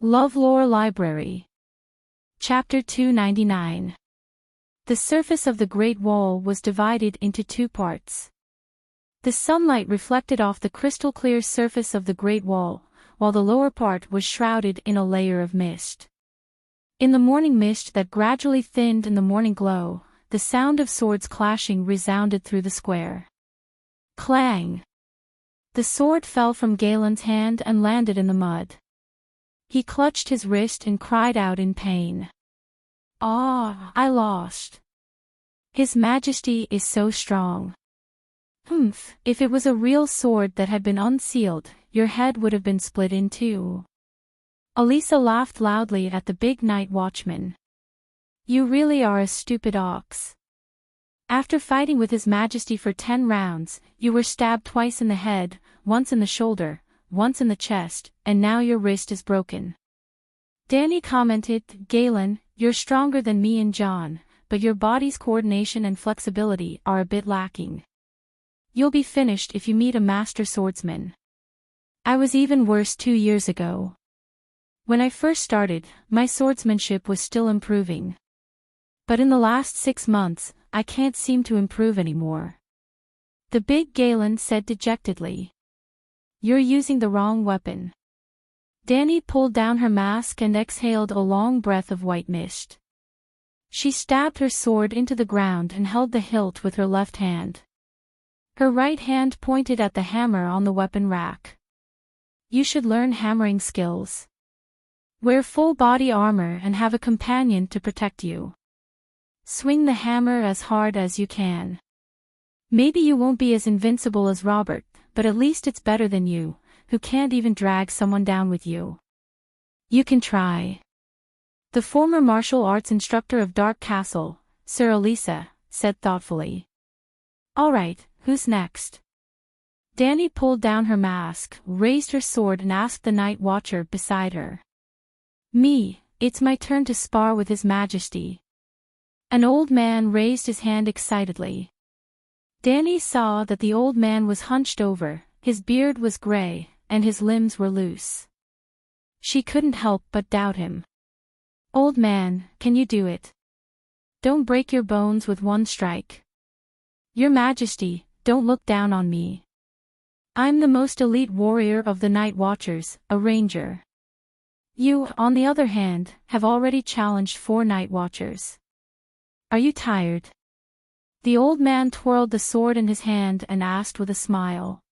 LoveLore Library. Chapter 299. The surface of the Great Wall was divided into two parts. The sunlight reflected off the crystal-clear surface of the Great Wall, while the lower part was shrouded in a layer of mist. In the morning mist that gradually thinned in the morning glow, the sound of swords clashing resounded through the square. Clang! The sword fell from Galen's hand and landed in the mud. He clutched his wrist and cried out in pain. "Ah, I lost. His Majesty is so strong." "Humph, if it was a real sword that had been unsealed, your head would have been split in two." Elisa laughed loudly at the big night watchman. "You really are a stupid ox. After fighting with His Majesty for 10 rounds, you were stabbed twice in the head, once in the shoulder, once in the chest, and now your wrist is broken." Danny commented, "Galen, you're stronger than me and John, but your body's coordination and flexibility are a bit lacking. You'll be finished if you meet a master swordsman. I was even worse 2 years ago. When I first started, my swordsmanship was still improving. But in the last 6 months, I can't seem to improve anymore." The big Galen said dejectedly. "You're using the wrong weapon." Danny pulled down her mask and exhaled a long breath of white mist. She stabbed her sword into the ground and held the hilt with her left hand. Her right hand pointed at the hammer on the weapon rack. "You should learn hammering skills. Wear full body armor and have a companion to protect you. Swing the hammer as hard as you can. Maybe you won't be as invincible as Robert, but at least it's better than you, who can't even drag someone down with you. You can try." The former martial arts instructor of Dark Castle, Sir Elisa, said thoughtfully. "All right, who's next?" Danny pulled down her mask, raised her sword and asked the night watcher beside her. "Me, it's my turn to spar with His Majesty." An old man raised his hand excitedly. Danny saw that the old man was hunched over, his beard was gray, and his limbs were loose. She couldn't help but doubt him. "Old man, can you do it? Don't break your bones with one strike. Your Majesty, don't look down on me. I'm the most elite warrior of the Night Watchers, a ranger. You, on the other hand, have already challenged 4 Night Watchers. Are you tired?" The old man twirled the sword in his hand and asked with a smile.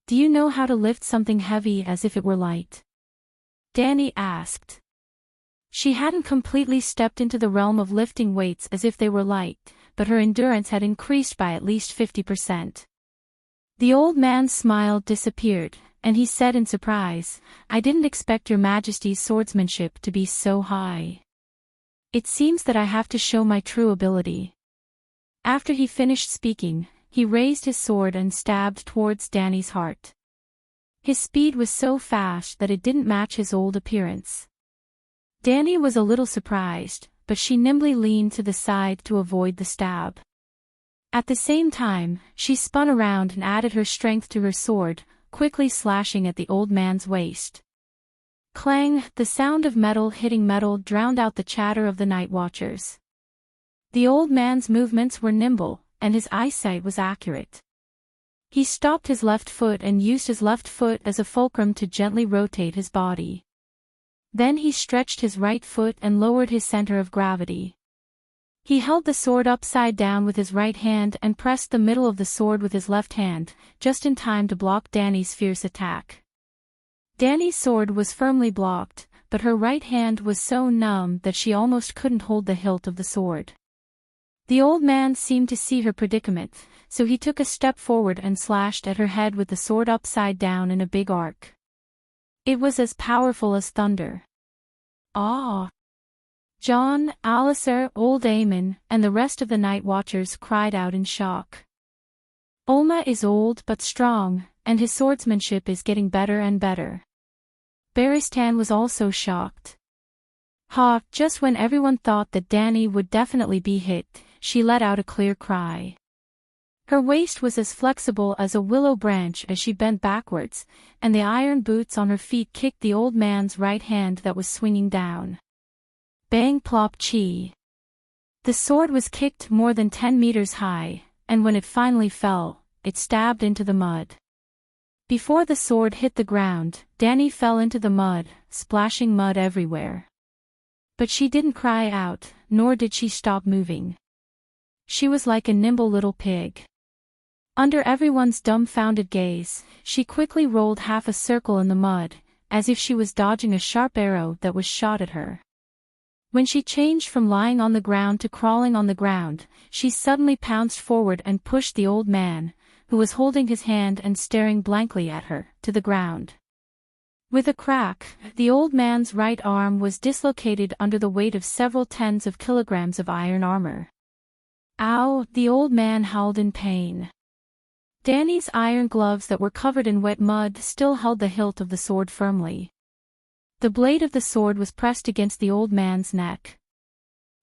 "Do you know how to lift something heavy as if it were light?" Danny asked. She hadn't completely stepped into the realm of lifting weights as if they were light, but her endurance had increased by at least 50%. The old man's smile disappeared, and he said in surprise, "I didn't expect your Majesty's swordsmanship to be so high. It seems that I have to show my true ability." After he finished speaking, he raised his sword and stabbed towards Danny's heart. His speed was so fast that it didn't match his old appearance. Danny was a little surprised, but she nimbly leaned to the side to avoid the stab. At the same time, she spun around and added her strength to her sword, quickly slashing at the old man's waist. Clang! The sound of metal hitting metal drowned out the chatter of the night watchers. The old man's movements were nimble, and his eyesight was accurate. He stopped his left foot and used his left foot as a fulcrum to gently rotate his body. Then he stretched his right foot and lowered his center of gravity. He held the sword upside down with his right hand and pressed the middle of the sword with his left hand, just in time to block Danny's fierce attack. Danny's sword was firmly blocked, but her right hand was so numb that she almost couldn't hold the hilt of the sword. The old man seemed to see her predicament, so he took a step forward and slashed at her head with the sword upside down in a big arc. It was as powerful as thunder. "Ah!" John, Alistair, old Eamon, and the rest of the night watchers cried out in shock. "Olma is old but strong, and his swordsmanship is getting better and better." Baristan was also shocked. Ha! Just when everyone thought that Danny would definitely be hit, she let out a clear cry. Her waist was as flexible as a willow branch as she bent backwards, and the iron boots on her feet kicked the old man's right hand that was swinging down. Bang plop chee. The sword was kicked more than 10 meters high, and when it finally fell, it stabbed into the mud. Before the sword hit the ground, Dani fell into the mud, splashing mud everywhere. But she didn't cry out, nor did she stop moving. She was like a nimble little pig. Under everyone's dumbfounded gaze, she quickly rolled half a circle in the mud, as if she was dodging a sharp arrow that was shot at her. When she changed from lying on the ground to crawling on the ground, she suddenly pounced forward and pushed the old man, who was holding his hand and staring blankly at her, to the ground. With a crack, the old man's right arm was dislocated under the weight of several tens of kilograms of iron armor. Ow! The old man howled in pain. Dani's iron gloves that were covered in wet mud still held the hilt of the sword firmly. The blade of the sword was pressed against the old man's neck.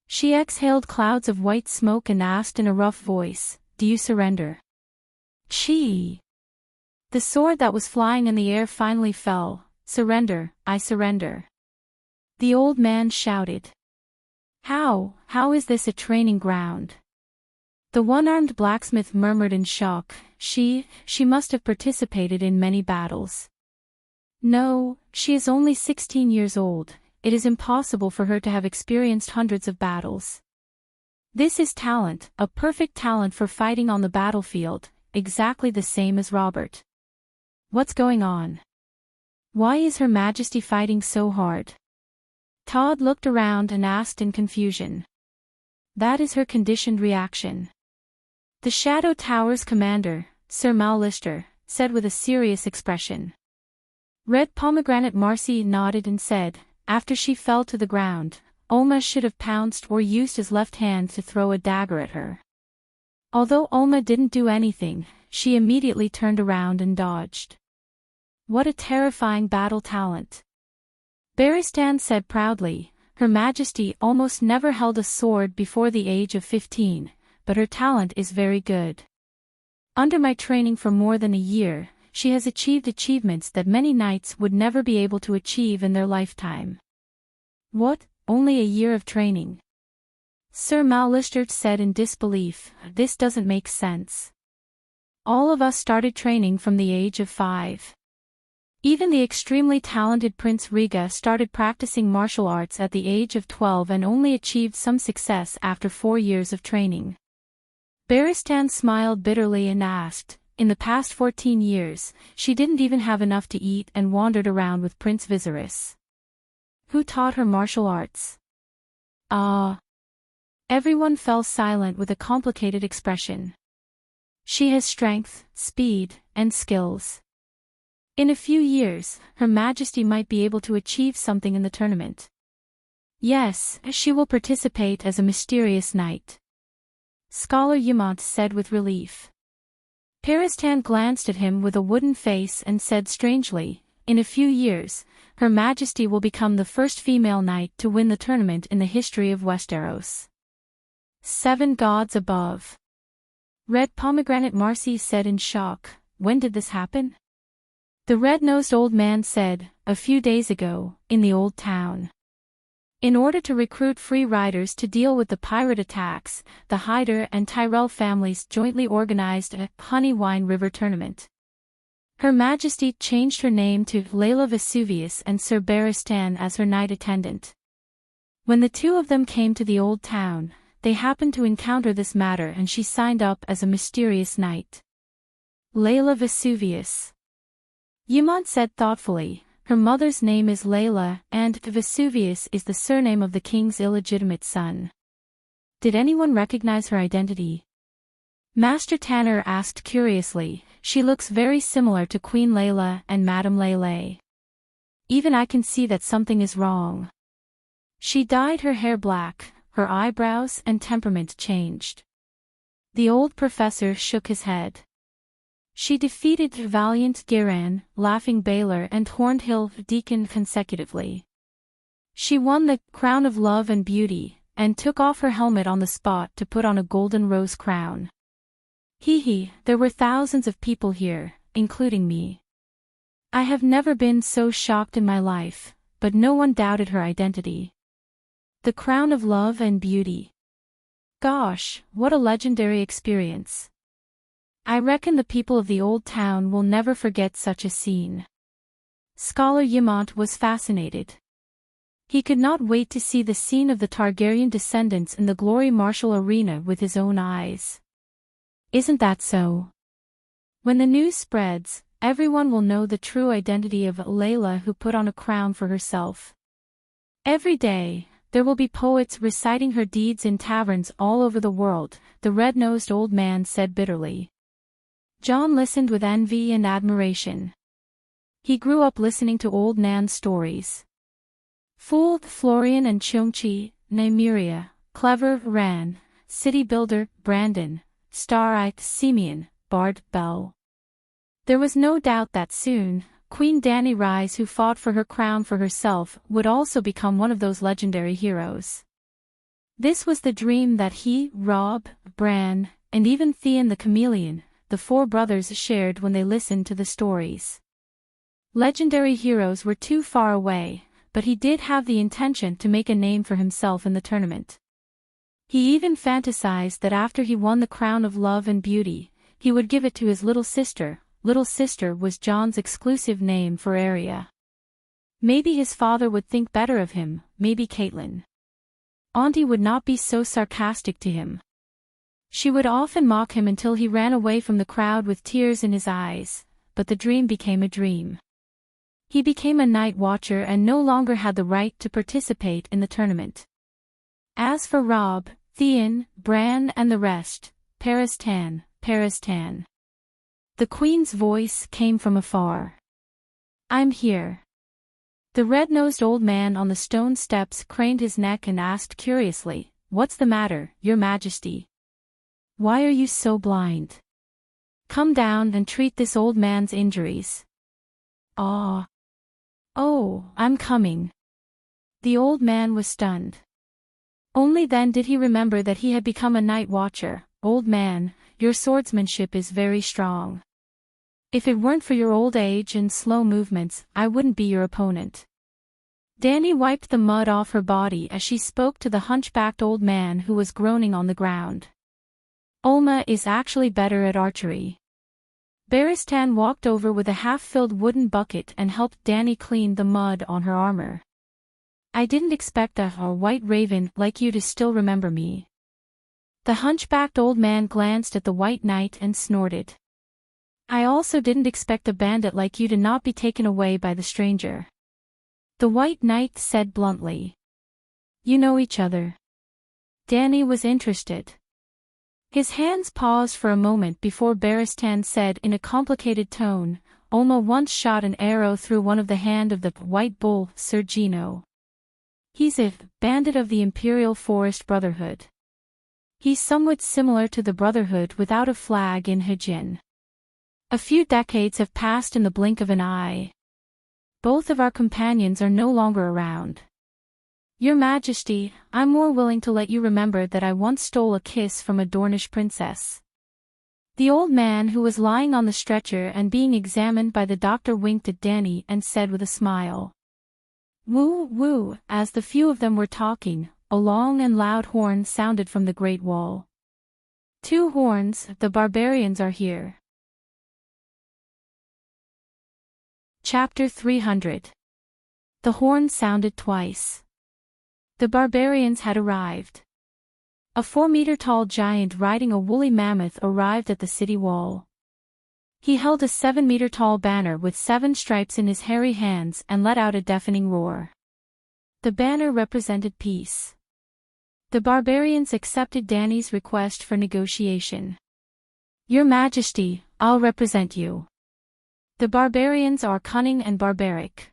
She exhaled clouds of white smoke and asked in a rough voice, "Do you surrender?" Chee! The sword that was flying in the air finally fell. "Surrender, I surrender." The old man shouted. How is this a training ground?" The one-armed blacksmith murmured in shock. She must have participated in many battles." "No, she is only 16 years old. It is impossible for her to have experienced hundreds of battles. This is talent, a perfect talent for fighting on the battlefield, exactly the same as Robert." "What's going on? Why is Her Majesty fighting so hard?" Todd looked around and asked in confusion. "That is her conditioned reaction." The Shadow Tower's commander, Sir Mallister, said with a serious expression. Red Pomegranate Marcy nodded and said, "After she fell to the ground, Oma should have pounced or used his left hand to throw a dagger at her. Although Oma didn't do anything, she immediately turned around and dodged. What a terrifying battle talent." Barristan said proudly, "Her Majesty almost never held a sword before the age of 15, but her talent is very good. Under my training for more than a year, she has achieved achievements that many knights would never be able to achieve in their lifetime." "What, only a year of training?" Sir Mallister said in disbelief. "This doesn't make sense. All of us started training from the age of 5. Even the extremely talented Prince Riga started practicing martial arts at the age of 12 and only achieved some success after 4 years of training." Barristan smiled bitterly and asked, "In the past 14 years, she didn't even have enough to eat and wandered around with Prince Viserys. Who taught her martial arts?" Everyone fell silent with a complicated expression. "She has strength, speed, and skills. In a few years, Her Majesty might be able to achieve something in the tournament. Yes, she will participate as a mysterious knight," Scholar Yamant said with relief. Barristan glanced at him with a wooden face and said strangely, "In a few years, Her Majesty will become the first female knight to win the tournament in the history of Westeros." 7 gods above. Red Pomegranate Marcy said in shock, "When did this happen?" The red-nosed old man said, "A few days ago, in the old town. In order to recruit free riders to deal with the pirate attacks, the Hyder and Tyrell families jointly organized a Honeywine River tournament. Her Majesty changed her name to Layla Vesuvius and Sir Barristan as her knight attendant. When the two of them came to the old town, they happened to encounter this matter and she signed up as a mysterious knight." Layla Vesuvius. Yamant said thoughtfully, "Her mother's name is Layla, and Vesuvius is the surname of the king's illegitimate son. Did anyone recognize her identity?" Master Tanner asked curiously. "She looks very similar to Queen Layla and Madame Lele. Even I can see that something is wrong. She dyed her hair black, her eyebrows and temperament changed." The old professor shook his head. "She defeated Valiant Giran, Laughing Baylor and Horned Hill Deacon consecutively. She won the Crown of Love and Beauty, and took off her helmet on the spot to put on a golden rose crown." There were thousands of people here, including me. I have never been so shocked in my life, but no one doubted her identity. The crown of love and beauty. Gosh, what a legendary experience. I reckon the people of the old town will never forget such a scene. Scholar Yamant was fascinated. He could not wait to see the scene of the Targaryen descendants in the Glory Martial Arena with his own eyes. Isn't that so? When the news spreads, everyone will know the true identity of Layla, who put on a crown for herself. Every day, there will be poets reciting her deeds in taverns all over the world, the red-nosed old man said bitterly. John listened with envy and admiration. He grew up listening to old Nan's stories. Fool, Florian and Cheongchi, Nymeria, Clever, Ran, City Builder, Brandon, Star-eyed, Simeon, Bard, Bell. There was no doubt that soon, Queen Dany Rise, who fought for her crown for herself, would also become one of those legendary heroes. This was the dream that he, Robb, Bran, and even Theon the Chameleon, the four brothers, shared when they listened to the stories. Legendary heroes were too far away, but he did have the intention to make a name for himself in the tournament. He even fantasized that after he won the crown of love and beauty, he would give it to his little sister. Little sister was John's exclusive name for Arya. Maybe his father would think better of him, maybe Catelyn. Auntie would not be so sarcastic to him. She would often mock him until he ran away from the crowd with tears in his eyes, but the dream became a dream. He became a night watcher and no longer had the right to participate in the tournament. As for Robb, Theon, Bran and the rest, Paris Tan. The Queen's voice came from afar. I'm here. The red-nosed old man on the stone steps craned his neck and asked curiously, What's the matter, Your Majesty? Why are you so blind? Come down and treat this old man's injuries. Ah. Oh, I'm coming. The old man was stunned. Only then did he remember that he had become a night watcher. Old man, your swordsmanship is very strong. If it weren't for your old age and slow movements, I wouldn't be your opponent. Dany wiped the mud off her body as she spoke to the hunchbacked old man who was groaning on the ground. Olma is actually better at archery. Barristan walked over with a half-filled wooden bucket and helped Dany clean the mud on her armor. I didn't expect a white raven like you to still remember me. The hunchbacked old man glanced at the white knight and snorted. I also didn't expect a bandit like you to not be taken away by the stranger. The white knight said bluntly. You know each other. Dany was interested. His hands paused for a moment before Barristan said in a complicated tone, Olma once shot an arrow through one of the hand of the White Bull, Sir Gino. He's a bandit of the Imperial Forest Brotherhood. He's somewhat similar to the Brotherhood without a flag in Hajin. A few decades have passed in the blink of an eye. Both of our companions are no longer around. Your Majesty, I'm more willing to let you remember that I once stole a kiss from a Dornish princess. The old man who was lying on the stretcher and being examined by the doctor winked at Dany and said with a smile. Woo, woo, as the few of them were talking, a long and loud horn sounded from the Great Wall. 2 horns, the barbarians are here. Chapter 300. The horn sounded twice. The barbarians had arrived. A 4-meter-tall giant riding a woolly mammoth arrived at the city wall. He held a 7-meter-tall banner with 7 stripes in his hairy hands and let out a deafening roar. The banner represented peace. The barbarians accepted Dany's request for negotiation. Your Majesty, I'll represent you. The barbarians are cunning and barbaric.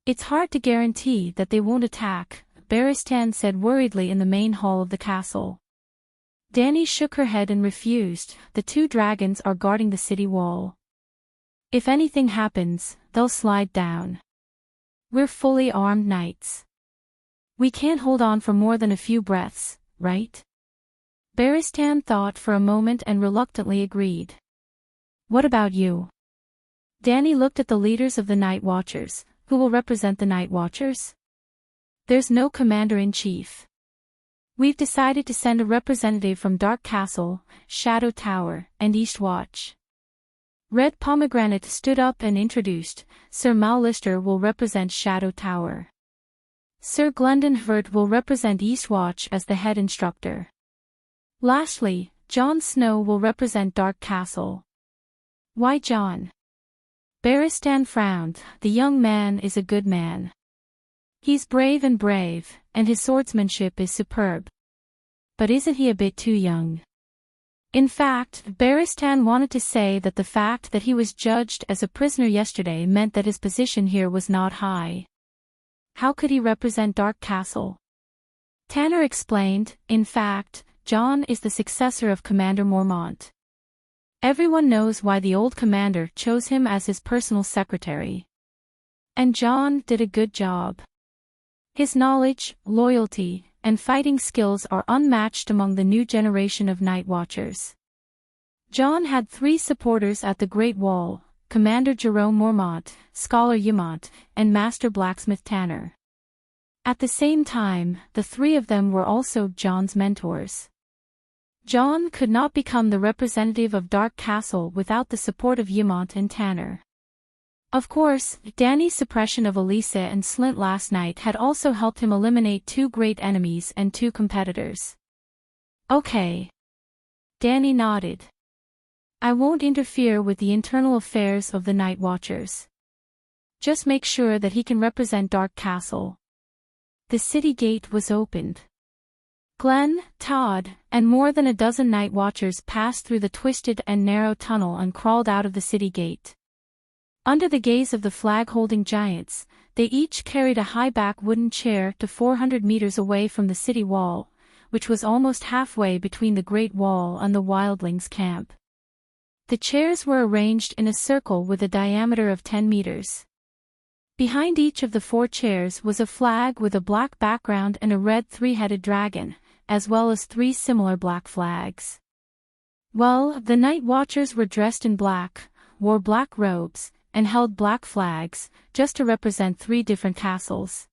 It's hard to guarantee that they won't attack, Barristan said worriedly in the main hall of the castle. Dany shook her head and refused. The 2 dragons are guarding the city wall. If anything happens, they'll slide down. We're fully armed knights. We can't hold on for more than a few breaths, right? Barristan thought for a moment and reluctantly agreed. What about you? Danny looked at the leaders of the Night Watchers. Who will represent the Night Watchers? There's no commander-in-chief. We've decided to send a representative from Dark Castle, Shadow Tower, and East Watch. Red Pomegranate stood up and introduced, Sir Mallister will represent Shadow Tower. Sir Glendenhvert will represent East Watch as the head instructor. Lastly, Jon Snow will represent Dark Castle. Why Jon? Barristan frowned. The young man is a good man. He's brave, and his swordsmanship is superb. But isn't he a bit too young? In fact, Barristan wanted to say that the fact that he was judged as a prisoner yesterday meant that his position here was not high. How could he represent Dark Castle? Tanner explained, in fact, Jon is the successor of Commander Mormont. Everyone knows why the old commander chose him as his personal secretary. And Jon did a good job. His knowledge, loyalty, and fighting skills are unmatched among the new generation of Night Watchers. Jon had 3 supporters at the Great Wall, Commander Jerome Mormont, Scholar Yamont, and Master Blacksmith Tanner. At the same time, the 3 of them were also Jon's mentors. Jon could not become the representative of Dark Castle without the support of Yamont and Tanner. Of course, Danny's suppression of Elisa and Slint last night had also helped him eliminate 2 great enemies and 2 competitors. Okay. Danny nodded. I won't interfere with the internal affairs of the Night Watchers. Just make sure that he can represent Dark Castle. The city gate was opened. Glenn, Todd, and more than a dozen Night Watchers passed through the twisted and narrow tunnel and crawled out of the city gate. Under the gaze of the flag-holding giants, they each carried a high-back wooden chair to 400 meters away from the city wall, which was almost halfway between the Great Wall and the Wildlings' camp. The chairs were arranged in a circle with a diameter of 10 meters. Behind each of the 4 chairs was a flag with a black background and a red 3-headed dragon, as well as 3 similar black flags. Well, the Night Watchers were dressed in black, wore black robes, and held black flags, just to represent 3 different castles.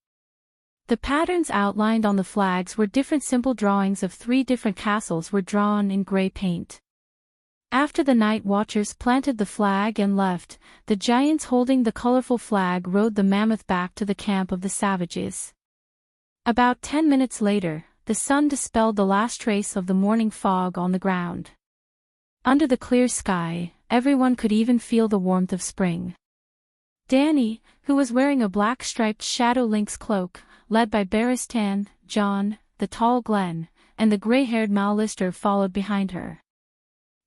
The patterns outlined on the flags were different simple drawings of 3 different castles were drawn in gray paint. After the Night Watchers planted the flag and left, the giants holding the colorful flag rode the mammoth back to the camp of the savages. About 10 minutes later, the sun dispelled the last trace of the morning fog on the ground. Under the clear sky, everyone could even feel the warmth of spring. Danny, who was wearing a black striped Shadow Lynx cloak, led by Barristan, Jon, the tall Glenn, and the gray-haired Mallister followed behind her.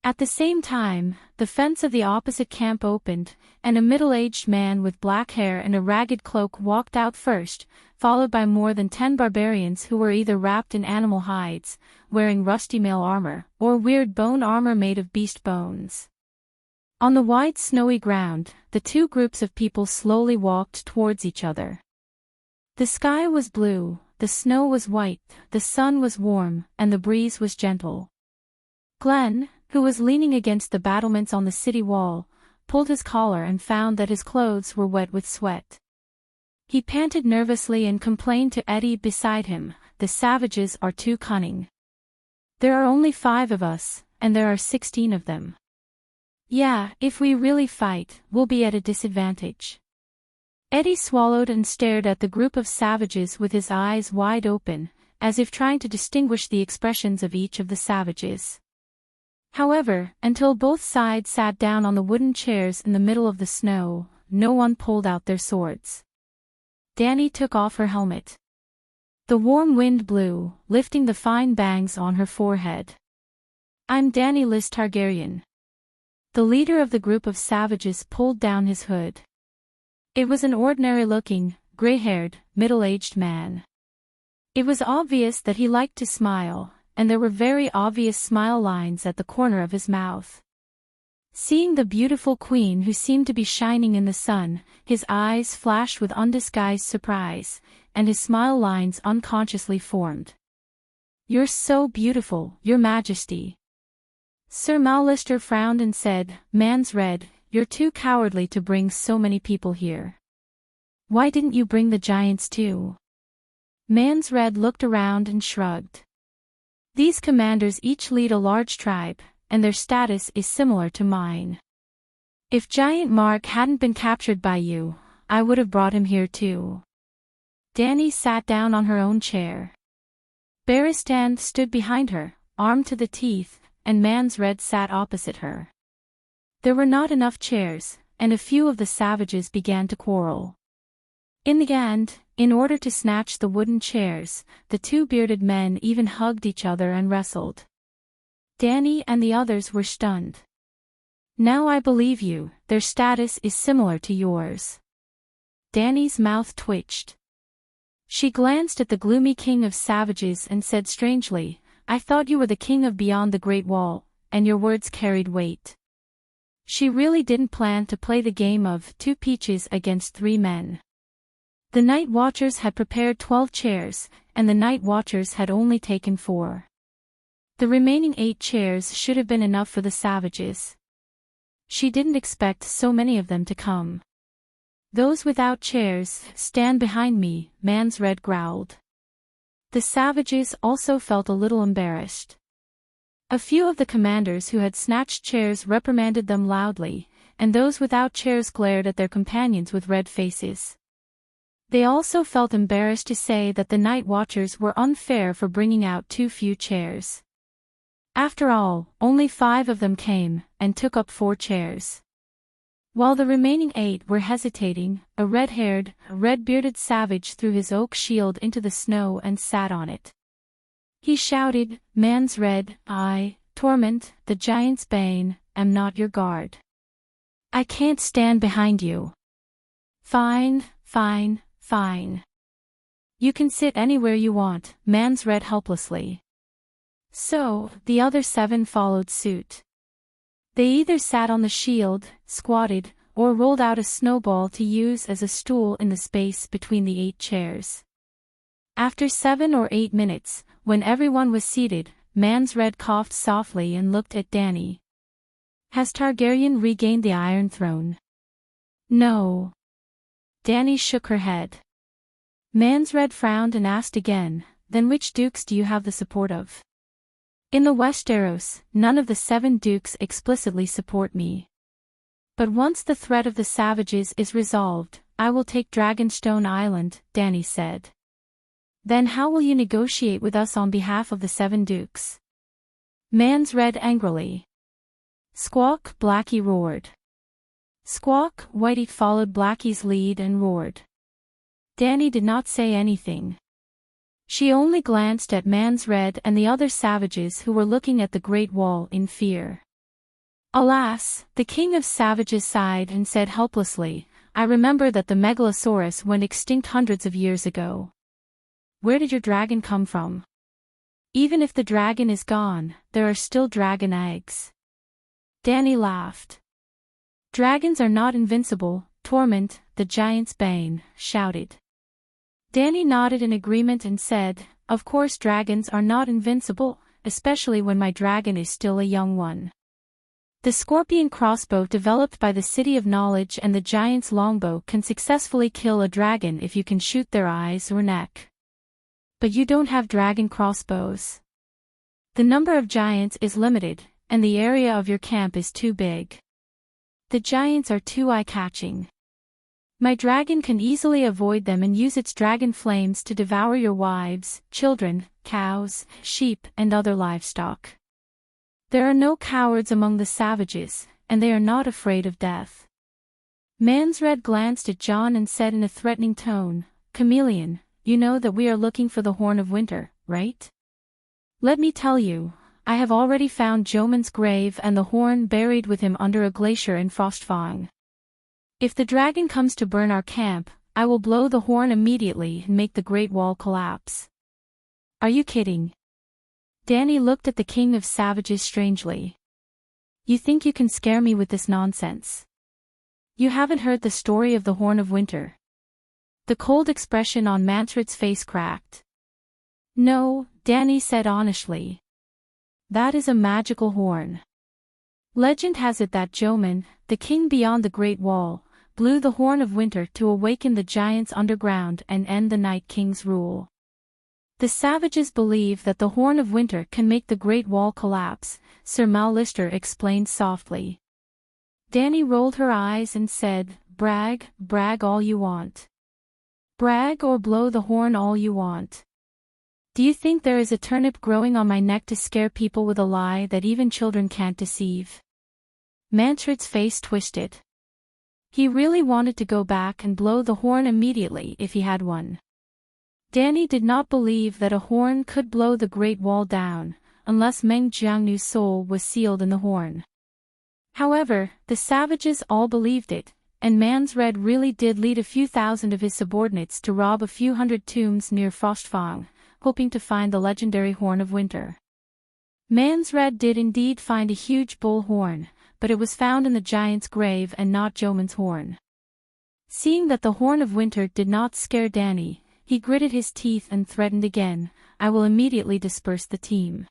At the same time, the fence of the opposite camp opened, and a middle-aged man with black hair and a ragged cloak walked out first, followed by more than 10 barbarians who were either wrapped in animal hides, wearing rusty mail armor, or weird bone armor made of beast bones. On the wide snowy ground, the 2 groups of people slowly walked towards each other. The sky was blue, the snow was white, the sun was warm, and the breeze was gentle. Glenn, who was leaning against the battlements on the city wall, pulled his collar and found that his clothes were wet with sweat. He panted nervously and complained to Eddie beside him, "The savages are too cunning. There are only 5 of us, and there are 16 of them. Yeah, if we really fight, we'll be at a disadvantage." Eddie swallowed and stared at the group of savages with his eyes wide open, as if trying to distinguish the expressions of each of the savages. However, until both sides sat down on the wooden chairs in the middle of the snow, no one pulled out their swords. Danny took off her helmet. The warm wind blew, lifting the fine bangs on her forehead. "I'm Danny Liz Targaryen." The leader of the group of savages pulled down his hood. It was an ordinary-looking, gray-haired, middle-aged man. It was obvious that he liked to smile, and there were very obvious smile lines at the corner of his mouth. Seeing the beautiful queen who seemed to be shining in the sun, his eyes flashed with undisguised surprise, and his smile lines unconsciously formed. You're so beautiful, Your Majesty. Sir Mallister frowned and said, Man's Red, you're too cowardly to bring so many people here. Why didn't you bring the giants too? Man's Red looked around and shrugged. These commanders each lead a large tribe, and their status is similar to mine. If Giant Mark hadn't been captured by you, I would have brought him here too. Dany sat down on her own chair. Barristan stood behind her, armed to the teeth, and Man's Red sat opposite her. There were not enough chairs, and a few of the savages began to quarrel. In the end, in order to snatch the wooden chairs, the two bearded men even hugged each other and wrestled. Dany and the others were stunned. Now I believe you, their status is similar to yours. Dany's mouth twitched. She glanced at the gloomy king of savages and said strangely, I thought you were the king of beyond the Great Wall, and your words carried weight. She really didn't plan to play the game of 2 peaches against 3 men. The Night Watchers had prepared 12 chairs, and the Night Watchers had only taken 4. The remaining 8 chairs should have been enough for the savages. She didn't expect so many of them to come. Those without chairs, stand behind me, Man's Red growled. The savages also felt a little embarrassed. A few of the commanders who had snatched chairs reprimanded them loudly, and those without chairs glared at their companions with red faces. They also felt embarrassed to say that the Night Watchers were unfair for bringing out too few chairs. After all, only 5 of them came, and took up 4 chairs. While the remaining 8 were hesitating, a red-haired, red-bearded savage threw his oak shield into the snow and sat on it. He shouted, Man's Red, I, Torment, the Giant's Bane, am not your guard. I can't stand behind you. Fine, fine, fine. You can sit anywhere you want, Man's Red helplessly. So, the other 7 followed suit. They either sat on the shield, squatted, or rolled out a snowball to use as a stool in the space between the 8 chairs. After 7 or 8 minutes, when everyone was seated, Man's Red coughed softly and looked at Dany. Has Targaryen regained the Iron Throne? No. Dany shook her head. Man's Red frowned and asked again, then which dukes do you have the support of? In the Westeros, none of the 7 dukes explicitly support me. But once the threat of the savages is resolved, I will take Dragonstone Island, Dany said. Then how will you negotiate with us on behalf of the 7 dukes? Man's Red angrily. Squawk, Blackie roared. Squawk, Whitey followed Blackie's lead and roared. Dany did not say anything. She only glanced at Man's Red and the other savages who were looking at the Great Wall in fear. Alas, the king of savages sighed and said helplessly, I remember that the Megalosaurus went extinct hundreds of years ago. Where did your dragon come from? Even if the dragon is gone, there are still dragon eggs. Dany laughed. Dragons are not invincible, Torment, the Giant's Bane, shouted. Dany nodded in agreement and said, Of course dragons are not invincible, especially when my dragon is still a young one. The scorpion crossbow developed by the City of Knowledge and the giant's longbow can successfully kill a dragon if you can shoot their eyes or neck. But you don't have dragon crossbows. The number of giants is limited, and the area of your camp is too big. The giants are too eye-catching. My dragon can easily avoid them and use its dragon flames to devour your wives, children, cows, sheep, and other livestock. There are no cowards among the savages, and they are not afraid of death. Man's Red glanced at Jon and said in a threatening tone, Chameleon, you know that we are looking for the Horn of Winter, right? Let me tell you, I have already found Jomun's grave and the horn buried with him under a glacier in Frostfang. If the dragon comes to burn our camp, I will blow the horn immediately and make the Great Wall collapse. Are you kidding? Dany looked at the king of savages strangely. You think you can scare me with this nonsense? You haven't heard the story of the Horn of Winter. The cold expression on Mance Red's face cracked. No, Danny said honestly. That is a magical horn. Legend has it that Joman, the king beyond the Great Wall, blew the horn of winter to awaken the giants underground and end the Night King's rule. The savages believe that the horn of winter can make the Great Wall collapse, Sir Mallister explained softly. Danny rolled her eyes and said, brag, brag all you want. Brag or blow the horn all you want. Do you think there is a turnip growing on my neck to scare people with a lie that even children can't deceive? Manfred's face twisted. He really wanted to go back and blow the horn immediately if he had one. Danny did not believe that a horn could blow the Great Wall down, unless Meng Jiangnu's soul was sealed in the horn. However, the savages all believed it, and Mansred really did lead a few thousand of his subordinates to rob a few hundred tombs near Frostfang, hoping to find the legendary Horn of Winter. Mansred did indeed find a huge bull horn, but it was found in the giant's grave and not Joman's horn. Seeing that the Horn of Winter did not scare Danny, he gritted his teeth and threatened again, I will immediately disperse the team.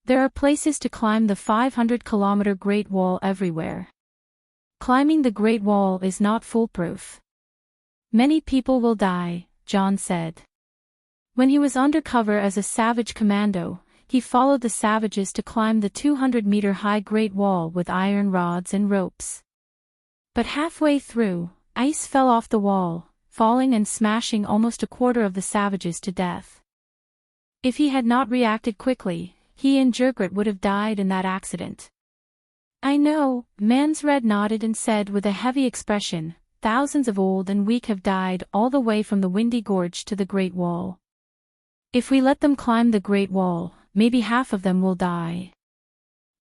There are places to climb the 500-kilometer Great Wall everywhere. Climbing the Great Wall is not foolproof. Many people will die, John said. When he was undercover as a savage commando, he followed the savages to climb the 200-meter-high Great Wall with iron rods and ropes. But halfway through, ice fell off the wall, falling and smashing almost a quarter of the savages to death. If he had not reacted quickly, he and Jurgrit would have died in that accident. I know, Mansred nodded and said with a heavy expression, thousands of old and weak have died all the way from the Windy Gorge to the Great Wall. If we let them climb the Great Wall, maybe half of them will die.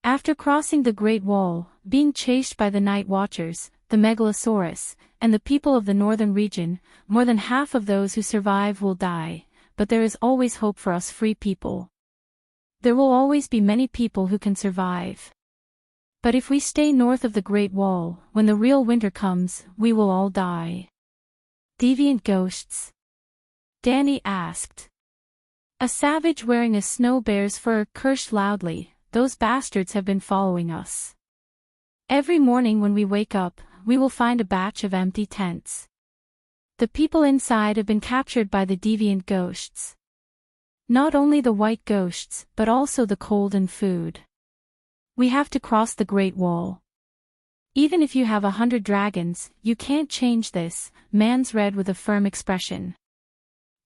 After crossing the Great Wall, being chased by the Night Watchers, the Megalosaurus, and the people of the northern region, more than half of those who survive will die, but there is always hope for us free people. There will always be many people who can survive. But if we stay north of the Great Wall, when the real winter comes, we will all die. Deviant ghosts? Danny asked. A savage wearing a snow bear's fur cursed loudly, those bastards have been following us. Every morning when we wake up, we will find a batch of empty tents. The people inside have been captured by the deviant ghosts. Not only the white ghosts, but also the cold and food. We have to cross the Great Wall. Even if you have 100 dragons, you can't change this, Mansred with a firm expression.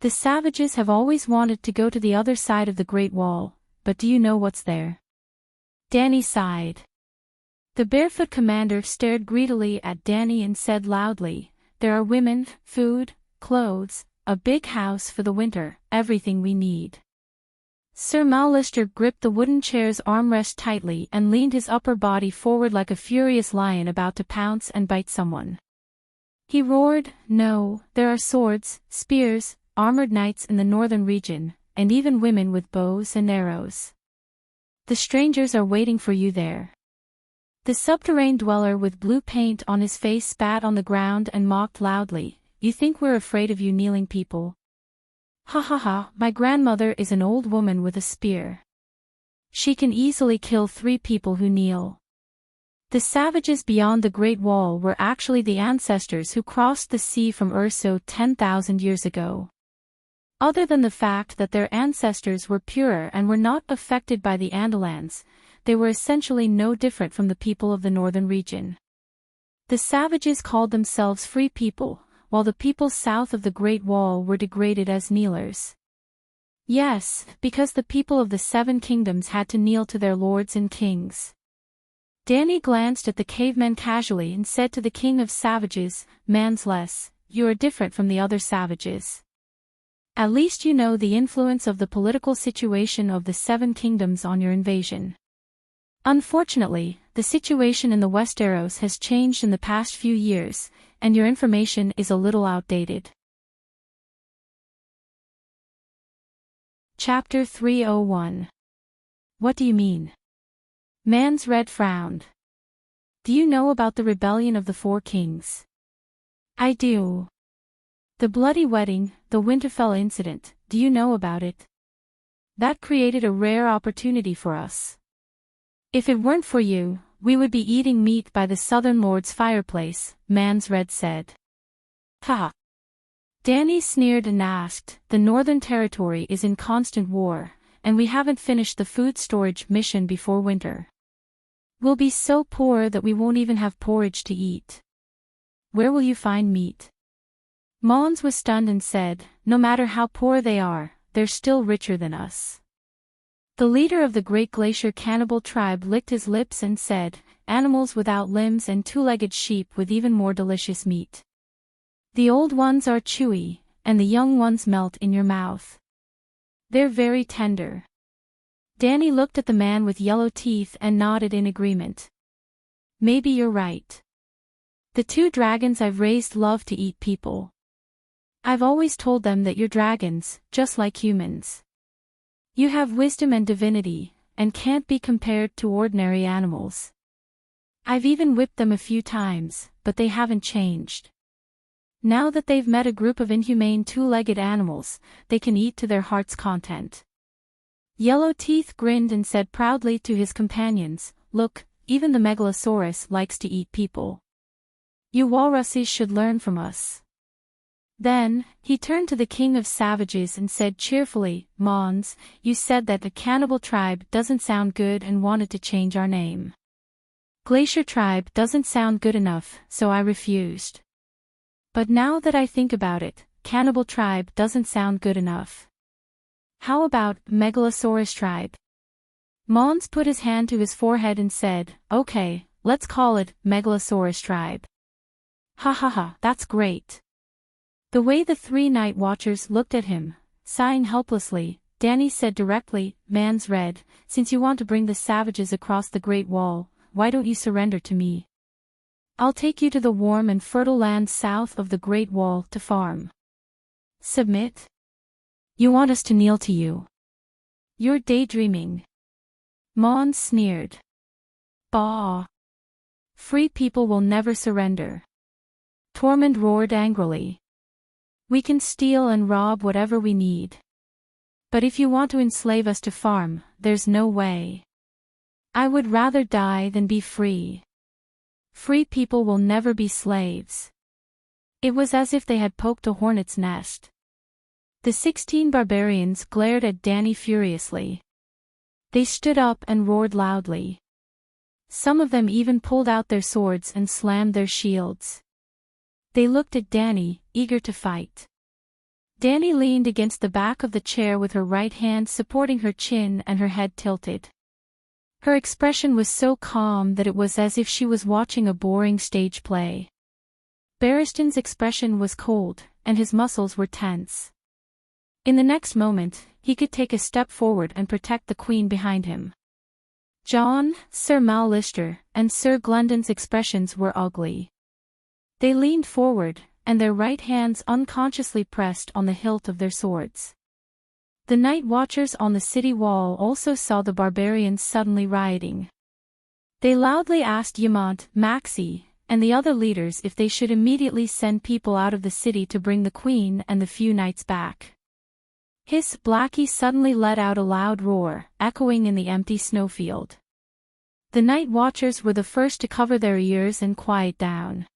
The savages have always wanted to go to the other side of the Great Wall, but do you know what's there? Danny sighed. The barefoot commander stared greedily at Danny and said loudly, there are women, food, clothes, a big house for the winter, everything we need. Sir Mallister gripped the wooden chair's armrest tightly and leaned his upper body forward like a furious lion about to pounce and bite someone. He roared, no, there are swords, spears, armored knights in the northern region, and even women with bows and arrows. The strangers are waiting for you there. The subterranean dweller with blue paint on his face spat on the ground and mocked loudly, you think we're afraid of you kneeling people? Ha ha ha, my grandmother is an old woman with a spear. She can easily kill 3 people who kneel. The savages beyond the Great Wall were actually the ancestors who crossed the sea from Urso 10,000 years ago. Other than the fact that their ancestors were purer and were not affected by the Andalans, they were essentially no different from the people of the northern region. The savages called themselves free people, while the people south of the Great Wall were degraded as kneelers. Yes, because the people of the 7 kingdoms had to kneel to their lords and kings. Danny glanced at the cavemen casually and said to the king of savages, Mansless, you are different from the other savages. At least you know the influence of the political situation of the 7 kingdoms on your invasion. Unfortunately, the situation in the Westeros has changed in the past few years, and your information is a little outdated. Chapter 301. What do you mean? Mansred frowned. Do you know about the rebellion of the 4 kings? I do. The bloody wedding, the Winterfell incident, do you know about it? That created a rare opportunity for us. If it weren't for you, we would be eating meat by the Southern Lord's fireplace, Mans Red said. Ha! Danny sneered and asked, the Northern Territory is in constant war, and we haven't finished the food storage mission before winter. We'll be so poor that we won't even have porridge to eat. Where will you find meat? Mons was stunned and said, no matter how poor they are, they're still richer than us. The leader of the Great Glacier Cannibal tribe licked his lips and said, animals without limbs and two-legged sheep with even more delicious meat. The old ones are chewy, and the young ones melt in your mouth. They're very tender. Danny looked at the man with yellow teeth and nodded in agreement. Maybe you're right. The two dragons I've raised love to eat people. I've always told them that you're dragons, just like humans. You have wisdom and divinity, and can't be compared to ordinary animals. I've even whipped them a few times, but they haven't changed. Now that they've met a group of inhumane two-legged animals, they can eat to their heart's content. Yellow Teeth grinned and said proudly to his companions, look, even the Megalosaurus likes to eat people. You walruses should learn from us. Then, he turned to the king of savages and said cheerfully, Mons, you said that the cannibal tribe doesn't sound good and wanted to change our name. Glacier tribe doesn't sound good enough, so I refused. But now that I think about it, cannibal tribe doesn't sound good enough. How about Megalosaurus tribe? Mons put his hand to his forehead and said, okay, let's call it Megalosaurus tribe. Ha ha ha, that's great. The way the three night watchers looked at him, sighing helplessly, Danny said directly, Mans Red, since you want to bring the savages across the Great Wall, why don't you surrender to me? I'll take you to the warm and fertile land south of the Great Wall to farm. Submit? You want us to kneel to you? You're daydreaming. Mons sneered. Bah! Free people will never surrender. Tormund roared angrily. We can steal and rob whatever we need. But if you want to enslave us to farm, there's no way. I would rather die than be free. Free people will never be slaves. It was as if they had poked a hornet's nest. The 16 barbarians glared at Danny furiously. They stood up and roared loudly. Some of them even pulled out their swords and slammed their shields. They looked at Danny, eager to fight. Danny leaned against the back of the chair with her right hand supporting her chin and her head tilted. Her expression was so calm that it was as if she was watching a boring stage play. Barristan's expression was cold, and his muscles were tense. In the next moment, he could take a step forward and protect the queen behind him. John, Sir Mallister, and Sir Glendon's expressions were ugly. They leaned forward, and their right hands unconsciously pressed on the hilt of their swords. The night watchers on the city wall also saw the barbarians suddenly rioting. They loudly asked Yamant, Maxi, and the other leaders if they should immediately send people out of the city to bring the queen and the few knights back. Blackie suddenly let out a loud roar, echoing in the empty snowfield. The night watchers were the first to cover their ears and quiet down.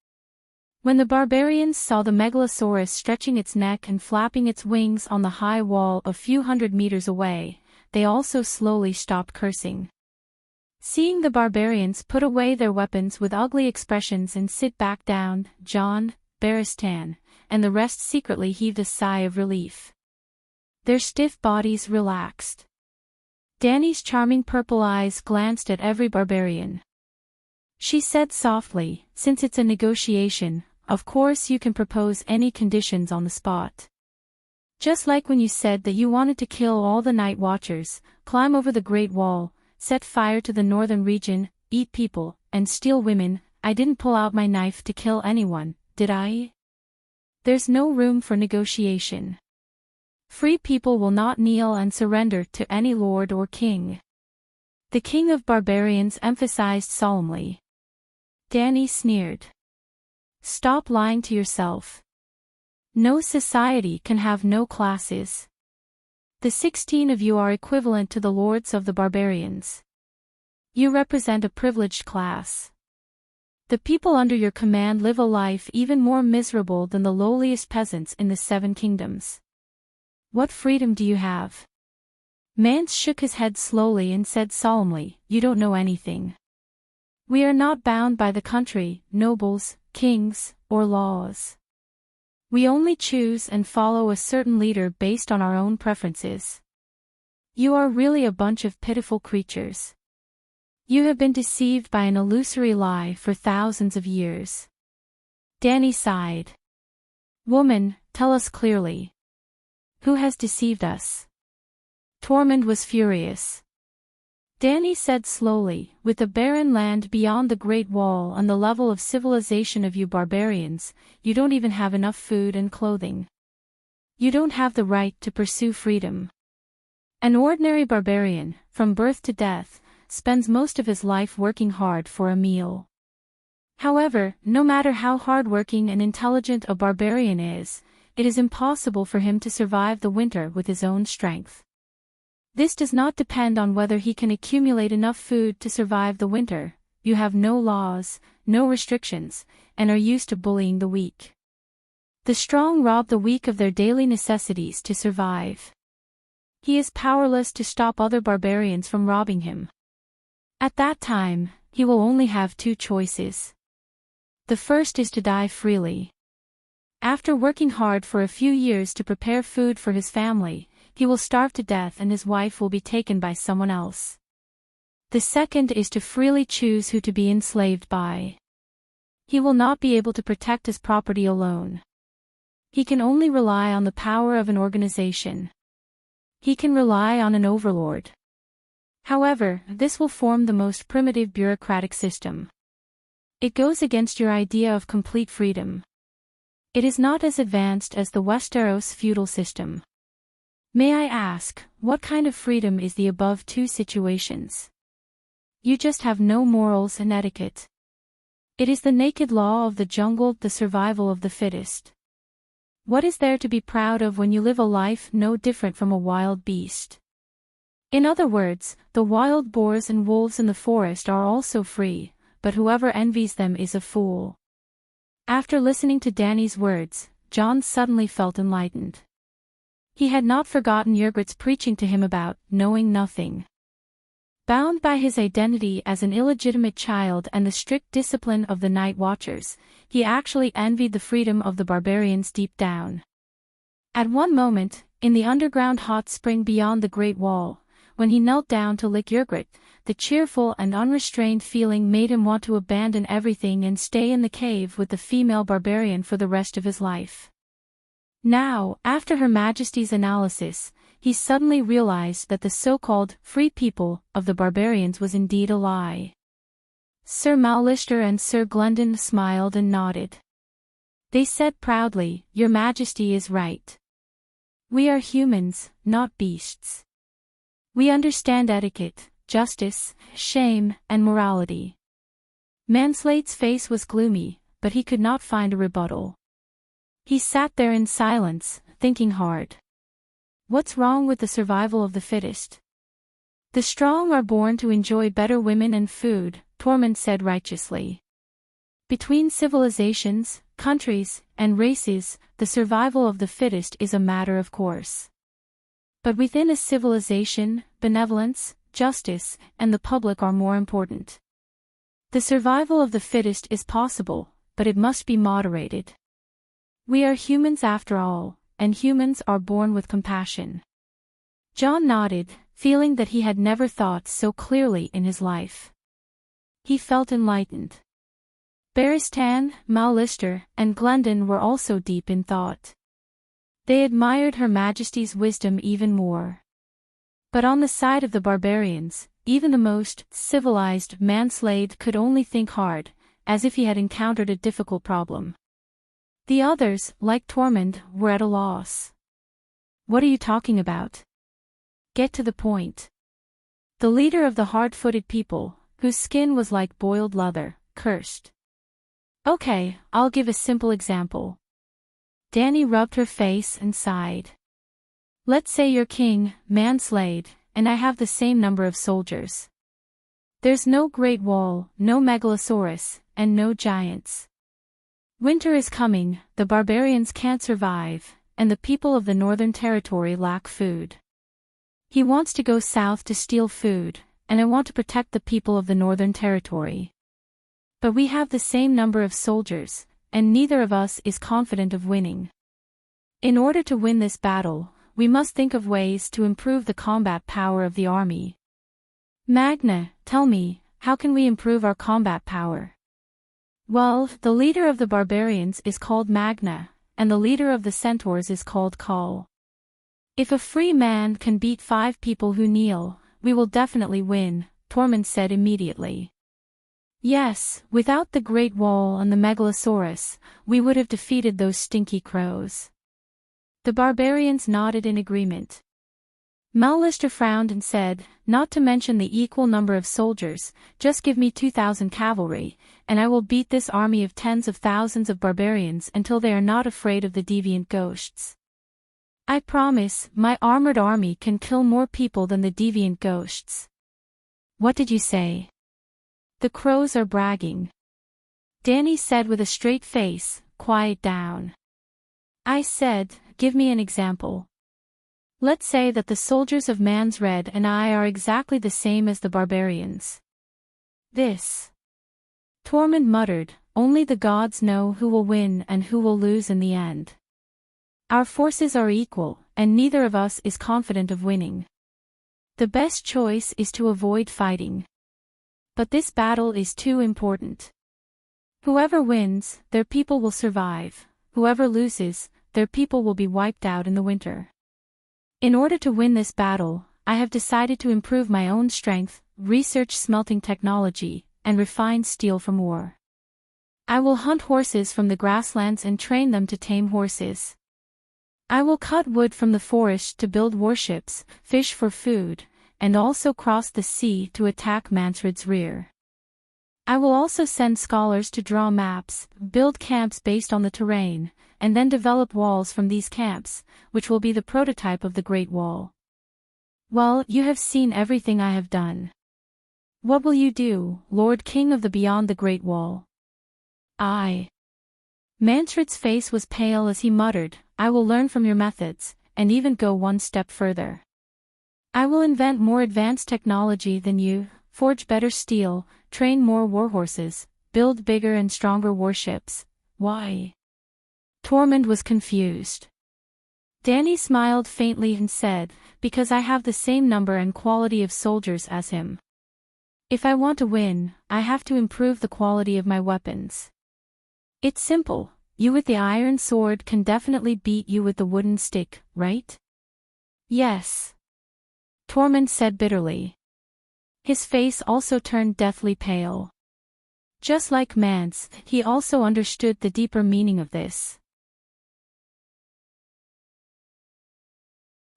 When the barbarians saw the Megalosaurus stretching its neck and flapping its wings on the high wall a few hundred meters away, they also slowly stopped cursing. Seeing the barbarians put away their weapons with ugly expressions and sit back down, John, Barristan, and the rest secretly heaved a sigh of relief. Their stiff bodies relaxed. Danny's charming purple eyes glanced at every barbarian. She said softly, since it's a negotiation, of course you can propose any conditions on the spot. Just like when you said that you wanted to kill all the night watchers, climb over the Great Wall, set fire to the northern region, eat people, and steal women, I didn't pull out my knife to kill anyone, did I? There's no room for negotiation. Free people will not kneel and surrender to any lord or king. The king of barbarians emphasized solemnly. Danny sneered. Stop lying to yourself. No society can have no classes. The 16 of you are equivalent to the lords of the barbarians. You represent a privileged class. The people under your command live a life even more miserable than the lowliest peasants in the 7 kingdoms. What freedom do you have? Mance shook his head slowly and said solemnly, "You don't know anything. We are not bound by the country, nobles, kings, or laws. We only choose and follow a certain leader based on our own preferences. You are really a bunch of pitiful creatures. You have been deceived by an illusory lie for thousands of years." Danny sighed. "Woman, tell us clearly. Who has deceived us?" Tormund was furious. Danny said slowly, "With the barren land beyond the Great Wall and the level of civilization of you barbarians, you don't even have enough food and clothing. You don't have the right to pursue freedom. An ordinary barbarian, from birth to death, spends most of his life working hard for a meal. However, no matter how hardworking and intelligent a barbarian is, it is impossible for him to survive the winter with his own strength. This does not depend on whether he can accumulate enough food to survive the winter. You have no laws, no restrictions, and are used to bullying the weak. The strong rob the weak of their daily necessities to survive. He is powerless to stop other barbarians from robbing him. At that time, he will only have 2 choices. The first is to die freely. After working hard for a few years to prepare food for his family, he will starve to death and his wife will be taken by someone else. The second is to freely choose who to be enslaved by. He will not be able to protect his property alone. He can only rely on the power of an organization. He can rely on an overlord. However, this will form the most primitive bureaucratic system. It goes against your idea of complete freedom. It is not as advanced as the Westeros feudal system. May I ask, what kind of freedom is the above 2 situations? You just have no morals and etiquette. It is the naked law of the jungle, the survival of the fittest. What is there to be proud of when you live a life no different from a wild beast? In other words, the wild boars and wolves in the forest are also free, but whoever envies them is a fool." After listening to Danny's words, Jon suddenly felt enlightened. He had not forgotten Ygritte's preaching to him about knowing nothing. Bound by his identity as an illegitimate child and the strict discipline of the Night Watchers, he actually envied the freedom of the barbarians deep down. At one moment, in the underground hot spring beyond the Great Wall, when he knelt down to lick Ygritte, the cheerful and unrestrained feeling made him want to abandon everything and stay in the cave with the female barbarian for the rest of his life. Now, after Her Majesty's analysis, he suddenly realized that the so-called free people of the barbarians was indeed a lie. Sir Mallister and Sir Glendon smiled and nodded. They said proudly, "Your Majesty is right. We are humans, not beasts. We understand etiquette, justice, shame, and morality." Manslade's face was gloomy, but he could not find a rebuttal. He sat there in silence, thinking hard. What's wrong with the survival of the fittest? The strong are born to enjoy better women and food, Tormund said righteously. Between civilizations, countries, and races, the survival of the fittest is a matter of course. But within a civilization, benevolence, justice, and the public are more important. The survival of the fittest is possible, but it must be moderated. We are humans after all, and humans are born with compassion. Jon nodded, feeling that he had never thought so clearly in his life. He felt enlightened. Barristan, Mallister, and Glendon were also deep in thought. They admired Her Majesty's wisdom even more. But on the side of the barbarians, even the most civilized Manslade could only think hard, as if he had encountered a difficult problem. The others, like Tormund, were at a loss. What are you talking about? Get to the point. The leader of the hard-footed people, whose skin was like boiled leather, cursed. Okay, I'll give a simple example. Danny rubbed her face and sighed. Let's say you're king, man-slayed, and I have the same number of soldiers. There's no Great Wall, no Megalosaurus, and no giants. Winter is coming, the barbarians can't survive, and the people of the Northern Territory lack food. He wants to go south to steal food, and I want to protect the people of the Northern Territory. But we have the same number of soldiers, and neither of us is confident of winning. In order to win this battle, we must think of ways to improve the combat power of the army. Magna, tell me, how can we improve our combat power? Well, the leader of the barbarians is called Magna, and the leader of the centaurs is called Call. If a free man can beat 5 people who kneel, we will definitely win, Tormund said immediately. Yes, without the Great Wall and the Megalosaurus, we would have defeated those stinky crows. The barbarians nodded in agreement. Mallister frowned and said, not to mention the equal number of soldiers, just give me 2,000 cavalry, and I will beat this army of tens of thousands of barbarians until they are not afraid of the deviant ghosts. I promise, my armored army can kill more people than the deviant ghosts. What did you say? The crows are bragging. Danny said with a straight face, quiet down. I said, give me an example. Let's say that the soldiers of Man's Red and I are exactly the same as the barbarians. This. Tormund muttered, only the gods know who will win and who will lose in the end. Our forces are equal, and neither of us is confident of winning. The best choice is to avoid fighting. But this battle is too important. Whoever wins, their people will survive. Whoever loses, their people will be wiped out in the winter. In order to win this battle, I have decided to improve my own strength, research smelting technology, and refine steel from ore. I will hunt horses from the grasslands and train them to tame horses. I will cut wood from the forest to build warships, fish for food, and also cross the sea to attack Mansred's rear. I will also send scholars to draw maps, build camps based on the terrain, and then develop walls from these camps, which will be the prototype of the Great Wall. Well, you have seen everything I have done. What will you do, Lord King of the Beyond the Great Wall? Mansred's face was pale as he muttered, I will learn from your methods, and even go one step further. I will invent more advanced technology than you, forge better steel, train more warhorses, build bigger and stronger warships. Why? Tormund was confused. Danny smiled faintly and said, because I have the same number and quality of soldiers as him. If I want to win, I have to improve the quality of my weapons. It's simple, you with the iron sword can definitely beat you with the wooden stick, right? Yes. Tormund said bitterly. His face also turned deathly pale. Just like Mance, he also understood the deeper meaning of this.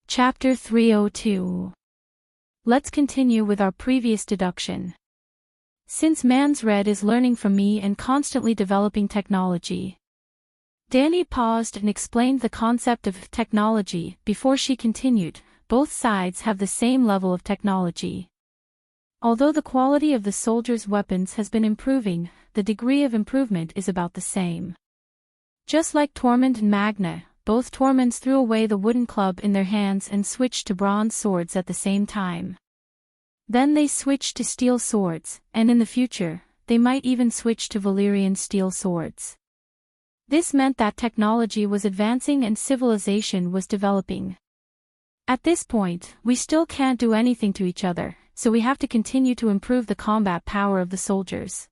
Chapter 302. Let's continue with our previous deduction. Since Man's Red is learning from me and constantly developing technology. Danny paused and explained the concept of technology before she continued, both sides have the same level of technology. Although the quality of the soldiers' weapons has been improving, the degree of improvement is about the same. Just like Tormund and Magna, both Tormunds threw away the wooden club in their hands and switched to bronze swords at the same time. Then they switched to steel swords, and in the future, they might even switch to Valyrian steel swords. This meant that technology was advancing and civilization was developing. At this point, we still can't do anything to each other, so we have to continue to improve the combat power of the soldiers.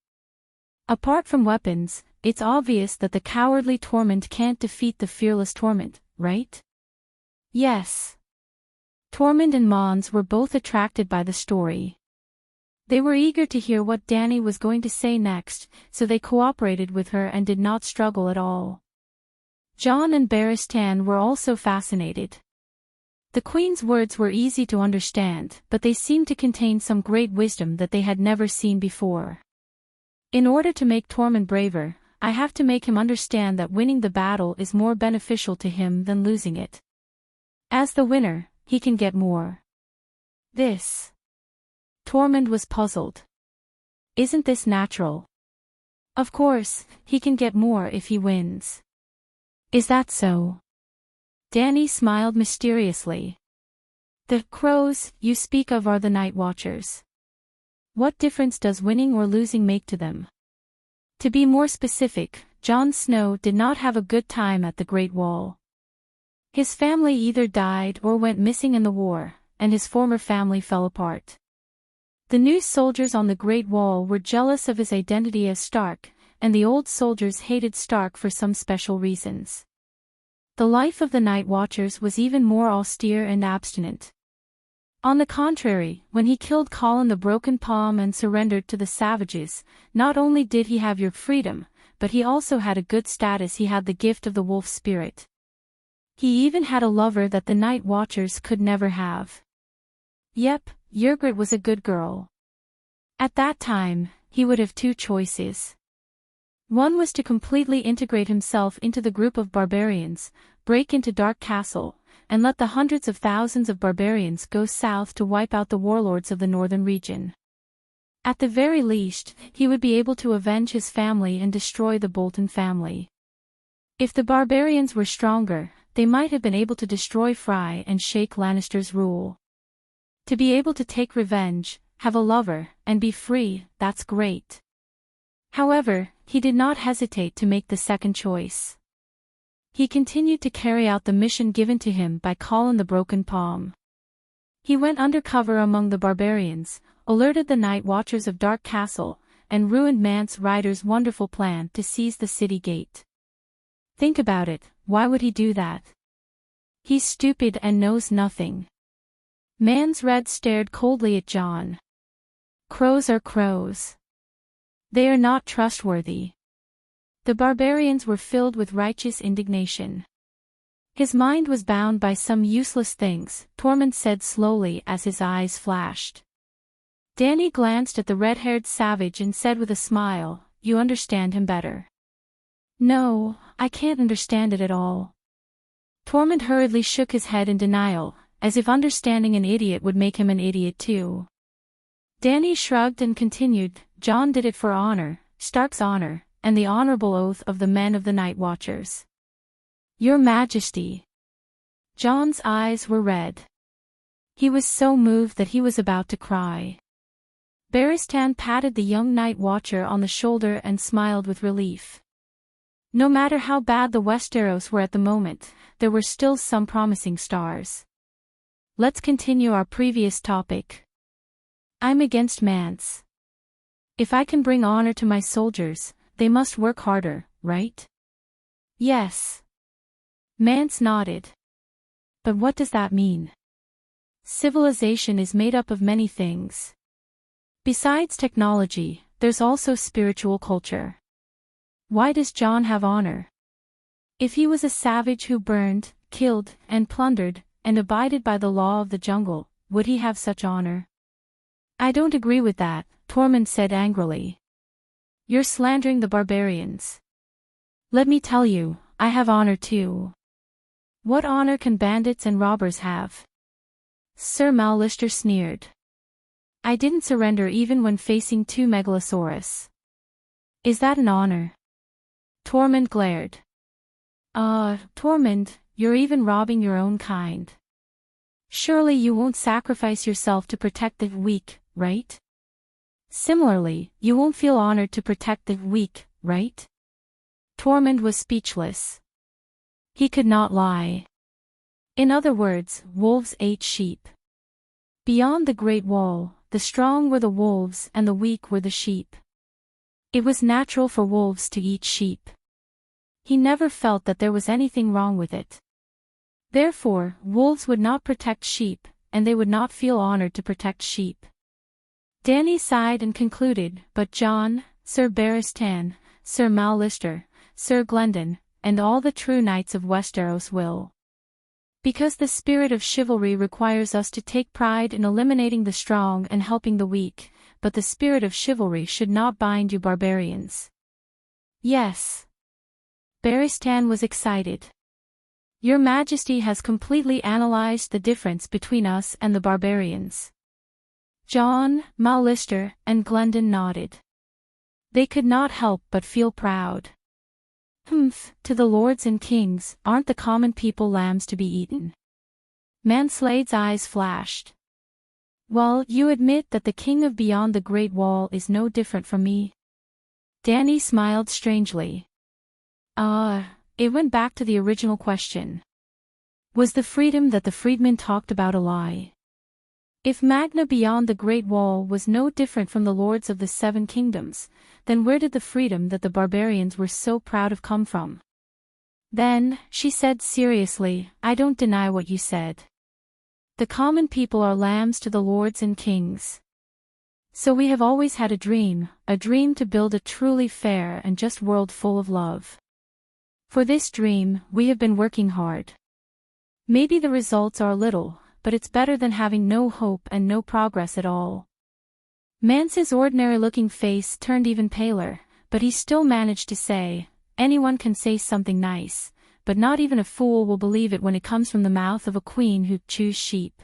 Apart from weapons, it's obvious that the cowardly Tormund can't defeat the fearless Tormund, right? Yes. Tormund and Mons were both attracted by the story. They were eager to hear what Danny was going to say next, so they cooperated with her and did not struggle at all. Jon and Barristan were also fascinated. The Queen's words were easy to understand, but they seemed to contain some great wisdom that they had never seen before. In order to make Tormund braver, I have to make him understand that winning the battle is more beneficial to him than losing it. As the winner, he can get more. This. Tormund was puzzled. Isn't this natural? Of course, he can get more if he wins. Is that so? Dany smiled mysteriously. The crows you speak of are the Night Watchers. What difference does winning or losing make to them? To be more specific, Jon Snow did not have a good time at the Great Wall. His family either died or went missing in the war, and his former family fell apart. The new soldiers on the Great Wall were jealous of his identity as Stark, and the old soldiers hated Stark for some special reasons. The life of the Night Watchers was even more austere and abstinent. On the contrary, when he killed Colin the Broken Palm and surrendered to the savages, not only did he have your freedom, but he also had a good status. He had the gift of the wolf spirit. He even had a lover that the Night Watchers could never have. Yep, Ygritte was a good girl. At that time, he would have two choices. One was to completely integrate himself into the group of barbarians, break into Dark Castle, and let the hundreds of thousands of barbarians go south to wipe out the warlords of the northern region. At the very least, he would be able to avenge his family and destroy the Bolton family. If the barbarians were stronger, they might have been able to destroy Fry and shake Lannister's rule. To be able to take revenge, have a lover, and be free, that's great. However, he did not hesitate to make the second choice. He continued to carry out the mission given to him by Colin the Broken Palm. He went undercover among the barbarians, alerted the Night Watchers of Dark Castle, and ruined Mance Rayder's wonderful plan to seize the city gate. Think about it, why would he do that? He's stupid and knows nothing. Mance Red stared coldly at Jon. Crows are crows. They are not trustworthy. The barbarians were filled with righteous indignation. His mind was bound by some useless things, Tormund said slowly as his eyes flashed. Dany glanced at the red-haired savage and said with a smile, "You understand him better." "No, I can't understand it at all." Tormund hurriedly shook his head in denial, as if understanding an idiot would make him an idiot too. Dany shrugged and continued, "Jon did it for honor, Stark's honor, and the honorable oath of the men of the Night Watchers." "Your Majesty." Jon's eyes were red. He was so moved that he was about to cry. Barristan patted the young Night Watcher on the shoulder and smiled with relief. No matter how bad the Westeros were at the moment, there were still some promising stars. Let's continue our previous topic. I'm against Mance. If I can bring honor to my soldiers, they must work harder, right? Yes. Mance nodded. But what does that mean? Civilization is made up of many things. Besides technology, there's also spiritual culture. Why does Jon have honor? If he was a savage who burned, killed, and plundered, and abided by the law of the jungle, would he have such honor? I don't agree with that, Tormund said angrily. You're slandering the barbarians. Let me tell you, I have honor too. What honor can bandits and robbers have? Sir Mallister sneered. I didn't surrender even when facing two megalosaurus. Is that an honor? Tormund glared. Tormund, you're even robbing your own kind. Surely you won't sacrifice yourself to protect the weak, right? Similarly, you won't feel honored to protect the weak, right? Tormund was speechless. He could not lie. In other words, wolves ate sheep. Beyond the Great Wall, the strong were the wolves and the weak were the sheep. It was natural for wolves to eat sheep. He never felt that there was anything wrong with it. Therefore, wolves would not protect sheep, and they would not feel honored to protect sheep. Dany sighed and concluded, but Jon, Sir Barristan, Sir Mallister, Sir Glendon, and all the true knights of Westeros will. Because the spirit of chivalry requires us to take pride in eliminating the strong and helping the weak, but the spirit of chivalry should not bind you barbarians. Yes. Barristan was excited. Your Majesty has completely analyzed the difference between us and the barbarians. John, Lister, and Glendon nodded. They could not help but feel proud. To the lords and kings, aren't the common people lambs to be eaten? Manslade's eyes flashed. Well, you admit that the king of beyond the Great Wall is no different from me? Danny smiled strangely. It went back to the original question. Was the freedom that the freedmen talked about a lie? If Magna beyond the Great Wall was no different from the lords of the Seven Kingdoms, then where did the freedom that the barbarians were so proud of come from? Then, she said seriously, I don't deny what you said. The common people are lambs to the lords and kings. So we have always had a dream to build a truly fair and just world full of love. For this dream, we have been working hard. Maybe the results are little, but it's better than having no hope and no progress at all. Mance's ordinary-looking face turned even paler, but he still managed to say, anyone can say something nice, but not even a fool will believe it when it comes from the mouth of a queen who chews sheep.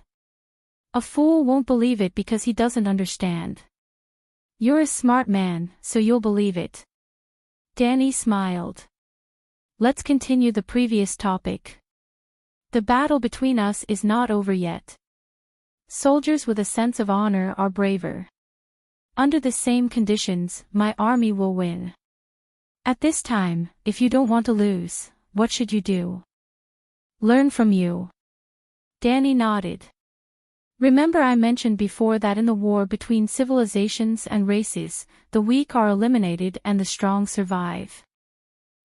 A fool won't believe it because he doesn't understand. You're a smart man, so you'll believe it. Danny smiled. Let's continue the previous topic. The battle between us is not over yet. Soldiers with a sense of honor are braver. Under the same conditions, my army will win. At this time, if you don't want to lose, what should you do? Learn from you. Danny nodded. Remember I mentioned before that in the war between civilizations and races, the weak are eliminated and the strong survive.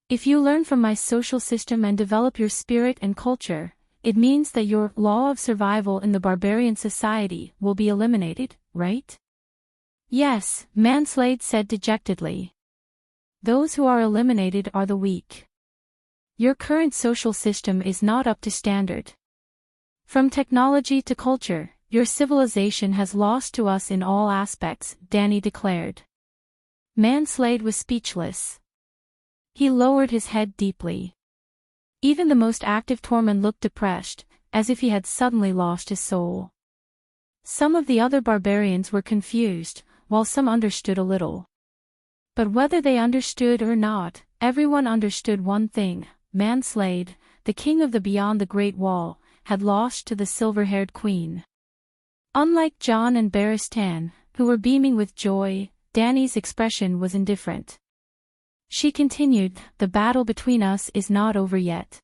If you learn from my social system and develop your spirit and culture, it means that your law of survival in the barbarian society will be eliminated, right? Yes, Manslade said dejectedly. Those who are eliminated are the weak. Your current social system is not up to standard. From technology to culture, your civilization has lost to us in all aspects, Danny declared. Manslade was speechless. He lowered his head deeply. Even the most active Tormund looked depressed, as if he had suddenly lost his soul. Some of the other barbarians were confused, while some understood a little. But whether they understood or not, everyone understood one thing: Manslade, the king of the Beyond the Great Wall, had lost to the silver-haired queen. Unlike John and Barristan, who were beaming with joy, Danny's expression was indifferent. She continued, the battle between us is not over yet.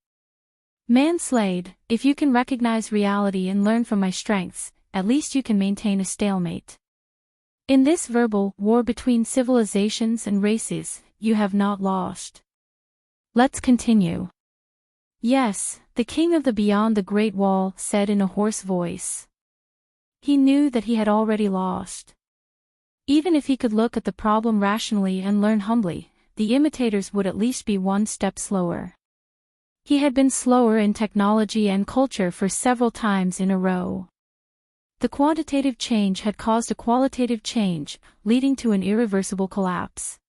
Manslade, if you can recognize reality and learn from my strengths, at least you can maintain a stalemate. In this verbal war between civilizations and races, you have not lost. Let's continue. Yes, the king of the Beyond the Great Wall said in a hoarse voice. He knew that he had already lost. Even if he could look at the problem rationally and learn humbly, the imitators would at least be one step slower. He had been slower in technology and culture for several times in a row. The quantitative change had caused a qualitative change, leading to an irreversible collapse.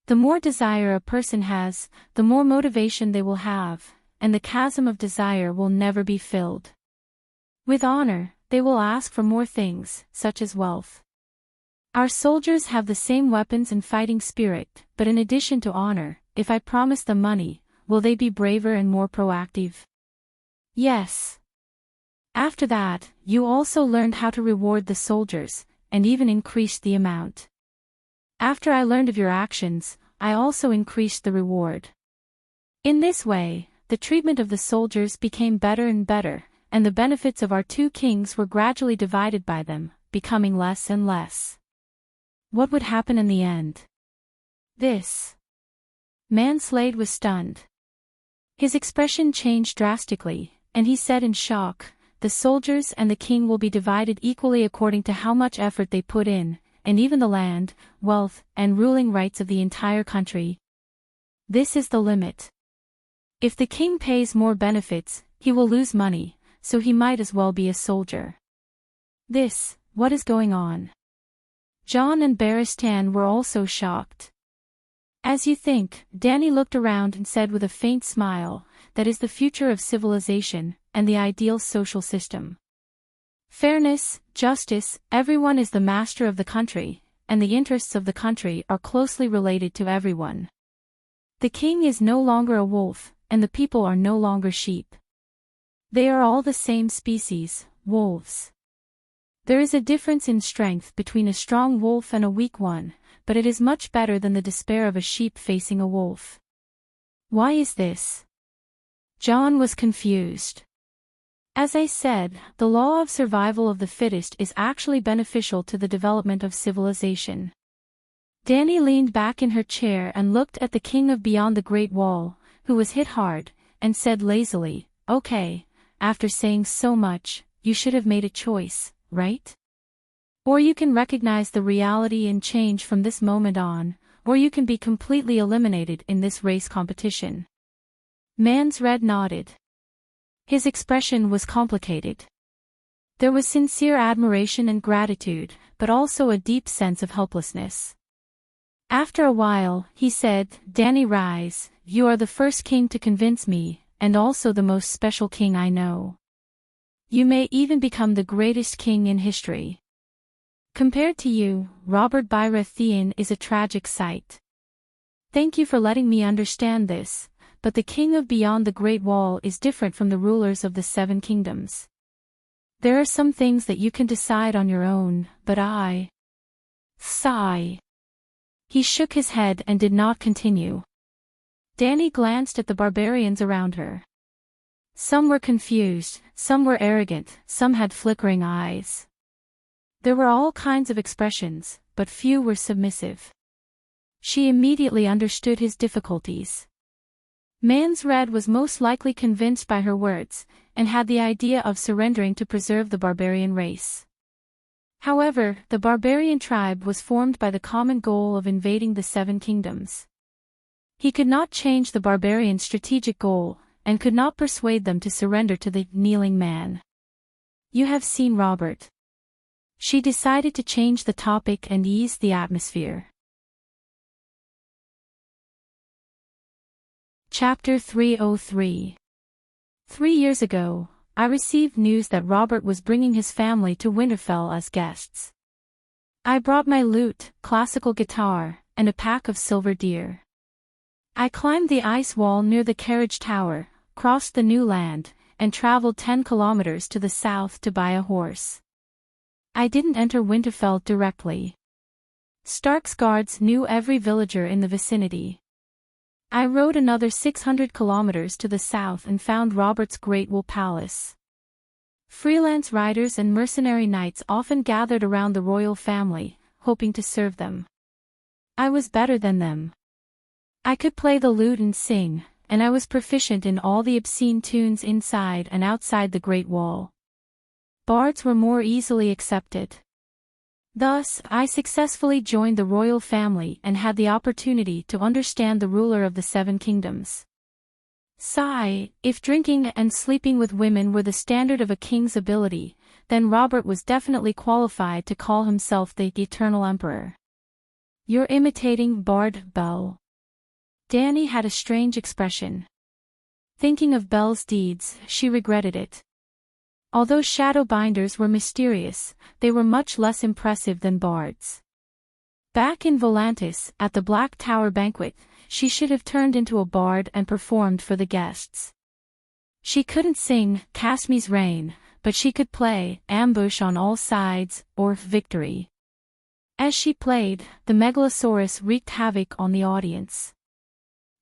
The more desire a person has, the more motivation they will have, and the chasm of desire will never be filled. With honor, they will ask for more things, such as wealth. Our soldiers have the same weapons and fighting spirit, but in addition to honor, if I promise them money, will they be braver and more proactive? Yes. After that, you also learned how to reward the soldiers, and even increased the amount. After I learned of your actions, I also increased the reward. In this way, the treatment of the soldiers became better and better, and the benefits of our two kings were gradually divided by them, becoming less and less. What would happen in the end? This. Manslade was stunned. His expression changed drastically, and he said in shock, the soldiers and the king will be divided equally according to how much effort they put in, and even the land, wealth, and ruling rights of the entire country. This is the limit. If the king pays more benefits, he will lose money, so he might as well be a soldier. What is going on? John and Barristan were also shocked. As you think, Danny looked around and said with a faint smile, that is the future of civilization, and the ideal social system. Fairness, justice, everyone is the master of the country, and the interests of the country are closely related to everyone. The king is no longer a wolf, and the people are no longer sheep. They are all the same species, wolves. There is a difference in strength between a strong wolf and a weak one, but it is much better than the despair of a sheep facing a wolf. Why is this? John was confused. As I said, the law of survival of the fittest is actually beneficial to the development of civilization. Danny leaned back in her chair and looked at the king of beyond the Great Wall, who was hit hard, and said lazily, "Okay, after saying so much, you should have made a choice, right? Or you can recognize the reality and change from this moment on, or you can be completely eliminated in this race competition." Mans Red nodded. His expression was complicated. There was sincere admiration and gratitude, but also a deep sense of helplessness. After a while, he said, "Danny Rise, you are the first king to convince me, and also the most special king I know. You may even become the greatest king in history. Compared to you, Robert Baratheon is a tragic sight. Thank you for letting me understand this, but the king of beyond the Great Wall is different from the rulers of the Seven Kingdoms. There are some things that you can decide on your own, but I..." Sigh. He shook his head and did not continue. Danny glanced at the barbarians around her. Some were confused, some were arrogant, some had flickering eyes. There were all kinds of expressions, but few were submissive. She immediately understood his difficulties. Mans Red was most likely convinced by her words, and had the idea of surrendering to preserve the barbarian race. However, the barbarian tribe was formed by the common goal of invading the Seven Kingdoms. He could not change the barbarians' strategic goal, and could not persuade them to surrender to the kneeling man. "You have seen Robert." She decided to change the topic and ease the atmosphere. Chapter 303. 3 years ago, I received news that Robert was bringing his family to Winterfell as guests. I brought my lute, classical guitar, and a pack of silver deer. I climbed the ice wall near the carriage tower, crossed the new land, and traveled 10 kilometers to the south to buy a horse. I didn't enter Winterfell directly. Stark's guards knew every villager in the vicinity. I rode another 600 kilometers to the south and found Robert's Great Wool Palace. Freelance riders and mercenary knights often gathered around the royal family, hoping to serve them. I was better than them. I could play the lute and sing, and I was proficient in all the obscene tunes inside and outside the Great Wall. Bards were more easily accepted. Thus, I successfully joined the royal family and had the opportunity to understand the ruler of the Seven Kingdoms. Sigh, if drinking and sleeping with women were the standard of a king's ability, then Robert was definitely qualified to call himself the Eternal Emperor. "You're imitating Bard Bell." Danny had a strange expression. Thinking of Belle's deeds, she regretted it. Although Shadowbinders were mysterious, they were much less impressive than bards. Back in Volantis, at the Black Tower banquet, she should have turned into a bard and performed for the guests. She couldn't sing Casme's Reign, but she could play Ambush on All Sides, or Victory. As she played, the Megalosaurus wreaked havoc on the audience.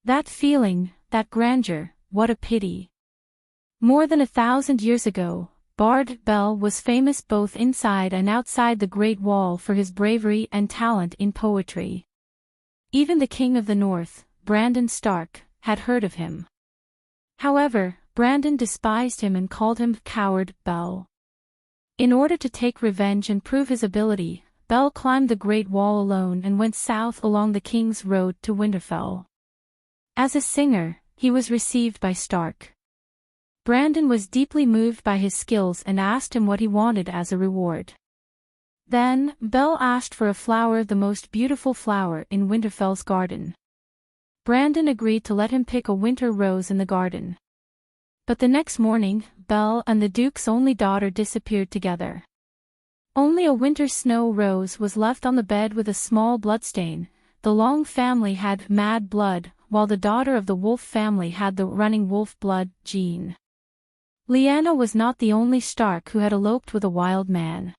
That feeling, that grandeur, what a pity. More than 1,000 years ago, Bard Bell was famous both inside and outside the Great Wall for his bravery and talent in poetry. Even the King of the North, Brandon Stark, had heard of him. However, Brandon despised him and called him Coward Bell. In order to take revenge and prove his ability, Bell climbed the Great Wall alone and went south along the King's Road to Winterfell. As a singer, he was received by Stark. Brandon was deeply moved by his skills and asked him what he wanted as a reward. Then, Bell asked for a flower, the most beautiful flower in Winterfell's garden. Brandon agreed to let him pick a winter rose in the garden. But the next morning, Belle and the Duke's only daughter disappeared together. Only a winter snow rose was left on the bed with a small bloodstain. The Long family had mad blood, while the daughter of the Wolf family had the running wolf blood gene. Lyanna was not the only Stark who had eloped with a wild man.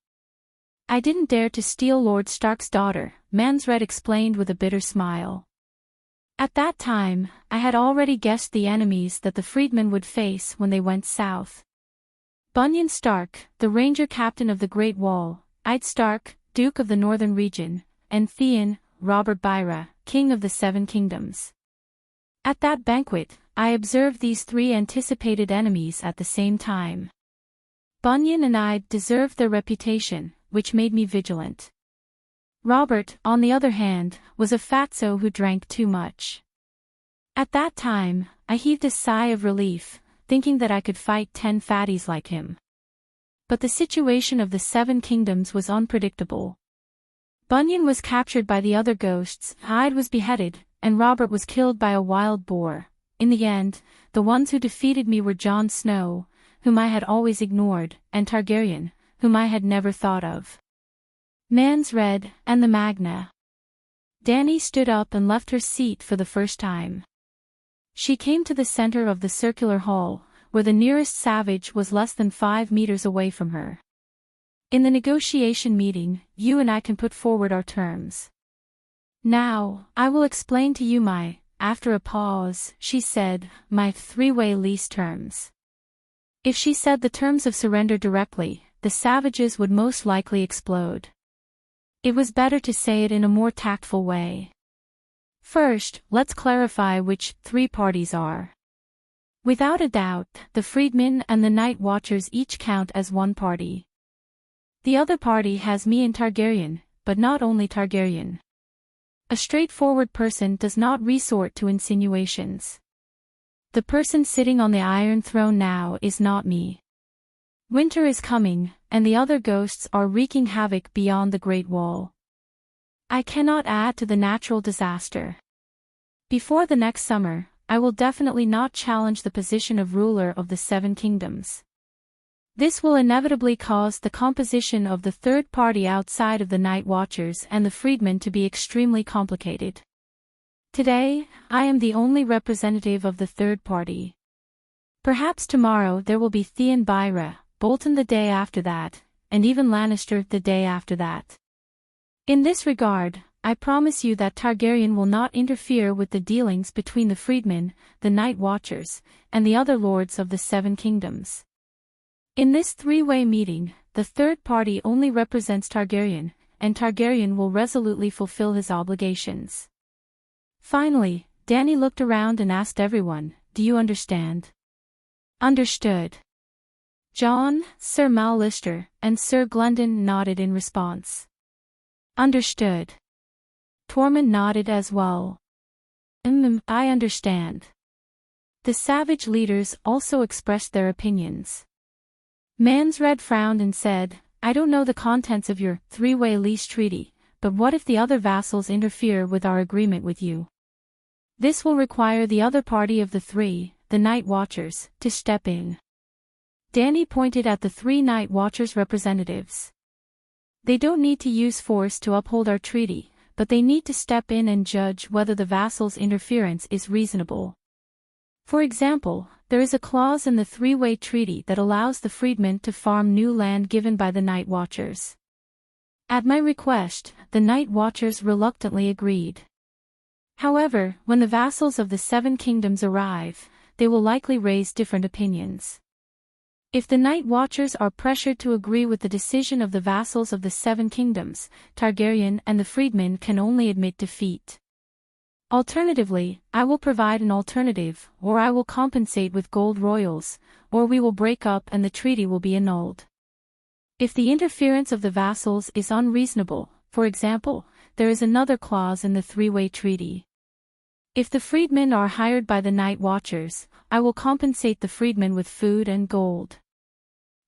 I didn't dare to steal Lord Stark's daughter, Mansred explained with a bitter smile. At that time, I had already guessed the enemies that the freedmen would face when they went south. Bunyan Stark, the ranger captain of the Great Wall, Eid Stark, Duke of the Northern Region, and Theon, Robert Byra, King of the Seven Kingdoms. At that banquet, I observed these three anticipated enemies at the same time. Bunyan and Eid deserved their reputation, which made me vigilant. Robert, on the other hand, was a fatso who drank too much. At that time, I heaved a sigh of relief, thinking that I could fight 10 fatties like him. But the situation of the Seven Kingdoms was unpredictable. Bunyan was captured by the other ghosts, Hyde was beheaded, and Robert was killed by a wild boar. In the end, the ones who defeated me were Jon Snow, whom I had always ignored, and Targaryen, whom I had never thought of. Mansred, and the Magna. Dany stood up and left her seat for the first time. She came to the center of the circular hall, where the nearest savage was less than 5 meters away from her. In the negotiation meeting, you and I can put forward our terms. Now, I will explain to you after a pause, she said, my 3-way lease terms. If she said the terms of surrender directly, the savages would most likely explode. It was better to say it in a more tactful way. First, let's clarify which 3 parties are. Without a doubt, the freedmen and the Night Watchers each count as one party. The other party has me and Targaryen, but not only Targaryen. A straightforward person does not resort to insinuations. The person sitting on the Iron Throne now is not me. Winter is coming, and the other ghosts are wreaking havoc beyond the Great Wall. I cannot add to the natural disaster. Before the next summer, I will definitely not challenge the position of ruler of the Seven Kingdoms. This will inevitably cause the composition of the third party outside of the Night Watchers and the freedmen to be extremely complicated. Today, I am the only representative of the third party. Perhaps tomorrow there will be Theon Byra, Bolton the day after that, and even Lannister the day after that. In this regard, I promise you that Targaryen will not interfere with the dealings between the freedmen, the Night Watchers, and the other lords of the Seven Kingdoms. In this 3-way meeting, the third party only represents Targaryen, and Targaryen will resolutely fulfill his obligations. Finally, Dany looked around and asked everyone, do you understand? Understood. Jon, Sir Mallister, and Sir Glendon nodded in response. Understood. Tormund nodded as well. I understand. The savage leaders also expressed their opinions. Mansred frowned and said, I don't know the contents of your 3-way lease treaty, but what if the other vassals interfere with our agreement with you? This will require the other party of the 3, the Night Watchers, to step in. Dany pointed at the 3 Night Watchers representatives. They don't need to use force to uphold our treaty, but they need to step in and judge whether the vassals' interference is reasonable. For example, there is a clause in the 3-way treaty that allows the freedmen to farm new land given by the Night Watchers. At my request, the Night Watchers reluctantly agreed. However, when the vassals of the Seven Kingdoms arrive, they will likely raise different opinions. If the Night Watchers are pressured to agree with the decision of the vassals of the Seven Kingdoms, Targaryen and the freedmen can only admit defeat. Alternatively, I will provide an alternative, or I will compensate with gold royals, or we will break up and the treaty will be annulled. If the interference of the vassals is unreasonable, for example, there is another clause in the 3-way treaty. If the freedmen are hired by the Night Watchers, I will compensate the freedmen with food and gold.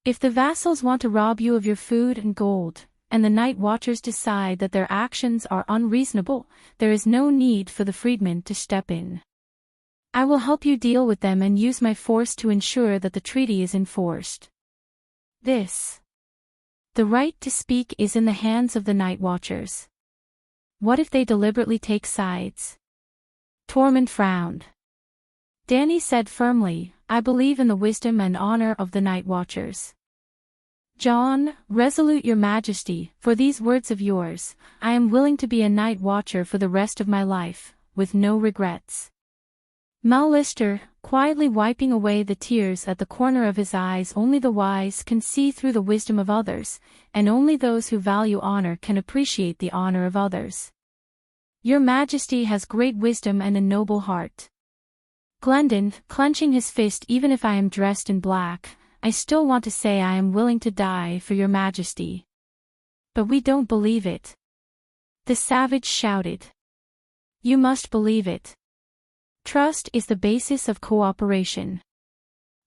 If the vassals want to rob you of your food and gold, and the Night Watchers decide that their actions are unreasonable, there is no need for the freedmen to step in. I will help you deal with them and use my force to ensure that the treaty is enforced. The right to speak is in the hands of the Night Watchers. What if they deliberately take sides? Tormund frowned. Dany said firmly, I believe in the wisdom and honor of the Night Watchers. Jon, resolute your majesty, for these words of yours, I am willing to be a Night Watcher for the rest of my life, with no regrets. Lister, quietly wiping away the tears at the corner of his eyes. Only the wise can see through the wisdom of others, and only those who value honor can appreciate the honor of others. Your Majesty has great wisdom and a noble heart. Glendon, clenching his fist, even if I am dressed in black, I still want to say I am willing to die for your Majesty. But we don't believe it. The savage shouted. You must believe it. Trust is the basis of cooperation.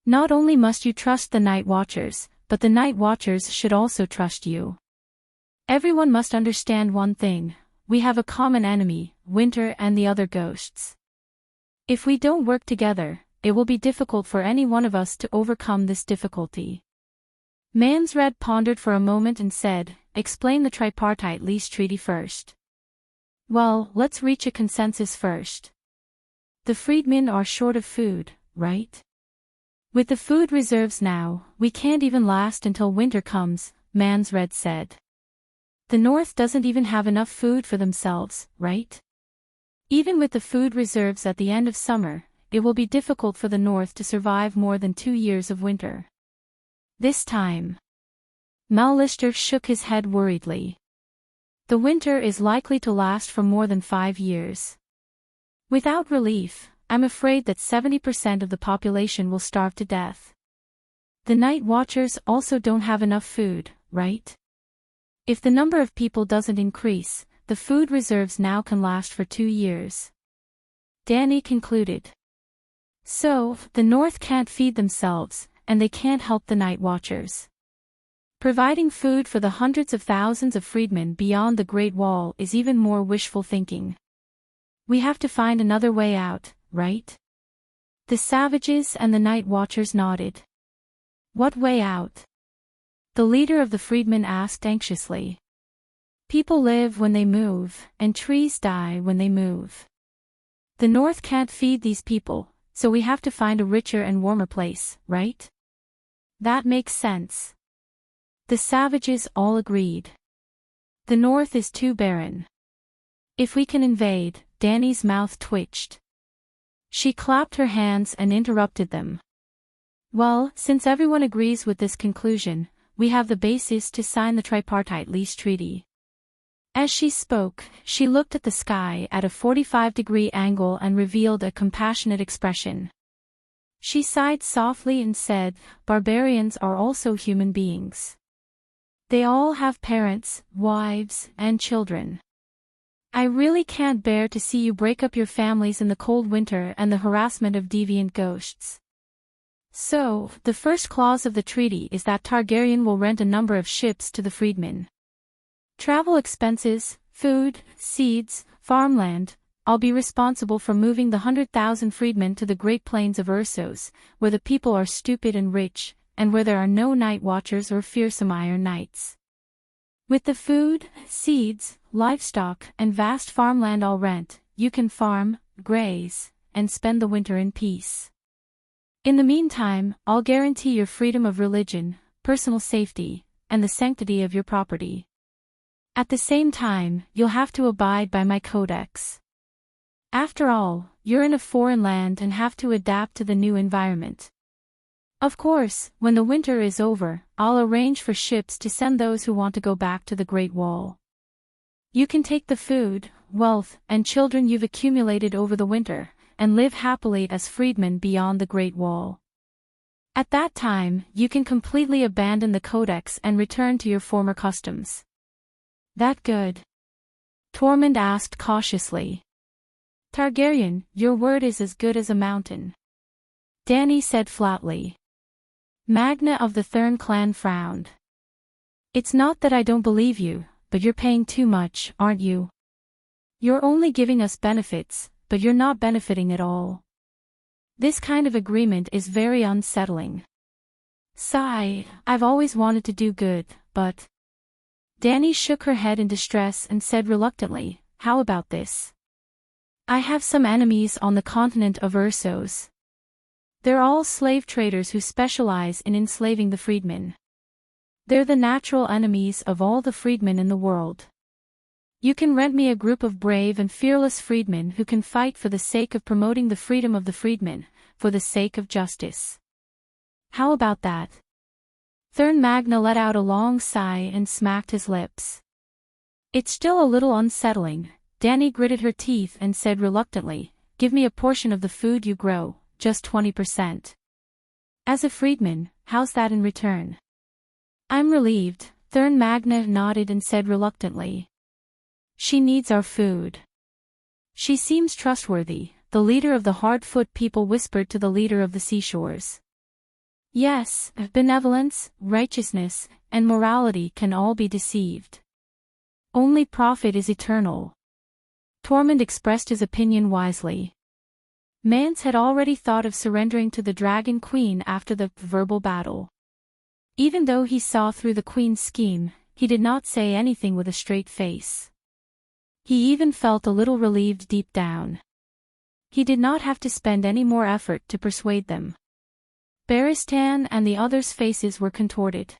Not only must you trust the Night Watchers, but the Night Watchers should also trust you. Everyone must understand one thing, we have a common enemy, Winter and the other ghosts. If we don't work together, it will be difficult for any one of us to overcome this difficulty. Mansred pondered for a moment and said, explain the tripartite lease treaty first. Well, let's reach a consensus first. The freedmen are short of food, right? With the food reserves now, we can't even last until winter comes, Mansred said. The North doesn't even have enough food for themselves, right? Even with the food reserves at the end of summer, it will be difficult for the North to survive more than 2 years of winter. This time. Lister shook his head worriedly. The winter is likely to last for more than 5 years. Without relief, I'm afraid that 70% of the population will starve to death. The Night Watchers also don't have enough food, right? If the number of people doesn't increase, the food reserves now can last for 2 years. Dany concluded. So, the North can't feed themselves, and they can't help the Night Watchers. Providing food for the hundreds of thousands of freedmen beyond the Great Wall is even more wishful thinking. We have to find another way out, right? The savages and the Night Watchers nodded. What way out? The leader of the freedmen asked anxiously. People live when they move, and trees die when they move. The North can't feed these people, so we have to find a richer and warmer place, right? That makes sense. The savages all agreed. The North is too barren. If we can invade, Dany's mouth twitched. She clapped her hands and interrupted them. Well, since everyone agrees with this conclusion, we have the basis to sign the tripartite lease treaty. As she spoke, she looked at the sky at a 45-degree angle and revealed a compassionate expression. She sighed softly and said, barbarians are also human beings. They all have parents, wives, and children. I really can't bear to see you break up your families in the cold winter and the harassment of deviant ghosts. So, the first clause of the treaty is that Targaryen will rent a number of ships to the freedmen. Travel expenses, food, seeds, farmland, I'll be responsible for moving the 100,000 freedmen to the Great Plains of Essos, where the people are stupid and rich, and where there are no Night Watchers or fearsome Iron Knights. With the food, seeds, livestock, and vast farmland I'll rent, you can farm, graze, and spend the winter in peace. In the meantime, I'll guarantee your freedom of religion, personal safety, and the sanctity of your property. At the same time, you'll have to abide by my codex. After all, you're in a foreign land and have to adapt to the new environment. Of course, when the winter is over, I'll arrange for ships to send those who want to go back to the Great Wall. You can take the food, wealth, and children you've accumulated over the winter, and live happily as freedmen beyond the Great Wall. At that time, you can completely abandon the Codex and return to your former customs. That good? Tormund asked cautiously. Targaryen, your word is as good as a mountain. Dany said flatly. Magna of the Thurn clan frowned. It's not that I don't believe you, but you're paying too much, aren't you? You're only giving us benefits, but you're not benefiting at all. This kind of agreement is very unsettling. Sigh, I've always wanted to do good, but... Dani shook her head in distress and said reluctantly, how about this? I have some enemies on the continent of Ursos. They're all slave traders who specialize in enslaving the freedmen. They're the natural enemies of all the freedmen in the world. You can rent me a group of brave and fearless freedmen who can fight for the sake of promoting the freedom of the freedmen, for the sake of justice. How about that? Thurn Magna let out a long sigh and smacked his lips. It's still a little unsettling. Dani gritted her teeth and said reluctantly, give me a portion of the food you grow, just 20%. As a freedman, how's that in return? I'm relieved, Thurn Magna nodded and said reluctantly. She needs our food. She seems trustworthy, the leader of the Hardfoot people whispered to the leader of the seashores. Yes, benevolence, righteousness, and morality can all be deceived. Only profit is eternal. Tormund expressed his opinion wisely. Mance had already thought of surrendering to the Dragon Queen after the verbal battle. Even though he saw through the Queen's scheme, he did not say anything with a straight face. He even felt a little relieved deep down. He did not have to spend any more effort to persuade them. Barristan and the others' faces were contorted.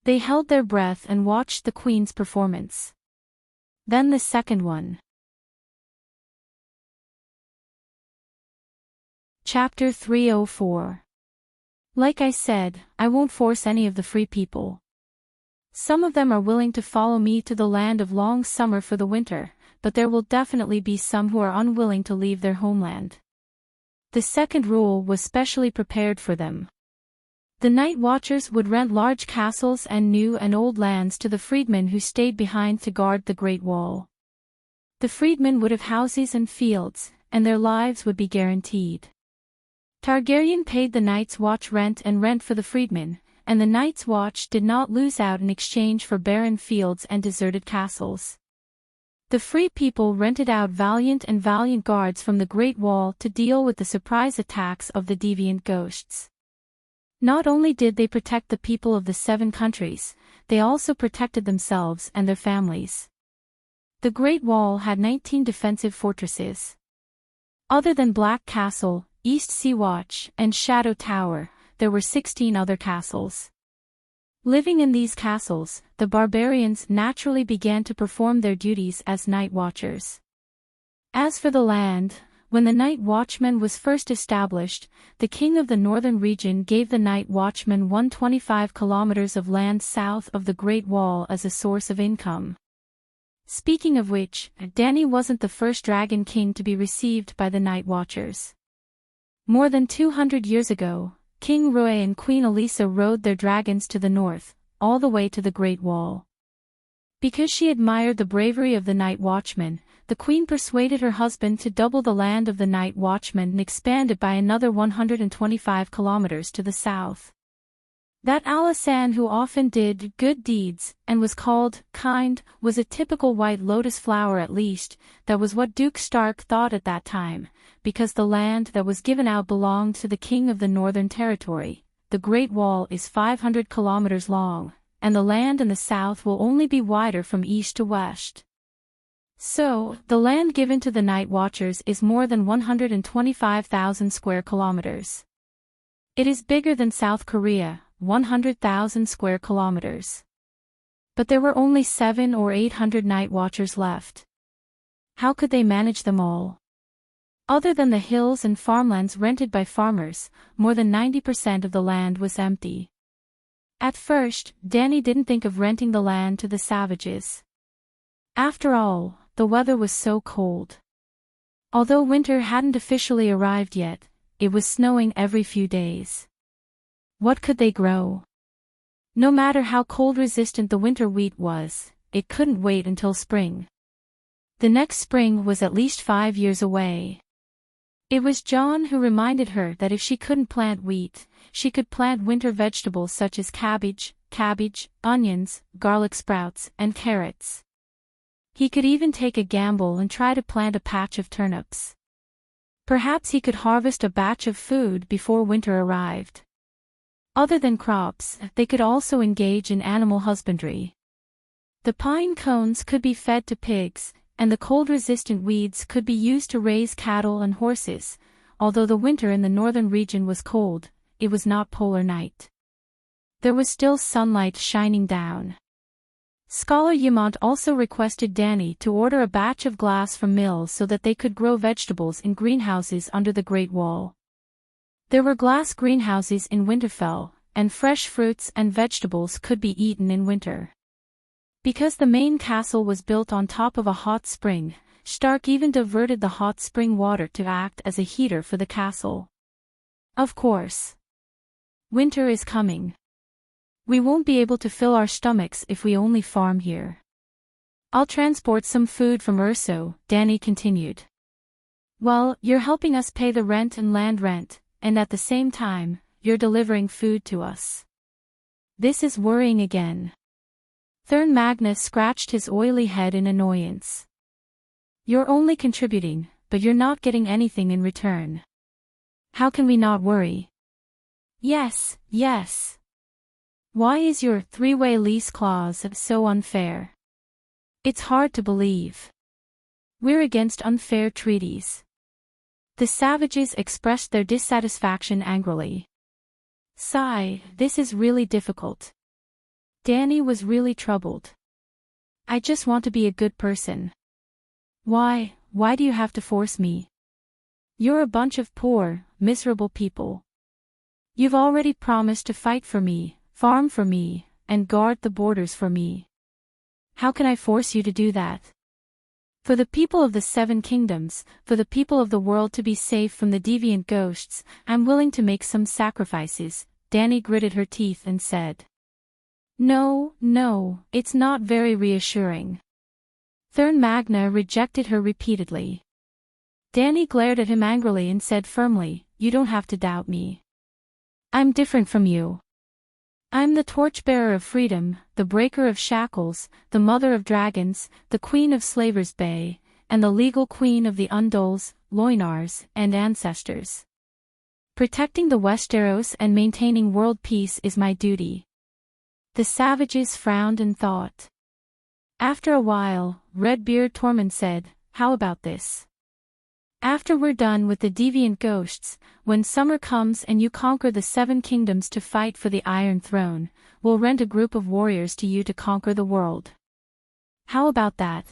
They held their breath and watched the Queen's performance. Then the second one. Chapter 304. Like I said, I won't force any of the free people. Some of them are willing to follow me to the land of long summer for the winter, but there will definitely be some who are unwilling to leave their homeland. The second rule was specially prepared for them. The night watchers would rent large castles and new and old lands to the freedmen who stayed behind to guard the Great Wall. The freedmen would have houses and fields, and their lives would be guaranteed. Targaryen paid the Night's Watch rent for the freedmen, and the Night's Watch did not lose out in exchange for barren fields and deserted castles. The free people rented out valiant guards from the Great Wall to deal with the surprise attacks of the deviant ghosts. Not only did they protect the people of the 7 countries, they also protected themselves and their families. The Great Wall had 19 defensive fortresses. Other than Black Castle, East Sea Watch, and Shadow Tower, there were 16 other castles. Living in these castles, the barbarians naturally began to perform their duties as night watchers. As for the land, when the Night Watchman was first established, the king of the northern region gave the Night Watchman 125 kilometers of land south of the Great Wall as a source of income. Speaking of which, Dani wasn't the first Dragon King to be received by the Night Watchers. More than 200 years ago, King Roy and Queen Elisa rode their dragons to the north, all the way to the Great Wall. Because she admired the bravery of the Night Watchman, the queen persuaded her husband to double the land of the Night Watchman and expand it by another 125 kilometers to the south. That Alisan, who often did good deeds, and was called kind, was a typical white lotus flower at least. That was what Duke Stark thought at that time, because the land that was given out belonged to the king of the Northern Territory. The Great Wall is 500 kilometers long, and the land in the south will only be wider from east to west. So, the land given to the Night Watchers is more than 125,000 square kilometers. It is bigger than South Korea, 100,000 square kilometers. But there were only 700 or 800 Night Watchers left. How could they manage them all? Other than the hills and farmlands rented by farmers, more than 90% of the land was empty. At first, Dani didn't think of renting the land to the savages. After all, the weather was so cold. Although winter hadn't officially arrived yet, it was snowing every few days. What could they grow? No matter how cold-resistant the winter wheat was, it couldn't wait until spring. The next spring was at least 5 years away. It was John who reminded her that if she couldn't plant wheat, she could plant winter vegetables such as cabbage, cabbage, onions, garlic sprouts, and carrots. He could even take a gamble and try to plant a patch of turnips. Perhaps he could harvest a batch of food before winter arrived. Other than crops, they could also engage in animal husbandry. The pine cones could be fed to pigs, and the cold-resistant weeds could be used to raise cattle and horses. Although the winter in the northern region was cold, it was not polar night. There was still sunlight shining down. Scholar Yamant also requested Danny to order a batch of glass from mills so that they could grow vegetables in greenhouses under the Great Wall. There were glass greenhouses in Winterfell, and fresh fruits and vegetables could be eaten in winter. Because the main castle was built on top of a hot spring, Stark even diverted the hot spring water to act as a heater for the castle. Of course. Winter is coming. We won't be able to fill our stomachs if we only farm here. I'll transport some food from Urso, Danny continued. Well, you're helping us pay the rent and land rent, and at the same time, you're delivering food to us. This is worrying again. Thern Magnus scratched his oily head in annoyance. You're only contributing, but you're not getting anything in return. How can we not worry? Yes, yes. Why is your three-way lease clause so unfair? It's hard to believe. We're against unfair treaties. The savages expressed their dissatisfaction angrily. Sigh, this is really difficult. Danny was really troubled. I just want to be a good person. Why do you have to force me? You're a bunch of poor, miserable people. You've already promised to fight for me, farm for me, and guard the borders for me. How can I force you to do that? For the people of the Seven Kingdoms, for the people of the world to be safe from the deviant ghosts, I'm willing to make some sacrifices, Danny gritted her teeth and said. No, it's not very reassuring. Thern Magna rejected her repeatedly. Danny glared at him angrily and said firmly, You don't have to doubt me. I'm different from you. I'm the torchbearer of freedom, the breaker of shackles, the mother of dragons, the queen of Slavers Bay, and the legal queen of the Undols, Loinars, and ancestors. Protecting the Westeros and maintaining world peace is my duty. The savages frowned and thought. After a while, Redbeard Tormund said, How about this? After we're done with the deviant ghosts, when summer comes and you conquer the Seven Kingdoms to fight for the Iron Throne, we'll rent a group of warriors to you to conquer the world. How about that?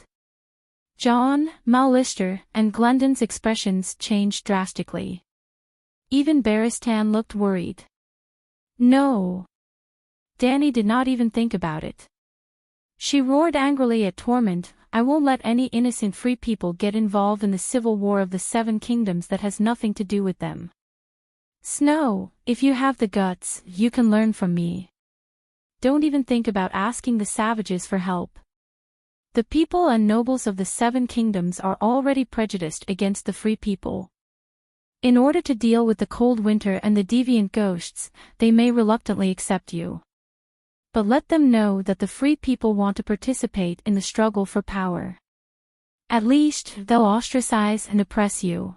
Jon, Mallister, and Glendon's expressions changed drastically. Even Barristan looked worried. No. Danny did not even think about it. She roared angrily at Tormund, I won't let any innocent free people get involved in the civil war of the Seven Kingdoms that has nothing to do with them. Snow, if you have the guts, you can learn from me. Don't even think about asking the savages for help. The people and nobles of the Seven Kingdoms are already prejudiced against the free people. In order to deal with the cold winter and the deviant ghosts, they may reluctantly accept you. But let them know that the free people want to participate in the struggle for power. At least, they'll ostracize and oppress you.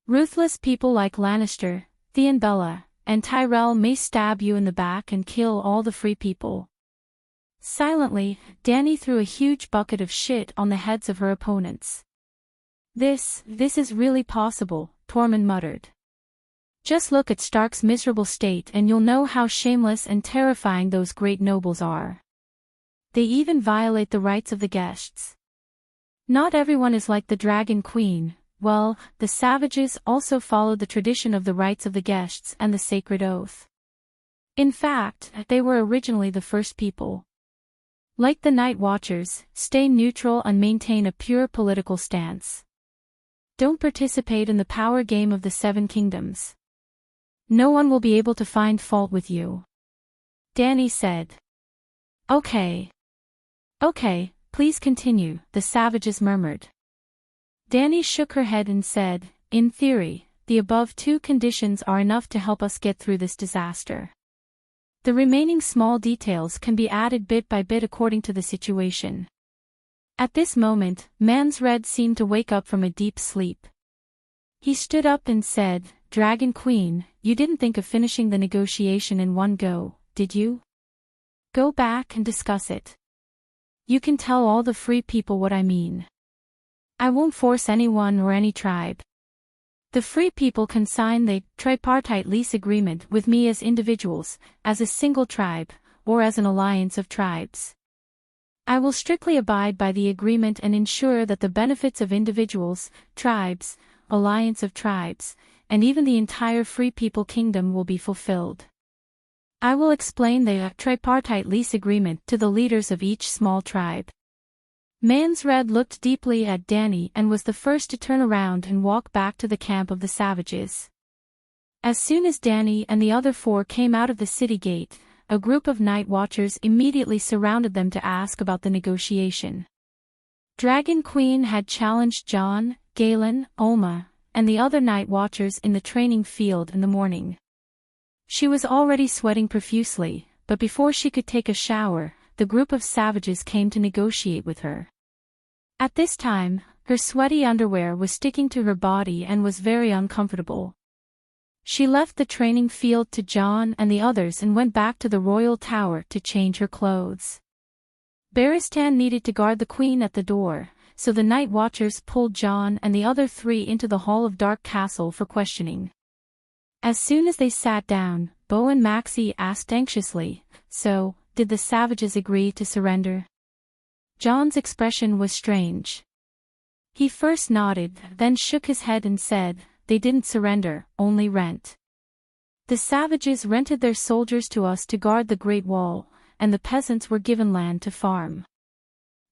Ruthless people like Lannister, Theon Bella, and Tyrell may stab you in the back and kill all the free people. Silently, Danny threw a huge bucket of shit on the heads of her opponents. This is really possible, Tormund muttered. Just look at Stark's miserable state and you'll know how shameless and terrifying those great nobles are. They even violate the rights of the guests. Not everyone is like the Dragon Queen. Well, the savages also followed the tradition of the rights of the guests and the sacred oath. In fact, they were originally the first people. Like the Night Watchers, stay neutral and maintain a pure political stance. Don't participate in the power game of the Seven Kingdoms. No one will be able to find fault with you. Danny said. Okay, please continue, the savages murmured. Danny shook her head and said, In theory, the above two conditions are enough to help us get through this disaster. The remaining small details can be added bit by bit according to the situation. At this moment, Mans Red seemed to wake up from a deep sleep. He stood up and said, "Dragon Queen, you didn't think of finishing the negotiation in one go, did you? Go back and discuss it. You can tell all the free people what I mean. I won't force anyone or any tribe. The free people can sign the tripartite lease agreement with me as individuals, as a single tribe, or as an alliance of tribes. I will strictly abide by the agreement and ensure that the benefits of individuals, tribes, alliance of tribes, and even the entire free people kingdom will be fulfilled. I will explain the tripartite lease agreement to the leaders of each small tribe." Mans Red looked deeply at Danny and was the first to turn around and walk back to the camp of the savages. As soon as Danny and the other four came out of the city gate, a group of night watchers immediately surrounded them to ask about the negotiation. Dragon Queen had challenged John, Galen, Olma, and the other night watchers in the training field in the morning. She was already sweating profusely, but before she could take a shower, the group of savages came to negotiate with her. At this time, her sweaty underwear was sticking to her body and was very uncomfortable. She left the training field to John and the others and went back to the royal tower to change her clothes. Baristan needed to guard the queen at the door, so the night watchers pulled John and the other three into the hall of Dark Castle for questioning. As soon as they sat down, Bo and Maxie asked anxiously, "So, did the savages agree to surrender?" John's expression was strange. He first nodded, then shook his head and said, "They didn't surrender, only rent. The savages rented their soldiers to us to guard the Great Wall, and the peasants were given land to farm.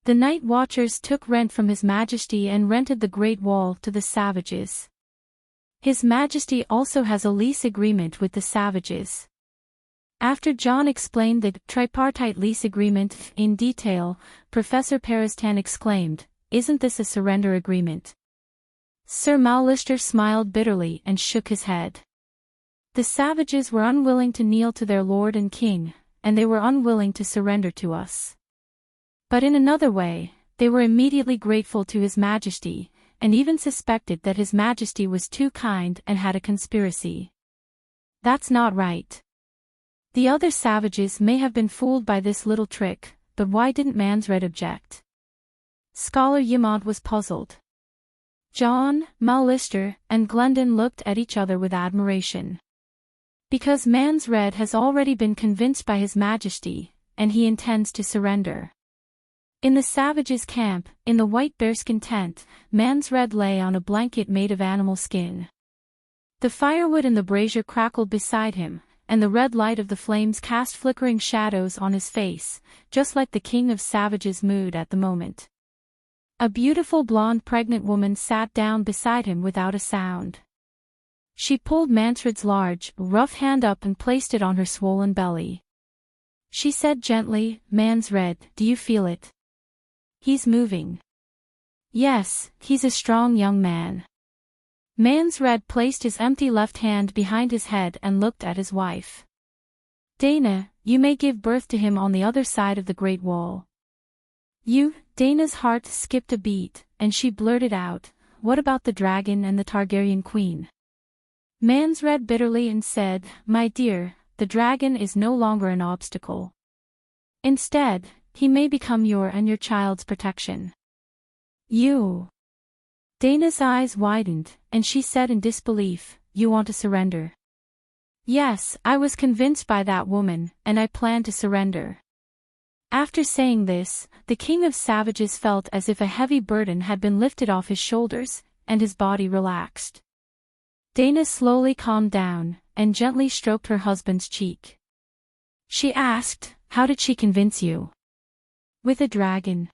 The night watchers took rent from His Majesty and rented the Great Wall to the savages. His Majesty also has a lease agreement with the savages." After John explained the tripartite lease agreement in detail, Professor Peristan exclaimed, "Isn't this a surrender agreement?" Sir Maulister smiled bitterly and shook his head. The savages were unwilling to kneel to their lord and king, and they were unwilling to surrender to us. But in another way, they were immediately grateful to His Majesty, and even suspected that His Majesty was too kind and had a conspiracy. That's not right. The other savages may have been fooled by this little trick, but why didn't Mans Red object? Scholar Yamont was puzzled. John, Maulister, and Glendon looked at each other with admiration. Because Mans Red has already been convinced by His Majesty, and he intends to surrender. In the savages' camp, in the white bearskin tent, Mans Red lay on a blanket made of animal skin. The firewood in the brazier crackled beside him, and the red light of the flames cast flickering shadows on his face, just like the king of savages' mood at the moment. A beautiful blonde pregnant woman sat down beside him without a sound. She pulled Manfred's large, rough hand up and placed it on her swollen belly. She said gently, "Mans Red, do you feel it? He's moving." "Yes, he's a strong young man." Mans Red placed his empty left hand behind his head and looked at his wife. "Dana, you may give birth to him on the other side of the Great Wall." Dana's heart skipped a beat, and she blurted out, "What about the dragon and the Targaryen queen?" Mans Red bitterly and said, "My dear, the dragon is no longer an obstacle. Instead, he may become your and your child's protection." Dana's eyes widened, and she said in disbelief, "You want to surrender?" "Yes, I was convinced by that woman, and I plan to surrender." After saying this, the king of savages felt as if a heavy burden had been lifted off his shoulders, and his body relaxed. Dana slowly calmed down, and gently stroked her husband's cheek. She asked, "How did she convince you?" "With a dragon."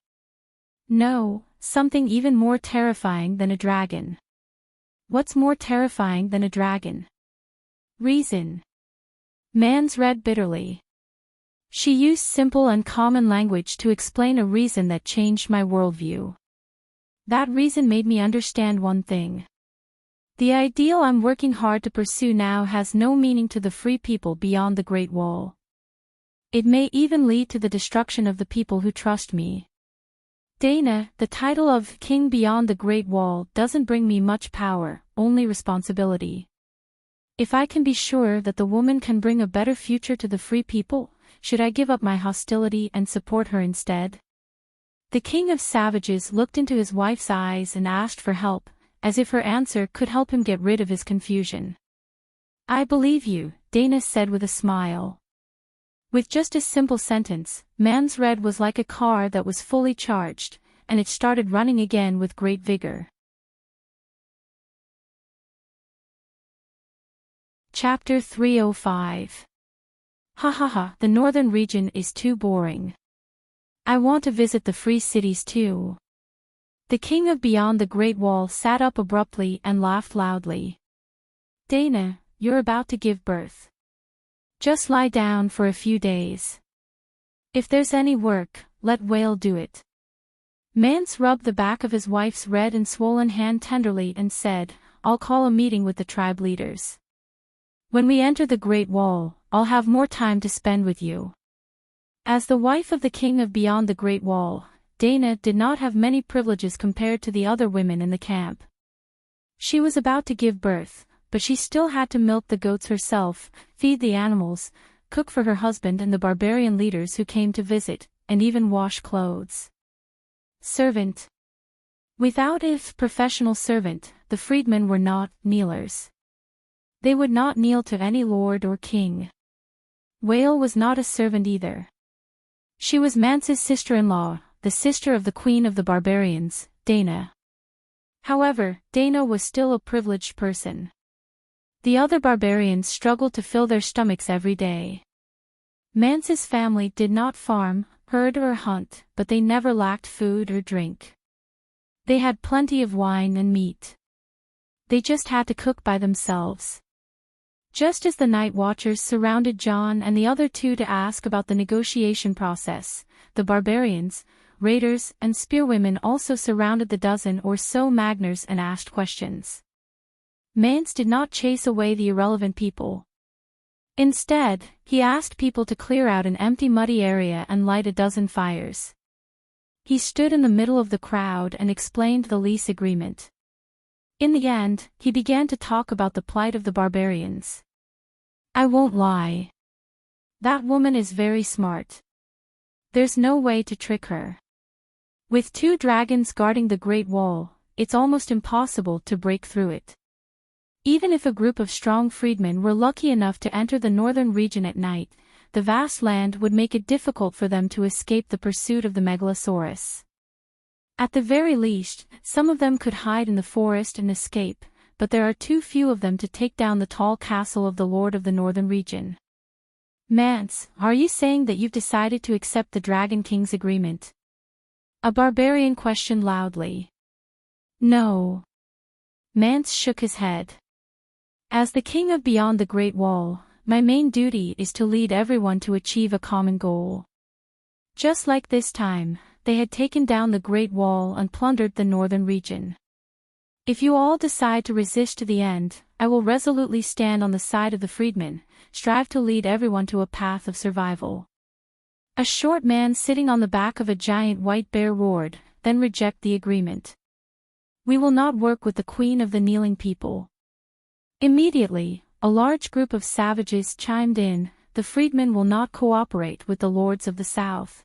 "No, something even more terrifying than a dragon." "What's more terrifying than a dragon?" "Reason." Mans Red bitterly. "She used simple and common language to explain a reason that changed my worldview. That reason made me understand one thing. The ideal I'm working hard to pursue now has no meaning to the free people beyond the Great Wall. It may even lead to the destruction of the people who trust me. Dana, the title of King Beyond the Great Wall doesn't bring me much power, only responsibility. If I can be sure that the woman can bring a better future to the free people, should I give up my hostility and support her instead? The king of savages looked into his wife's eyes and asked for help, as if her answer could help him get rid of his confusion. I believe you, Dana said with a smile. With just a simple sentence, Man's Red was like a car that was fully charged, and it started running again with great vigor. Chapter 305. Ha ha ha, the northern region is too boring. I want to visit the free cities too. The king of Beyond the Great Wall sat up abruptly and laughed loudly. Dana, you're about to give birth. Just lie down for a few days. If there's any work, let Whale do it. Mance rubbed the back of his wife's red and swollen hand tenderly and said, I'll call a meeting with the tribe leaders. When we enter the Great Wall, I'll have more time to spend with you. As the wife of the king of Beyond the Great Wall, Dana did not have many privileges compared to the other women in the camp. She was about to give birth, but she still had to milk the goats herself, feed the animals, cook for her husband and the barbarian leaders who came to visit, and even wash clothes. Servant. Without a professional servant, the freedmen were not kneelers. They would not kneel to any lord or king. Whale was not a servant either. She was Mance's sister-in-law, the sister of the queen of the barbarians, Dana. However, Dana was still a privileged person. The other barbarians struggled to fill their stomachs every day. Mance's family did not farm, herd or hunt, but they never lacked food or drink. They had plenty of wine and meat. They just had to cook by themselves. Just as the night watchers surrounded John and the other two to ask about the negotiation process, the barbarians, raiders, and spearwomen also surrounded the dozen or so Magners and asked questions. Mance did not chase away the irrelevant people. Instead, he asked people to clear out an empty muddy area and light a dozen fires. He stood in the middle of the crowd and explained the lease agreement. In the end, he began to talk about the plight of the barbarians. I won't lie. That woman is very smart. There's no way to trick her. With 2 dragons guarding the Great Wall, it's almost impossible to break through it. Even if a group of strong freedmen were lucky enough to enter the northern region at night, the vast land would make it difficult for them to escape the pursuit of the Megalosaurus. At the very least, some of them could hide in the forest and escape, but there are too few of them to take down the tall castle of the Lord of the Northern Region. Mance, are you saying that you've decided to accept the Dragon King's agreement? A barbarian questioned loudly. No. Mance shook his head. As the king of Beyond the Great Wall, my main duty is to lead everyone to achieve a common goal. Just like this time, they had taken down the Great Wall and plundered the northern region. If you all decide to resist to the end, I will resolutely stand on the side of the freedmen, strive to lead everyone to a path of survival. A short man sitting on the back of a giant white bear roared, then reject the agreement. We will not work with the queen of the kneeling people. Immediately, a large group of savages chimed in, the freedmen will not cooperate with the lords of the south.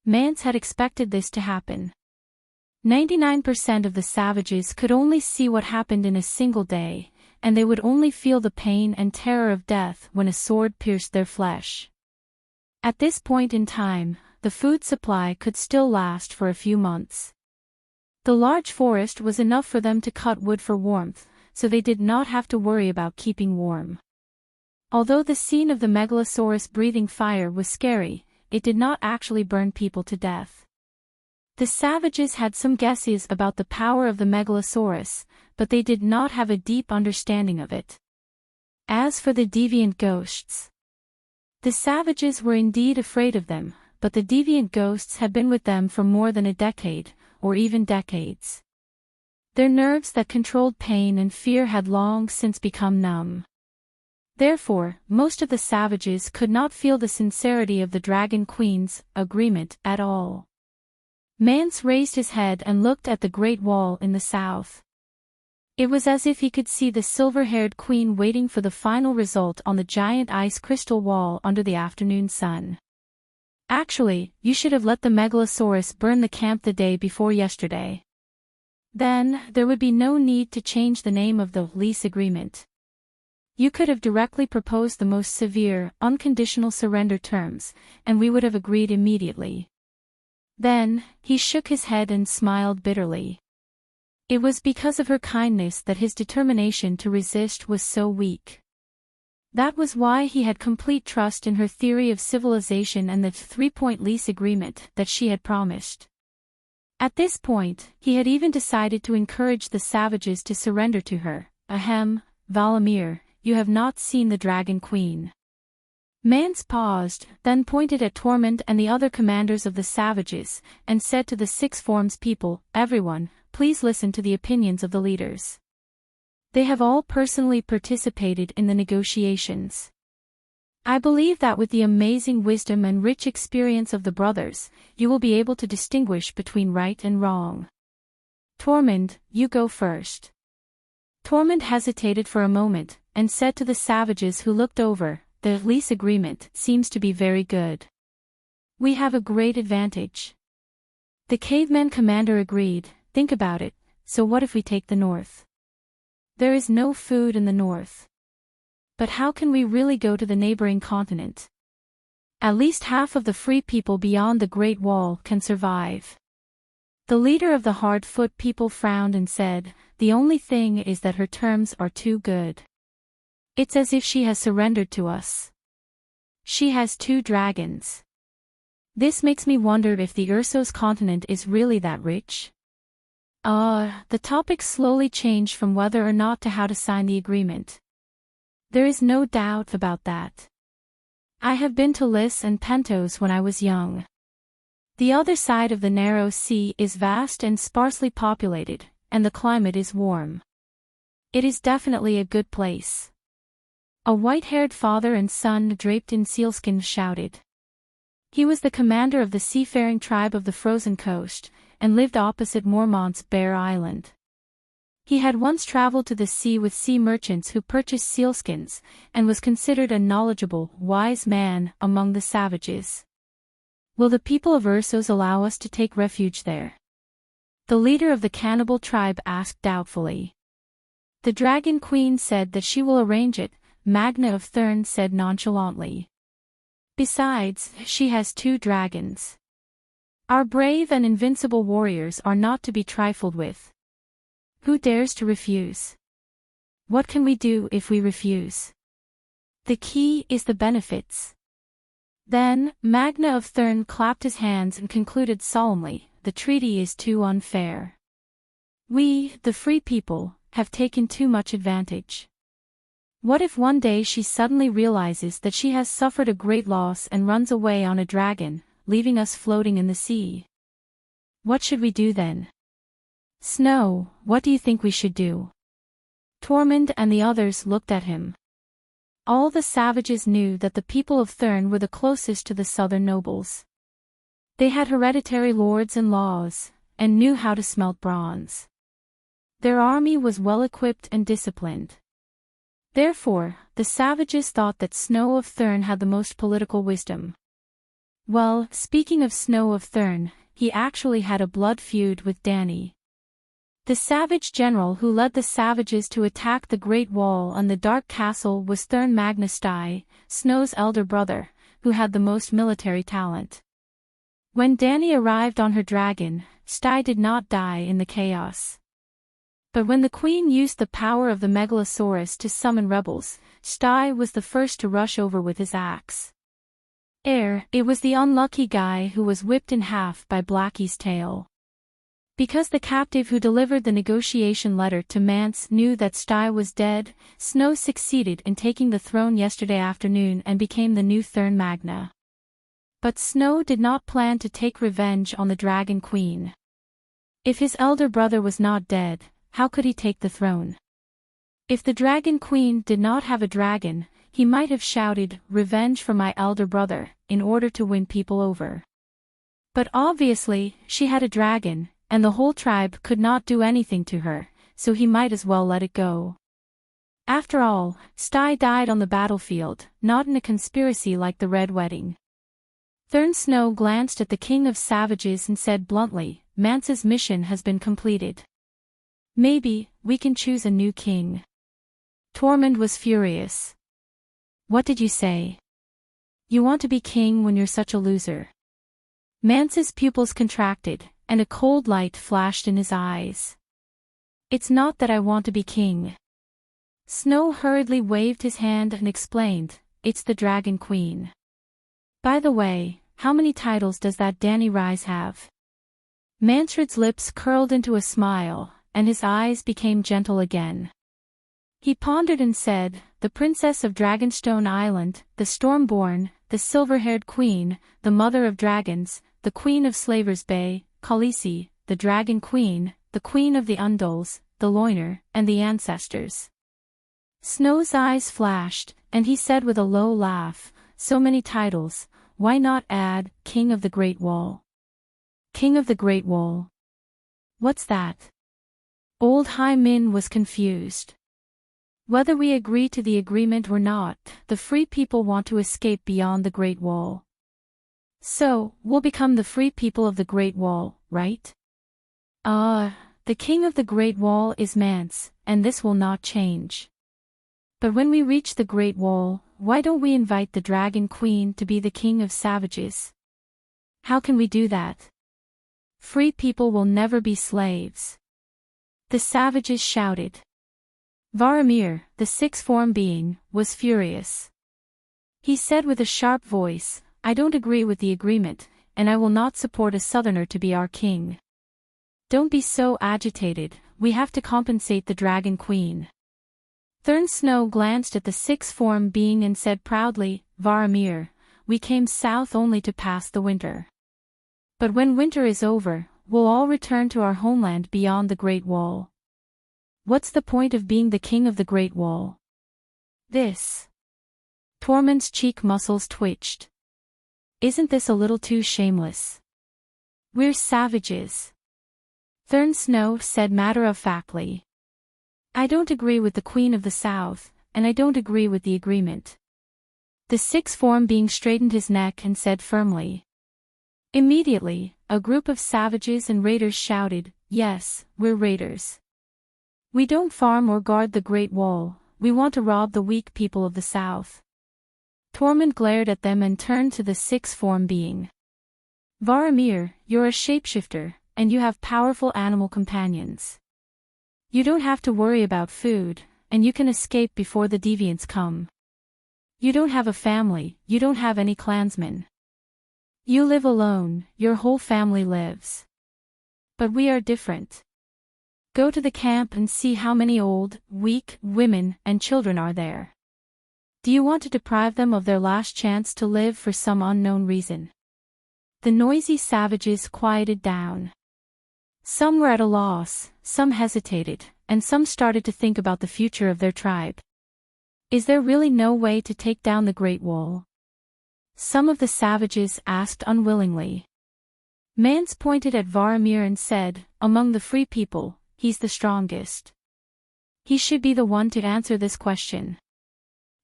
Mance had expected this to happen. 99% of the savages could only see what happened in a single day, and they would only feel the pain and terror of death when a sword pierced their flesh. At this point in time, the food supply could still last for a few months. The large forest was enough for them to cut wood for warmth, so they did not have to worry about keeping warm. Although the scene of the Megalosaurus breathing fire was scary, it did not actually burn people to death. The savages had some guesses about the power of the Megalosaurus, but they did not have a deep understanding of it. As for the deviant ghosts, the savages were indeed afraid of them, but the deviant ghosts had been with them for more than a decade, or even decades. Their nerves that controlled pain and fear had long since become numb. Therefore, most of the savages could not feel the sincerity of the Dragon Queen's agreement at all. Mance raised his head and looked at the Great Wall in the south. It was as if he could see the silver-haired queen waiting for the final result on the giant ice crystal wall under the afternoon sun. Actually, you should have let the Megalosaurus burn the camp the day before yesterday. Then, there would be no need to change the name of the lease agreement. You could have directly proposed the most severe, unconditional surrender terms, and we would have agreed immediately. Then, he shook his head and smiled bitterly. It was because of her kindness that his determination to resist was so weak. That was why he had complete trust in her theory of civilization and the 3-point lease agreement that she had promised. At this point, he had even decided to encourage the savages to surrender to her. Ahem, Valamir, you have not seen the Dragon Queen. Mance paused, then pointed at Tormund and the other commanders of the savages, and said to the Six Forms people, everyone, please listen to the opinions of the leaders. They have all personally participated in the negotiations. I believe that with the amazing wisdom and rich experience of the brothers, you will be able to distinguish between right and wrong. Tormund, you go first. Tormund hesitated for a moment, and said to the savages who looked over, the lease agreement seems to be very good. We have a great advantage. The caveman commander agreed, think about it, so what if we take the north? There is no food in the north. But how can we really go to the neighboring continent? At least half of the free people beyond the Great Wall can survive. The leader of the Hardfoot people frowned and said, the only thing is that her terms are too good. It's as if she has surrendered to us. She has 2 dragons. This makes me wonder if the Ursos continent is really that rich. The topic slowly changed from whether or not to how to sign the agreement. There is no doubt about that. I have been to Lys and Pentos when I was young. The other side of the narrow sea is vast and sparsely populated, and the climate is warm. It is definitely a good place. A white-haired father and son draped in sealskin shouted. He was the commander of the seafaring tribe of the Frozen Coast, and lived opposite Mormont's Bear Island. He had once traveled to the sea with sea merchants who purchased sealskins, and was considered a knowledgeable, wise man among the savages. Will the people of Ursos allow us to take refuge there? The leader of the cannibal tribe asked doubtfully. The Dragon Queen said that she will arrange it, Magna of Thurn said nonchalantly. Besides, she has 2 dragons. Our brave and invincible warriors are not to be trifled with. Who dares to refuse? What can we do if we refuse? The key is the benefits. Then, Magna of Thurn clapped his hands and concluded solemnly, the treaty is too unfair. We, the free people, have taken too much advantage. What if one day she suddenly realizes that she has suffered a great loss and runs away on a dragon, leaving us floating in the sea? What should we do then? Snow, what do you think we should do? Tormund and the others looked at him. All the savages knew that the people of Thurn were the closest to the southern nobles. They had hereditary lords and laws, and knew how to smelt bronze. Their army was well equipped and disciplined. Therefore, the savages thought that Snow of Thurn had the most political wisdom. Well, speaking of Snow of Thurn, he actually had a blood feud with Dany. The savage general who led the savages to attack the Great Wall and the Dark Castle was Thurn Magna Sty, Snow's elder brother, who had the most military talent. When Dany arrived on her dragon, Sty did not die in the chaos. But when the queen used the power of the Megalosaurus to summon rebels, Sty was the first to rush over with his axe. It was the unlucky guy who was whipped in half by Blackie's tail. Because the captive who delivered the negotiation letter to Mance knew that Sty was dead, Snow succeeded in taking the throne yesterday afternoon and became the new Thurn Magna. But Snow did not plan to take revenge on the Dragon Queen. If his elder brother was not dead, how could he take the throne? If the Dragon Queen did not have a dragon, He might have shouted, "Revenge for my elder brother," in order to win people over. But obviously, she had a dragon, and the whole tribe could not do anything to her, so he might as well let it go. After all, Sty died on the battlefield, not in a conspiracy like the Red Wedding. Thorn Snow glanced at the King of Savages and said bluntly, "Mance's mission has been completed. Maybe, we can choose a new king." Tormund was furious. "What did you say? You want to be king when you're such a loser?" Mance's pupils contracted, and a cold light flashed in his eyes. "It's not that I want to be king." Snow hurriedly waved his hand and explained, "It's the Dragon Queen. By the way, how many titles does that Danny Rise have?" Manfred's lips curled into a smile, and his eyes became gentle again. He pondered and said, "The Princess of Dragonstone Island, the Stormborn, the Silver-Haired Queen, the Mother of Dragons, the Queen of Slavers Bay, Khaleesi, the Dragon Queen, the Queen of the Undulls, the Loiner, and the Ancestors." Snow's eyes flashed, and he said with a low laugh, "So many titles, why not add, King of the Great Wall?" King of the Great Wall? What's that? Old Hai Min was confused. "Whether we agree to the agreement or not, the free people want to escape beyond the Great Wall. So, we'll become the free people of the Great Wall, right?" The King of the Great Wall is Mance, and this will not change. But when we reach the Great Wall, why don't we invite the Dragon Queen to be the King of Savages? How can we do that? Free people will never be slaves. The savages shouted. Varamir, the sixth-form being, was furious. He said with a sharp voice, "I don't agree with the agreement, and I will not support a southerner to be our king." "Don't be so agitated, we have to compensate the Dragon Queen." Thorn Snow glanced at the sixth-form being and said proudly, "Varamir, we came south only to pass the winter. But when winter is over, we'll all return to our homeland beyond the Great Wall. What's the point of being the king of the Great Wall?" This. Tormund's cheek muscles twitched. "Isn't this a little too shameless? We're savages." Thorn Snow said matter-of-factly. "I don't agree with the Queen of the South, and I don't agree with the agreement." The sixth-form being straightened his neck and said firmly. Immediately, a group of savages and raiders shouted, "Yes, we're raiders. We don't farm or guard the Great Wall, we want to rob the weak people of the South." Tormund glared at them and turned to the sixth-form being. "Varamir, you're a shapeshifter, and you have powerful animal companions. You don't have to worry about food, and you can escape before the deviants come. You don't have a family, you don't have any clansmen. You live alone, your whole family lives. But we are different. Go to the camp and see how many old, weak, women, and children are there. Do you want to deprive them of their last chance to live for some unknown reason?" The noisy savages quieted down. Some were at a loss, some hesitated, and some started to think about the future of their tribe. Is there really no way to take down the Great Wall? Some of the savages asked unwillingly. Mance pointed at Varamir and said, "Among the free people, he's the strongest. He should be the one to answer this question."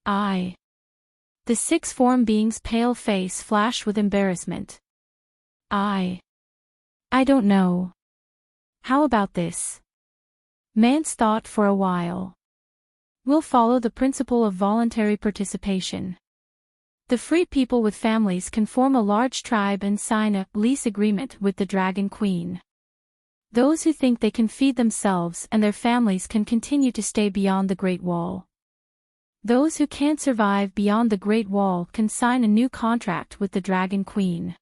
"I." The sixth-form being's pale face flashed with embarrassment. I don't know. How about this?" Mance thought for a while. "We'll follow the principle of voluntary participation. The free people with families can form a large tribe and sign a lease agreement with the Dragon Queen. Those who think they can feed themselves and their families can continue to stay beyond the Great Wall. Those who can't survive beyond the Great Wall can sign a new contract with the Dragon Queen.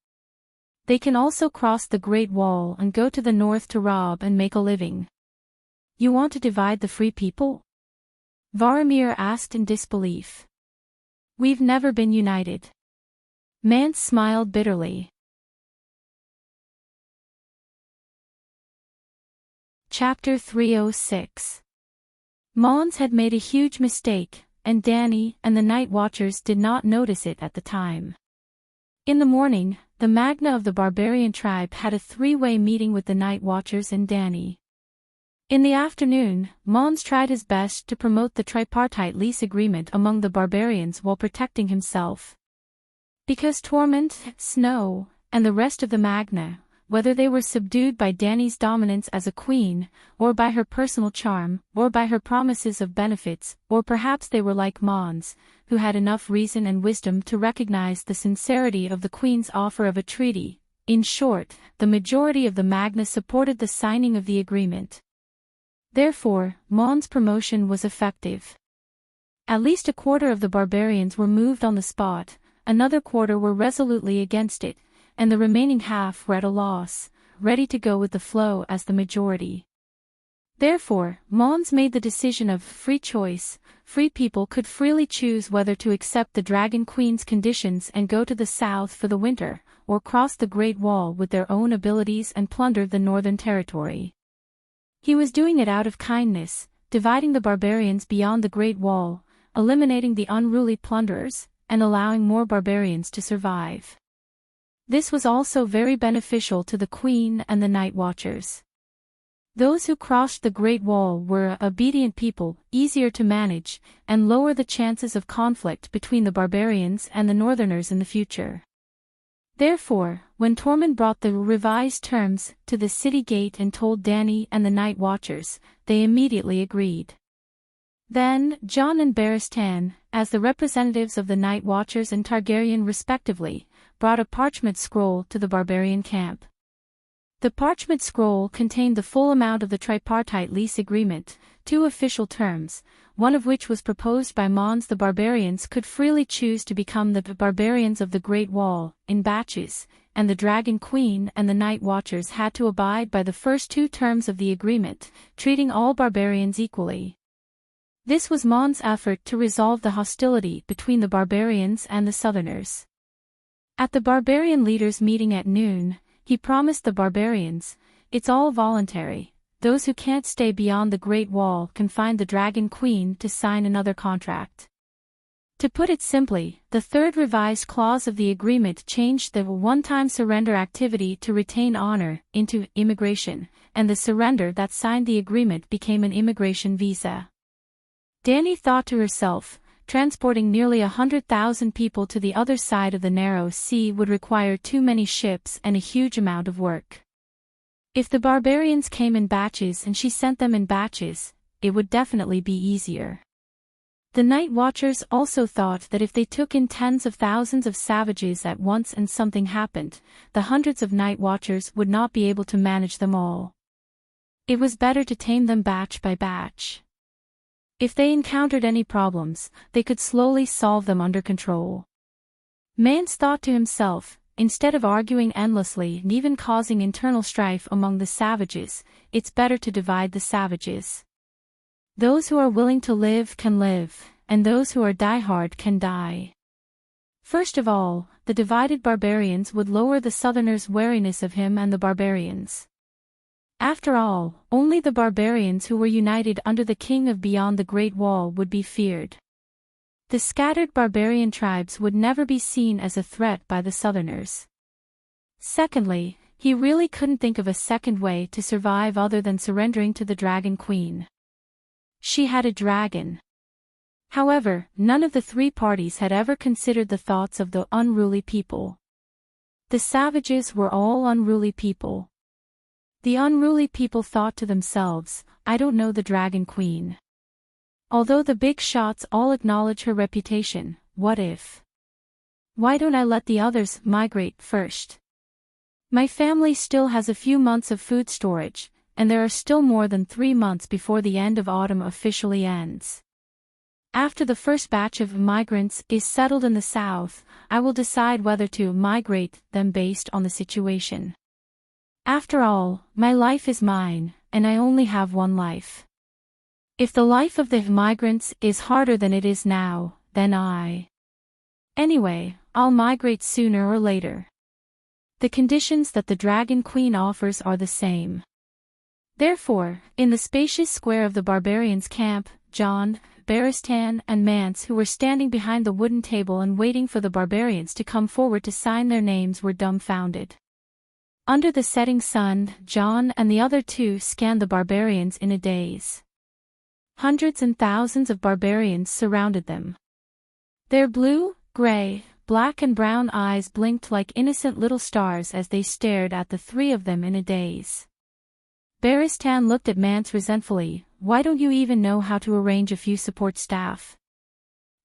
They can also cross the Great Wall and go to the north to rob and make a living." "You want to divide the free people?" Varamir asked in disbelief. "We've never been united." Mance smiled bitterly. Chapter 306. Mons had made a huge mistake, and Danny and the night watchers did not notice it at the time. In the morning, the Magna of the barbarian tribe had a three-way meeting with the night watchers and Danny. In the afternoon, Mons tried his best to promote the tripartite lease agreement among the barbarians while protecting himself. Because Torment, Snow, and the rest of the Magna, whether they were subdued by Danny's dominance as a queen, or by her personal charm, or by her promises of benefits, or perhaps they were like Mons, who had enough reason and wisdom to recognize the sincerity of the queen's offer of a treaty. In short, the majority of the Magna supported the signing of the agreement. Therefore, Mons' promotion was effective. At least a quarter of the barbarians were moved on the spot, another quarter were resolutely against it, and the remaining half were at a loss, ready to go with the flow as the majority. Therefore, Mons made the decision of free choice. Free people could freely choose whether to accept the Dragon Queen's conditions and go to the south for the winter, or cross the Great Wall with their own abilities and plunder the northern territory. He was doing it out of kindness, dividing the barbarians beyond the Great Wall, eliminating the unruly plunderers, and allowing more barbarians to survive. This was also very beneficial to the Queen and the Night Watchers. Those who crossed the Great Wall were obedient people, easier to manage, and lower the chances of conflict between the barbarians and the Northerners in the future. Therefore, when Tormund brought the revised terms to the city gate and told Danny and the Night Watchers, they immediately agreed. Then, Jon and Barristan, as the representatives of the Night Watchers and Targaryen respectively, brought a parchment scroll to the barbarian camp. The parchment scroll contained the full amount of the tripartite lease agreement, 2 official terms, one of which was proposed by Mons. The barbarians could freely choose to become the barbarians of the Great Wall, in batches, and the Dragon Queen and the Night Watchers had to abide by the first 2 terms of the agreement, treating all barbarians equally. This was Mons' effort to resolve the hostility between the barbarians and the Southerners. At the barbarian leaders' meeting at noon, he promised the barbarians, "It's all voluntary. Those who can't stay beyond the Great Wall can find the Dragon Queen to sign another contract." To put it simply, the third revised clause of the agreement changed the one-time surrender activity to retain honor into immigration, and the surrender that signed the agreement became an immigration visa. Danny thought to herself, transporting nearly 100,000 people to the other side of the narrow sea would require too many ships and a huge amount of work. If the barbarians came in batches and she sent them in batches, it would definitely be easier. The Night Watchers also thought that if they took in tens of thousands of savages at once and something happened, the hundreds of Night Watchers would not be able to manage them all. It was better to tame them batch by batch. If they encountered any problems, they could slowly solve them under control. Mance thought to himself, instead of arguing endlessly and even causing internal strife among the savages, it's better to divide the savages. Those who are willing to live can live, and those who are diehard can die. First of all, the divided barbarians would lower the Southerners' wariness of him and the barbarians. After all, only the barbarians who were united under the king of beyond the Great Wall would be feared. The scattered barbarian tribes would never be seen as a threat by the Southerners. Secondly, he really couldn't think of a second way to survive other than surrendering to the Dragon Queen. She had a dragon. However, none of the 3 parties had ever considered the thoughts of the unruly people. The savages were all unruly people. The unruly people thought to themselves, "I don't know the Dragon Queen. Although the big shots all acknowledge her reputation, what if? Why don't I let the others migrate first? My family still has a few months of food storage, and there are still more than 3 months before the end of autumn officially ends. After the first batch of migrants is settled in the south, I will decide whether to migrate them based on the situation. After all, my life is mine, and I only have one life. If the life of the migrants is harder than it is now, then Anyway, I'll migrate sooner or later. The conditions that the Dragon Queen offers are the same." Therefore, in the spacious square of the barbarians' camp, Jon, Beristan and Mance, who were standing behind the wooden table and waiting for the barbarians to come forward to sign their names, were dumbfounded. Under the setting sun, John and the other two scanned the barbarians in a daze. Hundreds and thousands of barbarians surrounded them. Their blue, gray, black and brown eyes blinked like innocent little stars as they stared at the three of them in a daze. Beristan looked at Mance resentfully. Why don't you even know how to arrange a few support staff?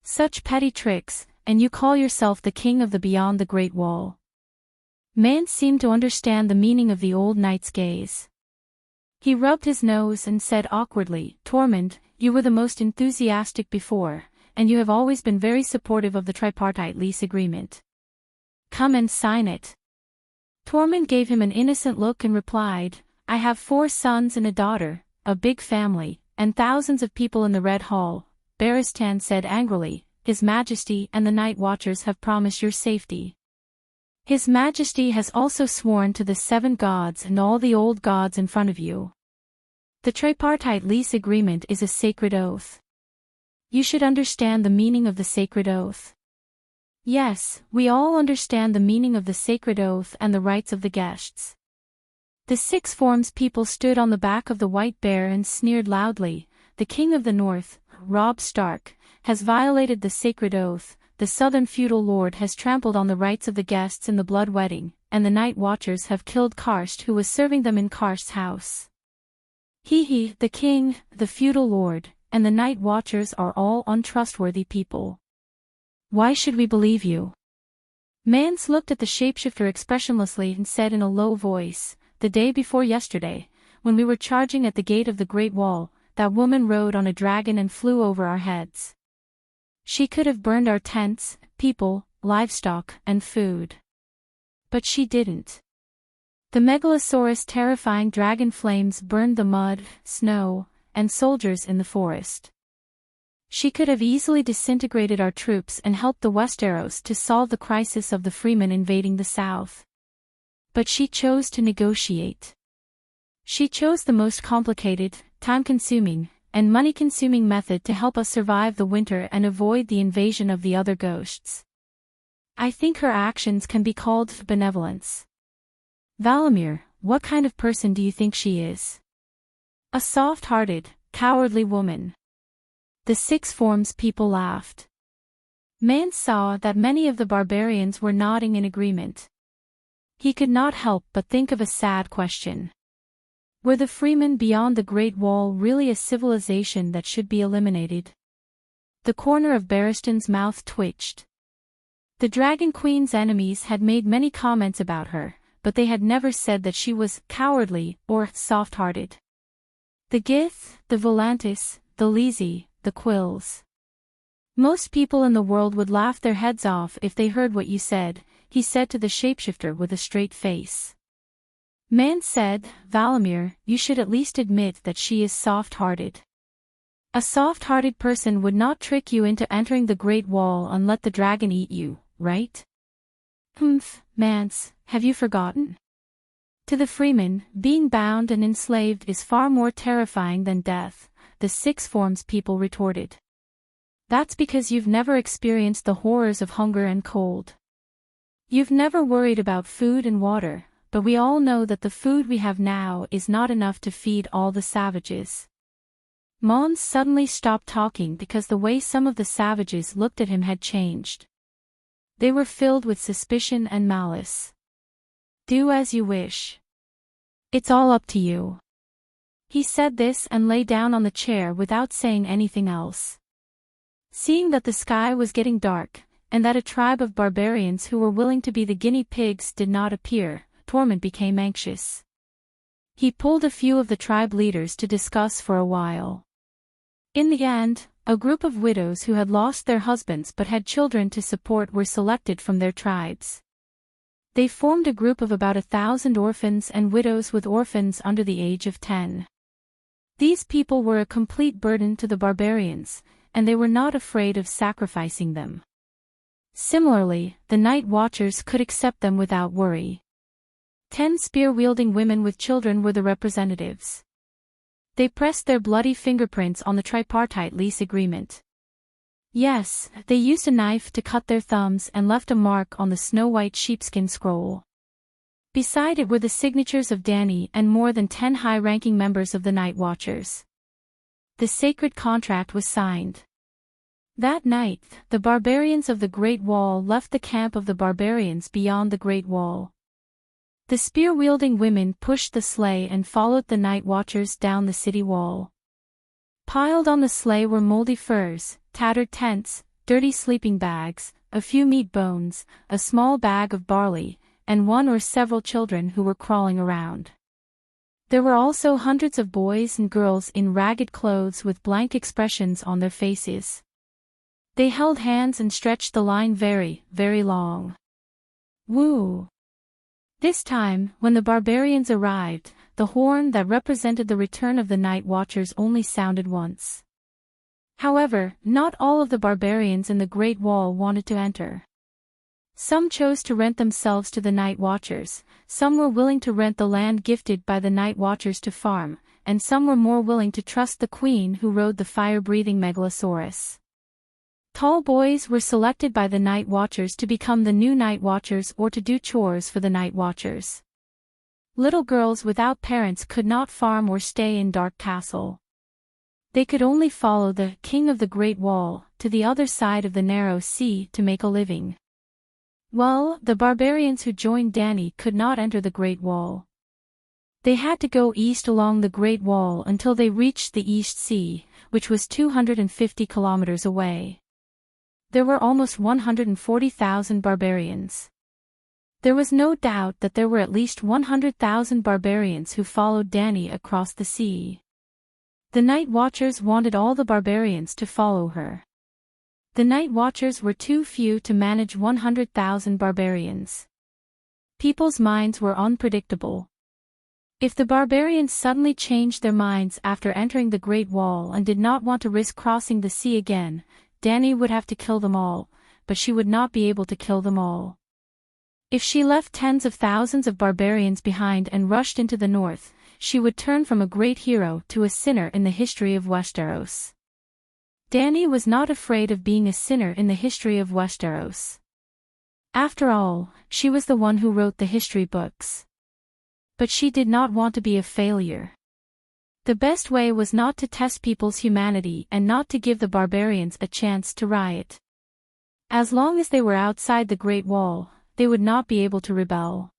Such petty tricks, and you call yourself the king of the beyond the Great Wall. Mance seemed to understand the meaning of the old knight's gaze. He rubbed his nose and said awkwardly, Tormund, you were the most enthusiastic before, and you have always been very supportive of the tripartite lease agreement. Come and sign it. Tormund gave him an innocent look and replied, I have 4 sons and a daughter, a big family, and thousands of people in the Red Hall. Beristan said angrily, His Majesty and the Night Watchers have promised your safety. His Majesty has also sworn to the 7 gods and all the old gods in front of you. The tripartite lease agreement is a sacred oath. You should understand the meaning of the sacred oath. Yes, we all understand the meaning of the sacred oath and the rights of the guests. The 6 Forms people stood on the back of the white bear and sneered loudly. The King of the North, Robb Stark, has violated the sacred oath. The Southern feudal lord has trampled on the rights of the guests in the blood wedding, and the Night Watchers have killed Karst, who was serving them in Karst's house. The king, the feudal lord, and the Night Watchers are all untrustworthy people. Why should we believe you? Mance looked at the shapeshifter expressionlessly and said in a low voice, The day before yesterday, when we were charging at the gate of the Great Wall, that woman rode on a dragon and flew over our heads. She could have burned our tents, people, livestock, and food. But she didn't. The Megalosaurus' terrifying dragon flames burned the mud, snow, and soldiers in the forest. She could have easily disintegrated our troops and helped the Westeros to solve the crisis of the Freemen invading the South. But she chose to negotiate. She chose the most complicated, time-consuming, and money-consuming method to help us survive the winter and avoid the invasion of the other ghosts. I think her actions can be called benevolence. Valimir, what kind of person do you think she is? A soft-hearted, cowardly woman. The 6 Forms people laughed. Mance saw that many of the barbarians were nodding in agreement. He could not help but think of a sad question. Were the Freemen beyond the Great Wall really a civilization that should be eliminated? The corner of Beristan's mouth twitched. The Dragon Queen's enemies had made many comments about her, but they had never said that she was cowardly or soft-hearted. The Gith, the Volantis, the Lisi, the Quills. Most people in the world would laugh their heads off if they heard what you said, he said to the shapeshifter with a straight face. Mance said, Valimir, you should at least admit that she is soft-hearted. A soft-hearted person would not trick you into entering the Great Wall and let the dragon eat you, right? Mance, have you forgotten? To the Freemen, being bound and enslaved is far more terrifying than death, the 6 Forms people retorted. That's because you've never experienced the horrors of hunger and cold. You've never worried about food and water, but we all know that the food we have now is not enough to feed all the savages. Mons suddenly stopped talking because the way some of the savages looked at him had changed. They were filled with suspicion and malice. Do as you wish. It's all up to you. He said this and lay down on the chair without saying anything else. Seeing that the sky was getting dark, and that a tribe of barbarians who were willing to be the guinea pigs did not appear, Tormund became anxious. He pulled a few of the tribe leaders to discuss for a while. In the end, a group of widows who had lost their husbands but had children to support were selected from their tribes. They formed a group of about 1,000 orphans and widows with orphans under the age of 10. These people were a complete burden to the barbarians, and they were not afraid of sacrificing them. Similarly, the Night Watchers could accept them without worry. 10 spear-wielding women with children were the representatives. They pressed their bloody fingerprints on the tripartite lease agreement. Yes, they used a knife to cut their thumbs and left a mark on the snow-white sheepskin scroll. Beside it were the signatures of Danny and more than 10 high-ranking members of the Night Watchers. The sacred contract was signed. That night, the barbarians of the Great Wall left the camp of the barbarians beyond the Great Wall. The spear-wielding women pushed the sleigh and followed the Night Watchers down the city wall. Piled on the sleigh were moldy furs, tattered tents, dirty sleeping bags, a few meat bones, a small bag of barley, and one or several children who were crawling around. There were also hundreds of boys and girls in ragged clothes with blank expressions on their faces. They held hands and stretched the line very, very long. Woo! This time, when the barbarians arrived, the horn that represented the return of the Night Watchers only sounded once. However, not all of the barbarians in the Great Wall wanted to enter. Some chose to rent themselves to the Night Watchers, some were willing to rent the land gifted by the Night Watchers to farm, and some were more willing to trust the queen who rode the fire-breathing Megalosaurus. Tall boys were selected by the Night Watchers to become the new Night Watchers or to do chores for the Night Watchers. Little girls without parents could not farm or stay in Dark Castle. They could only follow the King of the Great Wall to the other side of the narrow sea to make a living. Well, the barbarians who joined Danny could not enter the Great Wall. They had to go east along the Great Wall until they reached the East Sea, which was 250 kilometers away. There were almost 140,000 barbarians. There was no doubt that there were at least 100,000 barbarians who followed Danny across the sea. The Night Watchers wanted all the barbarians to follow her. The Night Watchers were too few to manage 100,000 barbarians. People's minds were unpredictable. If the barbarians suddenly changed their minds after entering the Great Wall and did not want to risk crossing the sea again, Danny would have to kill them all, but she would not be able to kill them all. If she left tens of thousands of barbarians behind and rushed into the north, she would turn from a great hero to a sinner in the history of Westeros. Danny was not afraid of being a sinner in the history of Westeros. After all, she was the one who wrote the history books. But she did not want to be a failure. The best way was not to test people's humanity and not to give the barbarians a chance to riot. As long as they were outside the Great Wall, they would not be able to rebel.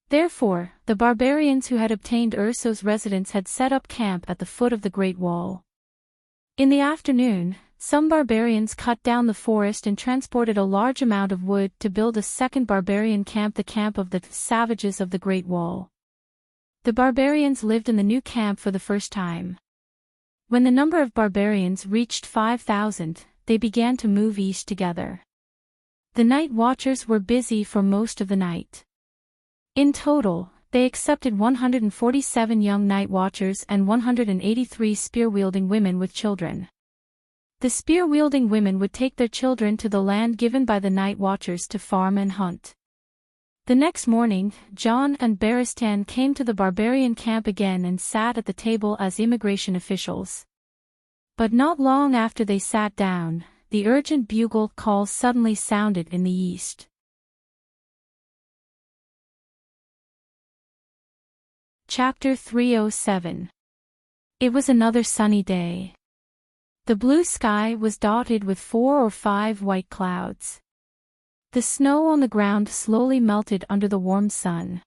Therefore, the barbarians who had obtained Urso's residence had set up camp at the foot of the Great Wall. In the afternoon, some barbarians cut down the forest and transported a large amount of wood to build a second barbarian camp, the camp of the savages of the Great Wall. The barbarians lived in the new camp for the first time. When the number of barbarians reached 5,000, they began to move east together. The Night Watchers were busy for most of the night. In total, they accepted 147 young Night Watchers and 183 spear-wielding women with children. The spear-wielding women would take their children to the land given by the Night Watchers to farm and hunt. The next morning, Jon and Barristan came to the barbarian camp again and sat at the table as immigration officials. But not long after they sat down, the urgent bugle call suddenly sounded in the east. Chapter 307. It was another sunny day. The blue sky was dotted with 4 or 5 white clouds. The snow on the ground slowly melted under the warm sun.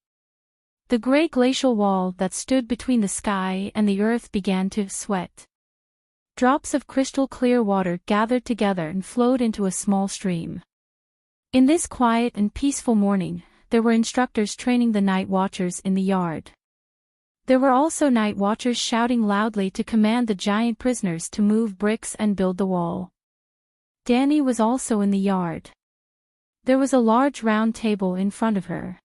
The gray glacial wall that stood between the sky and the earth began to sweat. Drops of crystal-clear water gathered together and flowed into a small stream. In this quiet and peaceful morning, there were instructors training the Night Watchers in the yard. There were also Night Watchers shouting loudly to command the giant prisoners to move bricks and build the wall. Danny was also in the yard. There was a large round table in front of her.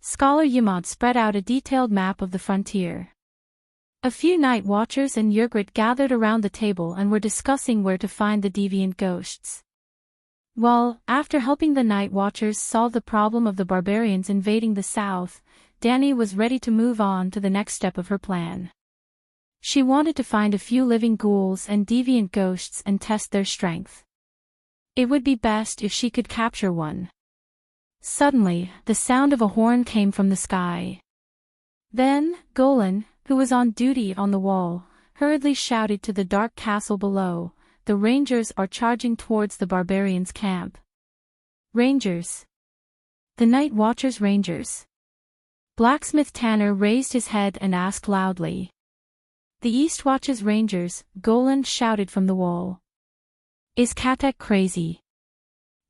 Scholar Yamad spread out a detailed map of the frontier. A few Night Watchers and Ygritte gathered around the table and were discussing where to find the deviant ghosts. Well, after helping the Night Watchers solve the problem of the barbarians invading the south, Danny was ready to move on to the next step of her plan. She wanted to find a few living ghouls and deviant ghosts and test their strength. It would be best if she could capture one. Suddenly, the sound of a horn came from the sky. Then, Golan, who was on duty on the wall, hurriedly shouted to the dark castle below, "The Rangers are charging towards the barbarians' camp." Rangers. The Night Watchers' Rangers. Blacksmith Tanner raised his head and asked loudly. "The East Watch's Rangers," Golan shouted from the wall. "Is Katek crazy?"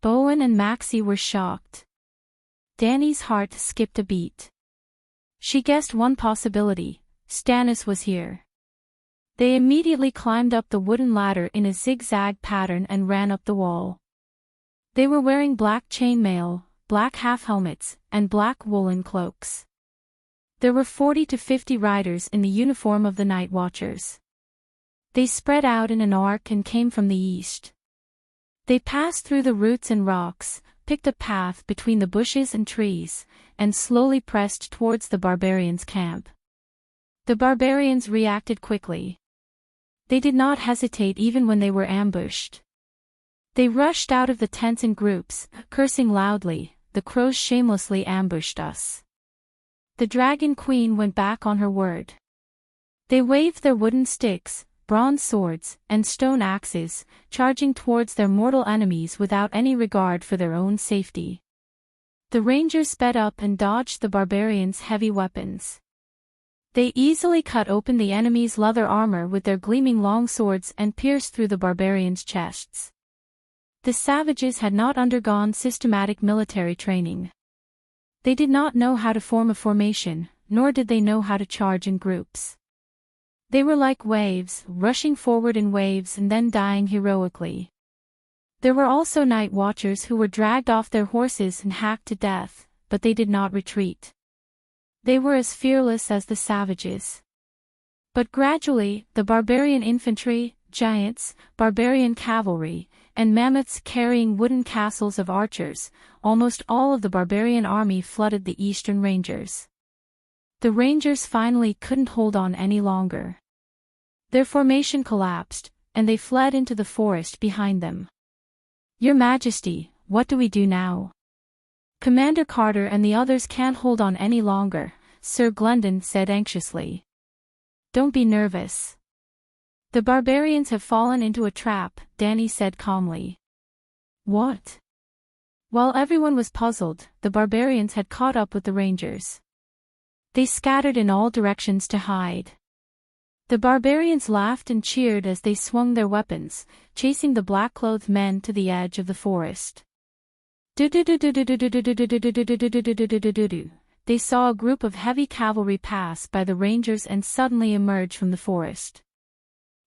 Bowen and Maxie were shocked. Danny's heart skipped a beat. She guessed one possibility: Stannis was here. They immediately climbed up the wooden ladder in a zigzag pattern and ran up the wall. They were wearing black chainmail, black half-helmets, and black woolen cloaks. There were 40 to 50 riders in the uniform of the Night Watchers. They spread out in an arc and came from the east. They passed through the roots and rocks, picked a path between the bushes and trees, and slowly pressed towards the barbarians' camp. The barbarians reacted quickly. They did not hesitate even when they were ambushed. They rushed out of the tents in groups, cursing loudly, "The crows shamelessly ambushed us." The Dragon Queen went back on her word. They waved their wooden sticks, bronze swords, and stone axes, charging towards their mortal enemies without any regard for their own safety. The Rangers sped up and dodged the barbarians' heavy weapons. They easily cut open the enemy's leather armor with their gleaming long swords and pierced through the barbarians' chests. The savages had not undergone systematic military training. They did not know how to form a formation, nor did they know how to charge in groups. They were like waves, rushing forward in waves and then dying heroically. There were also Night Watchers who were dragged off their horses and hacked to death, but they did not retreat. They were as fearless as the savages. But gradually, the barbarian infantry, giants, barbarian cavalry, and mammoths carrying wooden castles of archers, almost all of the barbarian army flooded the eastern Rangers. The Rangers finally couldn't hold on any longer. Their formation collapsed, and they fled into the forest behind them. "Your Majesty, what do we do now?" "Commander Carter and the others can't hold on any longer," Sir Glendon said anxiously. "Don't be nervous. The barbarians have fallen into a trap," Danny said calmly. "What?" While everyone was puzzled, the barbarians had caught up with the Rangers. They scattered in all directions to hide. The barbarians laughed and cheered as they swung their weapons, chasing the black-clothed men to the edge of the forest. They saw a group of heavy cavalry pass by the Rangers and suddenly emerge from the forest.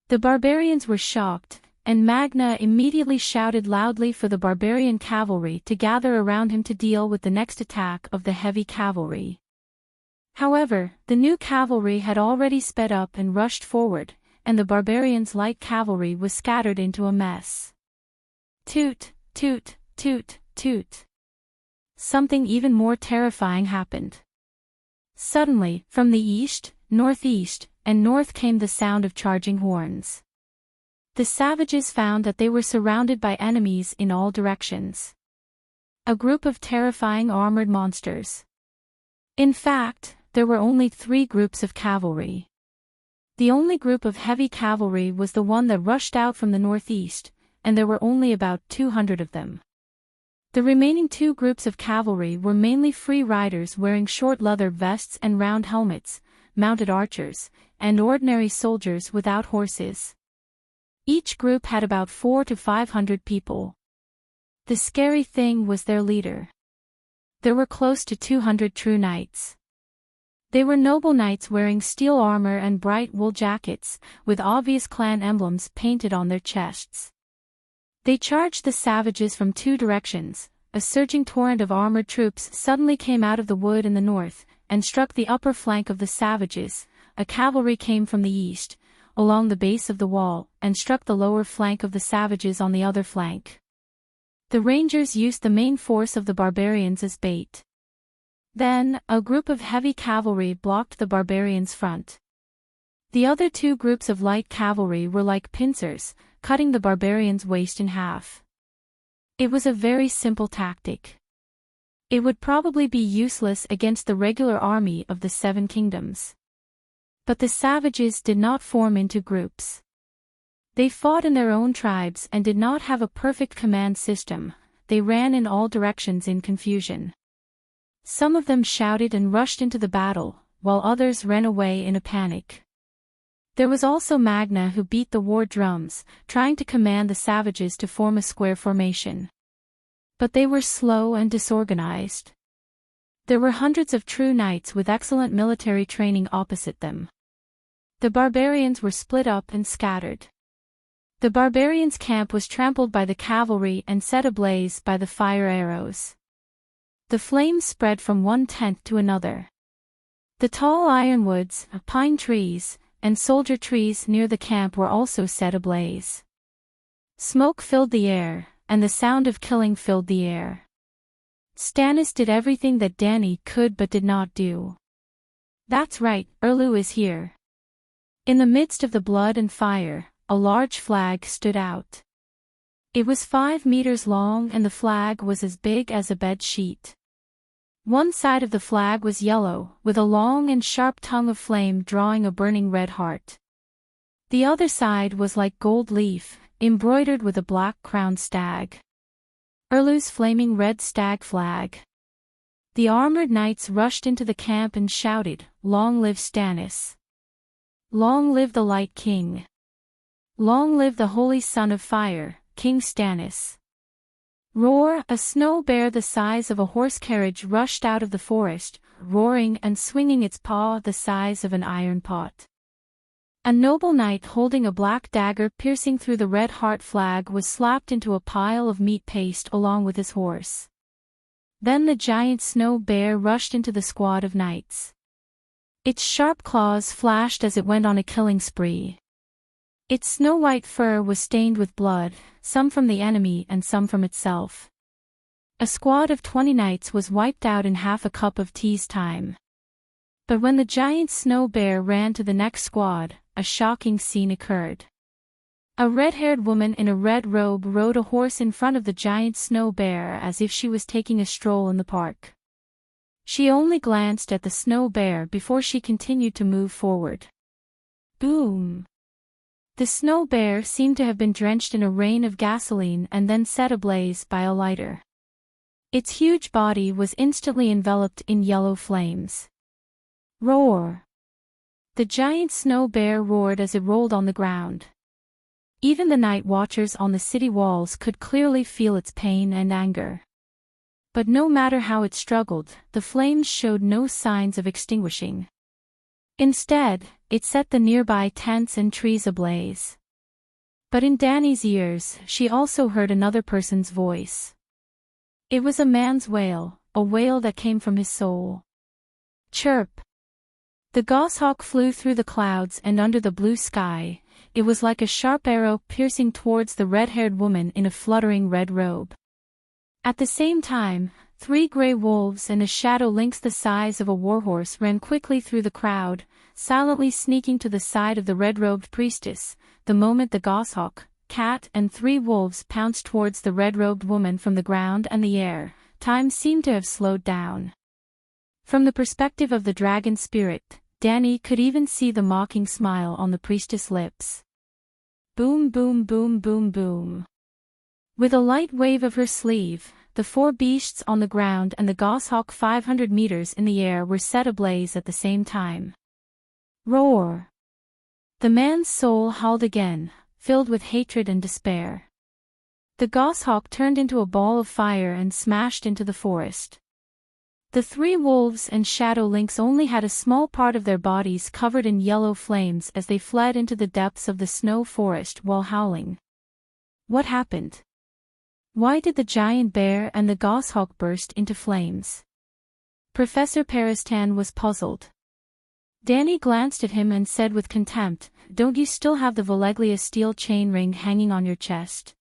The barbarians were shocked, and Magna immediately shouted loudly for the barbarian cavalry to gather around him to deal with the next attack of the heavy cavalry. However, the new cavalry had already sped up and rushed forward, and the barbarians' light cavalry was scattered into a mess. Toot, toot, toot, toot. Something even more terrifying happened. Suddenly, from the east, northeast, and north came the sound of charging horns. The savages found that they were surrounded by enemies in all directions. A group of terrifying armored monsters. In fact, there were only 3 groups of cavalry. The only group of heavy cavalry was the one that rushed out from the northeast, and there were only about 200 of them. The remaining 2 groups of cavalry were mainly free riders wearing short leather vests and round helmets, mounted archers, and ordinary soldiers without horses. Each group had about 400 to 500 people. The scary thing was their leader. There were close to 200 true knights. They were noble knights wearing steel armor and bright wool jackets, with obvious clan emblems painted on their chests. They charged the savages from 2 directions. A surging torrent of armored troops suddenly came out of the wood in the north, and struck the upper flank of the savages. A cavalry came from the east, along the base of the wall, and struck the lower flank of the savages on the other flank. The Rangers used the main force of the barbarians as bait. Then, a group of heavy cavalry blocked the barbarians' front. The other two groups of light cavalry were like pincers, cutting the barbarians' waist in half. It was a very simple tactic. It would probably be useless against the regular army of the Seven Kingdoms. But the savages did not form into groups. They fought in their own tribes and did not have a perfect command system. They ran in all directions in confusion. Some of them shouted and rushed into the battle, while others ran away in a panic. There was also Magna, who beat the war drums, trying to command the savages to form a square formation. But they were slow and disorganized. There were hundreds of true knights with excellent military training opposite them. The barbarians were split up and scattered. The barbarians' camp was trampled by the cavalry and set ablaze by the fire arrows. The flames spread from one tent to another. The tall ironwoods, pine trees, and soldier trees near the camp were also set ablaze. Smoke filled the air, and the sound of killing filled the air. Stannis did everything that Dany could but did not do. That's right, Erlu is here. In the midst of the blood and fire, a large flag stood out. It was 5 meters long and the flag was as big as a bed sheet. One side of the flag was yellow, with a long and sharp tongue of flame drawing a burning red heart. The other side was like gold leaf, embroidered with a black-crowned stag. Erlu's flaming red stag flag. The armored knights rushed into the camp and shouted, "Long live Stannis! Long live the Light King! Long live the Holy Son of Fire, King Stannis!" Roar! A snow bear the size of a horse carriage rushed out of the forest, roaring and swinging its paw the size of an iron pot. A noble knight holding a black dagger piercing through the red heart flag was slapped into a pile of meat paste along with his horse. Then the giant snow bear rushed into the squad of knights. Its sharp claws flashed as it went on a killing spree. Its snow-white fur was stained with blood, some from the enemy and some from itself. A squad of 20 knights was wiped out in half a cup of tea's time. But when the giant snow bear ran to the next squad, a shocking scene occurred. A red-haired woman in a red robe rode a horse in front of the giant snow bear as if she was taking a stroll in the park. She only glanced at the snow bear before she continued to move forward. Boom! The snow bear seemed to have been drenched in a rain of gasoline and then set ablaze by a lighter. Its huge body was instantly enveloped in yellow flames. Roar! The giant snow bear roared as it rolled on the ground. Even the night watchers on the city walls could clearly feel its pain and anger. But no matter how it struggled, the flames showed no signs of extinguishing. Instead, it set the nearby tents and trees ablaze. But in Dany's ears, she also heard another person's voice. It was a man's wail, a wail that came from his soul. Chirp! The goshawk flew through the clouds and under the blue sky. It was like a sharp arrow piercing towards the red-haired woman in a fluttering red robe. At the same time, 3 gray wolves and a shadow lynx the size of a warhorse ran quickly through the crowd, silently sneaking to the side of the red-robed priestess. The moment the goshawk, cat and 3 wolves pounced towards the red-robed woman from the ground and the air, time seemed to have slowed down. From the perspective of the dragon spirit, Dany could even see the mocking smile on the priestess' lips. Boom boom boom boom boom. With a light wave of her sleeve, the 4 beasts on the ground and the goshawk 500 meters in the air were set ablaze at the same time. Roar! The man's soul howled again, filled with hatred and despair. The goshawk turned into a ball of fire and smashed into the forest. The 3 wolves and shadow lynx only had a small part of their bodies covered in yellow flames as they fled into the depths of the snow forest while howling. What happened? Why did the giant bear and the goshawk burst into flames? Professor Peristan was puzzled. Dany glanced at him and said with contempt, "Don't you still have the Voleglia steel chain ring hanging on your chest?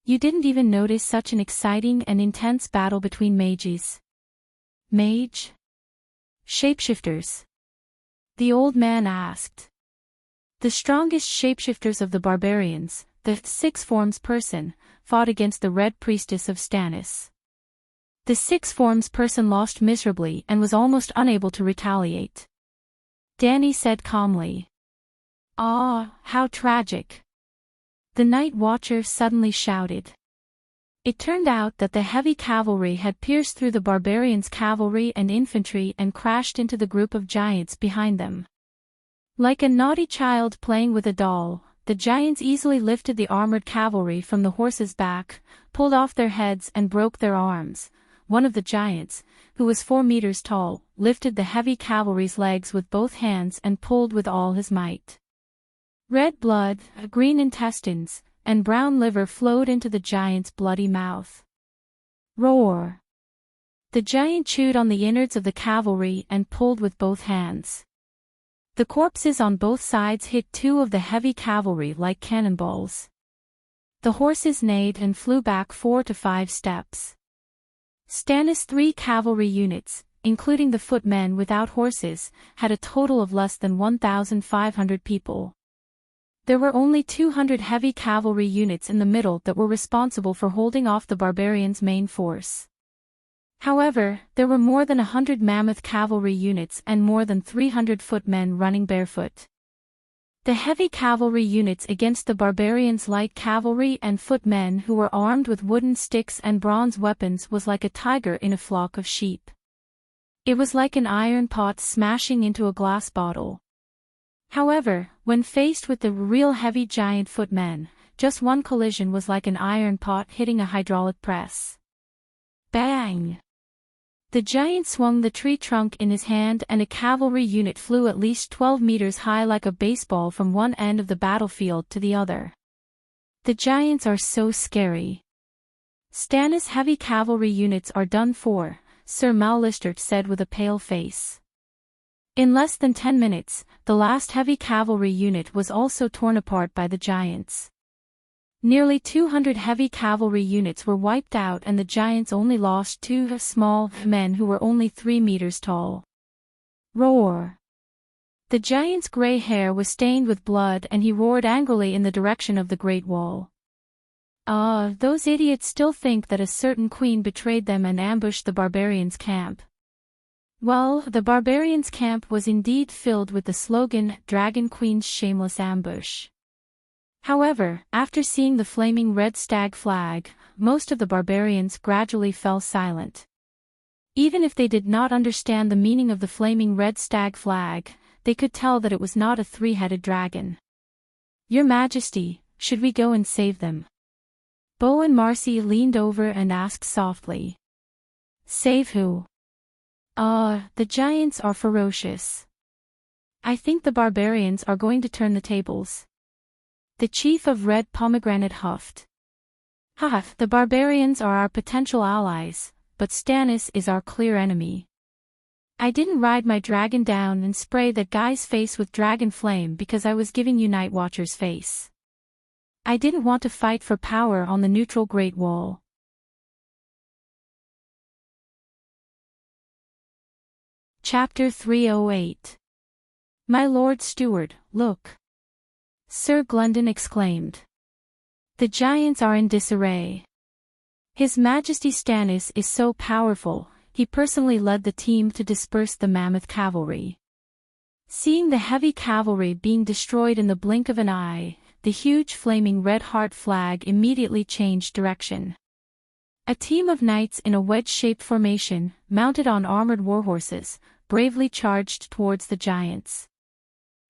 You didn't even notice such an exciting and intense battle between mages." Mage? Shapeshifters? The old man asked. The strongest shapeshifters of the barbarians, the six forms person, fought against the Red Priestess of Stannis. The six forms person lost miserably and was almost unable to retaliate. Dany said calmly. "Ah, how tragic." The Night Watcher suddenly shouted. It turned out that the heavy cavalry had pierced through the barbarians' cavalry and infantry and crashed into the group of giants behind them. Like a naughty child playing with a doll, the giants easily lifted the armored cavalry from the horses' back, pulled off their heads and broke their arms. One of the giants, who was 4 meters tall, lifted the heavy cavalry's legs with both hands and pulled with all his might. Red blood, green intestines, and brown liver flowed into the giant's bloody mouth. Roar! The giant chewed on the innards of the cavalry and pulled with both hands. The corpses on both sides hit 2 of the heavy cavalry like cannonballs. The horses neighed and flew back 4 to 5 steps. Stannis' 3 cavalry units, including the footmen without horses, had a total of less than 1,500 people. There were only 200 heavy cavalry units in the middle that were responsible for holding off the barbarians' main force. However, there were more than 100 mammoth cavalry units and more than 300 footmen running barefoot. The heavy cavalry units against the barbarians' light cavalry and footmen who were armed with wooden sticks and bronze weapons was like a tiger in a flock of sheep. It was like an iron pot smashing into a glass bottle. However, when faced with the real heavy giant footmen, just one collision was like an iron pot hitting a hydraulic press. Bang! The giant swung the tree trunk in his hand and a cavalry unit flew at least 12 meters high like a baseball from one end of the battlefield to the other. The giants are so scary. Stannis' heavy cavalry units are done for, Sir Mallister said with a pale face. In less than 10 minutes, the last heavy cavalry unit was also torn apart by the giants. Nearly 200 heavy cavalry units were wiped out and the giants only lost 2 small men who were only 3 meters tall. Roar! The giant's gray hair was stained with blood and he roared angrily in the direction of the Great Wall. Ah, those idiots still think that a certain queen betrayed them and ambushed the barbarians' camp. Well, the barbarians' camp was indeed filled with the slogan, "Dragon Queen's Shameless Ambush." However, after seeing the flaming red stag flag, most of the barbarians gradually fell silent. Even if they did not understand the meaning of the flaming red stag flag, they could tell that it was not a 3-headed dragon. "Your Majesty, should we go and save them?" Beau and Marcy leaned over and asked softly. "Save who?" The giants are ferocious. I think the barbarians are going to turn the tables." The chief of Red Pomegranate huffed. The barbarians are our potential allies, but Stannis is our clear enemy. I didn't ride my dragon down and spray that guy's face with dragon flame because I was giving you Night Watcher's face. I didn't want to fight for power on the neutral Great Wall. Chapter 308. My Lord Steward, look! Sir Glendon exclaimed. The giants are in disarray. His Majesty Stannis is so powerful, he personally led the team to disperse the mammoth cavalry. Seeing the heavy cavalry being destroyed in the blink of an eye, the huge flaming red heart flag immediately changed direction. A team of knights in a wedge-shaped formation, mounted on armored warhorses, bravely charged towards the giants.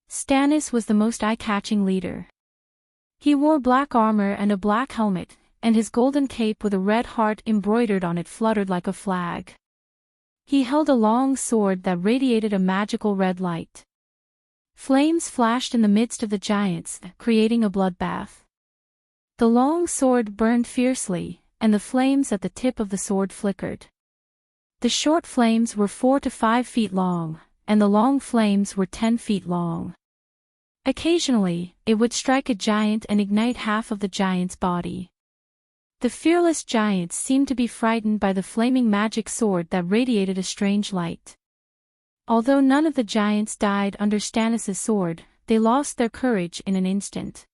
Stannis was the most eye-catching leader. He wore black armor and a black helmet, and his golden cape with a red heart embroidered on it fluttered like a flag. He held a long sword that radiated a magical red light. Flames flashed in the midst of the giants, creating a bloodbath. The long sword burned fiercely, and the flames at the tip of the sword flickered. The short flames were 4 to 5 feet long, and the long flames were 10 feet long. Occasionally, it would strike a giant and ignite half of the giant's body. The fearless giants seemed to be frightened by the flaming magic sword that radiated a strange light. Although none of the giants died under Stannis' sword, they lost their courage in an instant.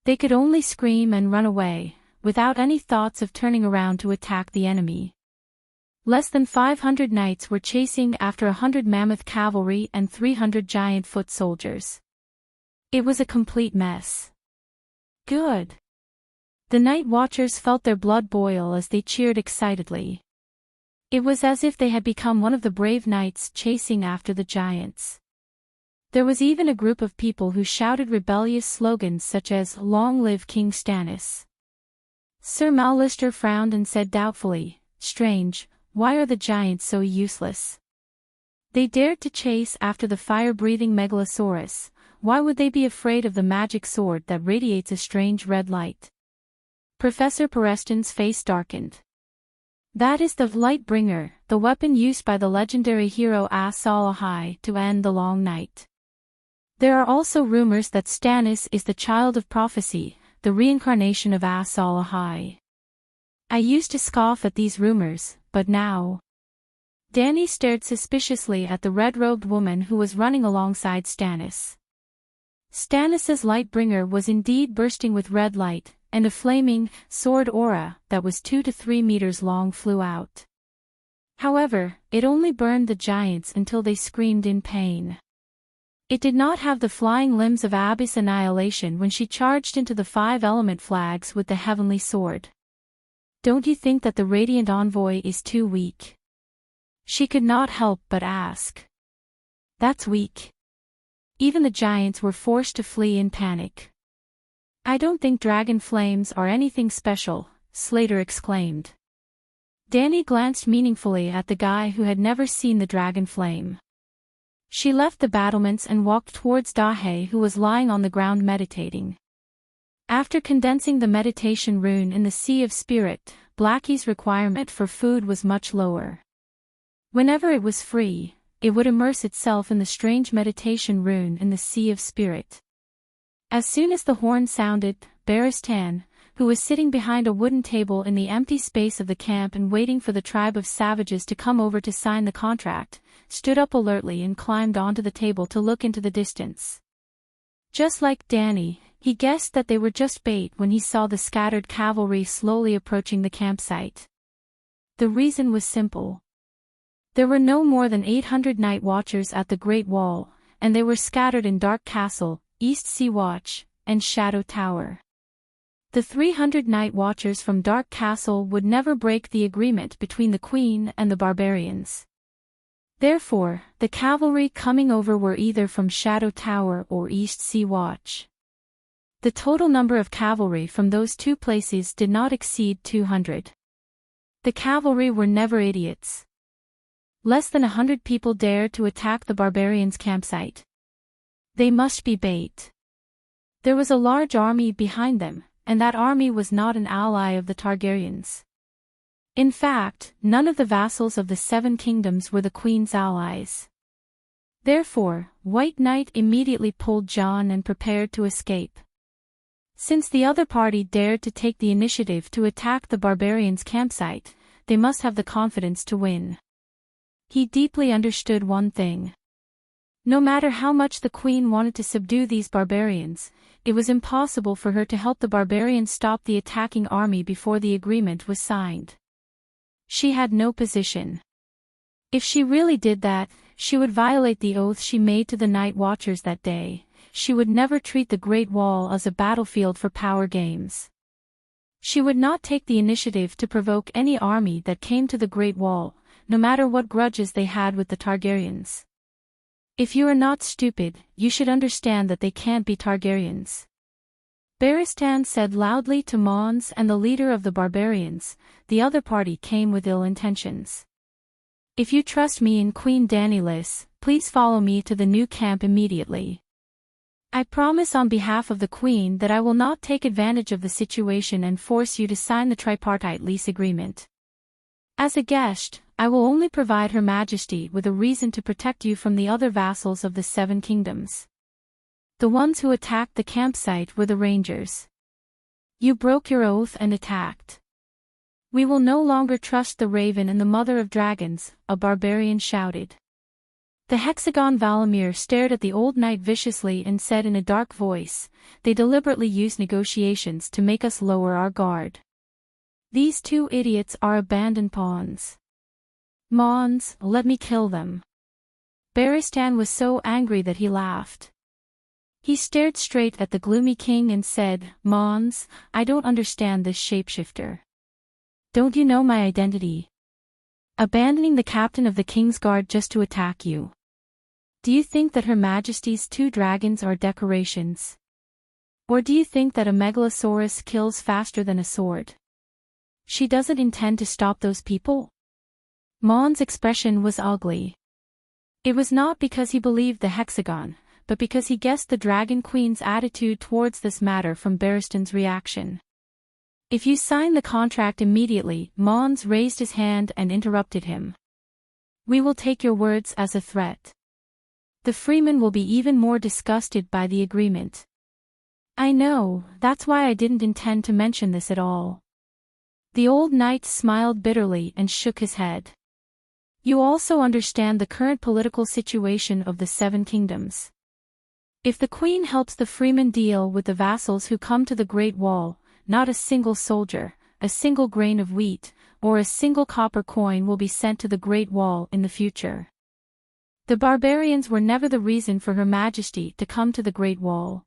They could only scream and run away, without any thoughts of turning around to attack the enemy. Less than 500 knights were chasing after 100 mammoth cavalry and 300 giant foot soldiers. It was a complete mess. Good. The night watchers felt their blood boil as they cheered excitedly. It was as if they had become one of the brave knights chasing after the giants. There was even a group of people who shouted rebellious slogans such as, "Long live King Stannis." Sir Mallister frowned and said doubtfully, "Strange, why are the giants so useless? They dared to chase after the fire-breathing megalosaurus, why would they be afraid of the magic sword that radiates a strange red light?" Professor Pereston's face darkened. "That is the Lightbringer, the weapon used by the legendary hero Azor Ahai to end the long night. There are also rumors that Stannis is the child of prophecy, the reincarnation of Azor Ahai. I used to scoff at these rumors, but now..." Dany stared suspiciously at the red-robed woman who was running alongside Stannis. Stannis's Lightbringer was indeed bursting with red light, and a flaming, sword aura that was 2 to 3 meters long flew out. However, it only burned the giants until they screamed in pain. It did not have the flying limbs of Abyss Annihilation when she charged into the 5 element flags with the heavenly sword. "Don't you think that the Radiant Envoy is too weak?" she could not help but ask. "That's weak." Even the giants were forced to flee in panic. "I don't think dragon flames are anything special," Slater exclaimed. Dany glanced meaningfully at the guy who had never seen the dragon flame. She left the battlements and walked towards Dahe, who was lying on the ground meditating. After condensing the meditation rune in the Sea of Spirit, Blackie's requirement for food was much lower. Whenever it was free, it would immerse itself in the strange meditation rune in the Sea of Spirit. As soon as the horn sounded, Barristan, who was sitting behind a wooden table in the empty space of the camp and waiting for the tribe of savages to come over to sign the contract, stood up alertly and climbed onto the table to look into the distance. Just like Dany, he guessed that they were just bait when he saw the scattered cavalry slowly approaching the campsite. The reason was simple. There were no more than 800 night watchers at the Great Wall, and they were scattered in Dark Castle, East Sea Watch, and Shadow Tower. The 300 night watchers from Dark Castle would never break the agreement between the Queen and the barbarians. Therefore, the cavalry coming over were either from Shadow Tower or East Sea Watch. The total number of cavalry from those two places did not exceed 200. The cavalry were never idiots. Less than 100 people dared to attack the barbarians' campsite. They must be bait. There was a large army behind them, and that army was not an ally of the Targaryens. In fact, none of the vassals of the 7 kingdoms were the Queen's allies. Therefore, White Knight immediately pulled Jon and prepared to escape. Since the other party dared to take the initiative to attack the barbarians' campsite, they must have the confidence to win. He deeply understood one thing. No matter how much the Queen wanted to subdue these barbarians, it was impossible for her to help the barbarians stop the attacking army before the agreement was signed. She had no position. If she really did that, she would violate the oath she made to the Night Watchers that day. She would never treat the Great Wall as a battlefield for power games. She would not take the initiative to provoke any army that came to the Great Wall, no matter what grudges they had with the Targaryens. If you are not stupid, you should understand that they can't be Targaryens. Barristan said loudly to Mons and the leader of the barbarians. The other party came with ill intentions. If you trust me and Queen Daenerys, please follow me to the new camp immediately. I promise on behalf of the Queen that I will not take advantage of the situation and force you to sign the tripartite lease agreement. As a guest, I will only provide Her Majesty with a reason to protect you from the other vassals of the 7 kingdoms. The ones who attacked the campsite were the Rangers. You broke your oath and attacked. We will no longer trust the Raven and the Mother of Dragons, a barbarian shouted. The hexagon Valamir stared at the old knight viciously and said in a dark voice, "They deliberately use negotiations to make us lower our guard. These two idiots are abandoned pawns. Mons, let me kill them." Barristan was so angry that he laughed. He stared straight at the gloomy king and said, "Mons, I don't understand this shapeshifter. Don't you know my identity? Abandoning the captain of the king's guard just to attack you. Do you think that Her Majesty's 2 dragons are decorations? Or do you think that a megalosaurus kills faster than a sword? She doesn't intend to stop those people?" Mon's expression was ugly. It was not because he believed the hexagon, but because he guessed the Dragon Queen's attitude towards this matter from Barristan's reaction. "If you sign the contract immediately," Mons raised his hand and interrupted him. "We will take your words as a threat. The freemen will be even more disgusted by the agreement." "I know, that's why I didn't intend to mention this at all." The old knight smiled bitterly and shook his head. "You also understand the current political situation of the 7 kingdoms. If the queen helps the freemen deal with the vassals who come to the Great Wall, not a single soldier, a single grain of wheat, or a single copper coin will be sent to the Great Wall in the future. The barbarians were never the reason for Her Majesty to come to the Great Wall.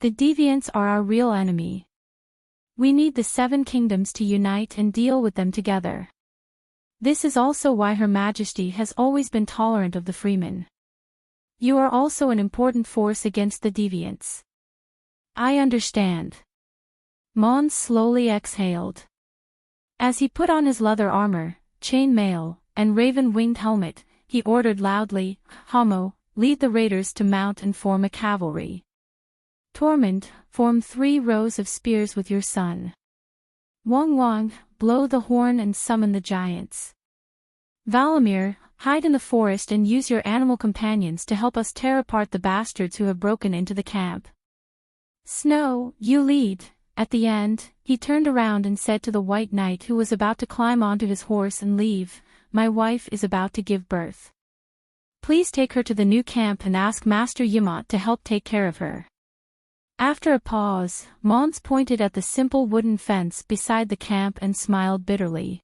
The deviants are our real enemy. We need the 7 kingdoms to unite and deal with them together. This is also why Her Majesty has always been tolerant of the freemen. You are also an important force against the deviants." "I understand." Mons slowly exhaled. As he put on his leather armor, chain mail, and raven-winged helmet, he ordered loudly, "Homo, lead the raiders to mount and form a cavalry. Tormund, form 3 rows of spears with your son. Wang Wang, blow the horn and summon the giants. Valamir, hide in the forest and use your animal companions to help us tear apart the bastards who have broken into the camp. Snow, you lead." At the end, he turned around and said to the White Knight who was about to climb onto his horse and leave, "My wife is about to give birth. Please take her to the new camp and ask Master Yamot to help take care of her." After a pause, Mons pointed at the simple wooden fence beside the camp and smiled bitterly.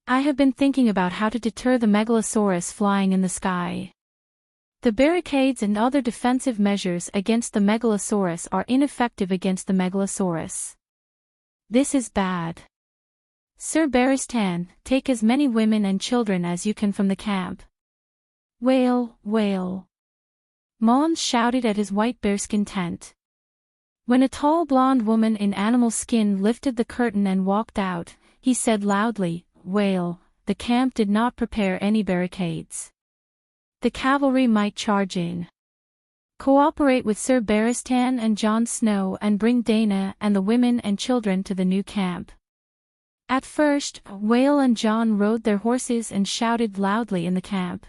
"I have been thinking about how to deter the megalosaurus flying in the sky. The barricades and other defensive measures against the megalosaurus are ineffective against the megalosaurus. This is bad. Sir Barristan, take as many women and children as you can from the camp." "Wail, wail." Mons shouted at his white bearskin tent. When a tall blonde woman in animal skin lifted the curtain and walked out, he said loudly, "Wail." The camp did not prepare any barricades. The cavalry might charge in. Cooperate with Sir Barristan and Jon Snow and bring Dana and the women and children to the new camp. At first, Wael and Jon rode their horses and shouted loudly in the camp.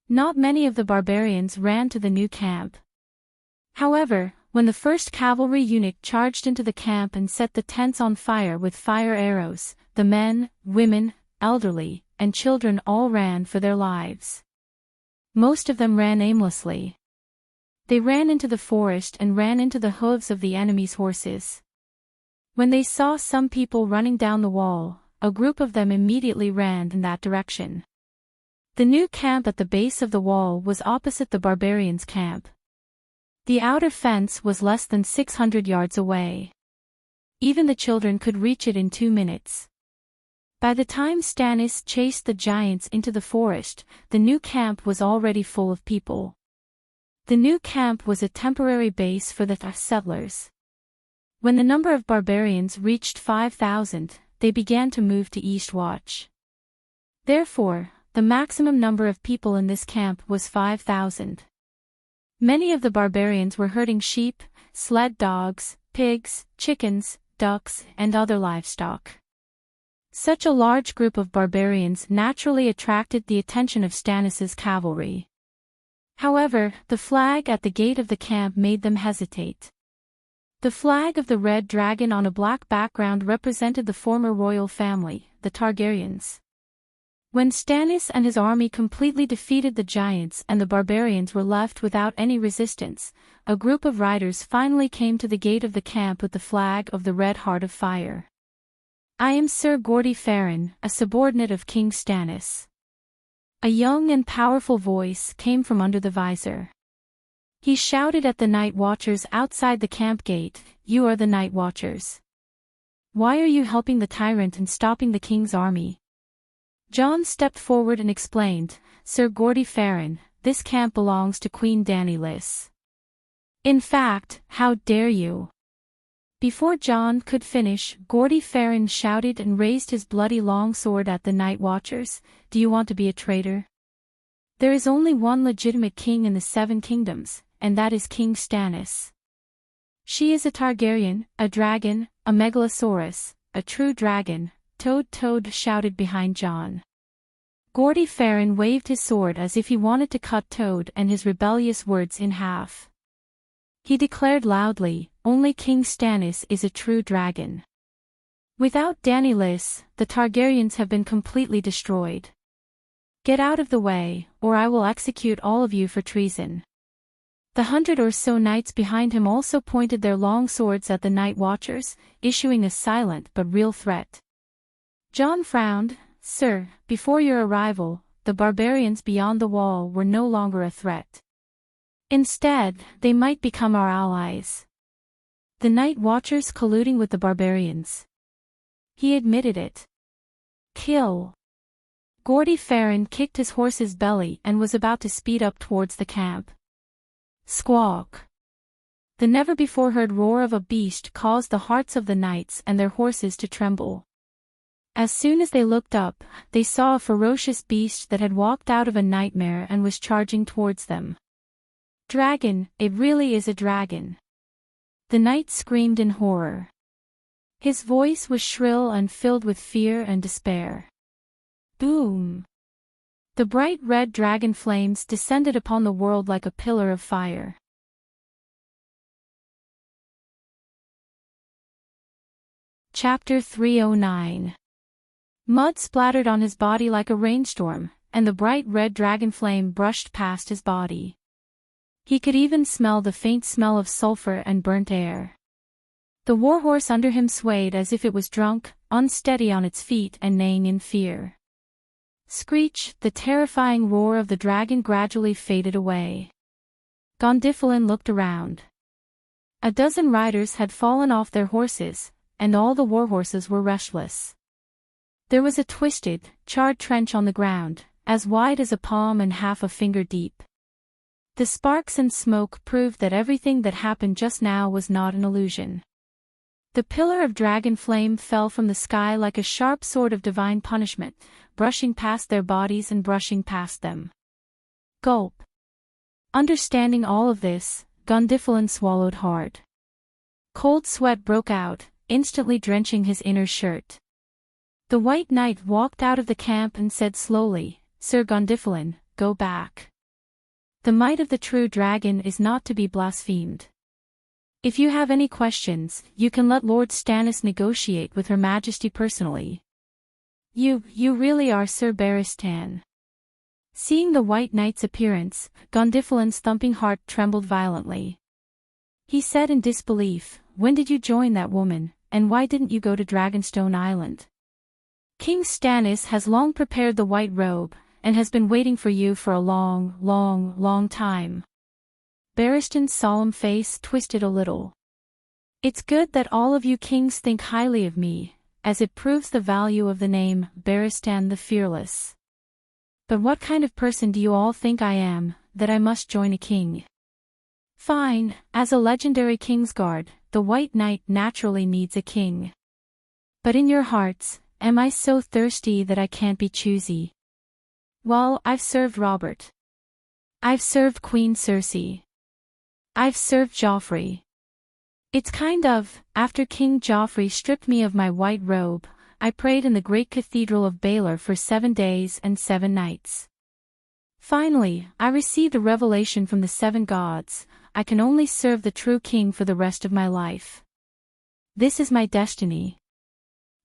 Not many of the barbarians ran to the new camp. However, when the first cavalry unit charged into the camp and set the tents on fire with fire arrows, the men, women, elderly, and children all ran for their lives. Most of them ran aimlessly. They ran into the forest and ran into the hooves of the enemy's horses. When they saw some people running down the wall, a group of them immediately ran in that direction. The new camp at the base of the wall was opposite the barbarians' camp. The outer fence was less than 600 yards away. Even the children could reach it in 2 minutes. By the time Stannis chased the giants into the forest, the new camp was already full of people. The new camp was a temporary base for the settlers. When the number of barbarians reached 5,000, they began to move to Eastwatch. Therefore, the maximum number of people in this camp was 5,000. Many of the barbarians were herding sheep, sled dogs, pigs, chickens, ducks, and other livestock. Such a large group of barbarians naturally attracted the attention of Stannis's cavalry. However, the flag at the gate of the camp made them hesitate. The flag of the red dragon on a black background represented the former royal family, the Targaryens. When Stannis and his army completely defeated the giants and the barbarians were left without any resistance, a group of riders finally came to the gate of the camp with the flag of the Red Heart of Fire. "I am Sir Gordy Farron, a subordinate of King Stannis." A young and powerful voice came from under the visor. He shouted at the night watchers outside the camp gate, "You are the night watchers. Why are you helping the tyrant and stopping the king's army?" Jon stepped forward and explained, "Sir Gordy Farron, this camp belongs to Queen Dany Liss. In fact, how dare you?" Before Jon could finish, Gordy Farron shouted and raised his bloody long sword at the night watchers, "Do you want to be a traitor? There is only one legitimate king in the Seven Kingdoms, and that is King Stannis. She is a Targaryen, a dragon, a megalosaurus, a true dragon." Toad shouted behind Jon. Gordy Farron waved his sword as if he wanted to cut Toad and his rebellious words in half. He declared loudly, "Only King Stannis is a true dragon. Without Dany Liss, the Targaryens have been completely destroyed. Get out of the way, or I will execute all of you for treason." The 100 or so knights behind him also pointed their long swords at the night watchers, issuing a silent but real threat. Jon frowned. "Sir, before your arrival, the barbarians beyond the wall were no longer a threat. Instead, they might become our allies. The night watchers colluding with the barbarians." He admitted it. "Kill." Gordy Farron kicked his horse's belly and was about to speed up towards the camp. Squawk! The never-before-heard roar of a beast caused the hearts of the knights and their horses to tremble. As soon as they looked up, they saw a ferocious beast that had walked out of a nightmare and was charging towards them. "Dragon, it really is a dragon!" The knight screamed in horror. His voice was shrill and filled with fear and despair. Boom! The bright red dragon flames descended upon the world like a pillar of fire. Chapter 309. Mud splattered on his body like a rainstorm, and the bright red dragon flame brushed past his body. He could even smell the faint smell of sulfur and burnt air. The warhorse under him swayed as if it was drunk, unsteady on its feet and neighing in fear. Screech! The terrifying roar of the dragon gradually faded away. Gondifalon looked around. A dozen riders had fallen off their horses, and all the warhorses were restless. There was a twisted, charred trench on the ground, as wide as a palm and half a finger deep. The sparks and smoke proved that everything that happened just now was not an illusion. The pillar of dragon flame fell from the sky like a sharp sword of divine punishment, brushing past their bodies and brushing past them. Gulp. Understanding all of this, Gondifalon swallowed hard. Cold sweat broke out, instantly drenching his inner shirt. The White Knight walked out of the camp and said slowly, "Sir Gondifalon, go back. The might of the true dragon is not to be blasphemed. If you have any questions, you can let Lord Stannis negotiate with Her Majesty personally. You really are Sir Barristan." Seeing the White Knight's appearance, Gondifalon's thumping heart trembled violently. He said in disbelief, "When did you join that woman, and why didn't you go to Dragonstone Island? King Stannis has long prepared the white robe, and has been waiting for you for a long time." Barristan's solemn face twisted a little. "It's good that all of you kings think highly of me, as it proves the value of the name, Barristan the Fearless. But what kind of person do you all think I am, that I must join a king? Fine, as a legendary Kingsguard, the White Knight naturally needs a king. But in your hearts, am I so thirsty that I can't be choosy? Well, I've served Robert. I've served Queen Cersei. I've served Joffrey. It's kind of, after King Joffrey stripped me of my white robe, I prayed in the great cathedral of Baelor for 7 days and 7 nights. Finally, I received a revelation from the 7 gods. I can only serve the true king for the rest of my life. This is my destiny."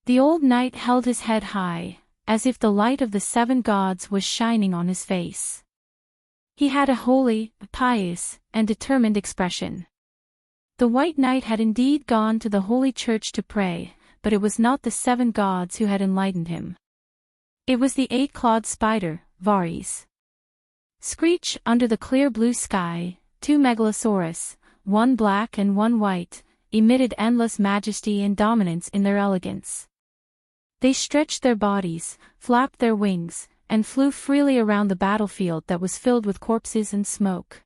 The old knight held his head high, as if the light of the 7 gods was shining on his face. He had a holy, pious, and determined expression. The White Knight had indeed gone to the Holy Church to pray, but it was not the 7 gods who had enlightened him. It was the 8-clawed spider, Varys. Screech, under the clear blue sky, 2 megalosaurus, one black and one white, emitted endless majesty and dominance in their elegance. They stretched their bodies, flapped their wings, and flew freely around the battlefield that was filled with corpses and smoke.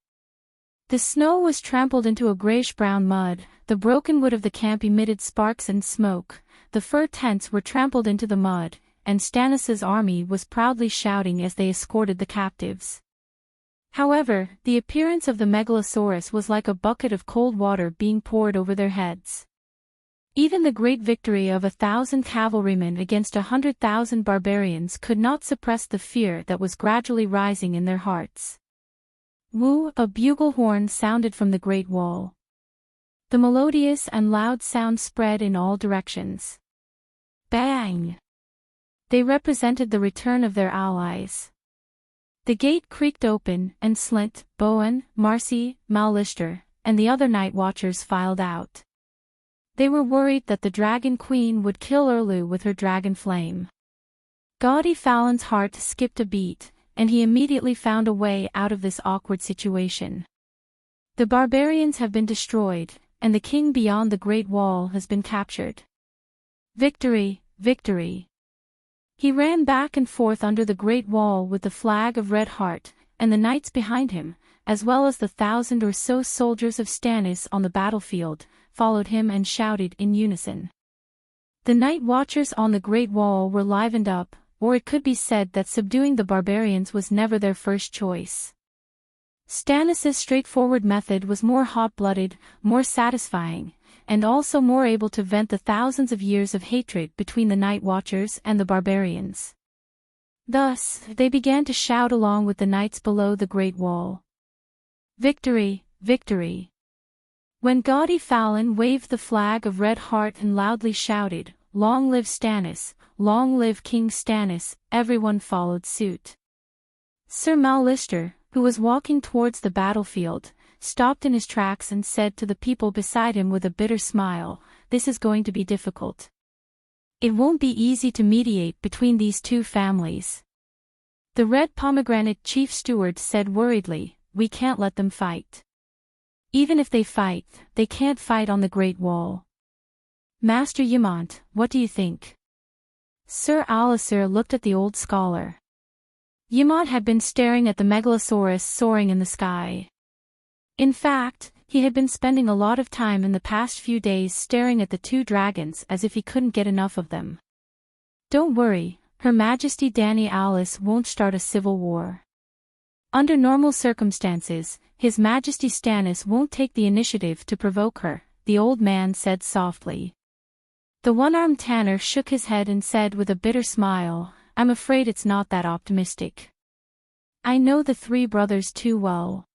The snow was trampled into a grayish-brown mud, the broken wood of the camp emitted sparks and smoke, the fur tents were trampled into the mud, and Stannis' army was proudly shouting as they escorted the captives. However, the appearance of the megalosaurus was like a bucket of cold water being poured over their heads. Even the great victory of 1,000 cavalrymen against 100,000 barbarians could not suppress the fear that was gradually rising in their hearts. Woo! A bugle horn sounded from the Great Wall. The melodious and loud sound spread in all directions. Bang! They represented the return of their allies. The gate creaked open, and Slint, Bowen, Marcy, Mallister, and the other night watchers filed out. They were worried that the Dragon Queen would kill Urlu with her dragon flame. Gaudy Fallon's heart skipped a beat, and he immediately found a way out of this awkward situation. The barbarians have been destroyed, and the king beyond the Great Wall has been captured. Victory, victory! He ran back and forth under the Great Wall with the flag of Red Heart, and the knights behind him, as well as the 1,000 or so soldiers of Stannis on the battlefield, followed him and shouted in unison. The night watchers on the Great Wall were livened up, or it could be said that subduing the barbarians was never their first choice. Stannis' straightforward method was more hot-blooded, more satisfying, and also more able to vent the thousands of years of hatred between the Night Watchers and the barbarians. Thus, they began to shout along with the knights below the Great Wall. Victory, victory! When Gaudy Fallon waved the flag of Red Heart and loudly shouted, "Long live Stannis, long live King Stannis," everyone followed suit. Sir Mallister, who was walking towards the battlefield, stopped in his tracks and said to the people beside him with a bitter smile, "This is going to be difficult. It won't be easy to mediate between these 2 families." The Red Pomegranate Chief Steward said worriedly, "We can't let them fight. Even if they fight, they can't fight on the Great Wall." "Master Ymont, what do you think?" Sir Alliser looked at the old scholar. Ymont had been staring at the megalosaurus soaring in the sky. In fact, he had been spending a lot of time in the past few days staring at the 2 dragons as if he couldn't get enough of them. "Don't worry, Her Majesty Dany Alice won't start a civil war. Under normal circumstances, His Majesty Stannis won't take the initiative to provoke her," the old man said softly. The one-armed tanner shook his head and said with a bitter smile, "I'm afraid it's not that optimistic. I know the 3 brothers too well.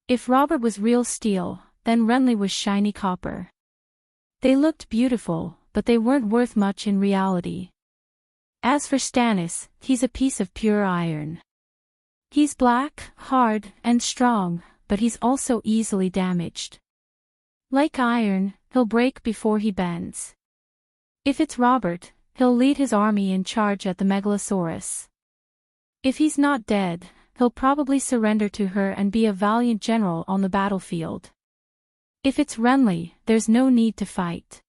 If Robert was real steel, then Renly was shiny copper. They looked beautiful, but they weren't worth much in reality. As for Stannis, he's a piece of pure iron. He's black, hard, and strong, but he's also easily damaged. Like iron, he'll break before he bends. If it's Robert, he'll lead his army in charge at the Megalosaurus. If he's not dead, he'll probably surrender to her and be a valiant general on the battlefield. If it's Renly, there's no need to fight.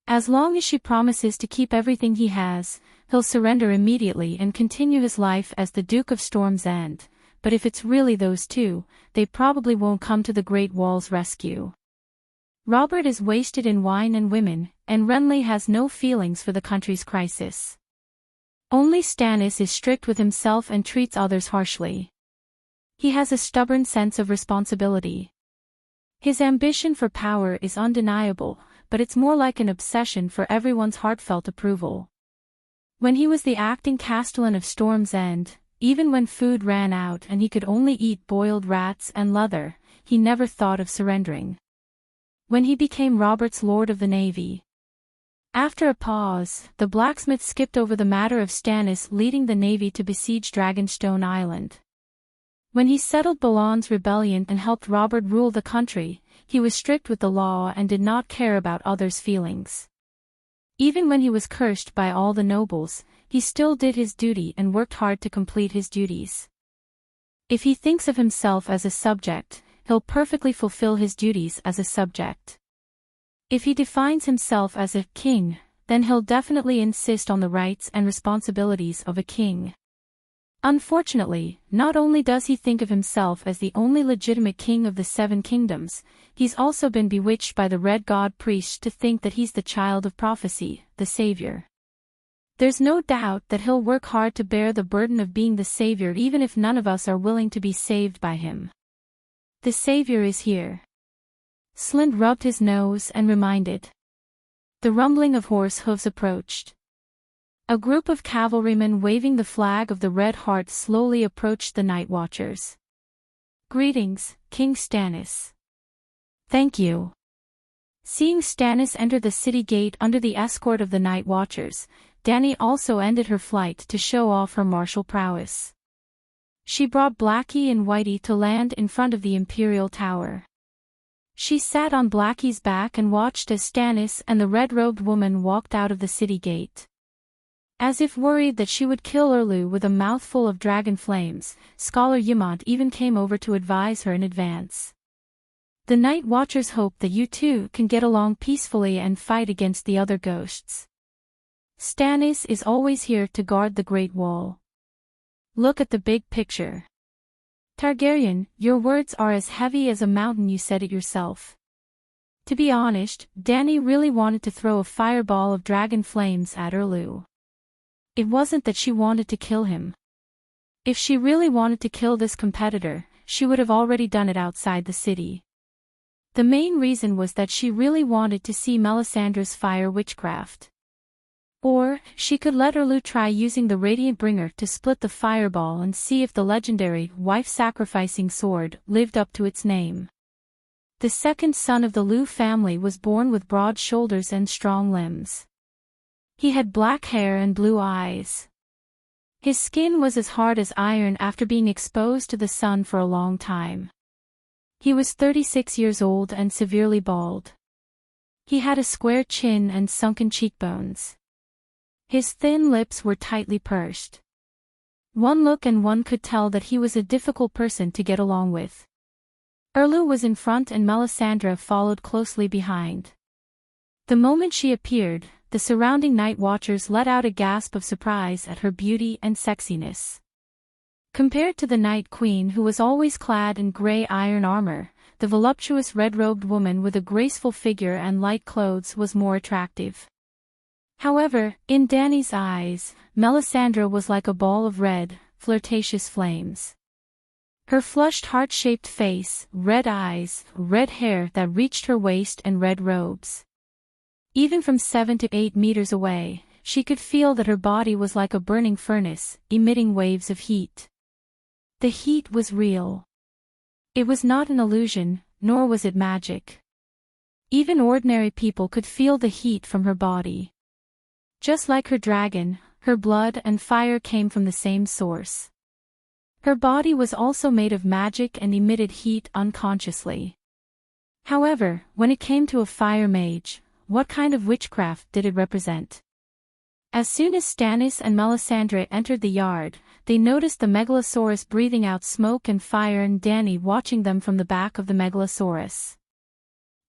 As long as she promises to keep everything he has, he'll surrender immediately and continue his life as the Duke of Storm's End, but if it's really those 2, they probably won't come to the Great Wall's rescue. Robert is wasted in wine and women, and Renly has no feelings for the country's crisis. Only Stannis is strict with himself and treats others harshly. He has a stubborn sense of responsibility. His ambition for power is undeniable, but it's more like an obsession for everyone's heartfelt approval. When he was the acting castellan of Storm's End, even when food ran out and he could only eat boiled rats and leather, he never thought of surrendering. When he became Robert's Lord of the Navy, After a pause, the blacksmith skipped over the matter of Stannis leading the navy to besiege Dragonstone Island. When he settled Balon's rebellion and helped Robert rule the country, he was strict with the law and did not care about others' feelings. Even when he was cursed by all the nobles, he still did his duty and worked hard to complete his duties. If he thinks of himself as a subject, he'll perfectly fulfill his duties as a subject. If he defines himself as a king, then he'll definitely insist on the rights and responsibilities of a king. Unfortunately, not only does he think of himself as the only legitimate king of the Seven Kingdoms, he's also been bewitched by the Red God Priest to think that he's the child of prophecy, the savior. There's no doubt that he'll work hard to bear the burden of being the savior even if none of us are willing to be saved by him. The savior is here. Slynt rubbed his nose and reminded. The rumbling of horse hooves approached. A group of cavalrymen waving the flag of the Red Heart slowly approached the night watchers. Greetings, King Stannis. Thank you. Seeing Stannis enter the city gate under the escort of the night watchers, Dany also ended her flight to show off her martial prowess. She brought Blackie and Whitey to land in front of the Imperial Tower. She sat on Blackie's back and watched as Stannis and the red-robed woman walked out of the city gate. As if worried that she would kill Erlu with a mouthful of dragon flames, Scholar Ymont even came over to advise her in advance. The Night Watchers hope that you two can get along peacefully and fight against the other ghosts. Stannis is always here to guard the Great Wall. Look at the big picture. Targaryen, your words are as heavy as a mountain, you said it yourself. To be honest, Dany really wanted to throw a fireball of dragon flames at Erlu. It wasn't that she wanted to kill him. If she really wanted to kill this competitor, she would have already done it outside the city. The main reason was that she really wanted to see Melisandre's fire witchcraft. Or, she could let Erlu try using the Radiant Bringer to split the fireball and see if the legendary wife-sacrificing sword lived up to its name. The second son of the Liu family was born with broad shoulders and strong limbs. He had black hair and blue eyes. His skin was as hard as iron after being exposed to the sun for a long time. He was 36 years old and severely bald. He had a square chin and sunken cheekbones. His thin lips were tightly pursed. One look and one could tell that he was a difficult person to get along with. Erlu was in front and Melisandre followed closely behind. The moment she appeared, the surrounding night watchers let out a gasp of surprise at her beauty and sexiness. Compared to the Night Queen, who was always clad in grey iron armor, the voluptuous red-robed woman with a graceful figure and light clothes was more attractive. However, in Dany's eyes, Melisandre was like a ball of red, flirtatious flames. Her flushed heart-shaped face, red eyes, red hair that reached her waist and red robes. Even from 7 to 8 meters away, she could feel that her body was like a burning furnace, emitting waves of heat. The heat was real. It was not an illusion, nor was it magic. Even ordinary people could feel the heat from her body. Just like her dragon, her blood and fire came from the same source. Her body was also made of magic and emitted heat unconsciously. However, when it came to a fire mage, what kind of witchcraft did it represent? As soon as Stannis and Melisandre entered the yard, they noticed the Megalosaurus breathing out smoke and fire and Dany watching them from the back of the Megalosaurus.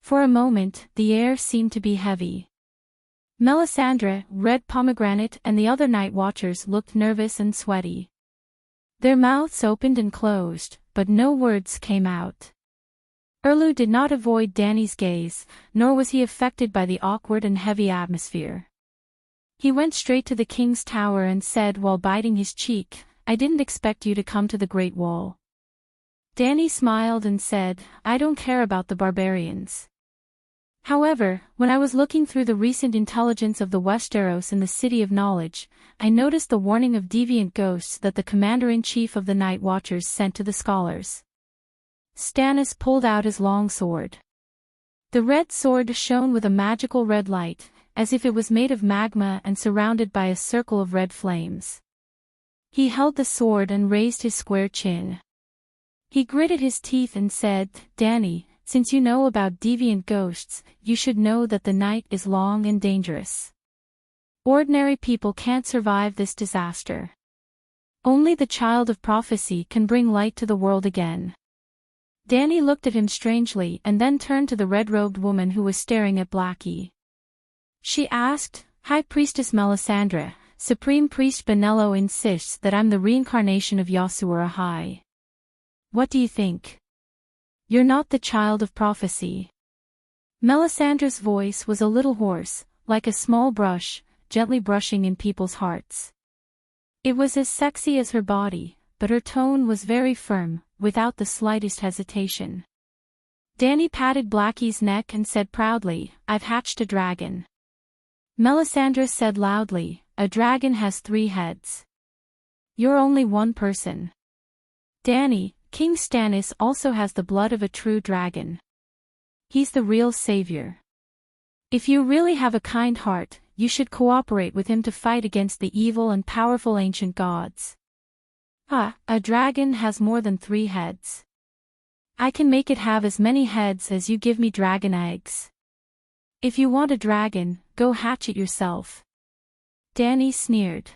For a moment, the air seemed to be heavy. Melisandre, Red Pomegranate and the other night watchers looked nervous and sweaty. Their mouths opened and closed, but no words came out. Erlu did not avoid Dany's gaze, nor was he affected by the awkward and heavy atmosphere. He went straight to the king's tower and said while biting his cheek, "I didn't expect you to come to the Great Wall." Dany smiled and said, "I don't care about the barbarians. However, when I was looking through the recent intelligence of the Westeros in the City of Knowledge, I noticed the warning of deviant ghosts that the Commander-in-Chief of the Night Watchers sent to the scholars." Stannis pulled out his long sword. The red sword shone with a magical red light, as if it was made of magma and surrounded by a circle of red flames. He held the sword and raised his square chin. He gritted his teeth and said, "Danny, since you know about deviant ghosts, you should know that the night is long and dangerous. Ordinary people can't survive this disaster. Only the child of prophecy can bring light to the world again." Danny looked at him strangely and then turned to the red-robed woman who was staring at Blackie. She asked, "High Priestess Melisandre, Supreme Priest Benello insists that I'm the reincarnation of Yasura High. What do you think? You're not the child of prophecy." Melisandre's voice was a little hoarse, like a small brush, gently brushing in people's hearts. It was as sexy as her body, but her tone was very firm, without the slightest hesitation. Danny patted Blackie's neck and said proudly, "I've hatched a dragon." Melisandre said loudly, "A dragon has 3 heads. You're only one person." "Danny, King Stannis also has the blood of a true dragon. He's the real savior. If you really have a kind heart, you should cooperate with him to fight against the evil and powerful ancient gods." A dragon has more than 3 heads. I can make it have as many heads as you give me dragon eggs. If you want a dragon, go hatch it yourself." Danny sneered.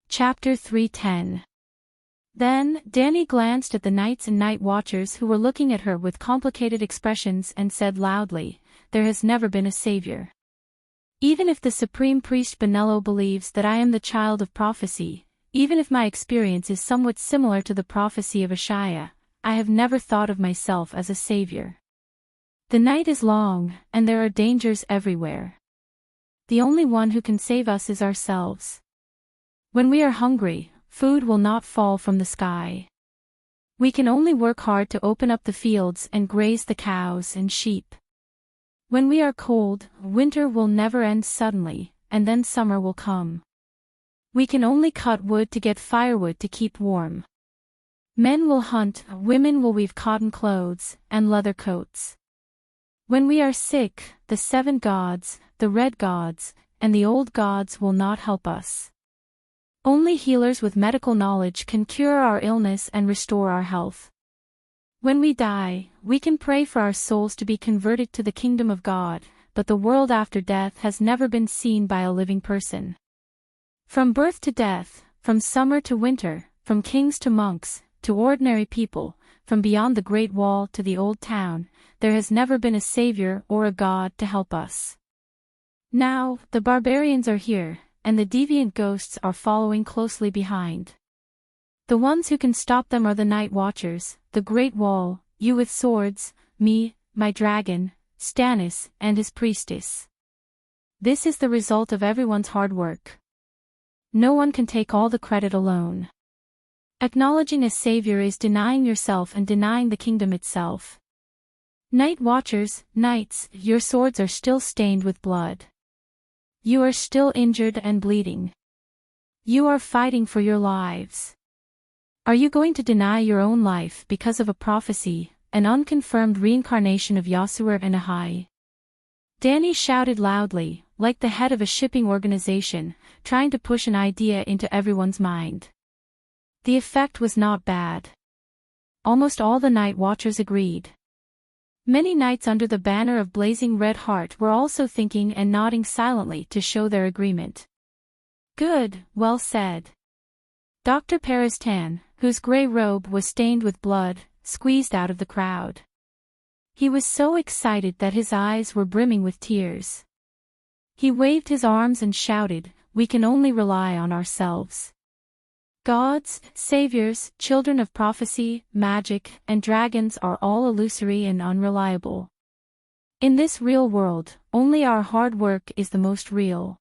Chapter 310. Then, Danny glanced at the knights and night watchers who were looking at her with complicated expressions and said loudly, "There has never been a savior. Even if the Supreme Priest Benello believes that I am the child of prophecy, even if my experience is somewhat similar to the prophecy of Ashaya, I have never thought of myself as a savior. The night is long, and there are dangers everywhere. The only one who can save us is ourselves. When we are hungry, food will not fall from the sky. We can only work hard to open up the fields and graze the cows and sheep. When we are cold, winter will never end suddenly, and then summer will come. We can only cut wood to get firewood to keep warm. Men will hunt, women will weave cotton clothes and leather coats. When we are sick, the 7 gods, the red gods, and the old gods will not help us. Only healers with medical knowledge can cure our illness and restore our health. When we die, we can pray for our souls to be converted to the kingdom of God, but the world after death has never been seen by a living person. From birth to death, from summer to winter, from kings to monks, to ordinary people, from beyond the Great Wall to the Old Town, there has never been a savior or a god to help us. Now, the barbarians are here, and the deviant ghosts are following closely behind. The ones who can stop them are the Night Watchers, the Great Wall, you with swords, me, my dragon, Stannis, and his priestess. This is the result of everyone's hard work. No one can take all the credit alone. Acknowledging a savior is denying yourself and denying the kingdom itself. Night Watchers, knights, your swords are still stained with blood. You are still injured and bleeding. You are fighting for your lives. Are you going to deny your own life because of a prophecy, an unconfirmed reincarnation of Yasura and Ahai? Danny shouted loudly, like the head of a shipping organization, trying to push an idea into everyone's mind. The effect was not bad. Almost all the Night Watchers agreed. Many knights under the banner of Blazing Red Heart were also thinking and nodding silently to show their agreement. Good, well said. Dr. Peristan, whose grey robe was stained with blood, squeezed out of the crowd. He was so excited that his eyes were brimming with tears. He waved his arms and shouted, "We can only rely on ourselves. Gods, saviors, children of prophecy, magic, and dragons are all illusory and unreliable. In this real world, only our hard work is the most real."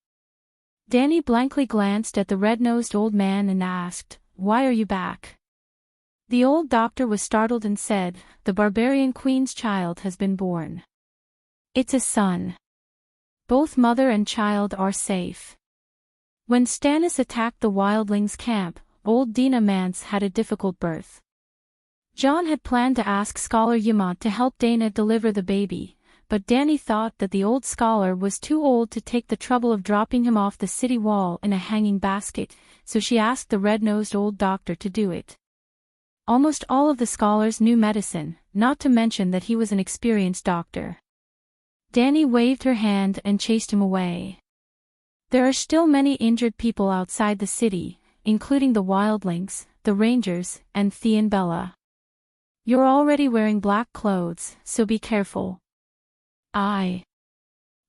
Danny blankly glanced at the red-nosed old man and asked, "Why are you back?" The old doctor was startled and said, "The barbarian queen's child has been born. It's a son. Both mother and child are safe. When Stannis attacked the wildlings' camp, old Dina Mance had a difficult birth. John had planned to ask Scholar Yamant to help Dana deliver the baby, but Danny thought that the old scholar was too old to take the trouble of dropping him off the city wall in a hanging basket, so she asked the red-nosed old doctor to do it. Almost all of the scholars knew medicine, not to mention that he was an experienced doctor. Danny waved her hand and chased him away. There are still many injured people outside the city, including the wildlings, the rangers, and Thea and Bella. You're already wearing black clothes, so be careful.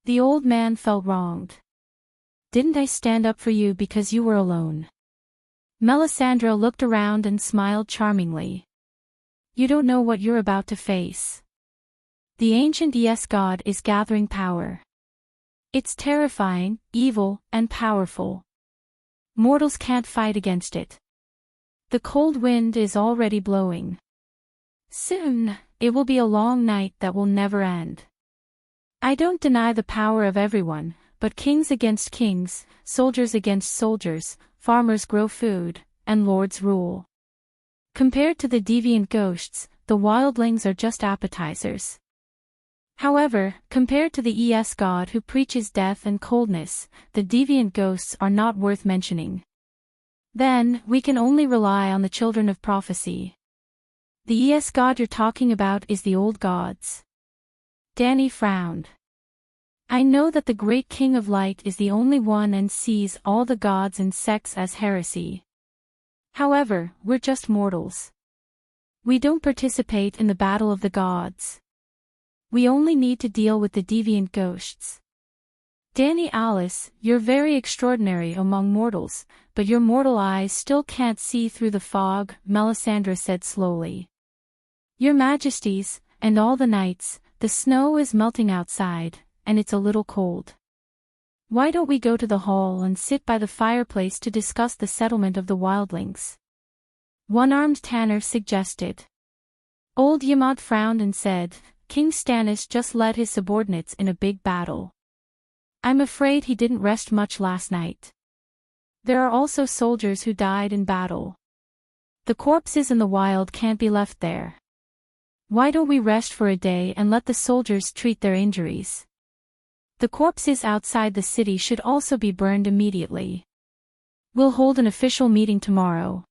The old man felt wronged. Didn't I stand up for you because you were alone? Melisandre looked around and smiled charmingly. You don't know what you're about to face. The ancient Yes God is gathering power. It's terrifying, evil, and powerful. Mortals can't fight against it. The cold wind is already blowing. Soon, it will be a long night that will never end. I don't deny the power of everyone, but kings against kings, soldiers against soldiers, farmers grow food, and lords rule. Compared to the deviant ghosts, the wildlings are just appetizers. However, compared to the ES God who preaches death and coldness, the deviant ghosts are not worth mentioning. Then, we can only rely on the children of prophecy. The ES God you're talking about is the old gods. Danny frowned. I know that the great King of Light is the only one and sees all the gods and sects as heresy. However, we're just mortals. We don't participate in the battle of the gods. We only need to deal with the deviant ghosts. Danny Alice, you're very extraordinary among mortals, but your mortal eyes still can't see through the fog, Melisandre said slowly. Your Majesties, and all the knights, the snow is melting outside, and it's a little cold. Why don't we go to the hall and sit by the fireplace to discuss the settlement of the wildlings? One-armed Tanner suggested. Old Yamant frowned and said, King Stannis just led his subordinates in a big battle. I'm afraid he didn't rest much last night. There are also soldiers who died in battle. The corpses in the wild can't be left there. Why don't we rest for a day and let the soldiers treat their injuries? The corpses outside the city should also be burned immediately. We'll hold an official meeting tomorrow.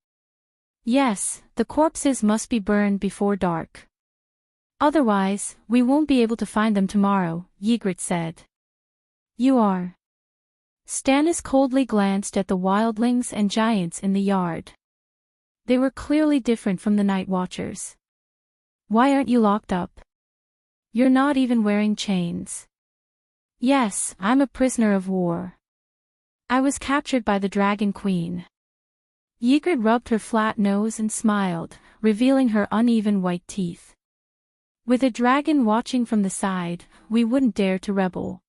Yes, the corpses must be burned before dark. Otherwise, we won't be able to find them tomorrow, Ygritte said. You are. Stannis coldly glanced at the wildlings and giants in the yard. They were clearly different from the Night Watchers. Why aren't you locked up? You're not even wearing chains. Yes, I'm a prisoner of war. I was captured by the Dragon Queen. Ygritte rubbed her flat nose and smiled, revealing her uneven white teeth. With a dragon watching from the side, we wouldn't dare to rebel.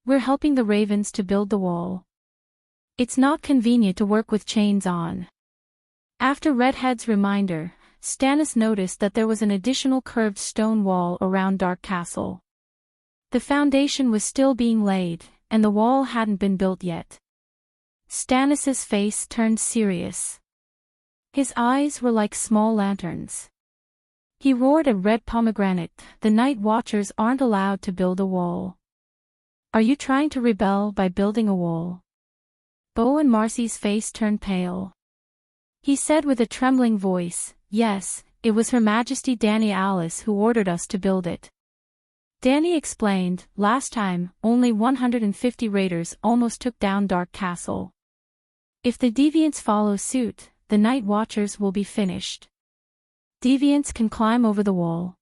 We're helping the ravens to build the wall. It's not convenient to work with chains on. After Redhead's reminder, Stannis noticed that there was an additional curved stone wall around Dark Castle. The foundation was still being laid, and the wall hadn't been built yet. Stannis's face turned serious. His eyes were like small lanterns. He roared at Red Pomegranate, the Night Watchers aren't allowed to build a wall. Are you trying to rebel by building a wall? Beau and Marcy's face turned pale. He said with a trembling voice, yes, it was Her Majesty Danny Alice who ordered us to build it. Danny explained, last time, only 150 raiders almost took down Dark Castle. If the Deviants follow suit, the Night Watchers will be finished. Deviants can climb over the wall.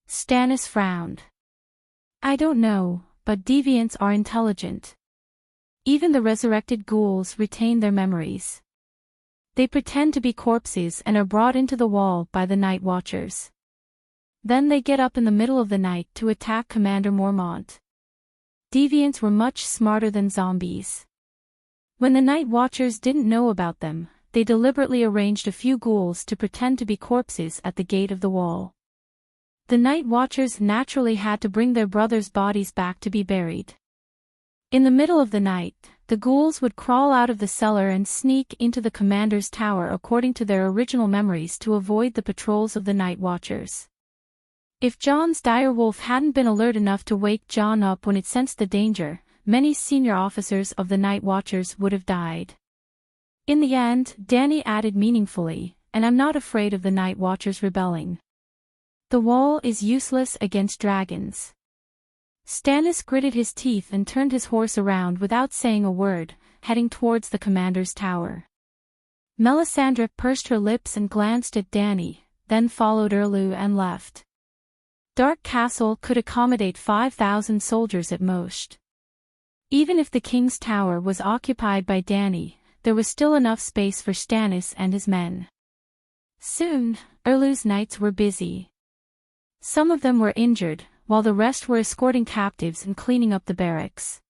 Stannis frowned. I don't know, but Deviants are intelligent. Even the resurrected ghouls retain their memories. They pretend to be corpses and are brought into the wall by the Night Watchers. Then they get up in the middle of the night to attack Commander Mormont. Deviants were much smarter than zombies. When the Night Watchers didn't know about them, they deliberately arranged a few ghouls to pretend to be corpses at the gate of the wall. The Night Watchers naturally had to bring their brothers' bodies back to be buried. In the middle of the night, the ghouls would crawl out of the cellar and sneak into the commander's tower according to their original memories to avoid the patrols of the night watchers. If John's direwolf hadn't been alert enough to wake John up when it sensed the danger, many senior officers of the night watchers would have died. In the end, Danny added meaningfully, and I'm not afraid of the night watchers rebelling. The wall is useless against dragons. Stannis gritted his teeth and turned his horse around without saying a word, heading towards the commander's tower. Melisandre pursed her lips and glanced at Danny, then followed Erlu and left. Dark Castle could accommodate 5,000 soldiers at most. Even if the king's tower was occupied by Danny, there was still enough space for Stannis and his men. Soon, Erlu's knights were busy. Some of them were injured, while the rest were escorting captives and cleaning up the barracks.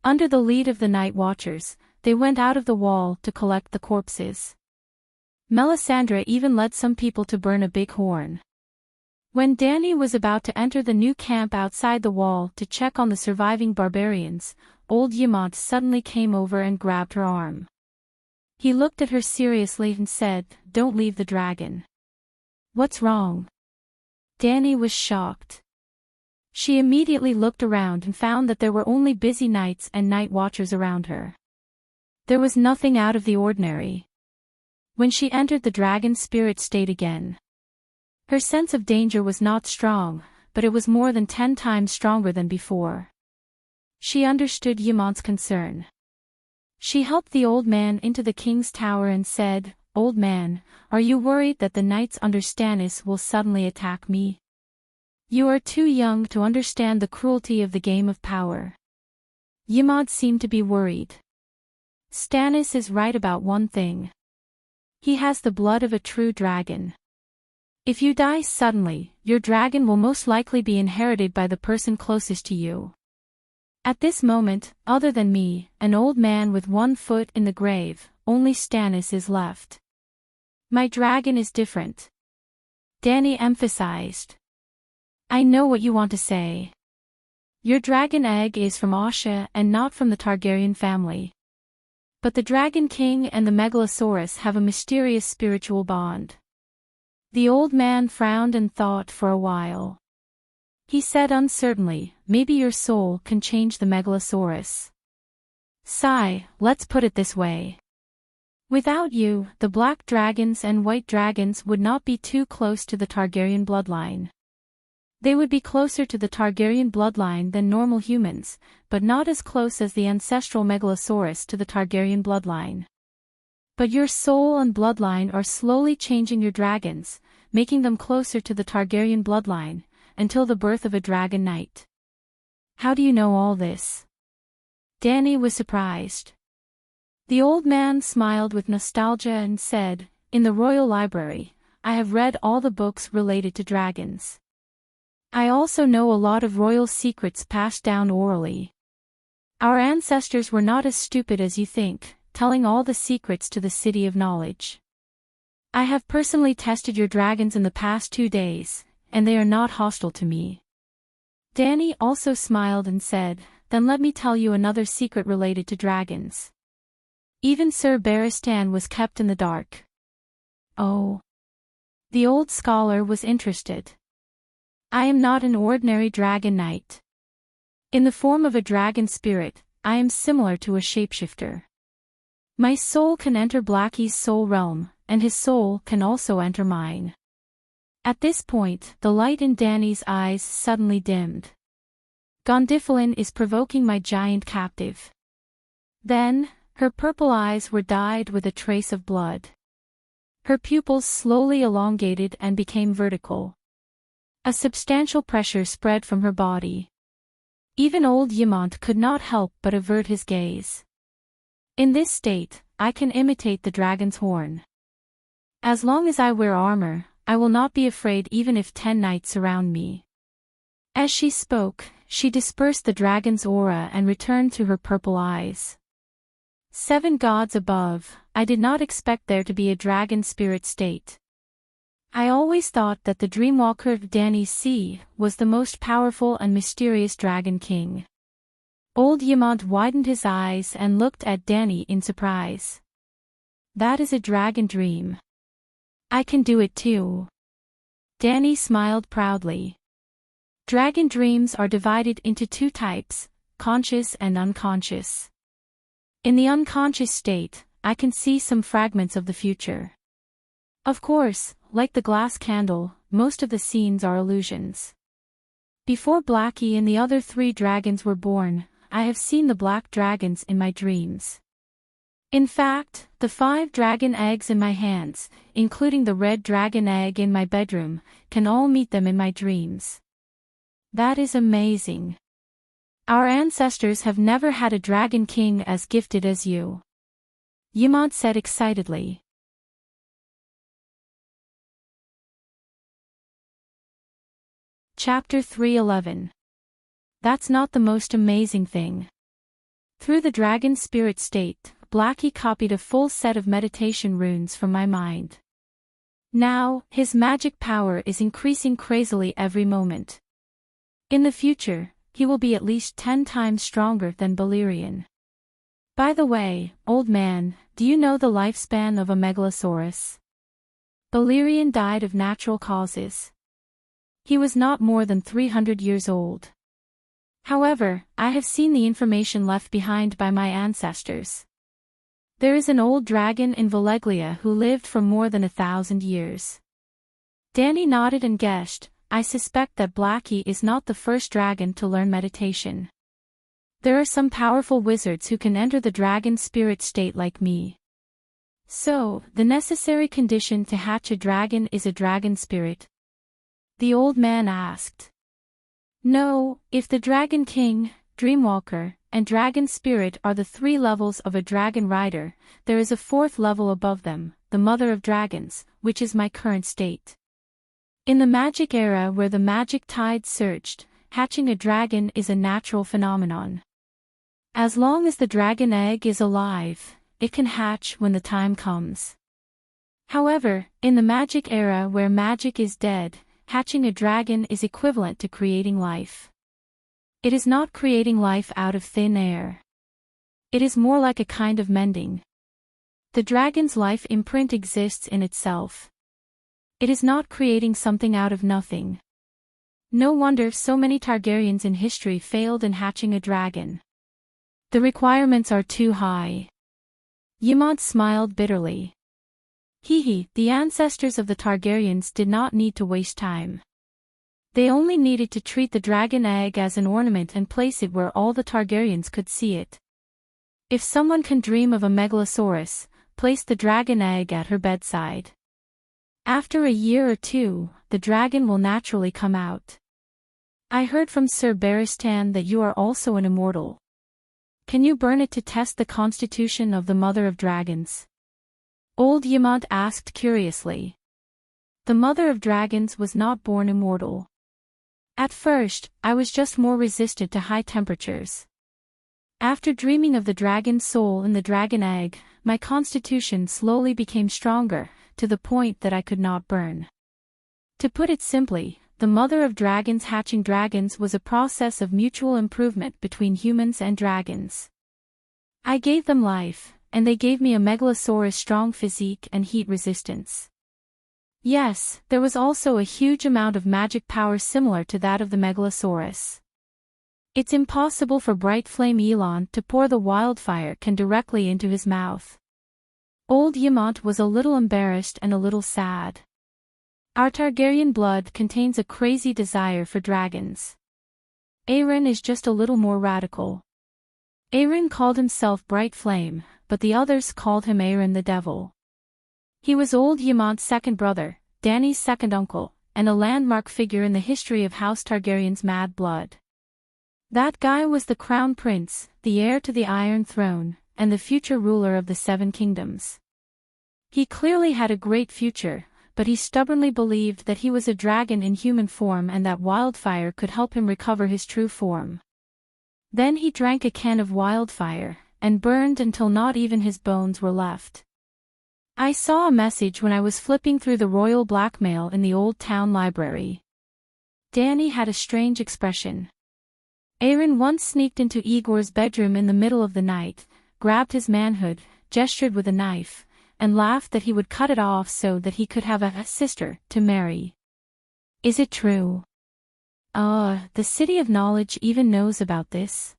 Under the lead of the night watchers, they went out of the wall to collect the corpses. Melisandre even led some people to burn a big horn. When Danny was about to enter the new camp outside the wall to check on the surviving barbarians, old Ymont suddenly came over and grabbed her arm. He looked at her seriously and said, "Don't leave the dragon." "What's wrong?" Danny was shocked. She immediately looked around and found that there were only busy knights and night watchers around her. There was nothing out of the ordinary. When she entered the dragon spirit state again, her sense of danger was not strong, but it was more than 10 times stronger than before. She understood Ymont's concern. She helped the old man into the king's tower and said, "Old man, are you worried that the knights under Stannis will suddenly attack me? You are too young to understand the cruelty of the game of power." Ymont seemed to be worried. "Stannis is right about one thing. He has the blood of a true dragon. If you die suddenly, your dragon will most likely be inherited by the person closest to you. At this moment, other than me, an old man with one foot in the grave, only Stannis is left. My dragon is different." Danny emphasized. "I know what you want to say. Your dragon egg is from Asha and not from the Targaryen family. But the Dragon King and the Megalosaurus have a mysterious spiritual bond." The old man frowned and thought for a while. He said uncertainly, "Maybe your soul can change the Megalosaurus. Sigh, let's put it this way. Without you, the black dragons and white dragons would not be too close to the Targaryen bloodline. They would be closer to the Targaryen bloodline than normal humans, but not as close as the ancestral Megalosaurus to the Targaryen bloodline. But your soul and bloodline are slowly changing your dragons, making them closer to the Targaryen bloodline, until the birth of a dragon knight." "How do you know all this?" Danny was surprised. The old man smiled with nostalgia and said, "In the royal library, I have read all the books related to dragons. I also know a lot of royal secrets passed down orally. Our ancestors were not as stupid as you think, telling all the secrets to the City of Knowledge. I have personally tested your dragons in the past 2 days, and they are not hostile to me." Danny also smiled and said, "Then let me tell you another secret related to dragons. Even Sir Barristan was kept in the dark." "Oh." The old scholar was interested. "I am not an ordinary dragon knight. In the form of a dragon spirit, I am similar to a shapeshifter. My soul can enter Blackie's soul realm, and his soul can also enter mine." At this point, the light in Danny's eyes suddenly dimmed. "Gondifalin is provoking my giant captive." Then, her purple eyes were dyed with a trace of blood. Her pupils slowly elongated and became vertical. A substantial pressure spread from her body. Even old Ymont could not help but avert his gaze. "In this state, I can imitate the dragon's horn. As long as I wear armor, I will not be afraid even if 10 knights surround me." As she spoke, she dispersed the dragon's aura and returned to her purple eyes. 7 gods above, I did not expect there to be a dragon spirit state. I always thought that the Dreamwalker of Danny's Sea was the most powerful and mysterious dragon king. Old Yamant widened his eyes and looked at Danny in surprise. That is a dragon dream. I can do it too. Danny smiled proudly. Dragon dreams are divided into two types, conscious and unconscious. In the unconscious state, I can see some fragments of the future. Of course, like the glass candle, most of the scenes are illusions. Before Blackie and the other 3 dragons were born, I have seen the black dragons in my dreams. In fact, the 5 dragon eggs in my hands, including the red dragon egg in my bedroom, can all meet them in my dreams. That is amazing. Our ancestors have never had a dragon king as gifted as you. Yamant said excitedly. Chapter 311. That's not the most amazing thing. Through the dragon spirit state, Blackie copied a full set of meditation runes from my mind. Now, his magic power is increasing crazily every moment. In the future, he will be at least 10 times stronger than Balerion. By the way, old man, do you know the lifespan of a megalosaurus? Balerion died of natural causes. He was not more than 300 years old. However, I have seen the information left behind by my ancestors. There is an old dragon in Valeglia who lived for more than 1,000 years. Danny nodded and guessed, I suspect that Blackie is not the first dragon to learn meditation. There are some powerful wizards who can enter the dragon spirit state like me. So, the necessary condition to hatch a dragon is a dragon spirit? The old man asked. No, if the Dragon King, Dreamwalker, and Dragon Spirit are the 3 levels of a dragon rider, there is a 4th level above them, the Mother of Dragons, which is my current state. In the magic era where the magic tide surged, hatching a dragon is a natural phenomenon. As long as the dragon egg is alive, it can hatch when the time comes. However, in the magic era where magic is dead, hatching a dragon is equivalent to creating life. It is not creating life out of thin air. It is more like a kind of mending. The dragon's life imprint exists in itself. It is not creating something out of nothing. No wonder so many Targaryens in history failed in hatching a dragon. The requirements are too high. Yamant smiled bitterly. The ancestors of the Targaryens did not need to waste time. They only needed to treat the dragon egg as an ornament and place it where all the Targaryens could see it. If someone can dream of a megalosaurus, place the dragon egg at her bedside. After a year or 2, the dragon will naturally come out. I heard from Sir Barristan that you are also an immortal. Can you burn it to test the constitution of the Mother of Dragons? Old Yamant asked curiously. The Mother of Dragons was not born immortal. At first, I was just more resistant to high temperatures. After dreaming of the dragon's soul in the dragon egg, my constitution slowly became stronger, to the point that I could not burn. To put it simply, the Mother of Dragons hatching dragons was a process of mutual improvement between humans and dragons. I gave them life, and they gave me a megalosaurus' strong physique and heat resistance. Yes, there was also a huge amount of magic power similar to that of the megalosaurus. It's impossible for Bright Flame Elon to pour the wildfire can directly into his mouth. Old Yamant was a little embarrassed and a little sad. Our Targaryen blood contains a crazy desire for dragons. Aeron is just a little more radical. Aeron called himself Bright Flame, but the others called him Aeron the Devil. He was old Yamant's second brother, Dany's second uncle, and a landmark figure in the history of House Targaryen's mad blood. That guy was the crown prince, the heir to the Iron Throne, and the future ruler of the 7 kingdoms. He clearly had a great future, but he stubbornly believed that he was a dragon in human form and that wildfire could help him recover his true form. Then he drank a can of wildfire, and burned until not even his bones were left. I saw a message when I was flipping through the royal blackmail in the old town library. Dany had a strange expression. Aaron once sneaked into Igor's bedroom in the middle of the night, grabbed his manhood, gestured with a knife, and laughed that he would cut it off so that he could have a sister to marry. Is it true? The City of Knowledge even knows about this.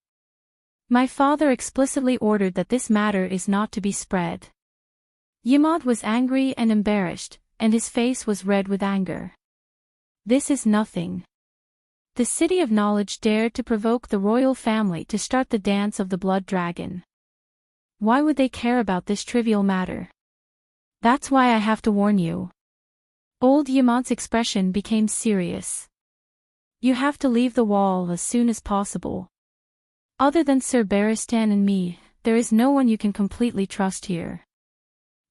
My father explicitly ordered that this matter is not to be spread. Yimad was angry and embarrassed, and his face was red with anger. This is nothing. The City of Knowledge dared to provoke the royal family to start the dance of the blood dragon. Why would they care about this trivial matter? That's why I have to warn you. Old Yamad's expression became serious. You have to leave the wall as soon as possible. Other than Sir Barristan and me, there is no one you can completely trust here.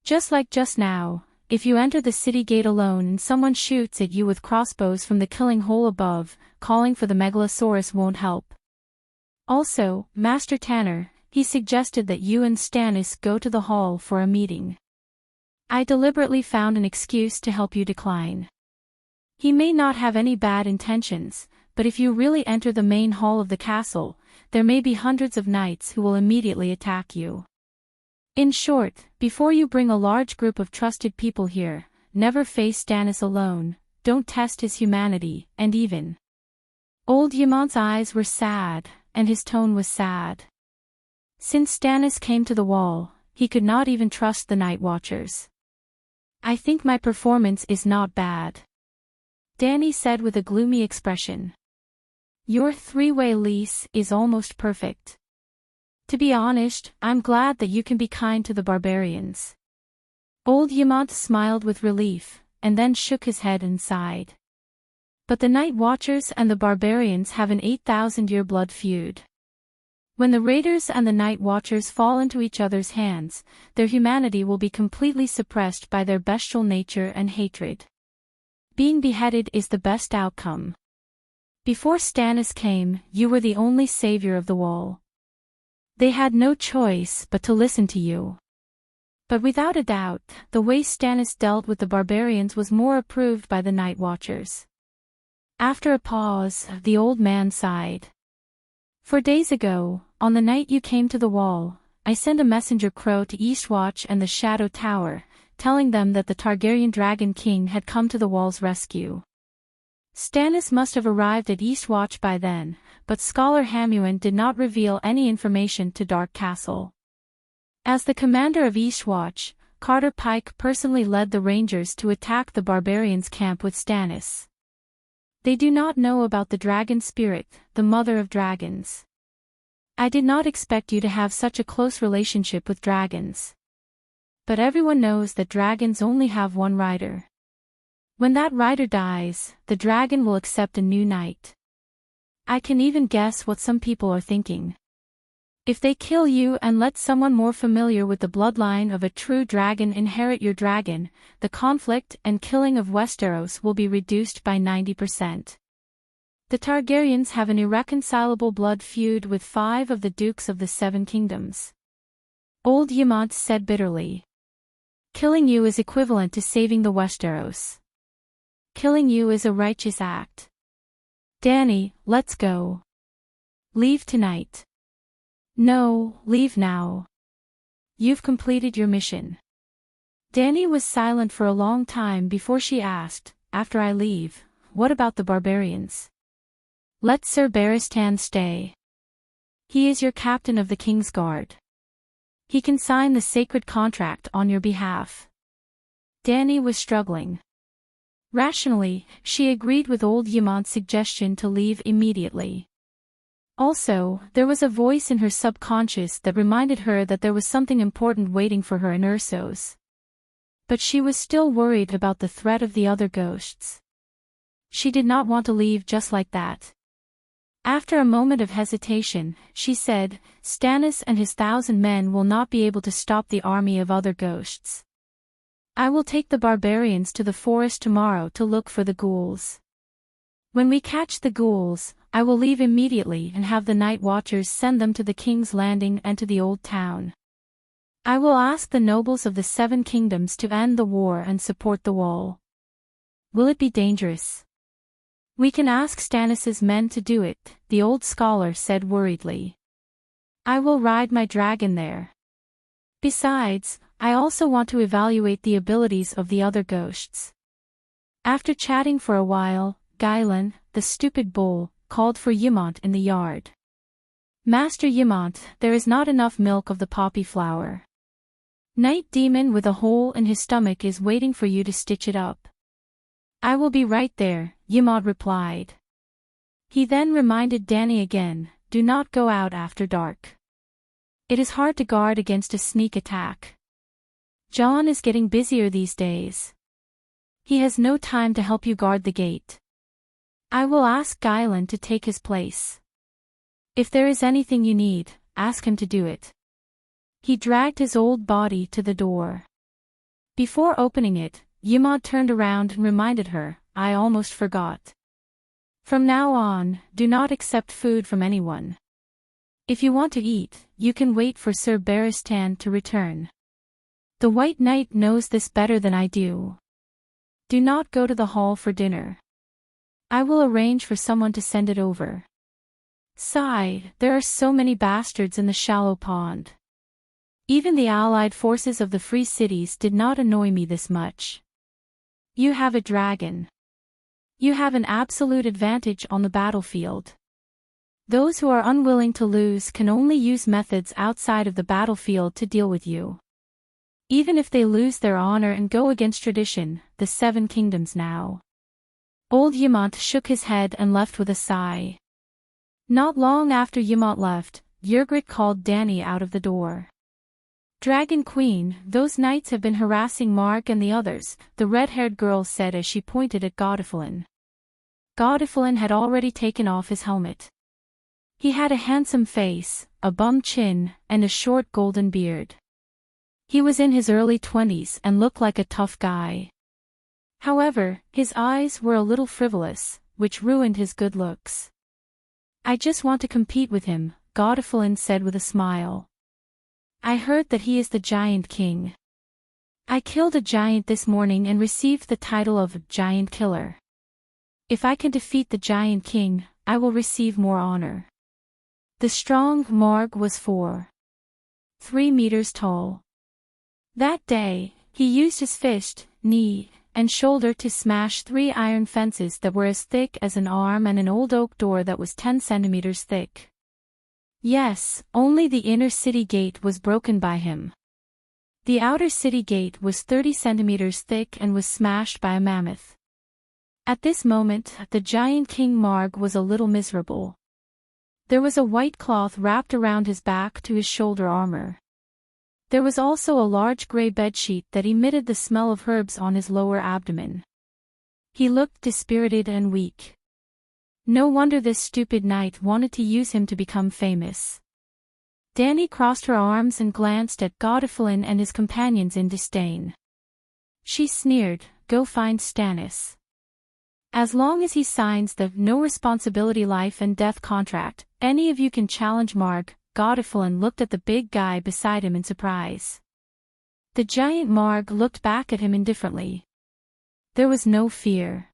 Just like just now, if you enter the city gate alone and someone shoots at you with crossbows from the killing hole above, calling for the Megalosaurus won't help. Also, Master Tanner, he suggested that you and Stannis go to the hall for a meeting. I deliberately found an excuse to help you decline. He may not have any bad intentions, but if you really enter the main hall of the castle, there may be hundreds of knights who will immediately attack you. In short, before you bring a large group of trusted people here, never face Stannis alone, don't test his humanity, and even. Old Yamad's eyes were sad, and his tone was sad. Since Stannis came to the wall, he could not even trust the Night Watchers. I think my performance is not bad, Dany said with a gloomy expression. Your three-way lease is almost perfect. To be honest, I'm glad that you can be kind to the barbarians. Old Yamad smiled with relief, and then shook his head and sighed. But the Night Watchers and the barbarians have an 8,000-year blood feud. When the Raiders and the Night Watchers fall into each other's hands, their humanity will be completely suppressed by their bestial nature and hatred. Being beheaded is the best outcome. Before Stannis came, you were the only savior of the wall. They had no choice but to listen to you. But without a doubt, the way Stannis dealt with the barbarians was more approved by the Night Watchers. After a pause, the old man sighed. 4 days ago, on the night you came to the wall, I sent a messenger crow to Eastwatch and the Shadow Tower, telling them that the Targaryen Dragon King had come to the wall's rescue. Stannis must have arrived at Eastwatch by then, but Scholar Hamuan did not reveal any information to Dark Castle. As the commander of Eastwatch, Carter Pike personally led the Rangers to attack the barbarians' camp with Stannis. They do not know about the dragon spirit, the mother of dragons. I did not expect you to have such a close relationship with dragons. But everyone knows that dragons only have one rider. When that rider dies, the dragon will accept a new knight. I can even guess what some people are thinking. If they kill you and let someone more familiar with the bloodline of a true dragon inherit your dragon, the conflict and killing of Westeros will be reduced by 90%. The Targaryens have an irreconcilable blood feud with 5 of the dukes of the 7 kingdoms. Old Yamad said bitterly. Killing you is equivalent to saving the Westeros. Killing you is a righteous act. Dany, let's go. Leave tonight. No, leave now. You've completed your mission. Dany was silent for a long time before she asked, after I leave, what about the barbarians? Let Sir Barristan stay. He is your captain of the King's Guard. He can sign the sacred contract on your behalf. Dany was struggling. Rationally, she agreed with old Yamad's suggestion to leave immediately. Also, there was a voice in her subconscious that reminded her that there was something important waiting for her in Ursos. But she was still worried about the threat of the other ghosts. She did not want to leave just like that. After a moment of hesitation, she said, Stannis and his 1,000 men will not be able to stop the army of other ghosts. I will take the barbarians to the forest tomorrow to look for the ghouls. When we catch the ghouls, I will leave immediately and have the Night Watchers send them to the King's Landing and to the Old Town. I will ask the nobles of the 7 kingdoms to end the war and support the wall. Will it be dangerous? We can ask Stannis's men to do it, the old scholar said worriedly. I will ride my dragon there. Besides, I also want to evaluate the abilities of the other ghosts. After chatting for a while, Guylan, the stupid bull, called for Ymont in the yard. Master Ymont, there is not enough milk of the poppy flower. Night Demon with a hole in his stomach is waiting for you to stitch it up. I will be right there, Ymont replied. He then reminded Dany again, do not go out after dark. It is hard to guard against a sneak attack. Jon is getting busier these days. He has no time to help you guard the gate. I will ask Guylan to take his place. If there is anything you need, ask him to do it. He dragged his old body to the door. Before opening it, Ymont turned around and reminded her, I almost forgot. From now on, do not accept food from anyone. If you want to eat, you can wait for Sir Barristan to return. The White Knight knows this better than I do. Do not go to the hall for dinner. I will arrange for someone to send it over. Sigh, there are so many bastards in the shallow pond. Even the allied forces of the free cities did not annoy me this much. You have a dragon. You have an absolute advantage on the battlefield. Those who are unwilling to lose can only use methods outside of the battlefield to deal with you. Even if they lose their honor and go against tradition, the Seven Kingdoms now. Old Ymont shook his head and left with a sigh. Not long after Ymont left, Ygritte called Dany out of the door. Dragon Queen, those knights have been harassing Mark and the others, the red-haired girl said as she pointed at Godifalin. Godifalin had already taken off his helmet. He had a handsome face, a bum chin, and a short golden beard. He was in his early 20s and looked like a tough guy. However, his eyes were a little frivolous, which ruined his good looks. I just want to compete with him, Godifalin said with a smile. I heard that he is the Giant King. I killed a giant this morning and received the title of Giant Killer. If I can defeat the Giant King, I will receive more honor. The strong Marg was 3 meters tall. That day, he used his fist, knee, and shoulder to smash 3 iron fences that were as thick as an arm and an old oak door that was 10 centimeters thick. Yes, only the inner city gate was broken by him. The outer city gate was 30 centimeters thick and was smashed by a mammoth. At this moment, the Giant King Marg was a little miserable. There was a white cloth wrapped around his back to his shoulder armor. There was also a large gray bedsheet that emitted the smell of herbs on his lower abdomen. He looked dispirited and weak. No wonder this stupid knight wanted to use him to become famous. Dany crossed her arms and glanced at Godifalin and his companions in disdain. She sneered, go find Stannis. As long as he signs the no responsibility life and death contract, any of you can challenge Marg. Godifalin looked at the big guy beside him in surprise. The giant Marg looked back at him indifferently. There was no fear.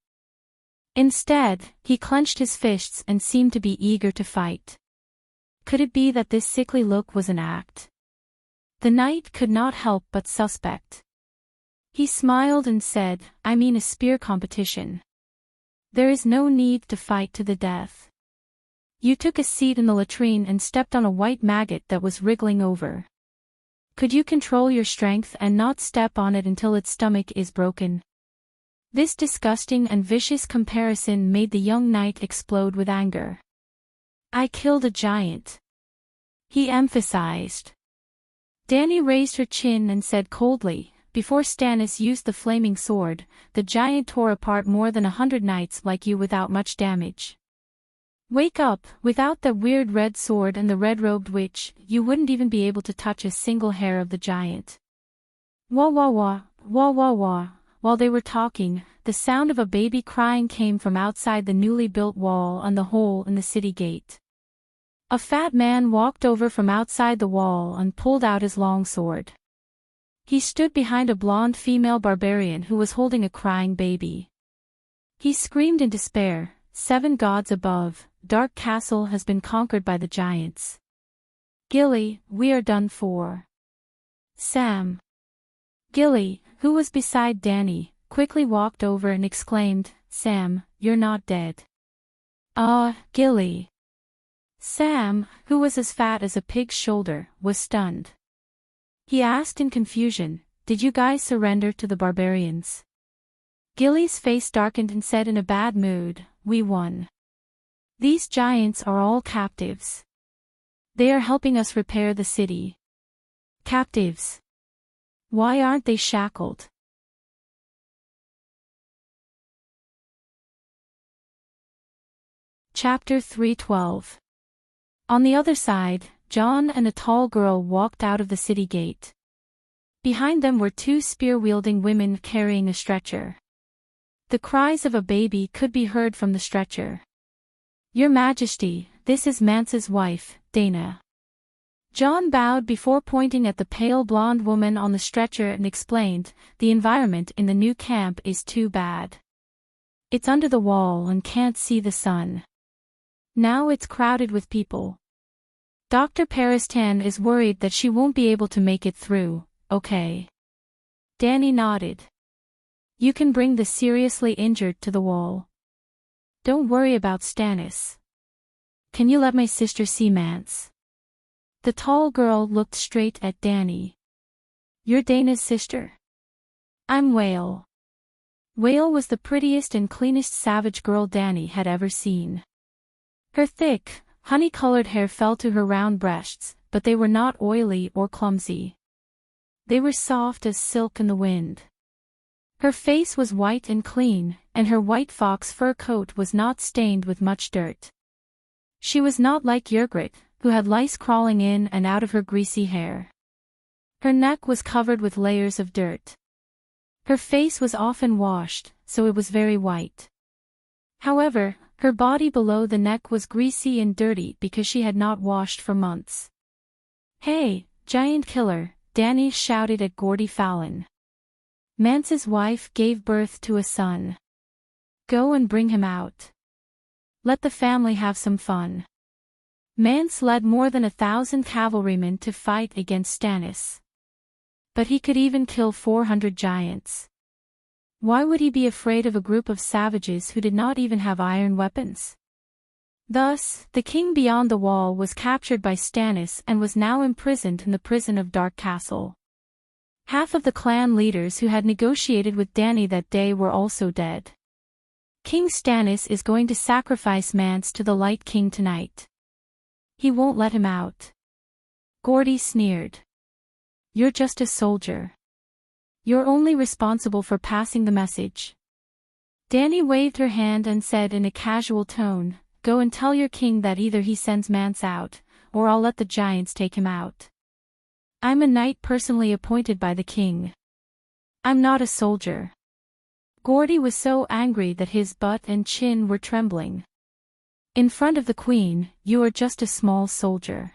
Instead, he clenched his fists and seemed to be eager to fight. Could it be that this sickly look was an act? The knight could not help but suspect. He smiled and said, I mean a spear competition. There is no need to fight to the death. You took a seat in the latrine and stepped on a white maggot that was wriggling over. Could you control your strength and not step on it until its stomach is broken? This disgusting and vicious comparison made the young knight explode with anger. I killed a giant, he emphasized. Dany raised her chin and said coldly, before Stannis used the flaming sword, the giant tore apart more than 100 knights like you without much damage. Wake up, without that weird red sword and the red-robed witch, you wouldn't even be able to touch a single hair of the giant. Wah wah wah, wah wah wah. While they were talking, the sound of a baby crying came from outside the newly built wall and the hole in the city gate. A fat man walked over from outside the wall and pulled out his long sword. He stood behind a blonde female barbarian who was holding a crying baby. He screamed in despair, 7 gods above, Dark Castle has been conquered by the giants. Gilly, we are done for. Sam. Gilly, who was beside Danny, quickly walked over and exclaimed, Sam, you're not dead. Gilly. Sam, who was as fat as a pig's shoulder, was stunned. He asked in confusion, did you guys surrender to the barbarians? Gilly's face darkened and said in a bad mood, we won. These giants are all captives. They are helping us repair the city. Captives. Why aren't they shackled? Chapter 3:12. On the other side, John and a tall girl walked out of the city gate. Behind them were 2 spear-wielding women carrying a stretcher. The cries of a baby could be heard from the stretcher. Your Majesty, this is Mance's wife, Dana. John bowed before pointing at the pale blonde woman on the stretcher and explained, the environment in the new camp is too bad. It's under the wall and can't see the sun. Now it's crowded with people. Dr. Paristan is worried that she won't be able to make it through, okay? Danny nodded. You can bring the seriously injured to the wall. Don't worry about Stannis. Can you let my sister see Mance? The tall girl looked straight at Danny. You're Dana's sister? I'm Whale. Whale was the prettiest and cleanest savage girl Danny had ever seen. Her thick, honey-colored hair fell to her round breasts, but they were not oily or clumsy. They were soft as silk in the wind. Her face was white and clean, and her white fox fur coat was not stained with much dirt. She was not like Ygritte, who had lice crawling in and out of her greasy hair. Her neck was covered with layers of dirt. Her face was often washed, so it was very white. However, her body below the neck was greasy and dirty because she had not washed for months. Hey, giant killer, Danny shouted at Gordy Fallon. Mance's wife gave birth to a son. Go and bring him out. Let the family have some fun. Mance led more than 1,000 cavalrymen to fight against Stannis. But he could even kill 400 giants. Why would he be afraid of a group of savages who did not even have iron weapons? Thus, the king beyond the wall was captured by Stannis and was now imprisoned in the prison of Dark Castle. Half of the clan leaders who had negotiated with Danny that day were also dead. King Stannis is going to sacrifice Mance to the Light King tonight. He won't let him out. Gordy sneered. You're just a soldier. You're only responsible for passing the message. Danny waved her hand and said in a casual tone, go and tell your king that either he sends Mance out, or I'll let the giants take him out. I'm a knight personally appointed by the king. I'm not a soldier. Gordy was so angry that his butt and chin were trembling. In front of the queen, you are just a small soldier.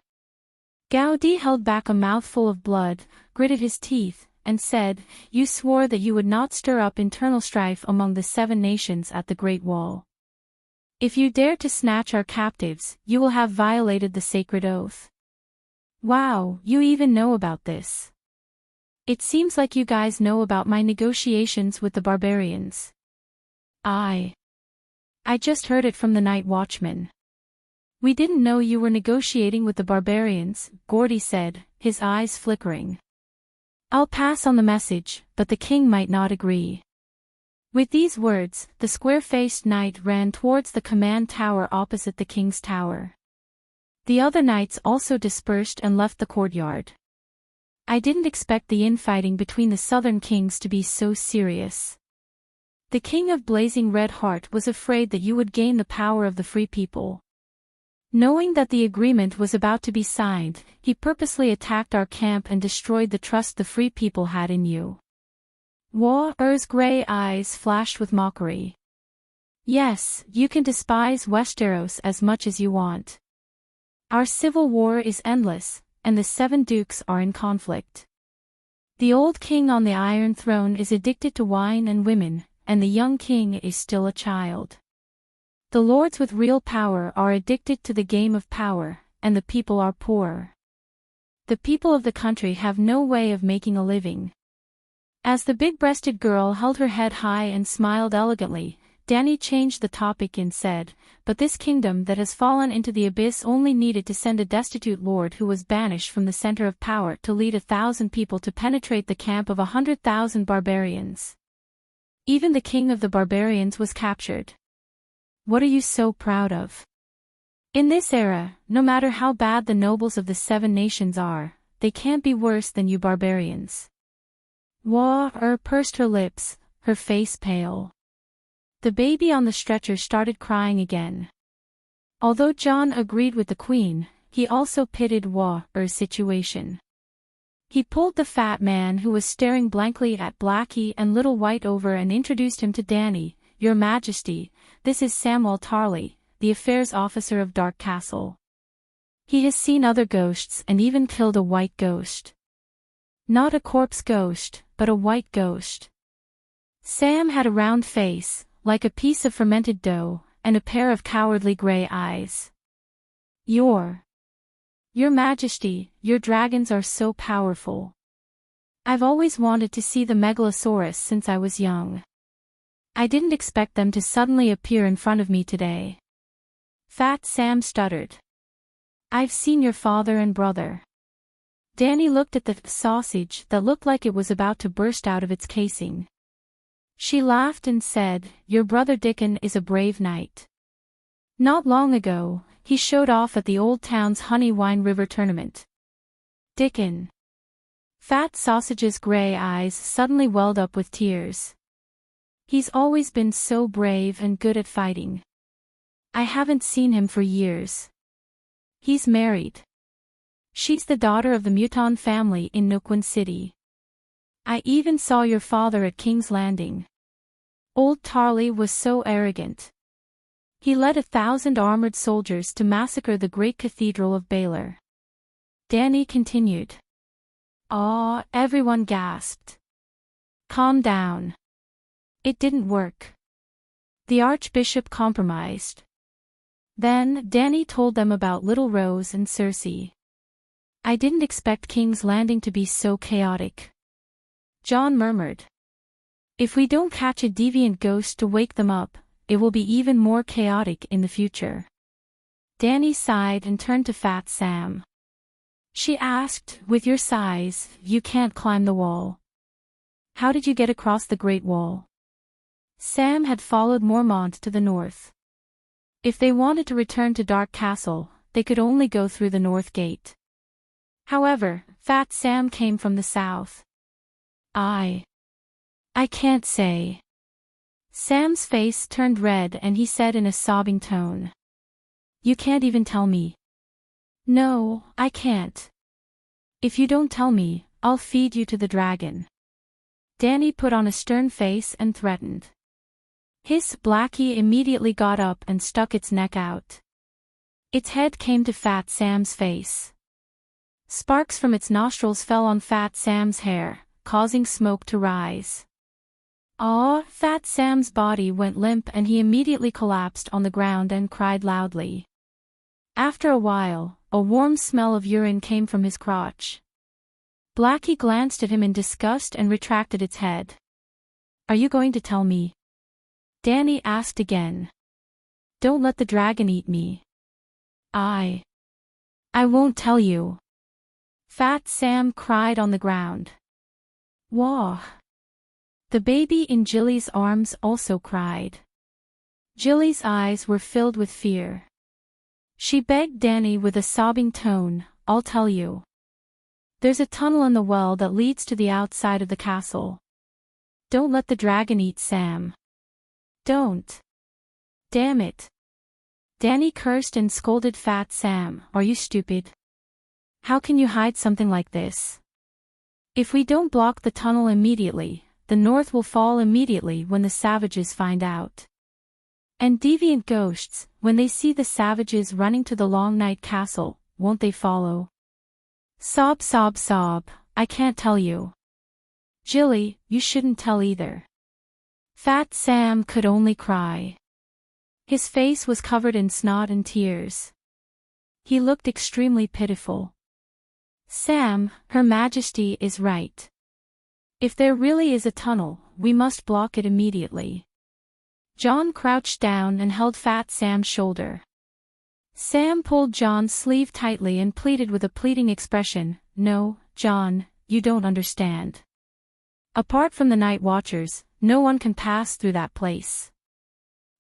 Gaudi held back a mouthful of blood, gritted his teeth, and said, you swore that you would not stir up internal strife among the 7 nations at the Great Wall. If you dare to snatch our captives, you will have violated the sacred oath. Wow, you even know about this. It seems like you guys know about my negotiations with the barbarians. I just heard it from the night watchman. We didn't know you were negotiating with the barbarians, Gordy said, his eyes flickering. I'll pass on the message, but the king might not agree. With these words, the square-faced knight ran towards the command tower opposite the king's tower. The other knights also dispersed and left the courtyard. I didn't expect the infighting between the southern kings to be so serious. The king of Blazing Red Heart was afraid that you would gain the power of the free people. Knowing that the agreement was about to be signed, he purposely attacked our camp and destroyed the trust the free people had in you. War's gray eyes flashed with mockery. Yes, you can despise Westeros as much as you want. Our civil war is endless, and the 7 dukes are in conflict. The old king on the Iron Throne is addicted to wine and women, and the young king is still a child. The lords with real power are addicted to the game of power, and the people are poor. The people of the country have no way of making a living. As the big-breasted girl held her head high and smiled elegantly, Danny changed the topic and said, "But this kingdom that has fallen into the abyss only needed to send a destitute lord who was banished from the center of power to lead 1,000 people to penetrate the camp of 100,000 barbarians. Even the king of the barbarians was captured. What are you so proud of? In this era, no matter how bad the nobles of the 7 nations are, they can't be worse than you barbarians." Wah pursed her lips, her face pale. The baby on the stretcher started crying again. Although John agreed with the queen, he also pitied Wah's situation. He pulled the fat man who was staring blankly at Blackie and Little White over and introduced him to Danny. "Your Majesty, this is Samuel Tarley, the affairs officer of Dark Castle. He has seen other ghosts and even killed a white ghost. Not a corpse ghost, but a white ghost." Sam had a round face, like a piece of fermented dough, and a pair of cowardly gray eyes. Your Majesty, your dragons are so powerful. I've always wanted to see the Megalosaurus since I was young. I didn't expect them to suddenly appear in front of me today." Fat Sam stuttered. "I've seen your father and brother." Danny looked at the sausage that looked like it was about to burst out of its casing. She laughed and said, "Your brother Dickon is a brave knight. Not long ago, he showed off at the old town's Honey Wine River tournament." Dickon. Fat Sausage's gray eyes suddenly welled up with tears. "He's always been so brave and good at fighting. I haven't seen him for years. He's married. She's the daughter of the Mouton family in Noquin City. I even saw your father at King's Landing. Old Tarley was so arrogant. He led 1,000 armored soldiers to massacre the great cathedral of Baylor." Danny continued. Everyone gasped. "Calm down. It didn't work. The Archbishop compromised." Then Danny told them about Little Rose and Cersei. "I didn't expect King's Landing to be so chaotic." John murmured. "If we don't catch a deviant ghost to wake them up, it will be even more chaotic in the future." Danny sighed and turned to Fat Sam. She asked, "With your size, you can't climb the wall. How did you get across the Great Wall?" Sam had followed Mormont to the north. If they wanted to return to Dark Castle, they could only go through the north gate. However, Fat Sam came from the south. I can't say." Sam's face turned red and he said in a sobbing tone. "You can't even tell me." "No, I can't. If you don't tell me, I'll feed you to the dragon." Danny put on a stern face and threatened. His Blackie immediately got up and stuck its neck out. Its head came to Fat Sam's face. Sparks from its nostrils fell on Fat Sam's hair, causing smoke to rise. Fat Sam's body went limp and he immediately collapsed on the ground and cried loudly. After a while, a warm smell of urine came from his crotch. Blackie glanced at him in disgust and retracted its head. "Are you going to tell me?" Danny asked again. "Don't let the dragon eat me." I won't tell you." Fat Sam cried on the ground. "Wah." The baby in Jilly's arms also cried. Jilly's eyes were filled with fear. She begged Danny with a sobbing tone, "I'll tell you. There's a tunnel in the well that leads to the outside of the castle. Don't let the dragon eat Sam. Don't. Damn it." Danny cursed and scolded Fat Sam, "Are you stupid? How can you hide something like this? If we don't block the tunnel immediately, the north will fall immediately when the savages find out. And deviant ghosts, when they see the savages running to the Long Night Castle, won't they follow?" Sob, sob, sob, "I can't tell you." "Jilly, you shouldn't tell either." Fat Sam could only cry. His face was covered in snot and tears. He looked extremely pitiful. Sam, Her Majesty is right. If there really is a tunnel, we must block it immediately. John crouched down and held Fat Sam's shoulder. Sam pulled John's sleeve tightly and pleaded with a pleading expression, "No, John, you don't understand. Apart from the night watchers, no one can pass through that place.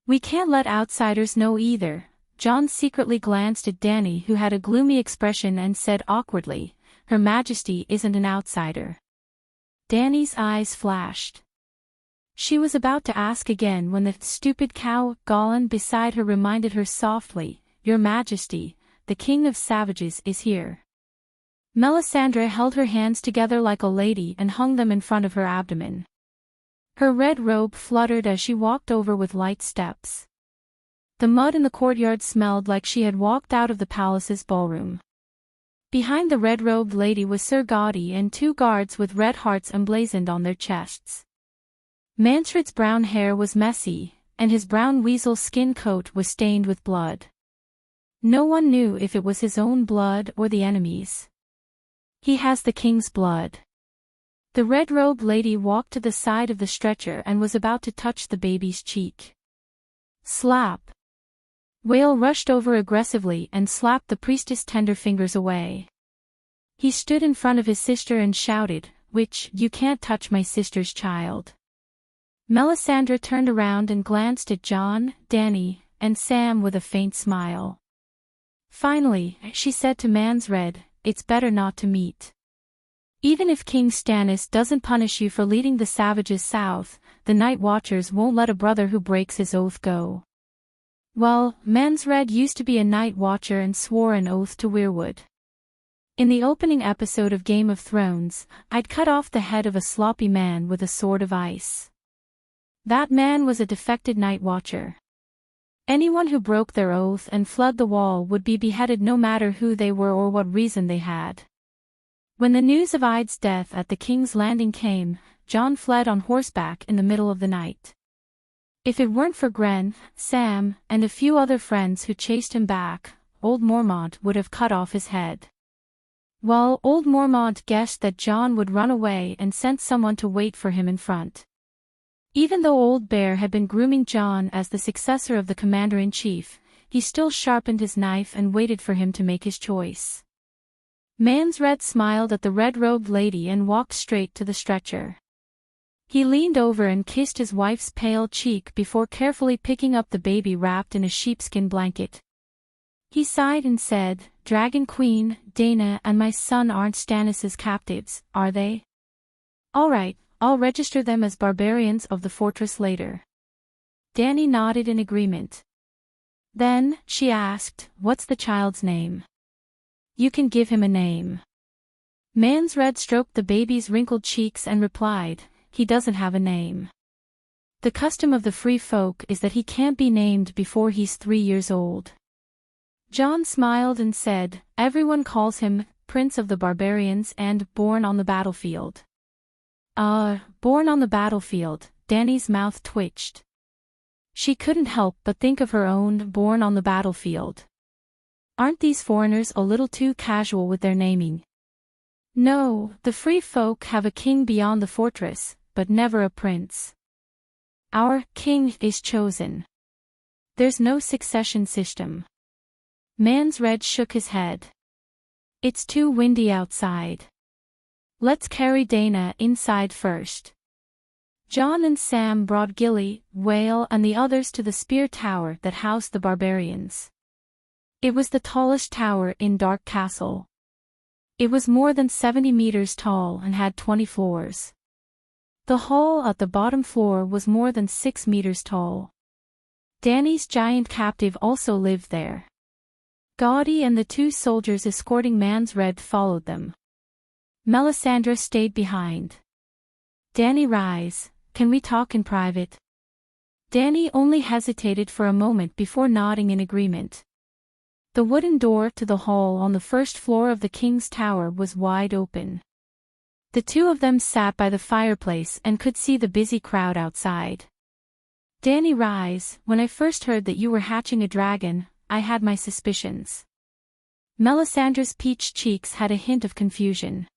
We can't let outsiders know either." John secretly glanced at Danny, who had a gloomy expression, and said awkwardly, "Her Majesty isn't an outsider." Danny's eyes flashed. She was about to ask again when the stupid cow, Golan, beside her reminded her softly, "Your Majesty, the King of Savages is here." Melisandre held her hands together like a lady and hung them in front of her abdomen. Her red robe fluttered as she walked over with light steps. The mud in the courtyard smelled like she had walked out of the palace's ballroom. Behind the red-robed lady was Sir Gaudy and 2 guards with red hearts emblazoned on their chests. Manfred's brown hair was messy, and his brown weasel skin coat was stained with blood. No one knew if it was his own blood or the enemy's. "He has the king's blood." The red-robed lady walked to the side of the stretcher and was about to touch the baby's cheek. Slap! Whale rushed over aggressively and slapped the priestess' tender fingers away. He stood in front of his sister and shouted, "Witch, you can't touch my sister's child." Melisandre turned around and glanced at John, Danny, and Sam with a faint smile. Finally, she said to Mansred, "It's better not to meet. Even if King Stannis doesn't punish you for leading the savages south, the Night Watchers won't let a brother who breaks his oath go." Well, Mansred used to be a Night Watcher and swore an oath to Weirwood. In the opening episode of Game of Thrones, I'd cut off the head of a sloppy man with a sword of ice. That man was a defected Night Watcher. Anyone who broke their oath and fled the wall would be beheaded no matter who they were or what reason they had. When the news of Ida's death at the King's Landing came, John fled on horseback in the middle of the night. If it weren't for Gren, Sam, and a few other friends who chased him back, old Mormont would have cut off his head. Well, old Mormont guessed that John would run away and sent someone to wait for him in front. Even though Old Bear had been grooming John as the successor of the commander-in-chief, he still sharpened his knife and waited for him to make his choice. Mansred smiled at the red-robed lady and walked straight to the stretcher. He leaned over and kissed his wife's pale cheek before carefully picking up the baby wrapped in a sheepskin blanket. He sighed and said, "Dragon Queen, Dana and my son aren't Stannis's captives, are they? All right, I'll register them as barbarians of the fortress later." Danny nodded in agreement. Then, she asked, "What's the child's name?" "You can give him a name." Mansred stroked the baby's wrinkled cheeks and replied, "He doesn't have a name. The custom of the free folk is that he can't be named before he's 3 years old." John smiled and said, "Everyone calls him Prince of the Barbarians and Born on the Battlefield." Born on the Battlefield, Danny's mouth twitched. She couldn't help but think of her own Born on the Battlefield. Aren't these foreigners a little too casual with their naming? No, the free folk have a king beyond the fortress, but never a prince. Our king is chosen. There's no succession system. Mansred shook his head. It's too windy outside. Let's carry Dana inside first. John and Sam brought Gilly, Whale and the others to the spear tower that housed the barbarians. It was the tallest tower in Dark Castle. It was more than 70 meters tall and had 20 floors. The hall at the bottom floor was more than 6 meters tall. Danny's giant captive also lived there. Gaudy and the 2 soldiers escorting Mansred followed them. Melisandre stayed behind. "Danny, rise, can we talk in private?" Danny only hesitated for a moment before nodding in agreement. The wooden door to the hall on the first floor of the King's Tower was wide open. The 2 of them sat by the fireplace and could see the busy crowd outside. Danny rise, when I first heard that you were hatching a dragon, I had my suspicions. Melisandre's peach cheeks had a hint of confusion.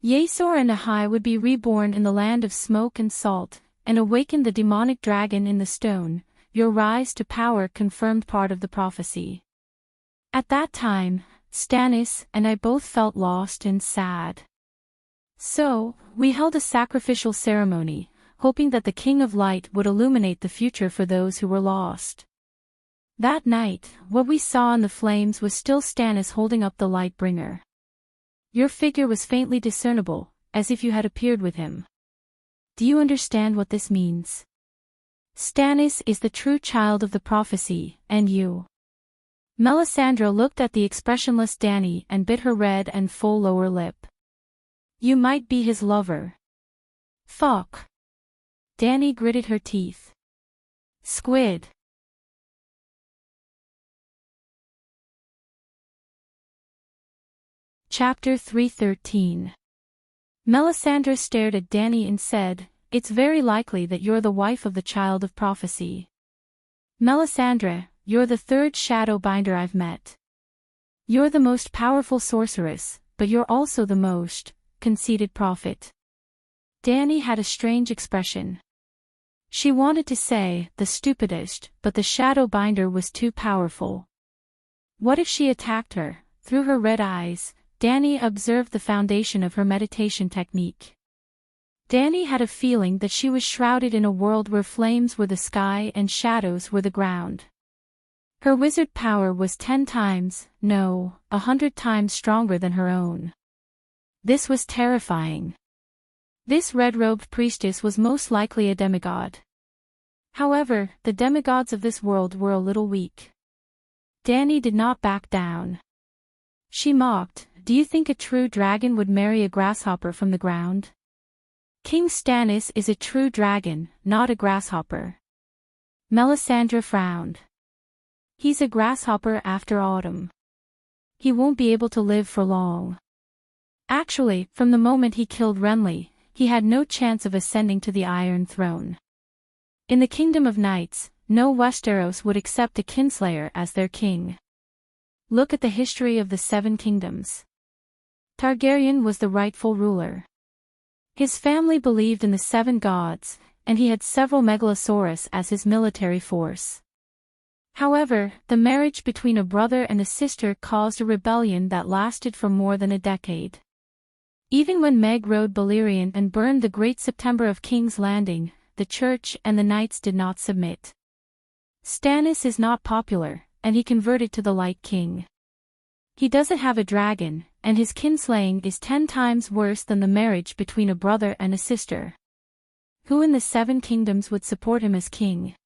Yasor and Ahai would be reborn in the land of smoke and salt, and awaken the demonic dragon in the stone. Your rise to power confirmed part of the prophecy. At that time, Stannis and I both felt lost and sad. So, we held a sacrificial ceremony, hoping that the King of Light would illuminate the future for those who were lost. That night, what we saw in the flames was still Stannis holding up the Lightbringer. Your figure was faintly discernible, as if you had appeared with him. Do you understand what this means? Stannis is the true child of the prophecy, and you. Melisandre looked at the expressionless Danny and bit her red and full lower lip. You might be his lover. Fuck. Danny gritted her teeth. Squid. Chapter 313. Melisandre stared at Danny and said, "It's very likely that you're the wife of the child of prophecy. Melisandre, you're the third Shadowbinder I've met. You're the most powerful sorceress, but you're also the most conceited prophet." Danny had a strange expression. She wanted to say, the stupidest, but the Shadowbinder was too powerful. What if she attacked her? Through her red eyes, Danny observed the foundation of her meditation technique. Danny had a feeling that she was shrouded in a world where flames were the sky and shadows were the ground. Her wizard power was 10 times, no, 100 times stronger than her own. This was terrifying. This red-robed priestess was most likely a demigod. However, the demigods of this world were a little weak. Danny did not back down. She mocked, "Do you think a true dragon would marry a grasshopper from the ground? King Stannis is a true dragon, not a grasshopper." Melisandre frowned. He's a grasshopper after autumn. He won't be able to live for long. Actually, from the moment he killed Renly, he had no chance of ascending to the Iron Throne. In the Kingdom of Knights, no Westeros would accept a kinslayer as their king. Look at the history of the Seven Kingdoms. Targaryen was the rightful ruler. His family believed in the 7 gods, and he had several megalosaurus as his military force. However, the marriage between a brother and a sister caused a rebellion that lasted for more than a decade. Even when Meg rode Balerion and burned the Great September of King's Landing, the Church and the Knights did not submit. Stannis is not popular, and he converted to the Light King. He doesn't have a dragon, and his kinslaying is 10 times worse than the marriage between a brother and a sister. Who in the 7 kingdoms would support him as king?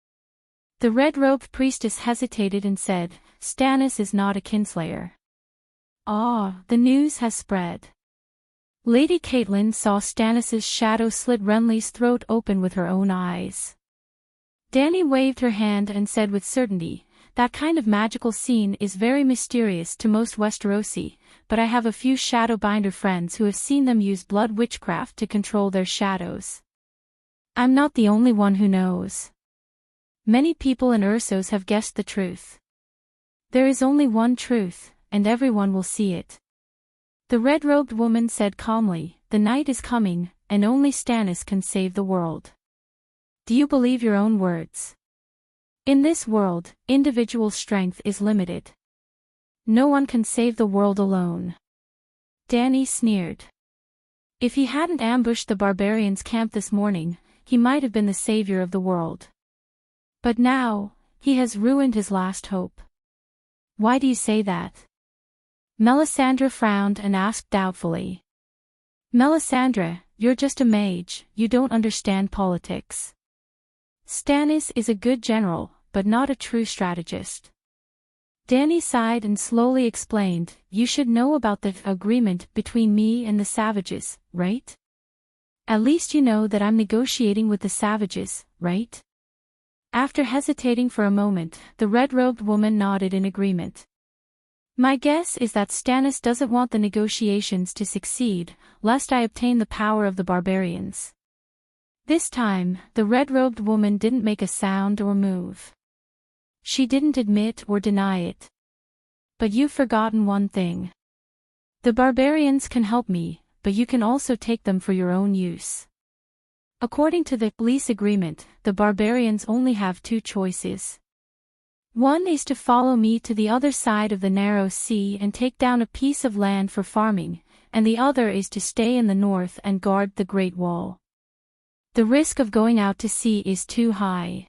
The red-robed priestess hesitated and said, "Stannis is not a kinslayer." Ah, the news has spread. Lady Catelyn saw Stannis's shadow slit Renly's throat open with her own eyes. Danny waved her hand and said with certainty, "That kind of magical scene is very mysterious to most Westerosi, but I have a few Shadowbinder friends who have seen them use blood witchcraft to control their shadows. I'm not the only one who knows. Many people in Essos have guessed the truth. There is only one truth, and everyone will see it." The red-robed woman said calmly, "The night is coming, and only Stannis can save the world." Do you believe your own words? In this world, individual strength is limited. No one can save the world alone. Danny sneered. If he hadn't ambushed the barbarians' camp this morning, he might have been the savior of the world. But now, he has ruined his last hope. Why do you say that? Melisandre frowned and asked doubtfully. Melisandre, you're just a mage, you don't understand politics. Stannis is a good general, but not a true strategist. Danny sighed and slowly explained, "You should know about the agreement between me and the Savages, right? At least you know that I'm negotiating with the Savages, right?" After hesitating for a moment, the red-robed woman nodded in agreement. "My guess is that Stannis doesn't want the negotiations to succeed, lest I obtain the power of the barbarians." This time, the red-robed woman didn't make a sound or move. She didn't admit or deny it. But you've forgotten one thing. The barbarians can help me, but you can also take them for your own use. According to the lease agreement, the barbarians only have two choices. One is to follow me to the other side of the narrow sea and take down a piece of land for farming, and the other is to stay in the north and guard the Great Wall. The risk of going out to sea is too high.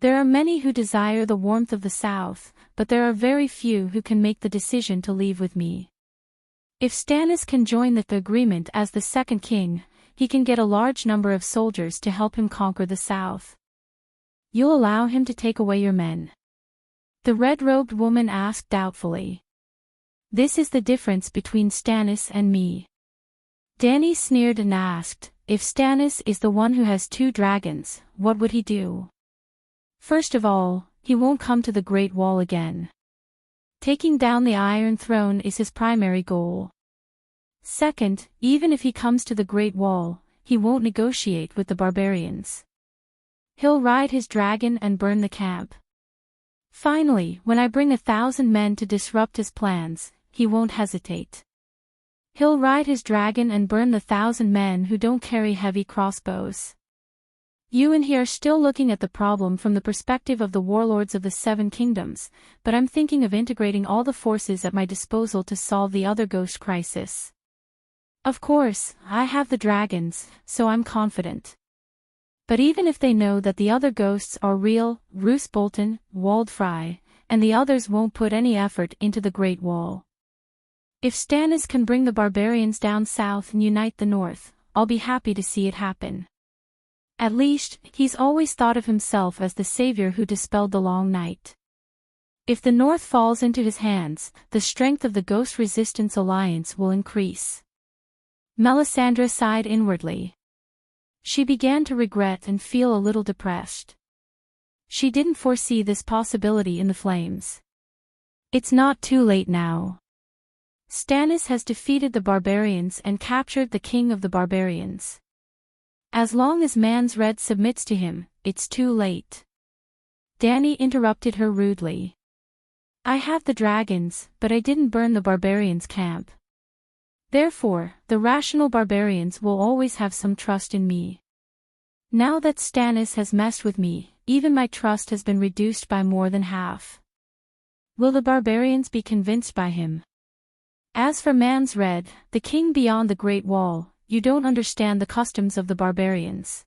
There are many who desire the warmth of the south, but there are very few who can make the decision to leave with me. If Stannis can join the agreement as the second king, he can get a large number of soldiers to help him conquer the south. You'll allow him to take away your men? The red-robed woman asked doubtfully. This is the difference between Stannis and me. Dany sneered and asked, if Stannis is the one who has 2 dragons, what would he do? First of all, he won't come to the Great Wall again. Taking down the Iron Throne is his primary goal. Second, even if he comes to the Great Wall, he won't negotiate with the barbarians. He'll ride his dragon and burn the camp. Finally, when I bring 1,000 men to disrupt his plans, he won't hesitate. He'll ride his dragon and burn the 1,000 men who don't carry heavy crossbows. You and he are still looking at the problem from the perspective of the warlords of the 7 kingdoms, but I'm thinking of integrating all the forces at my disposal to solve the other ghost crisis. Of course, I have the dragons, so I'm confident. But even if they know that the other ghosts are real, Roose Bolton, Waldfry, and the others won't put any effort into the Great Wall. If Stannis can bring the barbarians down south and unite the north, I'll be happy to see it happen. At least, he's always thought of himself as the savior who dispelled the long night. If the north falls into his hands, the strength of the Ghost Resistance Alliance will increase. Melisandre sighed inwardly. She began to regret and feel a little depressed. She didn't foresee this possibility in the flames. It's not too late now. Stannis has defeated the barbarians and captured the king of the barbarians. As long as Mans Red submits to him, it's too late. Dany interrupted her rudely. I have the dragons, but I didn't burn the barbarians' camp. Therefore, the rational barbarians will always have some trust in me. Now that Stannis has messed with me, even my trust has been reduced by more than half. Will the barbarians be convinced by him? As for Mans Red, the king beyond the Great Wall, you don't understand the customs of the barbarians.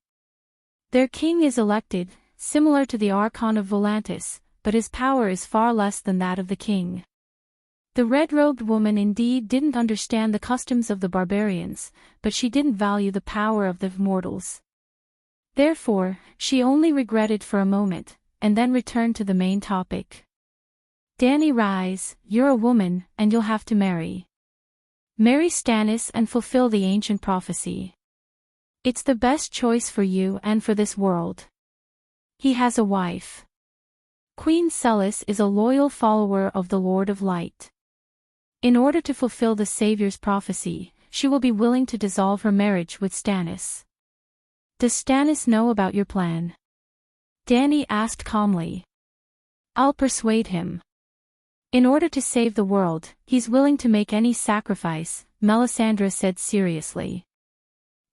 Their king is elected, similar to the Archon of Volantis, but his power is far less than that of the king. The red-robed woman indeed didn't understand the customs of the barbarians, but she didn't value the power of the mortals. Therefore, she only regretted for a moment, and then returned to the main topic. Dany rise, you're a woman, and you'll have to marry. Marry Stannis and fulfill the ancient prophecy. It's the best choice for you and for this world. He has a wife. Queen Celis is a loyal follower of the Lord of Light. In order to fulfill the Savior's prophecy, she will be willing to dissolve her marriage with Stannis. Does Stannis know about your plan? Dany asked calmly. I'll persuade him. In order to save the world, he's willing to make any sacrifice, Melisandre said seriously.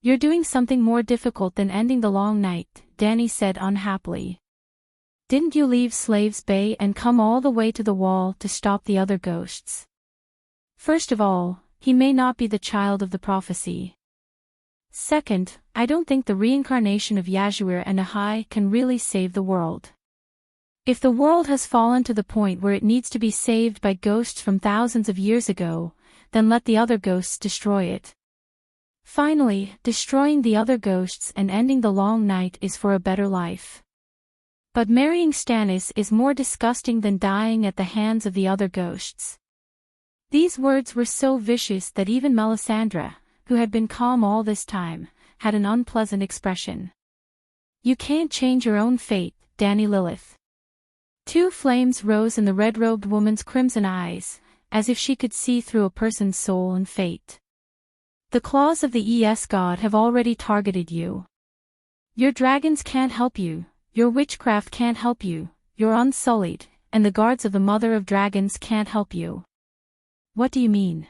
You're doing something more difficult than ending the long night, Dany said unhappily. Didn't you leave Slaves Bay and come all the way to the wall to stop the other ghosts? First of all, he may not be the child of the prophecy. Second, I don't think the reincarnation of Yazuir and Ahai can really save the world. If the world has fallen to the point where it needs to be saved by ghosts from thousands of years ago, then let the other ghosts destroy it. Finally, destroying the other ghosts and ending the long night is for a better life. But marrying Stannis is more disgusting than dying at the hands of the other ghosts. These words were so vicious that even Melisandre, who had been calm all this time, had an unpleasant expression. You can't change your own fate, Dany Lilith. 2 flames rose in the red-robed woman's crimson eyes, as if she could see through a person's soul and fate. The claws of the ES god have already targeted you. Your dragons can't help you, your witchcraft can't help you, you're unsullied, and the guards of the Mother of Dragons can't help you. What do you mean?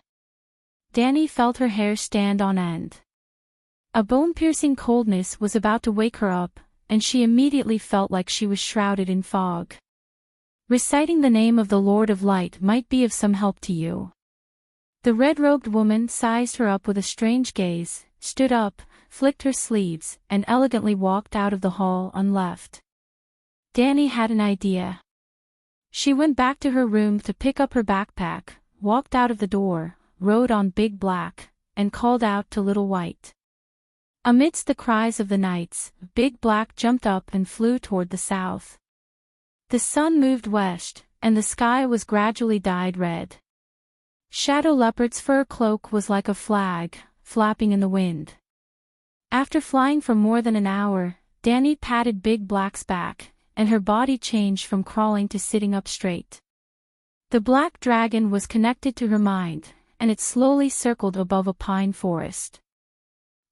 Dani felt her hair stand on end. A bone-piercing coldness was about to wake her up, and she immediately felt like she was shrouded in fog. Reciting the name of the Lord of Light might be of some help to you. The red-robed woman sized her up with a strange gaze, stood up, flicked her sleeves, and elegantly walked out of the hall unleft. Dani had an idea. She went back to her room to pick up her backpack, walked out of the door, rode on Big Black, and called out to Little White. Amidst the cries of the knights, Big Black jumped up and flew toward the south. The sun moved west, and the sky was gradually dyed red. Shadow Leopard's fur cloak was like a flag, flapping in the wind. After flying for more than an hour, Dani patted Big Black's back, and her body changed from crawling to sitting up straight. The black dragon was connected to her mind, and it slowly circled above a pine forest.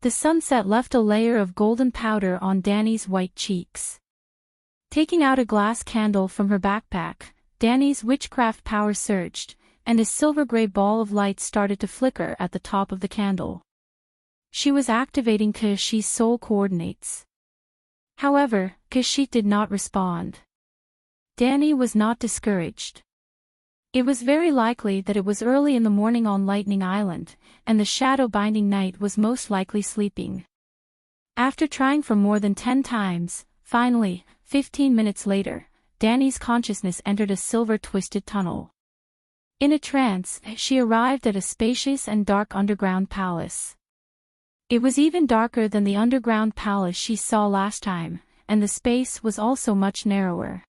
The sunset left a layer of golden powder on Dani's white cheeks. Taking out a glass candle from her backpack, Dani's witchcraft power surged, and a silver-gray ball of light started to flicker at the top of the candle. She was activating Kashy's soul coordinates. However, Kashy did not respond. Dani was not discouraged. It was very likely that it was early in the morning on Lightning Island, and the shadow-binding knight was most likely sleeping. After trying for more than 10 times, finally, 15 minutes later, Dani's consciousness entered a silver-twisted tunnel. In a trance, she arrived at a spacious and dark underground palace. It was even darker than the underground palace she saw last time, and the space was also much narrower.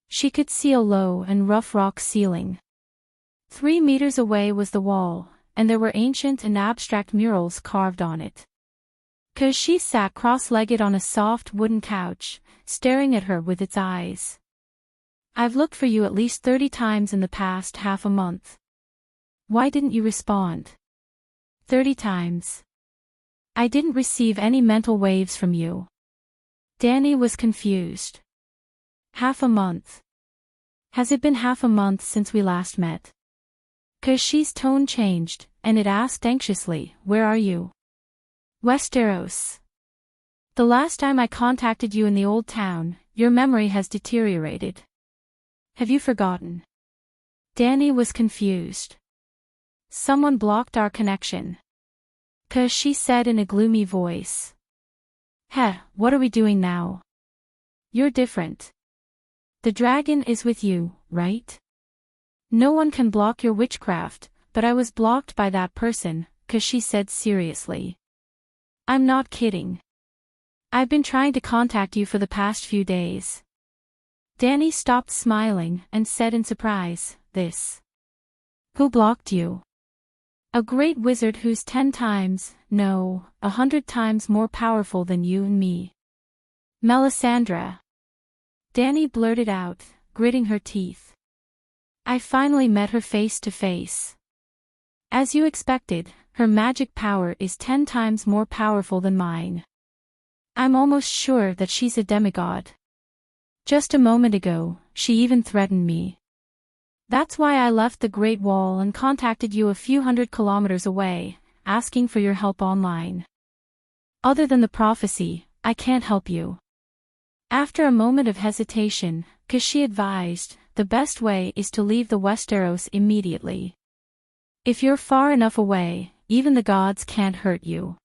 She could see a low and rough rock ceiling. 3 meters away was the wall, and there were ancient and abstract murals carved on it. Kashy sat cross-legged on a soft wooden couch, staring at her with its eyes. I've looked for you at least 30 times in the past half a month. Why didn't you respond? 30 times. I didn't receive any mental waves from you. Dani was confused. Half a month. Has it been half a month since we last met? Kashy's tone changed, and it asked anxiously, where are you? Westeros. The last time I contacted you in the old town, your memory has deteriorated. Have you forgotten? Dani was confused. Someone blocked our connection. Kashy said in a gloomy voice. Heh, what are we doing now? You're different. The dragon is with you, right? No one can block your witchcraft, but I was blocked by that person, Kashy said seriously. I'm not kidding. I've been trying to contact you for the past few days. Dani stopped smiling and said in surprise, this. Who blocked you? A great wizard who's 10 times, no, 100 times more powerful than you and me. Melisandre. Dani blurted out, gritting her teeth. I finally met her face to face. As you expected, her magic power is 10 times more powerful than mine. I'm almost sure that she's a demigod. Just a moment ago, she even threatened me. That's why I left the Great Wall and contacted you a few 100 kilometers away, asking for your help online. Other than the prophecy, I can't help you. After a moment of hesitation, Kashy advised, the best way is to leave the Westeros immediately. If you're far enough away, even the gods can't hurt you.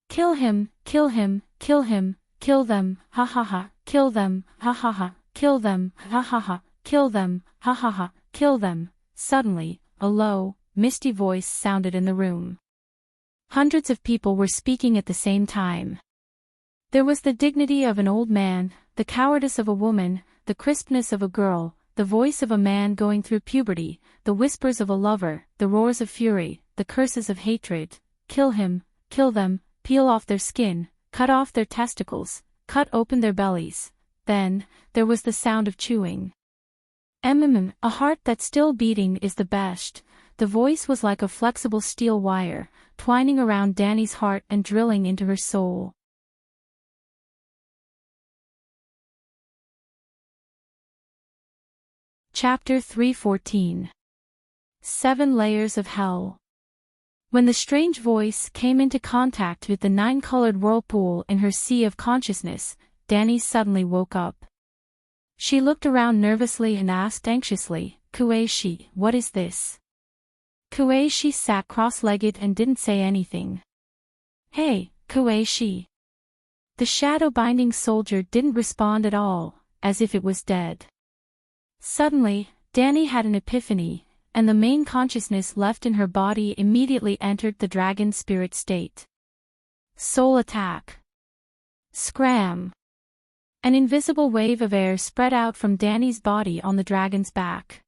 Kill him, kill him, kill him, kill them, ha ha ha, kill them, ha ha ha, kill them, ha ha ha, kill them, ha ha ha, kill them. Suddenly, a low, misty voice sounded in the room. Hundreds of people were speaking at the same time. There was the dignity of an old man, the cowardice of a woman, the crispness of a girl, the voice of a man going through puberty, the whispers of a lover, the roars of fury, the curses of hatred. Kill him, kill them, peel off their skin, cut off their testicles, cut open their bellies. Then, there was the sound of chewing. A heart that's still beating is the best. The voice was like a flexible steel wire, twining around Dani's heart and drilling into her soul. Chapter 314. 7 Layers of Hell. When the strange voice came into contact with the 9-colored whirlpool in her sea of consciousness, Danny suddenly woke up. She looked around nervously and asked anxiously, "Kueishi, what is this?" Kueishi sat cross-legged and didn't say anything. "Hey, Kueishi." The shadow-binding soldier didn't respond at all, as if it was dead. Suddenly, Danny had an epiphany, and the main consciousness left in her body immediately entered the dragon spirit state. Soul attack. Scram. An invisible wave of air spread out from Danny's body on the dragon's back.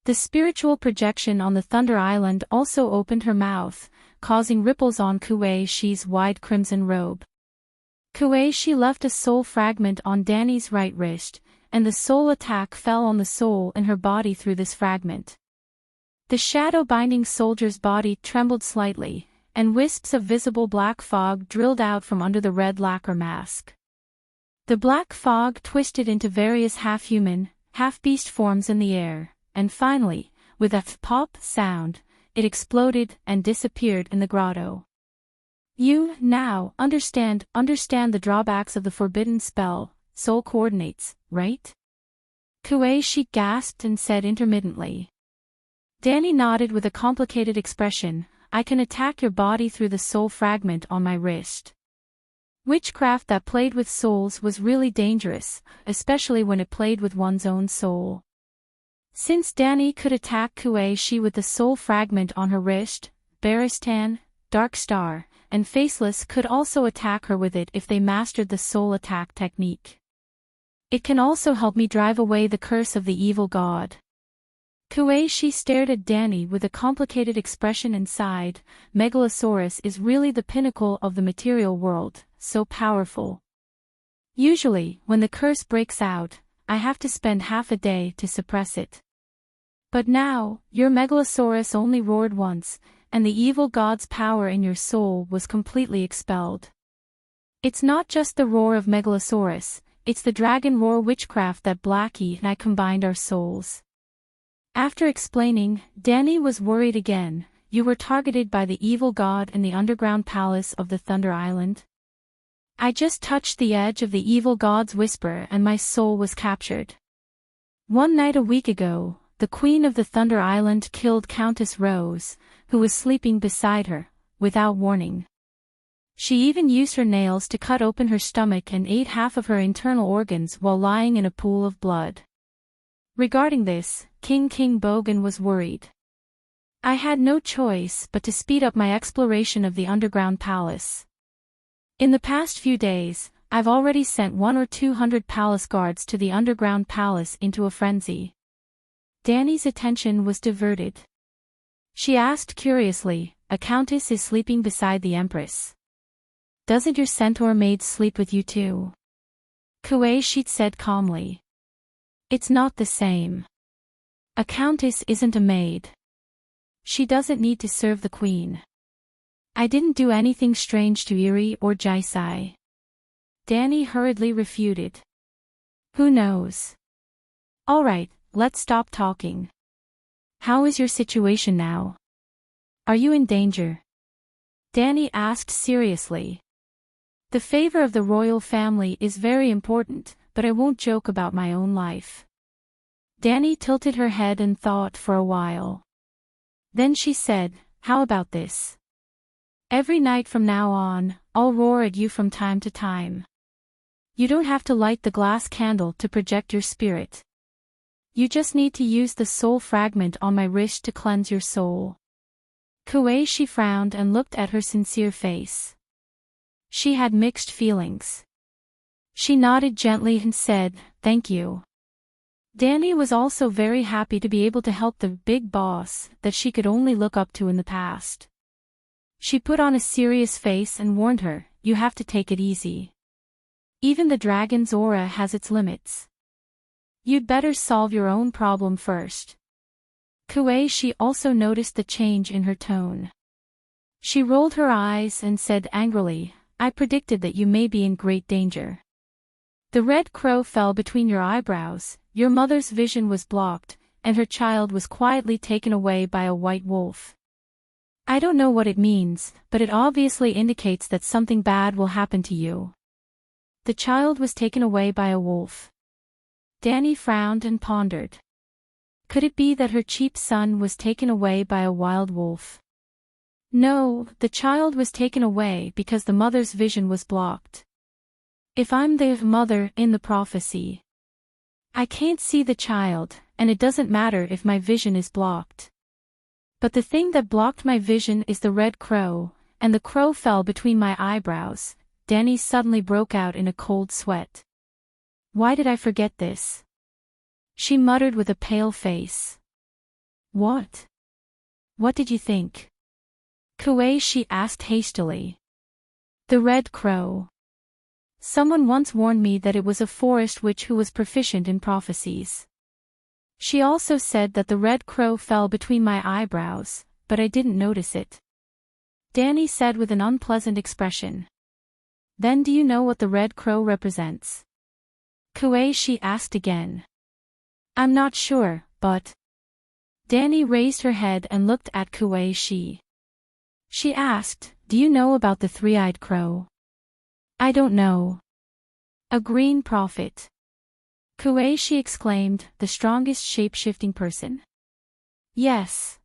The spiritual projection on the Thunder Island also opened her mouth, causing ripples on Kueishi's wide crimson robe. Kueishi left a soul fragment on Danny's right wrist, and the soul attack fell on the soul in her body through this fragment. The shadow-binding soldier's body trembled slightly, and wisps of visible black fog drilled out from under the red lacquer mask. The black fog twisted into various half-human, half-beast forms in the air, and finally, with a pop sound, it exploded and disappeared in the grotto. "You, now, understand the drawbacks of the forbidden spell, soul coordinates, right?" Kueishi gasped and said intermittently. Danny nodded with a complicated expression. "I can attack your body through the soul fragment on my wrist." Witchcraft that played with souls was really dangerous, especially when it played with one's own soul. Since Danny could attack Kueishi with the soul fragment on her wrist, Baristan, Darkstar, and Faceless could also attack her with it if they mastered the soul attack technique. "It can also help me drive away the curse of the evil god." Kueishi stared at Danny with a complicated expression and sighed. "Megalosaurus is really the pinnacle of the material world, so powerful. Usually, when the curse breaks out, I have to spend half a day to suppress it. But now, your Megalosaurus only roared once, and the evil god's power in your soul was completely expelled. It's not just the roar of Megalosaurus, it's the dragon roar witchcraft that Blackie and I combined our souls." After explaining, Danny was worried again. "You were targeted by the evil god in the underground palace of the Thunder Island?" "I just touched the edge of the evil god's whisper and my soul was captured. One night a week ago, the queen of the Thunder Island killed Countess Rose, who was sleeping beside her, without warning. She even used her nails to cut open her stomach and ate half of her internal organs while lying in a pool of blood. Regarding this, King Bogan was worried. I had no choice but to speed up my exploration of the underground palace. In the past few days, I've already sent 100 or 200 palace guards to the underground palace into a frenzy." Danny's attention was diverted. She asked curiously, "A countess is sleeping beside the empress. Doesn't your centaur maid sleep with you too?" Kueishi said calmly. "It's not the same. A countess isn't a maid. She doesn't need to serve the queen. I didn't do anything strange to Eri or Jaisai." Danny hurriedly refuted. "Who knows? All right, let's stop talking. How is your situation now? Are you in danger?" Danny asked seriously. "The favor of the royal family is very important, but I won't joke about my own life." Danny tilted her head and thought for a while. Then she said, "How about this? Every night from now on, I'll roar at you from time to time. You don't have to light the glass candle to project your spirit. You just need to use the soul fragment on my wrist to cleanse your soul." Kueishi frowned and looked at her sincere face. She had mixed feelings. She nodded gently and said, "Thank you." Danny was also very happy to be able to help the big boss that she could only look up to in the past. She put on a serious face and warned her, "You have to take it easy. Even the dragon's aura has its limits. You'd better solve your own problem first." Kueishi also noticed the change in her tone. She rolled her eyes and said angrily, "I predicted that you may be in great danger. The red crow fell between your eyebrows, your mother's vision was blocked, and her child was quietly taken away by a white wolf. I don't know what it means, but it obviously indicates that something bad will happen to you. The child was taken away by a wolf. Danny frowned and pondered. Could it be that her cheap son was taken away by a wild wolf? No, the child was taken away because the mother's vision was blocked. If I'm the mother in the prophecy, I can't see the child, and it doesn't matter if my vision is blocked. But the thing that blocked my vision is the red crow, and the crow fell between my eyebrows. Danny suddenly broke out in a cold sweat. Why did I forget this? She muttered with a pale face. What? What did you think? Kuei, she asked hastily. The red crow. Someone once warned me that it was a forest witch who was proficient in prophecies. She also said that the red crow fell between my eyebrows, but I didn't notice it. Danny said with an unpleasant expression. Then do you know what the red crow represents? Kuei, she asked again. I'm not sure, but... Danny raised her head and looked at Kuei. She asked, do you know about the three-eyed crow? I don't know. A green prophet. Kuei, she exclaimed, the strongest shape-shifting person? Yes.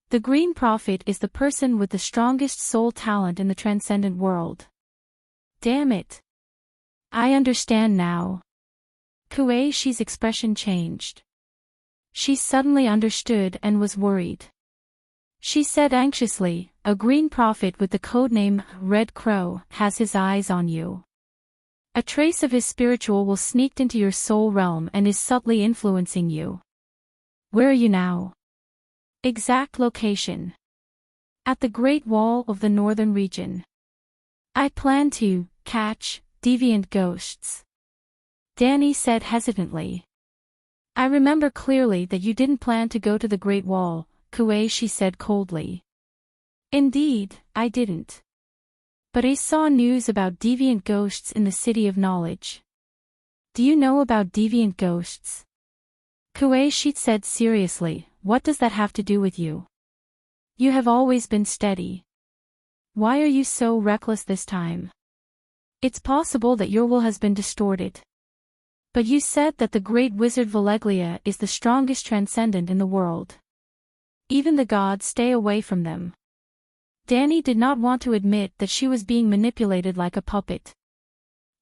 The green prophet is the person with the strongest soul talent in the transcendent world. Damn it. I understand now. Kuei, she's expression changed. She suddenly understood and was worried. She said anxiously, a green prophet with the codename Red Crow has his eyes on you. A trace of his spiritual will sneaked into your soul realm and is subtly influencing you. Where are you now? Exact location. At the Great Wall of the Northern region. I plan to catch deviant ghosts. Danny said hesitantly. I remember clearly that you didn't plan to go to the Great Wall, Kuei, she said coldly. Indeed, I didn't. But I saw news about deviant ghosts in the City of Knowledge. Do you know about deviant ghosts? Kuei, she said seriously, what does that have to do with you? You have always been steady. Why are you so reckless this time? It's possible that your will has been distorted. But you said that the great wizard Valeglia is the strongest transcendent in the world. Even the gods stay away from them. Danny did not want to admit that she was being manipulated like a puppet.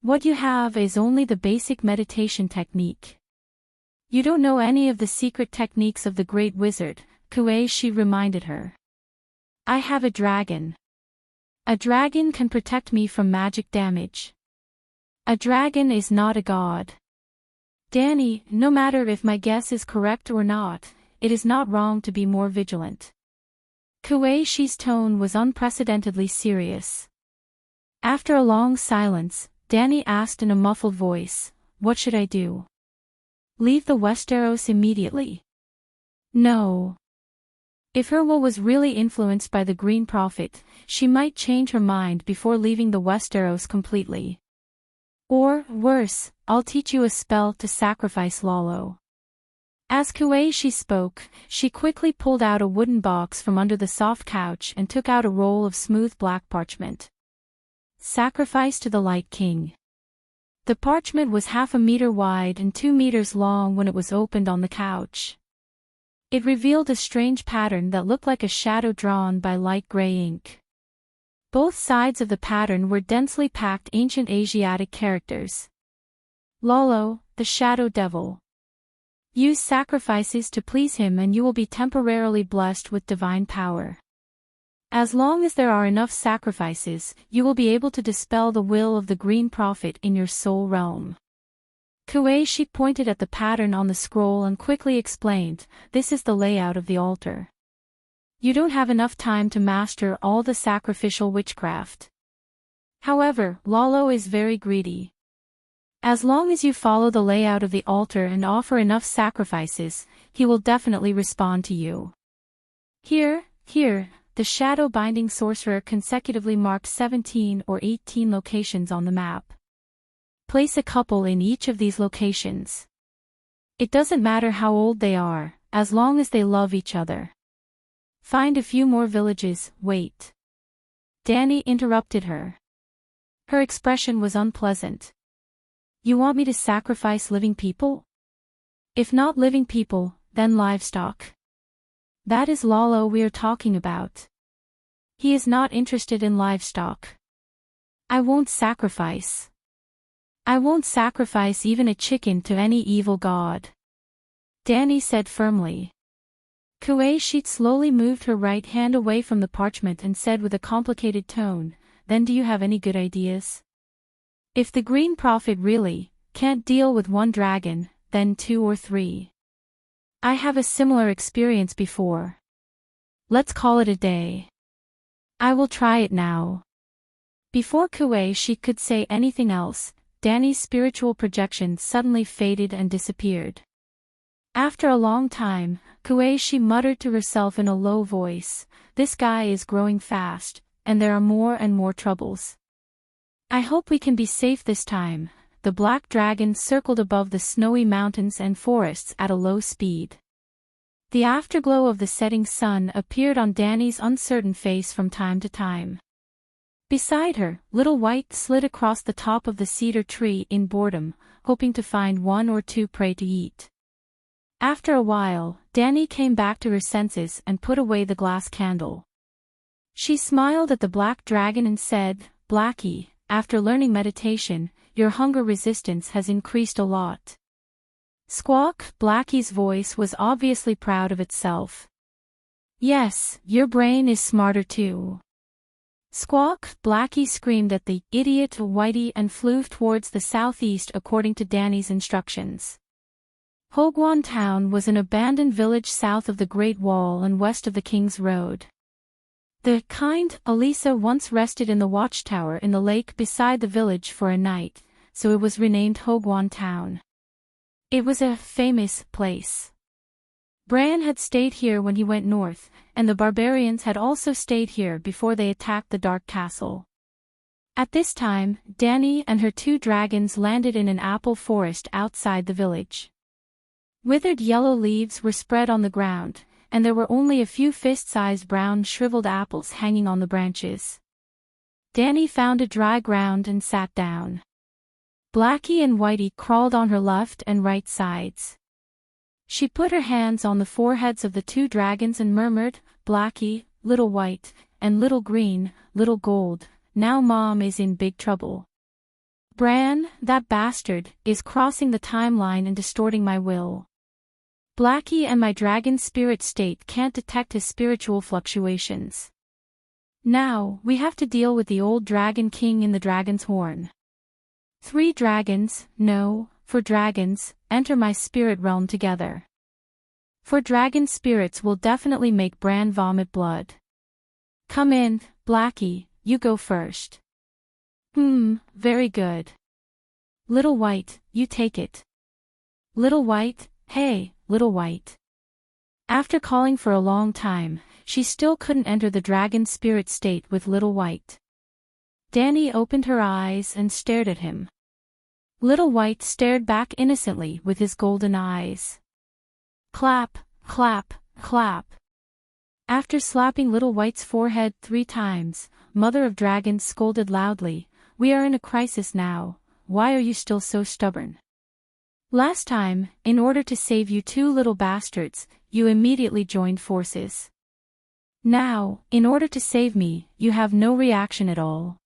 What you have is only the basic meditation technique. You don't know any of the secret techniques of the great wizard, Kuei, she reminded her. I have a dragon. A dragon can protect me from magic damage. A dragon is not a god. Danny, no matter if my guess is correct or not, it is not wrong to be more vigilant. Kuei, she's tone was unprecedentedly serious. After a long silence, Danny asked in a muffled voice, what should I do? Leave the Westeros immediately? No. If her will was really influenced by the Green Prophet, she might change her mind before leaving the Westeros completely. Or, worse, I'll teach you a spell to sacrifice Lalo. As Kuei she spoke, she quickly pulled out a wooden box from under the soft couch and took out a roll of smooth black parchment. Sacrifice to the Light King. The parchment was 1/2 meter wide and 2 meters long when it was opened on the couch. It revealed a strange pattern that looked like a shadow drawn by light gray ink. Both sides of the pattern were densely packed ancient Asiatic characters. Lalo, the Shadow Devil. Use sacrifices to please him and you will be temporarily blessed with divine power. As long as there are enough sacrifices, you will be able to dispel the will of the Green Prophet in your soul realm. Kuei, she pointed at the pattern on the scroll and quickly explained, this is the layout of the altar. You don't have enough time to master all the sacrificial witchcraft. However, Lalo is very greedy. As long as you follow the layout of the altar and offer enough sacrifices, he will definitely respond to you. Here, the shadow-binding sorcerer consecutively marked 17 or 18 locations on the map. Place a couple in each of these locations. It doesn't matter how old they are, as long as they love each other. Find a few more villages, wait. Danny interrupted her. Her expression was unpleasant. You want me to sacrifice living people? If not living people, then livestock. That is Lalo we are talking about. He is not interested in livestock. I won't sacrifice. I won't sacrifice even a chicken to any evil god. Danny said firmly. Kuei-shit slowly moved her right hand away from the parchment and said with a complicated tone, then do you have any good ideas? If the Green Prophet really can't deal with one dragon, then 2 or 3. I have a similar experience before. Let's call it a day. I will try it now. Before Kuei-shit could say anything else, Danny's spiritual projection suddenly faded and disappeared. After a long time, Kuei-shit muttered to herself in a low voice, this guy is growing fast, and there are more and more troubles. I hope we can be safe this time. The black dragon circled above the snowy mountains and forests at a low speed. The afterglow of the setting sun appeared on Danny's uncertain face from time to time. Beside her, Little White slid across the top of the cedar tree in boredom, hoping to find 1 or 2 prey to eat. After a while, Danny came back to her senses and put away the glass candle. She smiled at the black dragon and said, Blackie, after learning meditation, your hunger resistance has increased a lot. Squawk, Blackie's voice was obviously proud of itself. Yes, your brain is smarter too. Squawk, Blackie screamed at the idiot Whitey and flew towards the southeast according to Danny's instructions. Hogwan Town was an abandoned village south of the Great Wall and west of the King's Road. The kind Elisa once rested in the watchtower in the lake beside the village for a night, so it was renamed Hogwan Town. It was a famous place. Bran had stayed here when he went north, and the barbarians had also stayed here before they attacked the Dark Castle. At this time, Danny and her 2 dragons landed in an apple forest outside the village. Withered yellow leaves were spread on the ground, and there were only a few fist-sized brown shriveled apples hanging on the branches. Danny found a dry ground and sat down. Blackie and Whitey crawled on her left and right sides. She put her hands on the foreheads of the 2 dragons and murmured, Blackie, Little White, and Little Green, Little Gold, now Mom is in big trouble. Bran, that bastard, is crossing the timeline and distorting my will. Blackie and my dragon spirit state can't detect his spiritual fluctuations. Now, we have to deal with the old dragon king in the dragon's horn. 3 dragons, no, 4 dragons, enter my spirit realm together. 4 dragon spirits will definitely make Bran vomit blood. Come in, Blackie, you go first. Very good. Little White, you take it. Little White, hey, Little White. After calling for a long time, she still couldn't enter the dragon spirit state with Little White. Danny opened her eyes and stared at him. Little White stared back innocently with his golden eyes. Clap, clap, clap. After slapping Little White's forehead 3 times, Mother of Dragons scolded loudly, we are in a crisis now, why are you still so stubborn? Last time, in order to save you 2 little bastards, you immediately joined forces. Now, in order to save me, you have no reaction at all.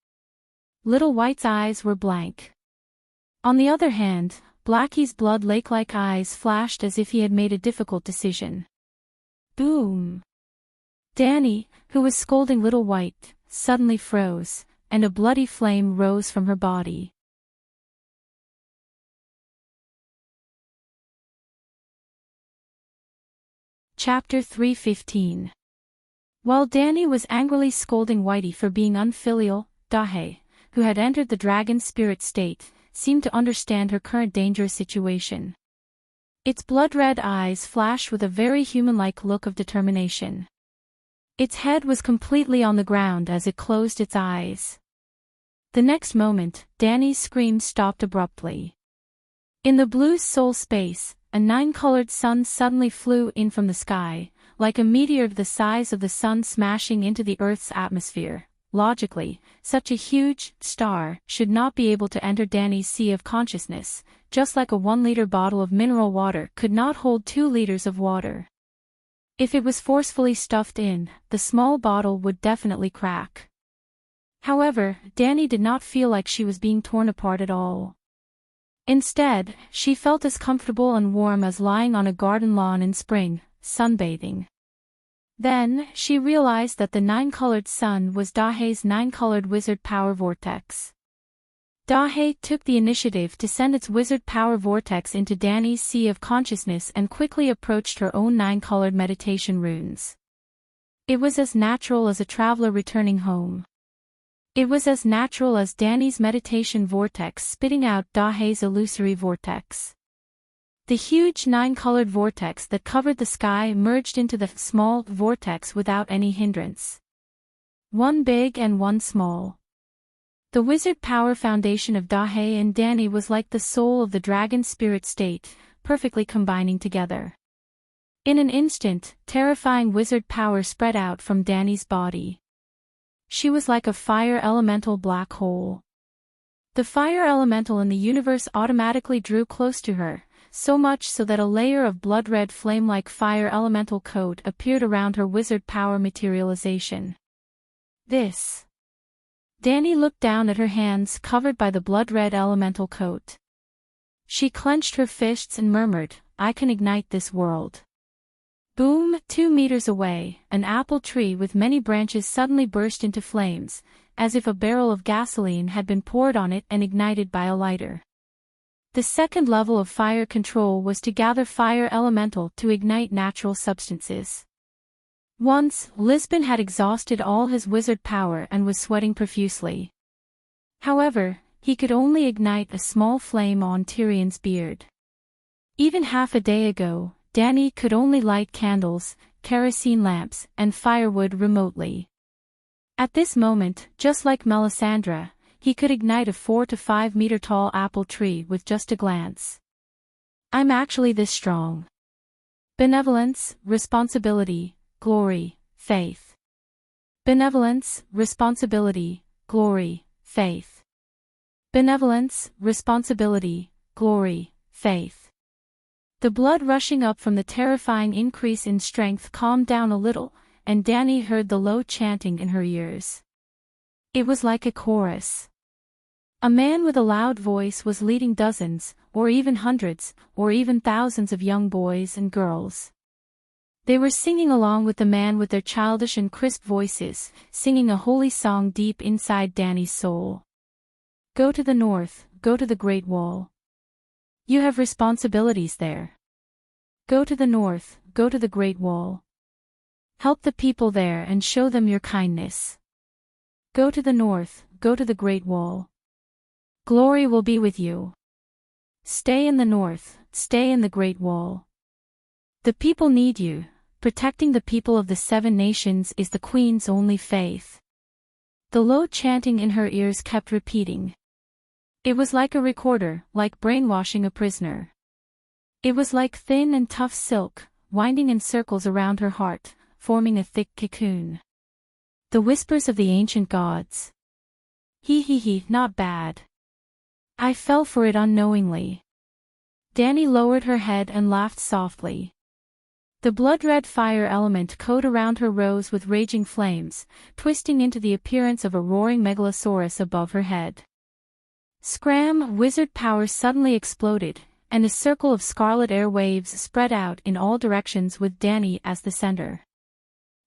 Little White's eyes were blank. On the other hand, Blackie's blood lake-like eyes flashed as if he had made a difficult decision. Boom! Danny, who was scolding Little White, suddenly froze, and a bloody flame rose from her body. Chapter 3:15. While Danny was angrily scolding Whitey for being unfilial, Dahe, who had entered the dragon spirit state, seemed to understand her current dangerous situation. Its blood-red eyes flashed with a very human-like look of determination. Its head was completely on the ground as it closed its eyes. The next moment, Danny's scream stopped abruptly. In the blue soul space, a 9-colored sun suddenly flew in from the sky, like a meteor the size of the sun smashing into the Earth's atmosphere. Logically, such a huge star should not be able to enter Danny's sea of consciousness, just like a 1-liter bottle of mineral water could not hold 2 liters of water. If it was forcefully stuffed in, the small bottle would definitely crack. However, Danny did not feel like she was being torn apart at all. Instead, she felt as comfortable and warm as lying on a garden lawn in spring, sunbathing. Then, she realized that the 9-colored sun was Dahei's 9-colored wizard power vortex. Dahei took the initiative to send its wizard power vortex into Danny's sea of consciousness and quickly approached her own 9-colored meditation runes. It was as natural as a traveler returning home. It was as natural as Danny's meditation vortex spitting out Dahei's illusory vortex. The huge 9-colored vortex that covered the sky merged into the small vortex without any hindrance. One big and one small. The wizard power foundation of Dahei and Danny was like the soul of the dragon spirit state, perfectly combining together. In an instant, terrifying wizard power spread out from Danny's body. She was like a fire elemental black hole. The fire elemental in the universe automatically drew close to her, so much so that a layer of blood-red flame-like fire elemental coat appeared around her wizard power materialization. This. Danny looked down at her hands covered by the blood-red elemental coat. She clenched her fists and murmured, "I can ignite this world." Boom! 2 meters away, an apple tree with many branches suddenly burst into flames, as if a barrel of gasoline had been poured on it and ignited by a lighter. The second level of fire control was to gather fire elemental to ignite natural substances. Once, Lisbon had exhausted all his wizard power and was sweating profusely. However, he could only ignite a small flame on Tyrion's beard. Even half a day ago, Danny could only light candles, kerosene lamps, and firewood remotely. At this moment, just like Melisandre, he could ignite a 4 to 5 meter tall apple tree with just a glance. I'm actually this strong. Benevolence, responsibility, glory, faith. Benevolence, responsibility, glory, faith. Benevolence, responsibility, glory, faith. The blood rushing up from the terrifying increase in strength calmed down a little, and Danny heard the low chanting in her ears. It was like a chorus. A man with a loud voice was leading dozens, or even hundreds, or even thousands of young boys and girls. They were singing along with the man with their childish and crisp voices, singing a holy song deep inside Danny's soul. Go to the north, go to the Great Wall. You have responsibilities there. Go to the north, go to the Great Wall. Help the people there and show them your kindness. Go to the north, go to the Great Wall. Glory will be with you. Stay in the north, stay in the Great Wall. The people need you. Protecting the people of the 7 nations is the Queen's only faith. The low chanting in her ears kept repeating. It was like a recorder, like brainwashing a prisoner. It was like thin and tough silk, winding in circles around her heart, forming a thick cocoon. The whispers of the ancient gods. He, not bad. I fell for it unknowingly. Danny lowered her head and laughed softly. The blood-red fire element coat around her rose with raging flames, twisting into the appearance of a roaring megalosaurus above her head. Scram! Wizard power suddenly exploded, and a circle of scarlet air waves spread out in all directions with Danny as the center.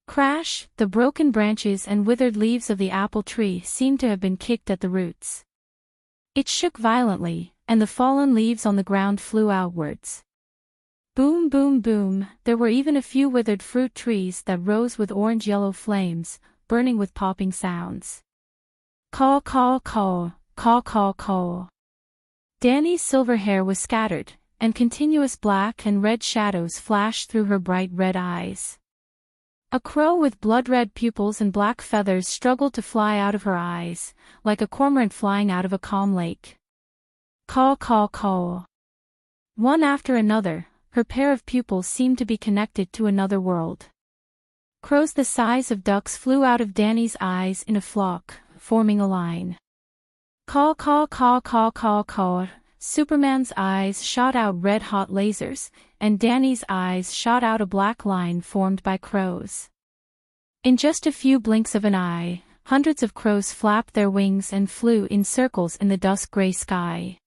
Crash! The broken branches and withered leaves of the apple tree seemed to have been kicked at the roots. It shook violently, and the fallen leaves on the ground flew outwards. Boom, boom, boom! There were even a few withered fruit trees that rose with orange-yellow flames, burning with popping sounds. Caw, caw, caw, caw, caw, caw. Danny's silver hair was scattered, and continuous black and red shadows flashed through her bright red eyes. A crow with blood-red pupils and black feathers struggled to fly out of her eyes, like a cormorant flying out of a calm lake. Caw, caw, caw. One after another, her pair of pupils seemed to be connected to another world. Crows the size of ducks flew out of Danny's eyes in a flock, forming a line. Caw caw caw caw caw caw. Superman's eyes shot out red-hot lasers, and Danny's eyes shot out a black line formed by crows. In just a few blinks of an eye, hundreds of crows flapped their wings and flew in circles in the dusk-gray sky.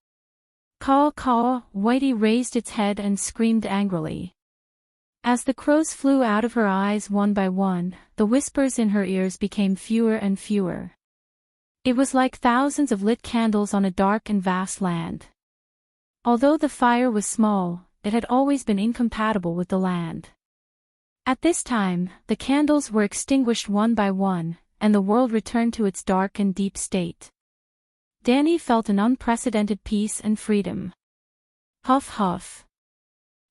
Caw caw, Whitey raised its head and screamed angrily. As the crows flew out of her eyes one by one, the whispers in her ears became fewer and fewer. It was like thousands of lit candles on a dark and vast land. Although the fire was small, it had always been incompatible with the land. At this time, the candles were extinguished one by one, and the world returned to its dark and deep state. Danny felt an unprecedented peace and freedom. Huff huff.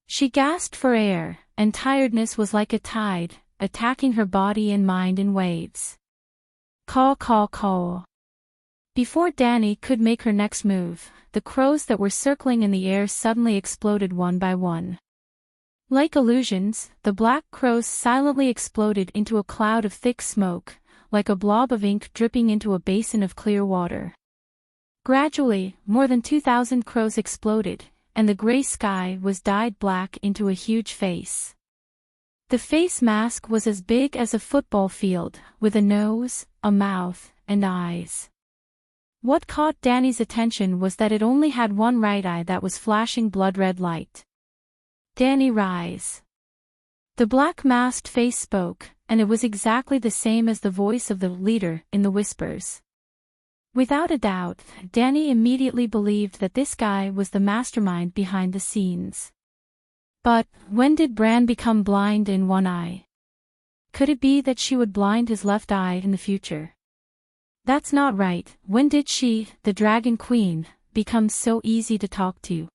She gasped for air, and tiredness was like a tide, attacking her body and mind in waves. Caw caw caw. Before Danny could make her next move, the crows that were circling in the air suddenly exploded one by one. Like illusions, the black crows silently exploded into a cloud of thick smoke, like a blob of ink dripping into a basin of clear water. Gradually, more than 2,000 crows exploded, and the gray sky was dyed black into a huge face. The face mask was as big as a football field, with a nose, a mouth, and eyes. What caught Danny's attention was that it only had one right eye that was flashing blood-red light. Danny, rise. The black masked face spoke, and it was exactly the same as the voice of the leader in the whispers. Without a doubt, Danny immediately believed that this guy was the mastermind behind the scenes. But, when did Bran become blind in one eye? Could it be that she would blind his left eye in the future? That's not right. When did she, the Dragon Queen, become so easy to talk to?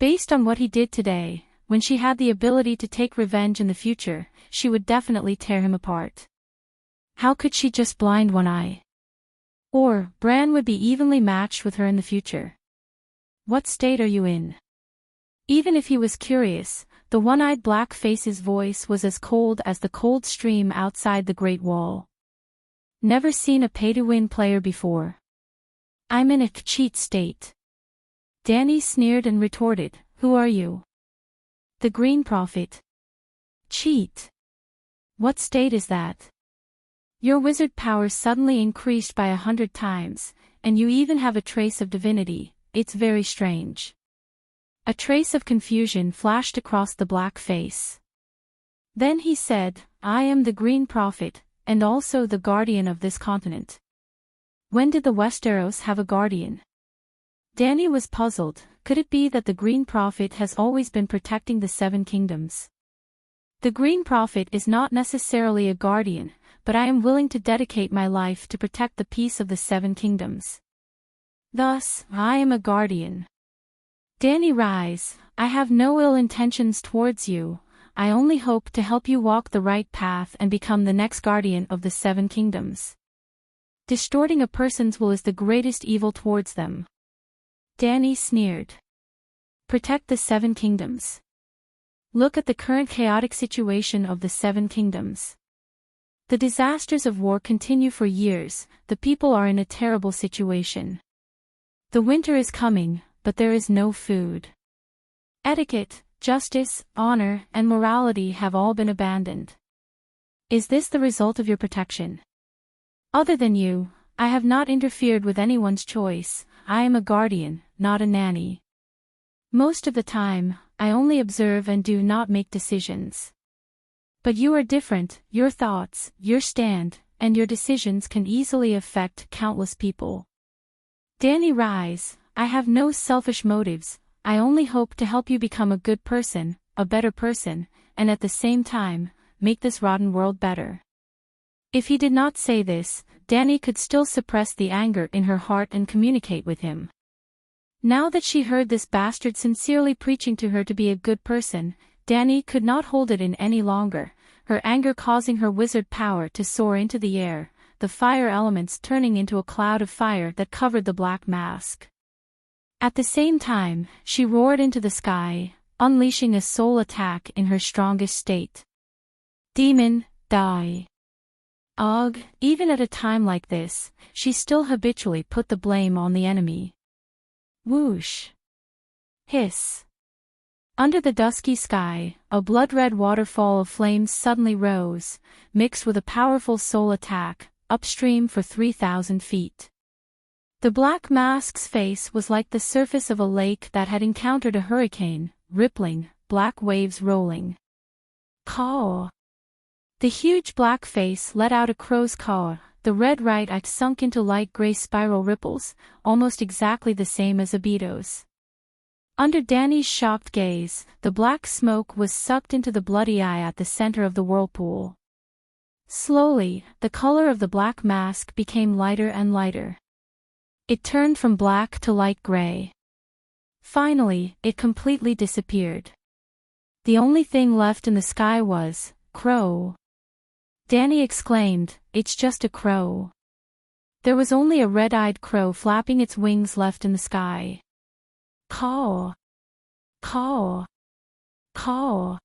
Based on what he did today, when she had the ability to take revenge in the future, she would definitely tear him apart. How could she just blind one eye? Or, Bran would be evenly matched with her in the future. What state are you in? Even if he was curious, the one-eyed black face's voice was as cold as the cold stream outside the Great Wall. Never seen a pay-to-win player before. I'm in a cheat state. Danny sneered and retorted, who are you? The Green Prophet. Cheat. What state is that? Your wizard powers suddenly increased by 100 times, and you even have a trace of divinity. It's very strange. A trace of confusion flashed across the black face. Then he said, I am the Green Prophet, and also the guardian of this continent. When did the Westeros have a guardian? Danny was puzzled. Could it be that the Green Prophet has always been protecting the Seven Kingdoms? The Green Prophet is not necessarily a guardian, but I am willing to dedicate my life to protect the peace of the Seven Kingdoms. Thus, I am a guardian. Danny, rise. I have no ill intentions towards you. I only hope to help you walk the right path and become the next guardian of the Seven Kingdoms. Distorting a person's will is the greatest evil towards them. Danny sneered. Protect the Seven Kingdoms. Look at the current chaotic situation of the Seven Kingdoms. The disasters of war continue for years. The people are in a terrible situation. The winter is coming, but there is no food. Etiquette, justice, honor, and morality have all been abandoned. Is this the result of your protection? Other than you, I have not interfered with anyone's choice. I am a guardian, not a nanny. Most of the time, I only observe and do not make decisions. But you are different. Your thoughts, your stand, and your decisions can easily affect countless people. Danny, rise. I have no selfish motives. I only hope to help you become a good person, a better person, and at the same time, make this rotten world better. If he did not say this, Danny could still suppress the anger in her heart and communicate with him. Now that she heard this bastard sincerely preaching to her to be a good person, Danny could not hold it in any longer, her anger causing her wizard power to soar into the air, the fire elements turning into a cloud of fire that covered the black mask. At the same time, she roared into the sky, unleashing a soul attack in her strongest state. Demon, die. Ugh, even at a time like this, she still habitually put the blame on the enemy. Whoosh. Hiss. Under the dusky sky, a blood-red waterfall of flames suddenly rose, mixed with a powerful soul attack, upstream for 3,000 feet. The black mask's face was like the surface of a lake that had encountered a hurricane, rippling, black waves rolling. Caw. The huge black face let out a crow's caw, the red right eye sunk into light gray spiral ripples, almost exactly the same as Abito's. Under Danny's shocked gaze, the black smoke was sucked into the bloody eye at the center of the whirlpool. Slowly, the color of the black mask became lighter and lighter. It turned from black to light gray. Finally, it completely disappeared. The only thing left in the sky was, crow. Danny exclaimed, "It's just a crow." There was only a red-eyed crow flapping its wings left in the sky. Caw. Caw. Caw.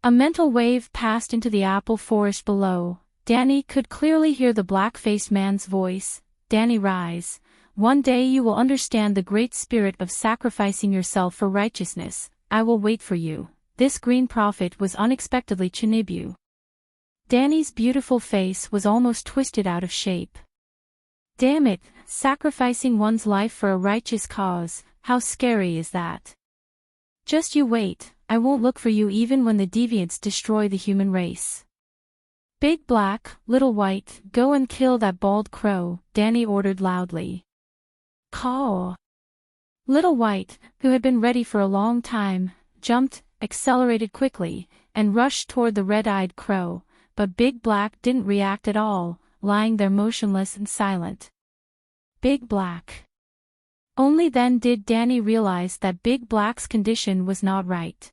A mental wave passed into the apple forest below. Danny could clearly hear the black-faced man's voice. Danny, rise. One day you will understand the great spirit of sacrificing yourself for righteousness. I will wait for you. This green prophet was unexpectedly Chinibu. Danny's beautiful face was almost twisted out of shape. Damn it, sacrificing one's life for a righteous cause, how scary is that? Just you wait, I won't look for you even when the deviants destroy the human race. Big Black, Little White, go and kill that bald crow, Danny ordered loudly. Caw. Little White, who had been ready for a long time, jumped, accelerated quickly, and rushed toward the red-eyed crow, but Big Black didn't react at all, lying there motionless and silent. Big Black. Only then did Danny realize that Big Black's condition was not right.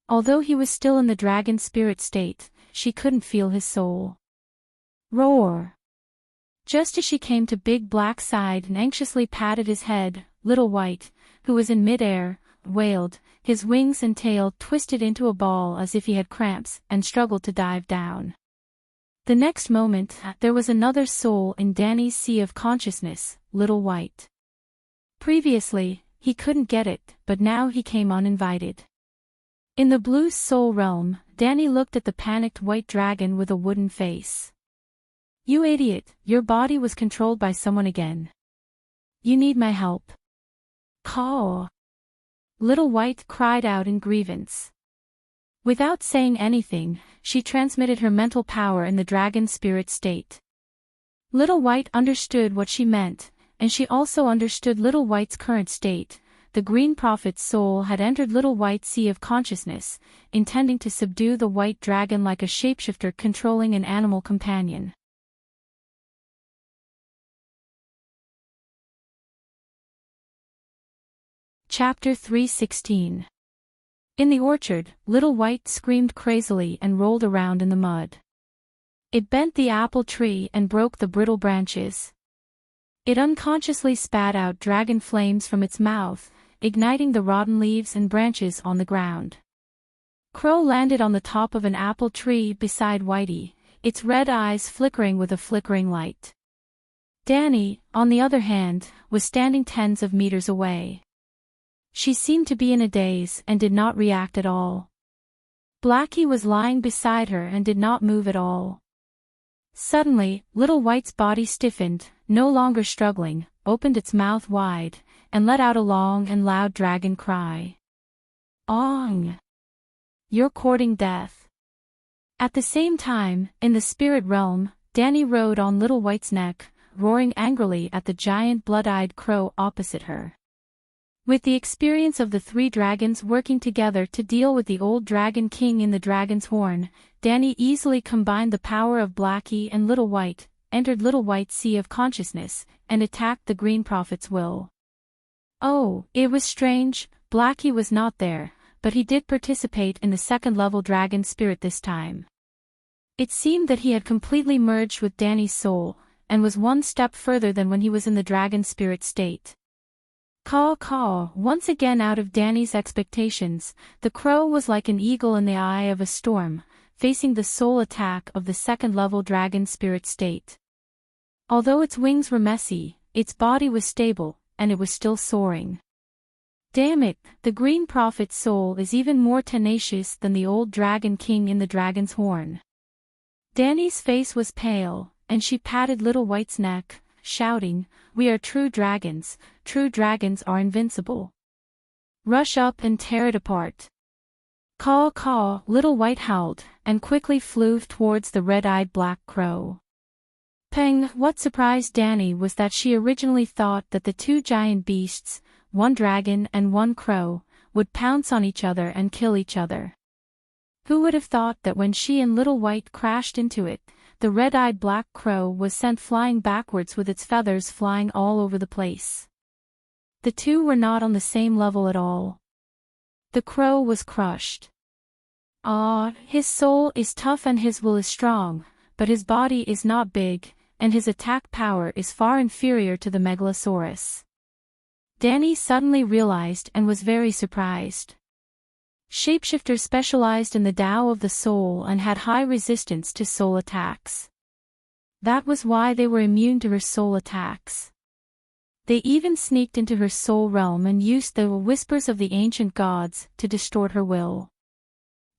Although he was still in the dragon spirit state, she couldn't feel his soul. Roar! Just as she came to Big Black's side and anxiously patted his head, Little White, who was in mid-air, wailed, his wings and tail twisted into a ball as if he had cramps, and struggled to dive down. The next moment, there was another soul in Danny's sea of consciousness, Little White. Previously, he couldn't get it, but now he came uninvited. In the blue soul realm, Danny looked at the panicked white dragon with a wooden face. You idiot, your body was controlled by someone again. You need my help. Caw. Little White cried out in grievance. Without saying anything, she transmitted her mental power in the dragon spirit state. Little White understood what she meant, and she also understood Little White's current state. The Green Prophet's soul had entered Little White's sea of consciousness, intending to subdue the white dragon like a shapeshifter controlling an animal companion. Chapter 3:16. In the orchard, Little White screamed crazily and rolled around in the mud. It bent the apple tree and broke the brittle branches. It unconsciously spat out dragon flames from its mouth, igniting the rotten leaves and branches on the ground. Crow landed on the top of an apple tree beside Whitey, its red eyes flickering with a flickering light. Danny, on the other hand, was standing tens of meters away. She seemed to be in a daze and did not react at all. Blackie was lying beside her and did not move at all. Suddenly, Little White's body stiffened, no longer struggling, opened its mouth wide, and let out a long and loud dragon cry. Ong! You're courting death. At the same time, in the spirit realm, Danny rode on Little White's neck, roaring angrily at the giant blood-eyed crow opposite her. With the experience of the three dragons working together to deal with the old Dragon King in the Dragon's Horn, Danny easily combined the power of Blackie and Little White, entered Little White's sea of consciousness, and attacked the Green Prophet's will. Oh, it was strange, Blackie was not there, but he did participate in the second-level dragon spirit this time. It seemed that he had completely merged with Danny's soul, and was one step further than when he was in the dragon spirit state. Caw caw, once again out of Danny's expectations, the crow was like an eagle in the eye of a storm, facing the soul attack of the second-level dragon spirit state. Although its wings were messy, its body was stable, and it was still soaring. Damn it, the Green Prophet's soul is even more tenacious than the old Dragon King in the Dragon's Horn. Danny's face was pale, and she patted Little White's neck, shouting, "We are true dragons are invincible. Rush up and tear it apart." Caw caw, Little White howled, and quickly flew towards the red-eyed black crow. Peng, what surprised Danny was that she originally thought that the two giant beasts, one dragon and one crow, would pounce on each other and kill each other. Who would have thought that when she and Little White crashed into it, the red-eyed black crow was sent flying backwards with its feathers flying all over the place. The two were not on the same level at all. The crow was crushed. Ah, his soul is tough and his will is strong, but his body is not big, and his attack power is far inferior to the Megalosaurus. Danny suddenly realized and was very surprised. Shapeshifters specialized in the Tao of the soul and had high resistance to soul attacks. That was why they were immune to her soul attacks. They even sneaked into her soul realm and used the whispers of the ancient gods to distort her will.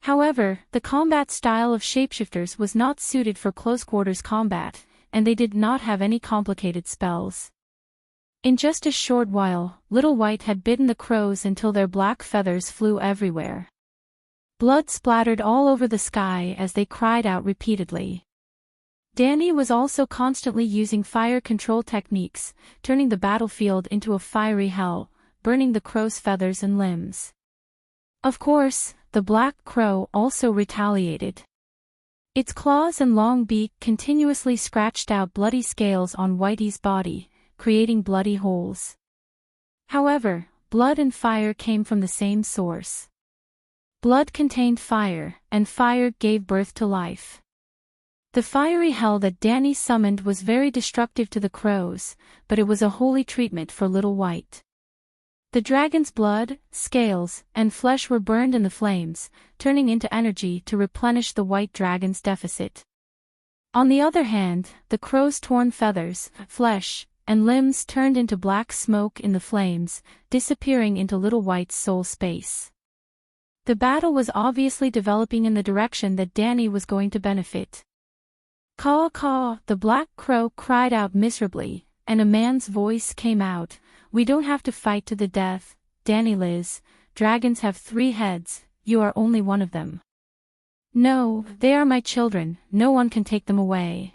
However, the combat style of shapeshifters was not suited for close-quarters combat, and they did not have any complicated spells. In just a short while, Little White had bitten the crows until their black feathers flew everywhere. Blood splattered all over the sky as they cried out repeatedly. Danny was also constantly using fire control techniques, turning the battlefield into a fiery hell, burning the crow's feathers and limbs. Of course, the black crow also retaliated. Its claws and long beak continuously scratched out bloody scales on Whitey's body, creating bloody holes. However, blood and fire came from the same source. Blood contained fire, and fire gave birth to life. The fiery hell that Danny summoned was very destructive to the crows, but it was a holy treatment for Little White. The dragon's blood, scales, and flesh were burned in the flames, turning into energy to replenish the white dragon's deficit. On the other hand, the crow's torn feathers, flesh, and limbs turned into black smoke in the flames, disappearing into Little White's soul space. The battle was obviously developing in the direction that Danny was going to benefit. Caw caw, the black crow cried out miserably, and a man's voice came out, "We don't have to fight to the death, Danny Liz, dragons have 3 heads, you are only one of them." "No, they are my children, no one can take them away,"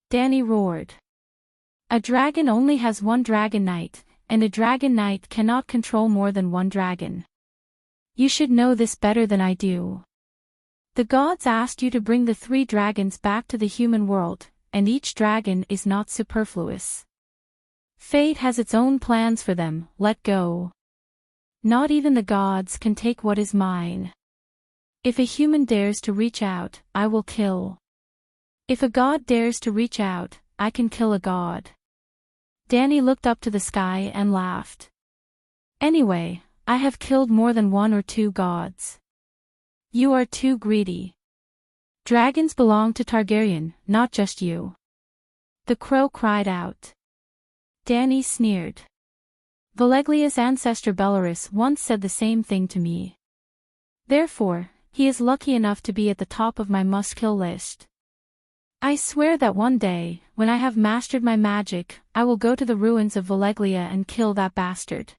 Danny roared. "A dragon only has one dragon knight, and a dragon knight cannot control more than one dragon. You should know this better than I do. The gods asked you to bring the 3 dragons back to the human world, and each dragon is not superfluous. Fate has its own plans for them, let go. Not even the gods can take what is mine. If a human dares to reach out, I will kill. If a god dares to reach out, I can kill a god." Danny looked up to the sky and laughed. "Anyway, I have killed more than 1 or 2 gods. You are too greedy. Dragons belong to Targaryen, not just you." The crow cried out. Danny sneered. "Valeglia's ancestor Belarus once said the same thing to me. Therefore, he is lucky enough to be at the top of my must-kill list. I swear that one day, when I have mastered my magic, I will go to the ruins of Valeglia and kill that bastard."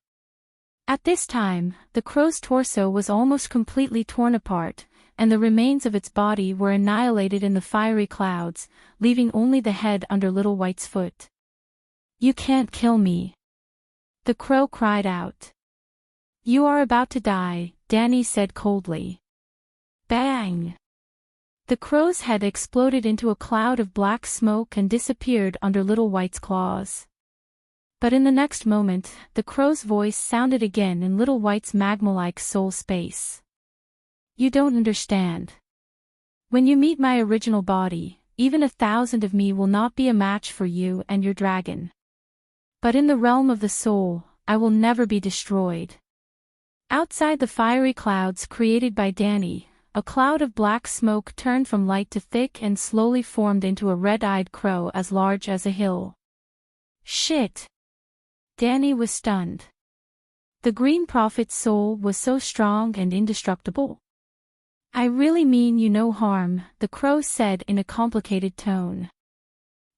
At this time, the crow's torso was almost completely torn apart, and the remains of its body were annihilated in the fiery clouds, leaving only the head under Little White's foot. "You can't kill me," the crow cried out. "You are about to die," Danny said coldly. Bang! The crow's head exploded into a cloud of black smoke and disappeared under Little White's claws. But in the next moment, the crow's voice sounded again in Little White's magma-like soul space. "You don't understand. When you meet my original body, even 1,000 of me will not be a match for you and your dragon. But in the realm of the soul, I will never be destroyed. Outside the fiery clouds created by Danny, a cloud of black smoke turned from light to thick and slowly formed into a red-eyed crow as large as a hill. Shit! Danny was stunned. The Green Prophet's soul was so strong and indestructible. I really mean you no harm, the crow said in a complicated tone.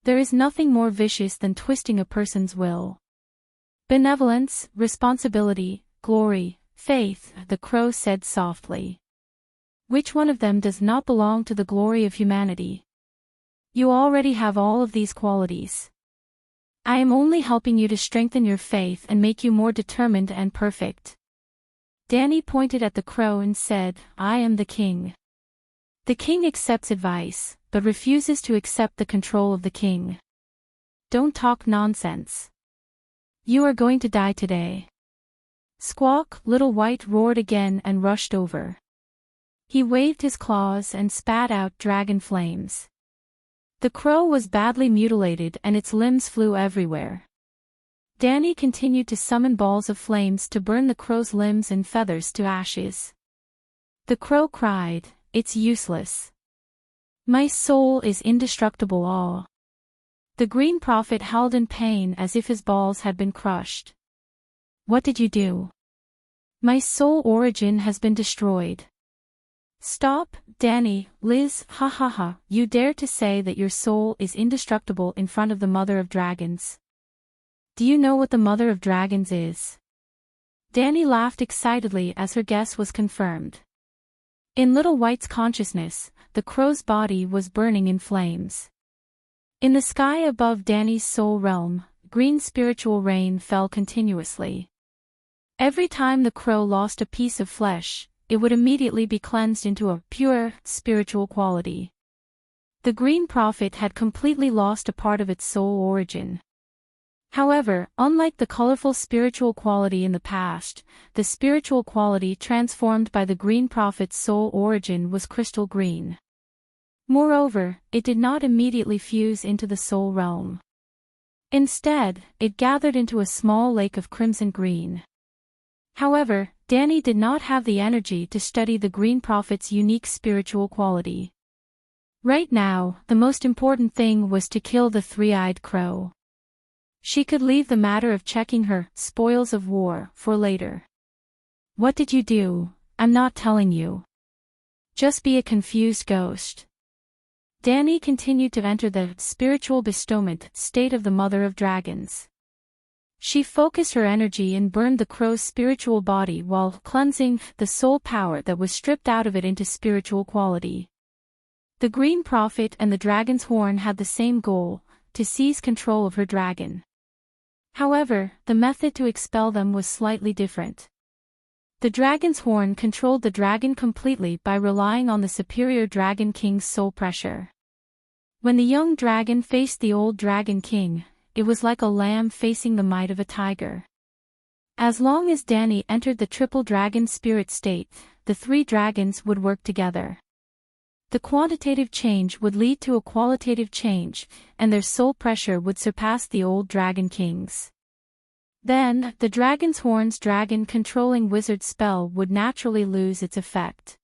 There is nothing more vicious than twisting a person's will. Benevolence, responsibility, glory, faith, the crow said softly. Which one of them does not belong to the glory of humanity? You already have all of these qualities. I am only helping you to strengthen your faith and make you more determined and perfect. Danny pointed at the crow and said, I am the king. The king accepts advice, but refuses to accept the control of the king. Don't talk nonsense. You are going to die today. Squawk, Little White roared again and rushed over. He waved his claws and spat out dragon flames. The crow was badly mutilated and its limbs flew everywhere. Danny continued to summon balls of flames to burn the crow's limbs and feathers to ashes. The crow cried, It's useless. My soul is indestructible. All. The Green Prophet howled in pain as if his balls had been crushed. What did you do? My soul origin has been destroyed. Stop, Danny, Liz, ha ha ha, you dare to say that your soul is indestructible in front of the Mother of Dragons. Do you know what the Mother of Dragons is? Danny laughed excitedly as her guess was confirmed. In Little White's consciousness, the crow's body was burning in flames. In the sky above Danny's soul realm, green spiritual rain fell continuously. Every time the crow lost a piece of flesh, it would immediately be cleansed into a pure, spiritual quality. The Green Prophet had completely lost a part of its soul origin. However, unlike the colorful spiritual quality in the past, the spiritual quality transformed by the Green Prophet's soul origin was crystal green. Moreover, it did not immediately fuse into the soul realm. Instead, it gathered into a small lake of crimson green. However, Danny did not have the energy to study the Green Prophet's unique spiritual quality. Right now, the most important thing was to kill the three-eyed crow. She could leave the matter of checking her spoils of war for later. What did you do? I'm not telling you. Just be a confused ghost. Danny continued to enter the spiritual bestowment state of the Mother of Dragons. She focused her energy and burned the crow's spiritual body while cleansing the soul power that was stripped out of it into spiritual quality. The Green Prophet and the dragon's horn had the same goal, to seize control of her dragon. However, the method to expel them was slightly different. The dragon's horn controlled the dragon completely by relying on the superior dragon king's soul pressure. When the young dragon faced the old dragon king, it was like a lamb facing the might of a tiger. As long as Danny entered the triple dragon spirit state, the three dragons would work together. The quantitative change would lead to a qualitative change, and their soul pressure would surpass the old dragon king's. Then, the dragon's horn's dragon-controlling wizard spell would naturally lose its effect.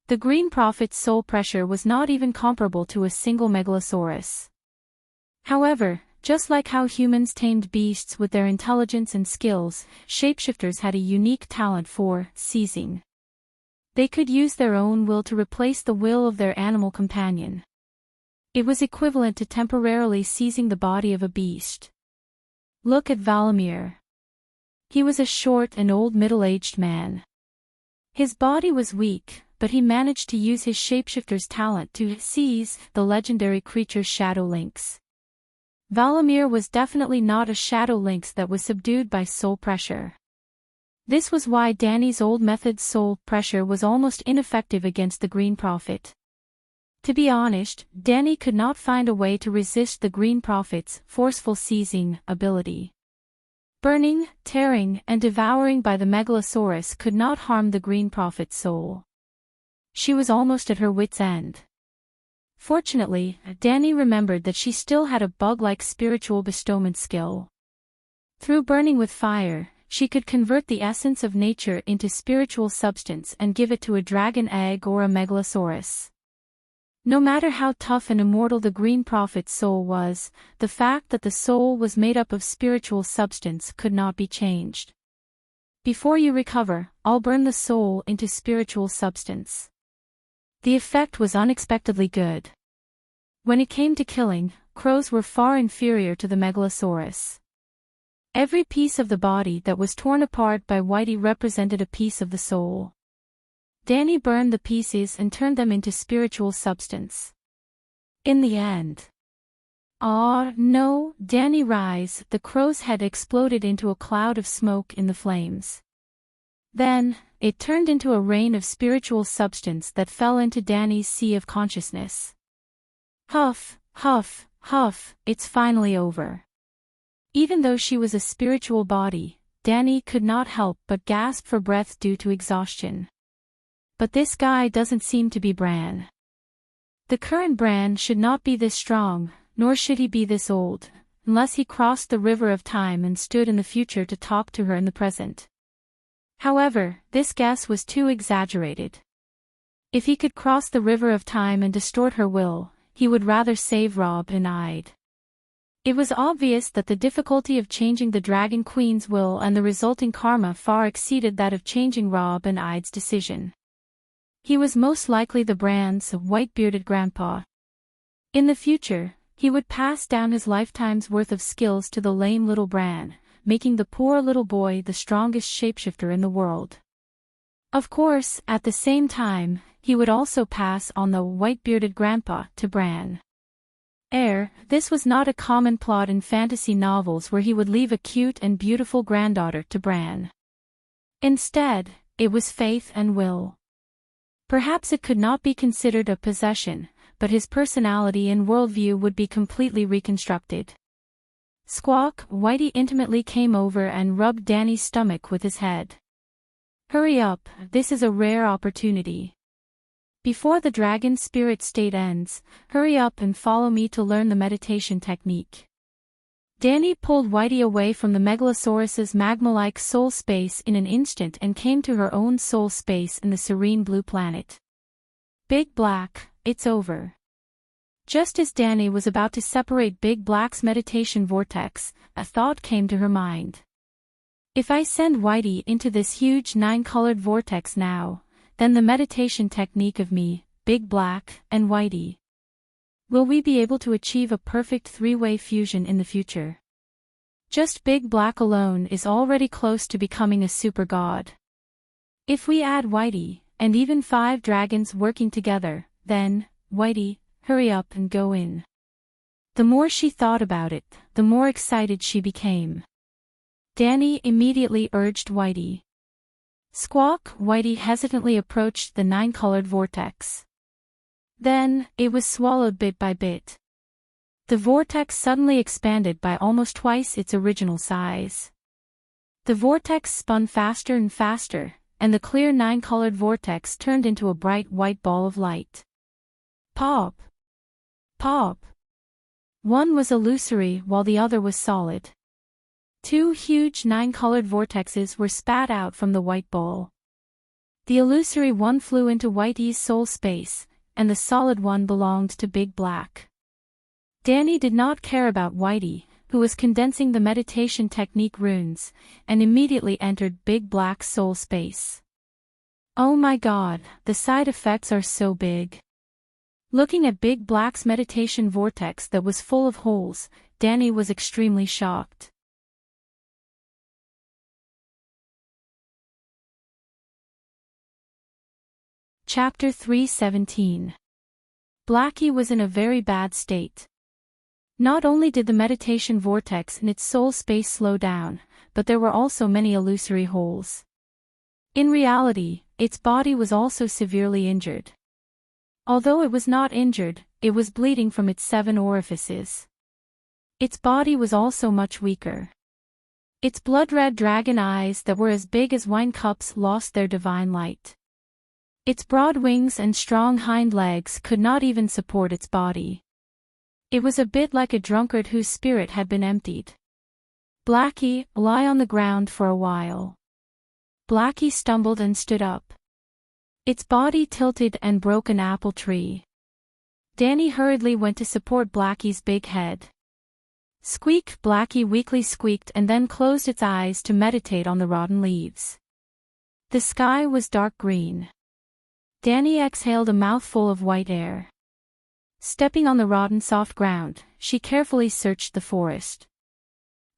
The Green Prophet's soul pressure was not even comparable to a single megalosaurus. However, just like how humans tamed beasts with their intelligence and skills, shapeshifters had a unique talent for seizing. They could use their own will to replace the will of their animal companion. It was equivalent to temporarily seizing the body of a beast. Look at Valamir. He was a short and old middle-aged man. His body was weak, but he managed to use his shapeshifter's talent to seize the legendary creature Shadow Lynx. Valamir was definitely not a Shadow Lynx that was subdued by soul pressure. This was why Danny's old method's soul pressure was almost ineffective against the Green Prophet. To be honest, Danny could not find a way to resist the Green Prophet's forceful seizing ability. Burning, tearing, and devouring by the Megalosaurus could not harm the Green Prophet's soul. She was almost at her wit's end. Fortunately, Danny remembered that she still had a bug-like spiritual bestowment skill. Through burning with fire, she could convert the essence of nature into spiritual substance and give it to a dragon egg or a megalosaurus. No matter how tough and immortal the Green Prophet's soul was, the fact that the soul was made up of spiritual substance could not be changed. Before you recover, I'll burn the soul into spiritual substance. The effect was unexpectedly good. When it came to killing, crows were far inferior to the megalosaurus. Every piece of the body that was torn apart by Whitey represented a piece of the soul. Danny burned the pieces and turned them into spiritual substance. In the end. Ah, no, Danny rise, the crow's head exploded into a cloud of smoke in the flames. Then, it turned into a rain of spiritual substance that fell into Danny's sea of consciousness. Huff, huff, huff, it's finally over. Even though she was a spiritual body, Danny could not help but gasp for breath due to exhaustion. But this guy doesn't seem to be Bran. The current Bran should not be this strong, nor should he be this old, unless he crossed the river of time and stood in the future to talk to her in the present. However, this guess was too exaggerated. If he could cross the river of time and distort her will, he would rather save Rob and Ide. It was obvious that the difficulty of changing the Dragon Queen's will and the resulting karma far exceeded that of changing Rob and Ide's decision. He was most likely the Bran's white-bearded grandpa. In the future, he would pass down his lifetime's worth of skills to the lame little Bran, making the poor little boy the strongest shapeshifter in the world. Of course, at the same time, he would also pass on the white-bearded grandpa to Bran. This was not a common plot in fantasy novels where he would leave a cute and beautiful granddaughter to Bran. Instead, it was faith and will. Perhaps it could not be considered a possession, but his personality and worldview would be completely reconstructed. Squawk, Whitey intimately came over and rubbed Danny's stomach with his head. Hurry up, this is a rare opportunity. Before the dragon spirit state ends, hurry up and follow me to learn the meditation technique. Danny pulled Whitey away from the Megalosaurus's magma-like soul space in an instant and came to her own soul space in the serene blue planet. Big Black, it's over. Just as Danny was about to separate Big Black's meditation vortex, a thought came to her mind. If I send Whitey into this huge 9-colored vortex now, then the meditation technique of me, Big Black, and Whitey. Will we be able to achieve a perfect three-way fusion in the future? Just Big Black alone is already close to becoming a super god. If we add Whitey, and even 5 dragons working together, then, Whitey, hurry up and go in. The more she thought about it, the more excited she became. Danny immediately urged Whitey. Squawk, Whitey hesitantly approached the 9-colored vortex. Then, it was swallowed bit by bit. The vortex suddenly expanded by almost twice its original size. The vortex spun faster and faster, and the clear 9-colored vortex turned into a bright white ball of light. Pop! Pop! One was illusory while the other was solid. 2 huge 9-colored vortexes were spat out from the white ball. The illusory one flew into Whitey's soul space, and the solid one belonged to Big Black. Danny did not care about Whitey, who was condensing the meditation technique runes, and immediately entered Big Black's soul space. Oh my god, the side effects are so big. Looking at Big Black's meditation vortex that was full of holes, Danny was extremely shocked. Chapter 317. Blackie was in a very bad state. Not only did the meditation vortex in its soul space slow down, but there were also many illusory holes. In reality, its body was also severely injured. Although it was not injured, it was bleeding from its 7 orifices. Its body was also much weaker. Its blood-red dragon eyes that were as big as wine cups lost their divine light. Its broad wings and strong hind legs could not even support its body. It was a bit like a drunkard whose spirit had been emptied. Blackie, lie on the ground for a while. Blackie stumbled and stood up. Its body tilted and broke an apple tree. Danny hurriedly went to support Blackie's big head. Squeak! Blackie weakly squeaked and then closed its eyes to meditate on the rotten leaves. The sky was dark green. Danny exhaled a mouthful of white air. Stepping on the rotten soft ground, she carefully searched the forest.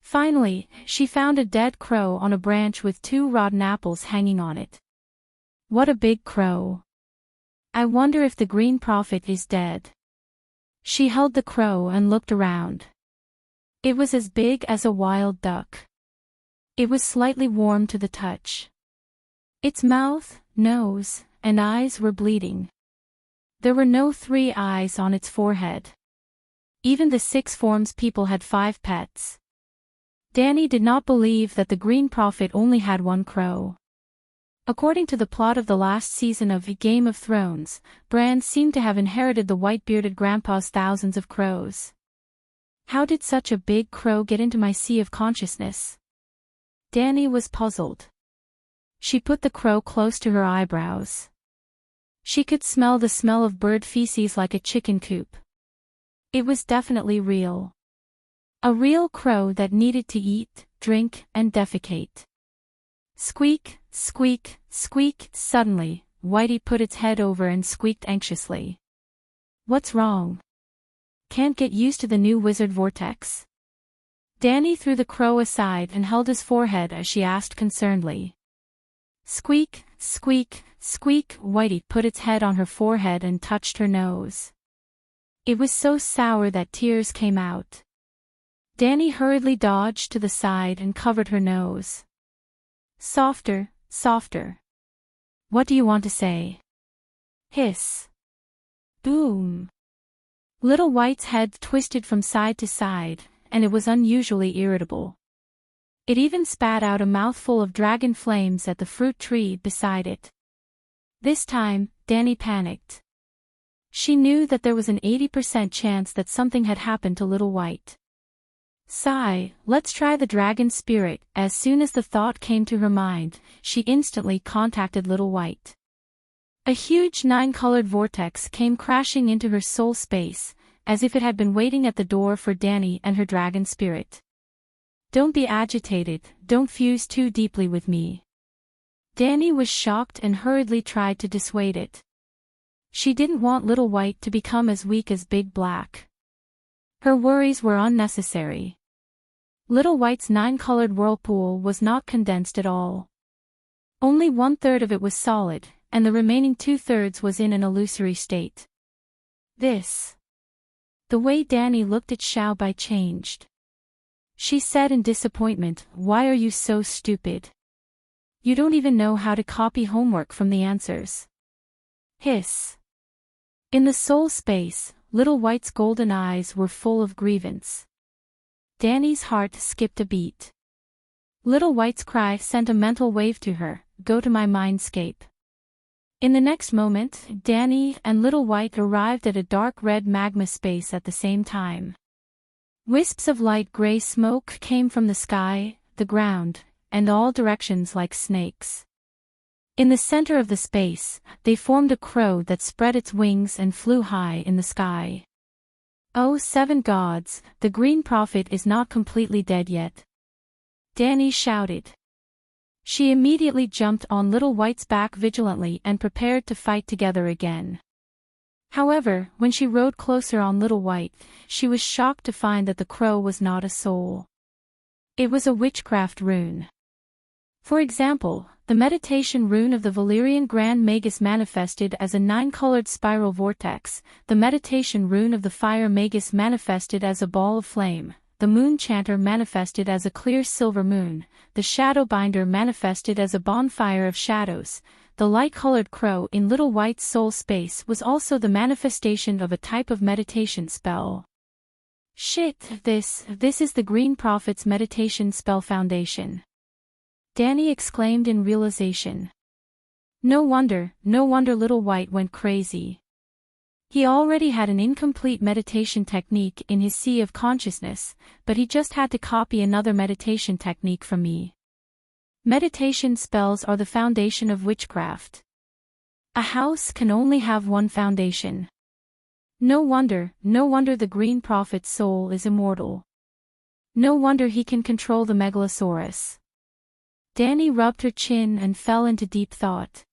Finally, she found a dead crow on a branch with 2 rotten apples hanging on it. What a big crow! I wonder if the Green Prophet is dead. She held the crow and looked around. It was as big as a wild duck. It was slightly warm to the touch. Its mouth, nose, and eyes were bleeding. There were no 3 eyes on its forehead. Even the 6 forms people had 5 pets. Danny did not believe that the Green Prophet only had 1 crow. According to the plot of the last season of Game of Thrones, Bran seemed to have inherited the white-bearded grandpa's thousands of crows. How did such a big crow get into my sea of consciousness? Danny was puzzled. She put the crow close to her eyebrows. She could smell the smell of bird feces like a chicken coop. It was definitely real. A real crow that needed to eat, drink, and defecate. Squeak, squeak, squeak. Suddenly, Whitey put its head over and squeaked anxiously. What's wrong? Can't get used to the new wizard vortex? Danny threw the crow aside and held his forehead as she asked concernedly. Squeak, squeak, squeak. Whitey put its head on her forehead and touched her nose. It was so sour that tears came out. Danny hurriedly dodged to the side and covered her nose. Softer, softer. What do you want to say? Hiss. Boom. Little White's head twisted from side to side, and it was unusually irritable. It even spat out a mouthful of dragon flames at the fruit tree beside it. This time, Danny panicked. She knew that there was an 80% chance that something had happened to Little White. Sigh, let's try the dragon spirit. As soon as the thought came to her mind, she instantly contacted Little White. A huge 9-colored vortex came crashing into her soul space, as if it had been waiting at the door for Danny and her dragon spirit. Don't be agitated, don't fuse too deeply with me. Danny was shocked and hurriedly tried to dissuade it. She didn't want Little White to become as weak as Big Black. Her worries were unnecessary. Little White's 9-colored whirlpool was not condensed at all. Only 1/3 of it was solid, and the remaining 2/3 was in an illusory state. The way Danny looked at Xiaobai changed. She said in disappointment, "Why are you so stupid? You don't even know how to copy homework from the answers." Hiss. In the soul space, Little White's golden eyes were full of grievance. Danny's heart skipped a beat. Little White's cry sent a mental wave to her, "Go to my mindscape." In the next moment, Danny and Little White arrived at a dark red magma space at the same time. Wisps of light gray smoke came from the sky, the ground, and all directions like snakes. In the center of the space, they formed a crow that spread its wings and flew high in the sky. Oh, 7 gods, the Green Prophet is not completely dead yet. Danny shouted. She immediately jumped on Little White's back vigilantly and prepared to fight together again. However, when she rode closer on Little White, she was shocked to find that the crow was not a soul. It was a witchcraft rune. For example, the meditation rune of the Valyrian Grand Magus manifested as a 9-colored spiral vortex, the meditation rune of the Fire Magus manifested as a ball of flame, the Moon Chanter manifested as a clear silver moon, the Shadowbinder manifested as a bonfire of shadows. The light-colored crow in Little White's soul space was also the manifestation of a type of meditation spell. Shit, this is the Green Prophet's meditation spell foundation. Danny exclaimed in realization. No wonder Little White went crazy. He already had an incomplete meditation technique in his sea of consciousness, but he just had to copy another meditation technique from me. Meditation spells are the foundation of witchcraft. A house can only have one foundation. No wonder the Green Prophet's soul is immortal. No wonder he can control the Megalosaurus. Danny rubbed her chin and fell into deep thought.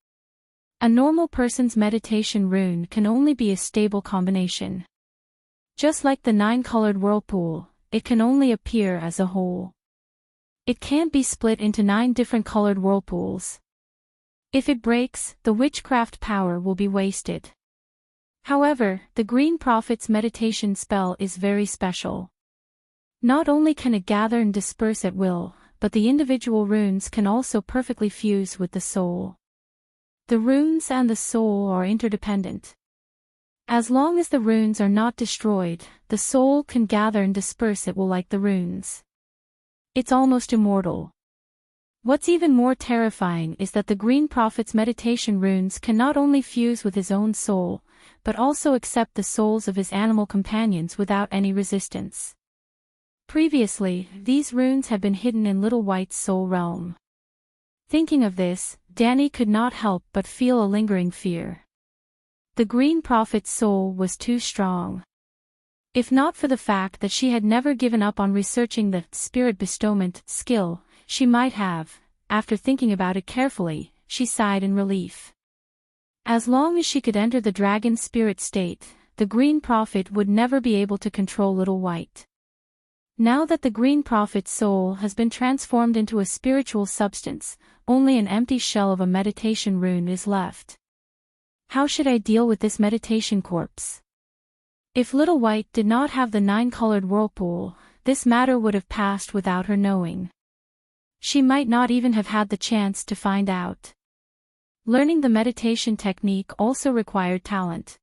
A normal person's meditation rune can only be a stable combination. Just like the 9-colored whirlpool, it can only appear as a whole. It can't be split into 9 different colored whirlpools. If it breaks, the witchcraft power will be wasted. However, the Green Prophet's meditation spell is very special. Not only can it gather and disperse at will, but the individual runes can also perfectly fuse with the soul. The runes and the soul are interdependent. As long as the runes are not destroyed, the soul can gather and disperse at will like the runes. It's almost immortal. What's even more terrifying is that the Green Prophet's meditation runes can not only fuse with his own soul, but also accept the souls of his animal companions without any resistance. Previously, these runes had been hidden in Little White's soul realm. Thinking of this, Danny could not help but feel a lingering fear. The Green Prophet's soul was too strong. If not for the fact that she had never given up on researching the spirit bestowment skill, she might have. After thinking about it carefully, she sighed in relief. As long as she could enter the dragon spirit state, the Green Prophet would never be able to control Little White. Now that the Green Prophet's soul has been transformed into a spiritual substance, only an empty shell of a meditation rune is left. How should I deal with this meditation corpse? If Little White did not have the 9-colored whirlpool, this matter would have passed without her knowing. She might not even have had the chance to find out. Learning the meditation technique also required talent.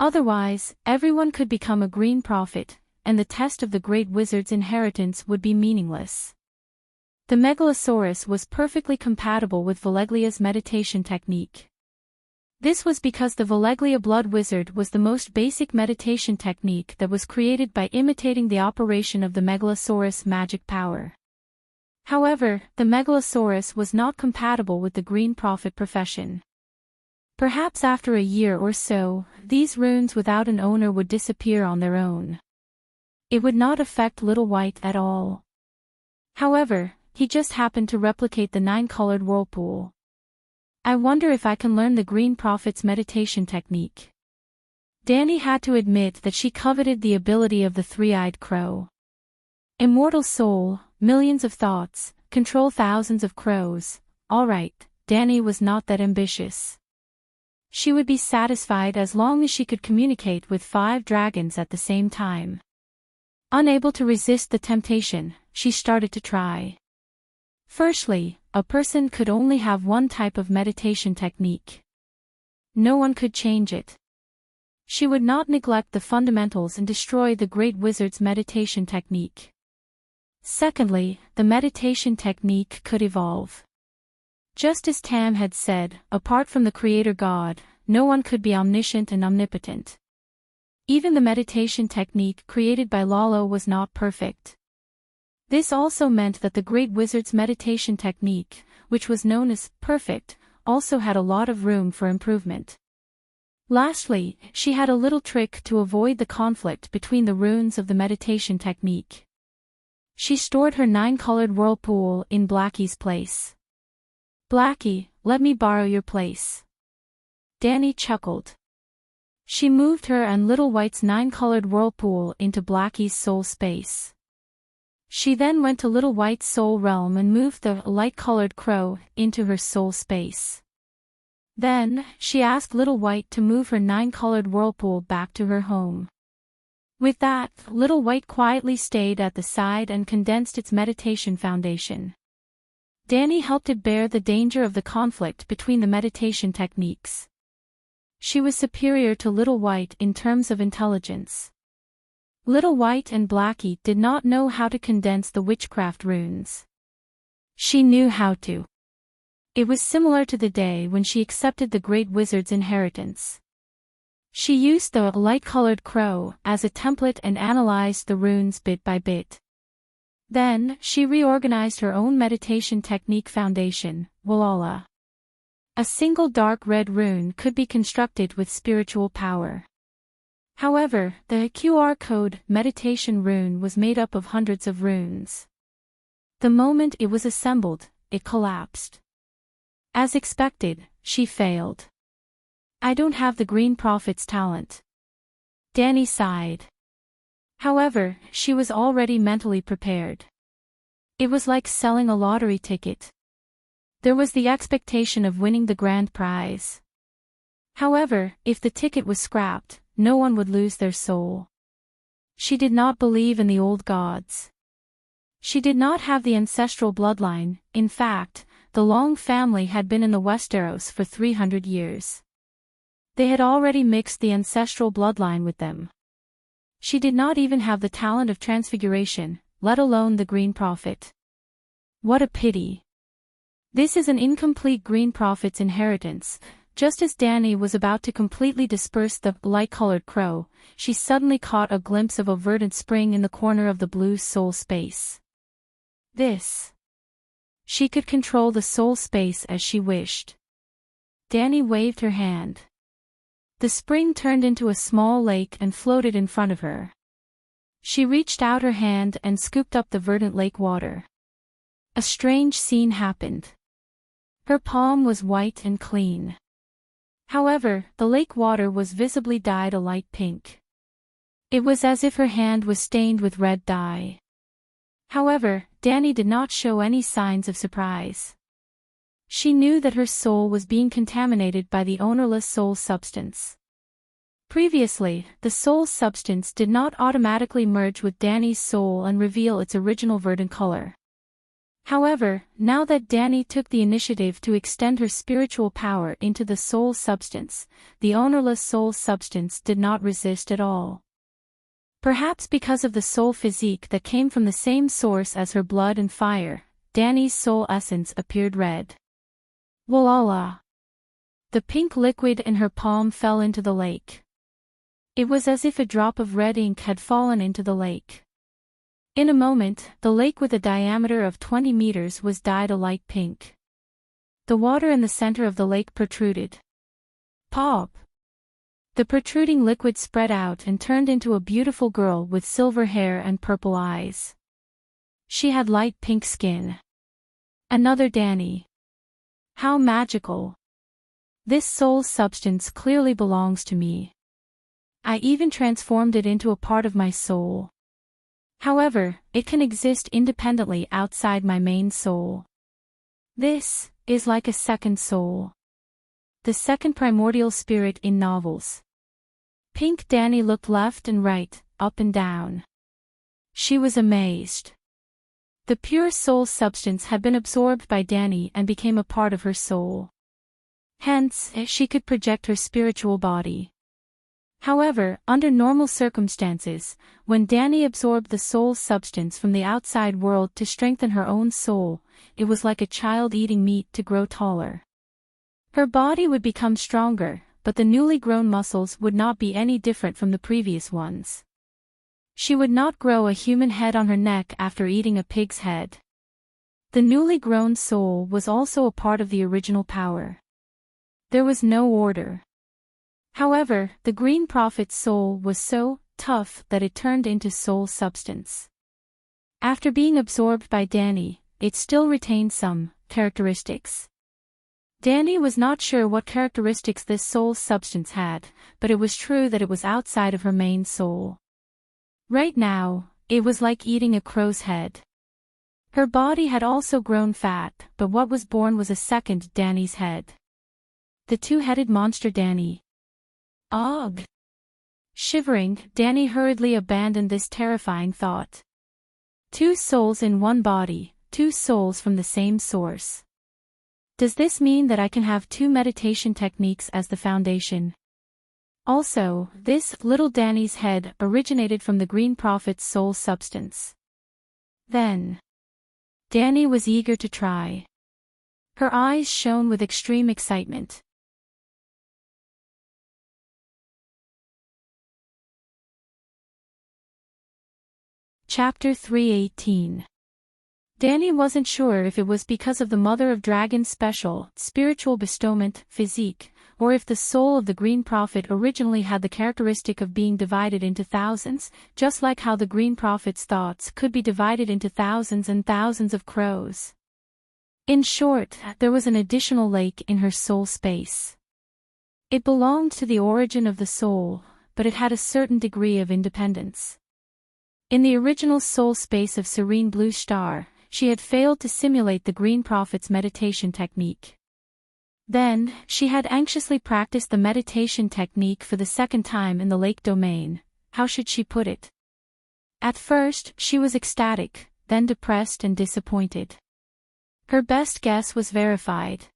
Otherwise, everyone could become a Green Prophet, and the test of the Great Wizard's inheritance would be meaningless. The Megalosaurus was perfectly compatible with Valeglia's meditation technique. This was because the Valeglia Blood Wizard was the most basic meditation technique that was created by imitating the operation of the Megalosaurus' magic power. However, the Megalosaurus was not compatible with the Green Prophet profession. Perhaps after a year or so, these runes without an owner would disappear on their own. It would not affect Little White at all. However, he just happened to replicate the 9-colored whirlpool. I wonder if I can learn the Green Prophet's meditation technique. Danny had to admit that she coveted the ability of the 3-eyed crow. Immortal soul, millions of thoughts, control thousands of crows. Alright, Danny was not that ambitious. She would be satisfied as long as she could communicate with 5 dragons at the same time. Unable to resist the temptation, she started to try. Firstly, a person could only have one type of meditation technique. No one could change it. She would not neglect the fundamentals and destroy the Great Wizard's meditation technique. Secondly, the meditation technique could evolve. Just as Tam had said, apart from the Creator God, no one could be omniscient and omnipotent. Even the meditation technique created by Lalo was not perfect. This also meant that the Great Wizard's meditation technique, which was known as perfect, also had a lot of room for improvement. Lastly, she had a little trick to avoid the conflict between the runes of the meditation technique. She stored her 9-colored whirlpool in Blackie's place. Blackie, let me borrow your place. Danny chuckled. She moved her and Little White's 9-colored whirlpool into Blackie's soul space. She then went to Little White's soul realm and moved the light-colored crow into her soul space. Then, she asked Little White to move her 9-colored whirlpool back to her home. With that, Little White quietly stayed at the side and condensed its meditation foundation. Danny helped it bear the danger of the conflict between the meditation techniques. She was superior to Little White in terms of intelligence. Little White and Blackie did not know how to condense the witchcraft runes. She knew how to. It was similar to the day when she accepted the Great Wizard's inheritance. She used the light-colored crow as a template and analyzed the runes bit by bit. Then, she reorganized her own meditation technique foundation, Wolala. A single dark red rune could be constructed with spiritual power. However, the QR code meditation rune was made up of hundreds of runes. The moment it was assembled, it collapsed. As expected, she failed. I don't have the Green Prophet's talent. Danny sighed. However, she was already mentally prepared. It was like selling a lottery ticket. There was the expectation of winning the grand prize. However, if the ticket was scrapped, no one would lose their soul. She did not believe in the old gods. She did not have the ancestral bloodline. In fact, the Long family had been in the Westeros for 300 years. They had already mixed the ancestral bloodline with them. She did not even have the talent of transfiguration, let alone the Green Prophet. What a pity. This is an incomplete Green Prophet's inheritance. Just as Danny was about to completely disperse the light-colored crow, she suddenly caught a glimpse of a verdant spring in the corner of the blue soul space. This. She could control the soul space as she wished. Danny waved her hand. The spring turned into a small lake and floated in front of her. She reached out her hand and scooped up the verdant lake water. A strange scene happened. Her palm was white and clean. However, the lake water was visibly dyed a light pink. It was as if her hand was stained with red dye. However, Danny did not show any signs of surprise. She knew that her soul was being contaminated by the ownerless soul substance. Previously, the soul substance did not automatically merge with Danny's soul and reveal its original verdant color. However, now that Danny took the initiative to extend her spiritual power into the soul substance, the ownerless soul substance did not resist at all. Perhaps because of the soul physique that came from the same source as her blood and fire, Danny's soul essence appeared red. Wolala. The pink liquid in her palm fell into the lake. It was as if a drop of red ink had fallen into the lake. In a moment, the lake with a diameter of 20 meters was dyed a light pink. The water in the center of the lake protruded. Pop! The protruding liquid spread out and turned into a beautiful girl with silver hair and purple eyes. She had light pink skin. Another Danny. How magical. This soul substance clearly belongs to me. I even transformed it into a part of my soul. However, it can exist independently outside my main soul. This is like a second soul. The second primordial spirit in novels. Pink Danny looked left and right, up and down. She was amazed. The pure soul substance had been absorbed by Danny and became a part of her soul. Hence, she could project her spiritual body. However, under normal circumstances, when Danny absorbed the soul substance from the outside world to strengthen her own soul, it was like a child eating meat to grow taller. Her body would become stronger, but the newly grown muscles would not be any different from the previous ones. She would not grow a human head on her neck after eating a pig's head. The newly grown soul was also a part of the original power. There was no order. However, the Green Prophet's soul was so tough that it turned into soul substance. After being absorbed by Danny, it still retained some characteristics. Danny was not sure what characteristics this soul substance had, but it was true that it was outside of her main soul. Right now, it was like eating a crow's head. Her body had also grown fat, but what was born was a second Danny's head. The two-headed monster Danny. Ugh! Shivering, Danny hurriedly abandoned this terrifying thought. Two souls in one body, two souls from the same source. Does this mean that I can have two meditation techniques as the foundation? Also, this little Danny's head originated from the Green Prophet's soul substance. Then, Danny was eager to try. Her eyes shone with extreme excitement. Chapter 318. Danny wasn't sure if it was because of the Mother of Dragons' special, spiritual bestowment, physique, or if the soul of the Green Prophet originally had the characteristic of being divided into thousands, just like how the Green Prophet's thoughts could be divided into thousands and thousands of crows. In short, there was an additional lake in her soul space. It belonged to the origin of the soul, but it had a certain degree of independence. In the original soul space of Serene Blue Star, she had failed to simulate the Green Prophet's meditation technique. Then, she had anxiously practiced the meditation technique for the second time in the lake domain. How should she put it? At first, she was ecstatic, then depressed and disappointed. Her best guess was verified.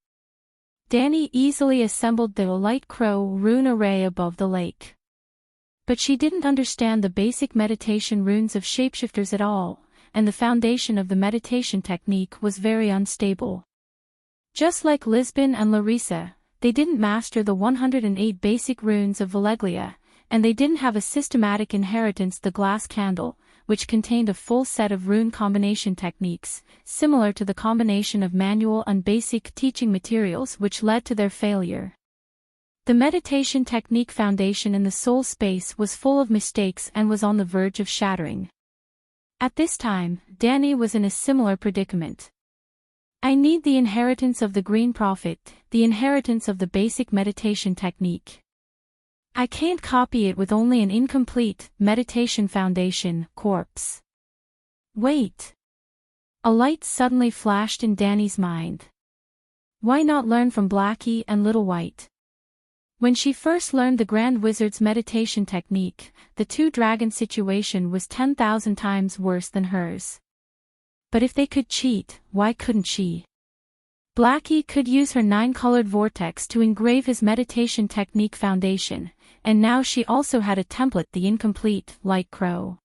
Danny easily assembled the light crow rune array above the lake. But she didn't understand the basic meditation runes of shapeshifters at all, and the foundation of the meditation technique was very unstable. Just like Lisbon and Larissa, they didn't master the 108 basic runes of Valeglia, and they didn't have a systematic inheritance the glass candle, which contained a full set of rune combination techniques, similar to the combination of manual and basic teaching materials which led to their failure. The meditation technique foundation in the soul space was full of mistakes and was on the verge of shattering. At this time, Danny was in a similar predicament. I need the inheritance of the Green Prophet, the inheritance of the basic meditation technique. I can't copy it with only an incomplete meditation foundation corpse. Wait. A light suddenly flashed in Danny's mind. Why not learn from Blackie and Little White? When she first learned the Grand Wizard's meditation technique, the two-dragon situation was 10,000 times worse than hers. But if they could cheat, why couldn't she? Blackie could use her 9-colored vortex to engrave his meditation technique foundation, and now she also had a template, the incomplete light crow.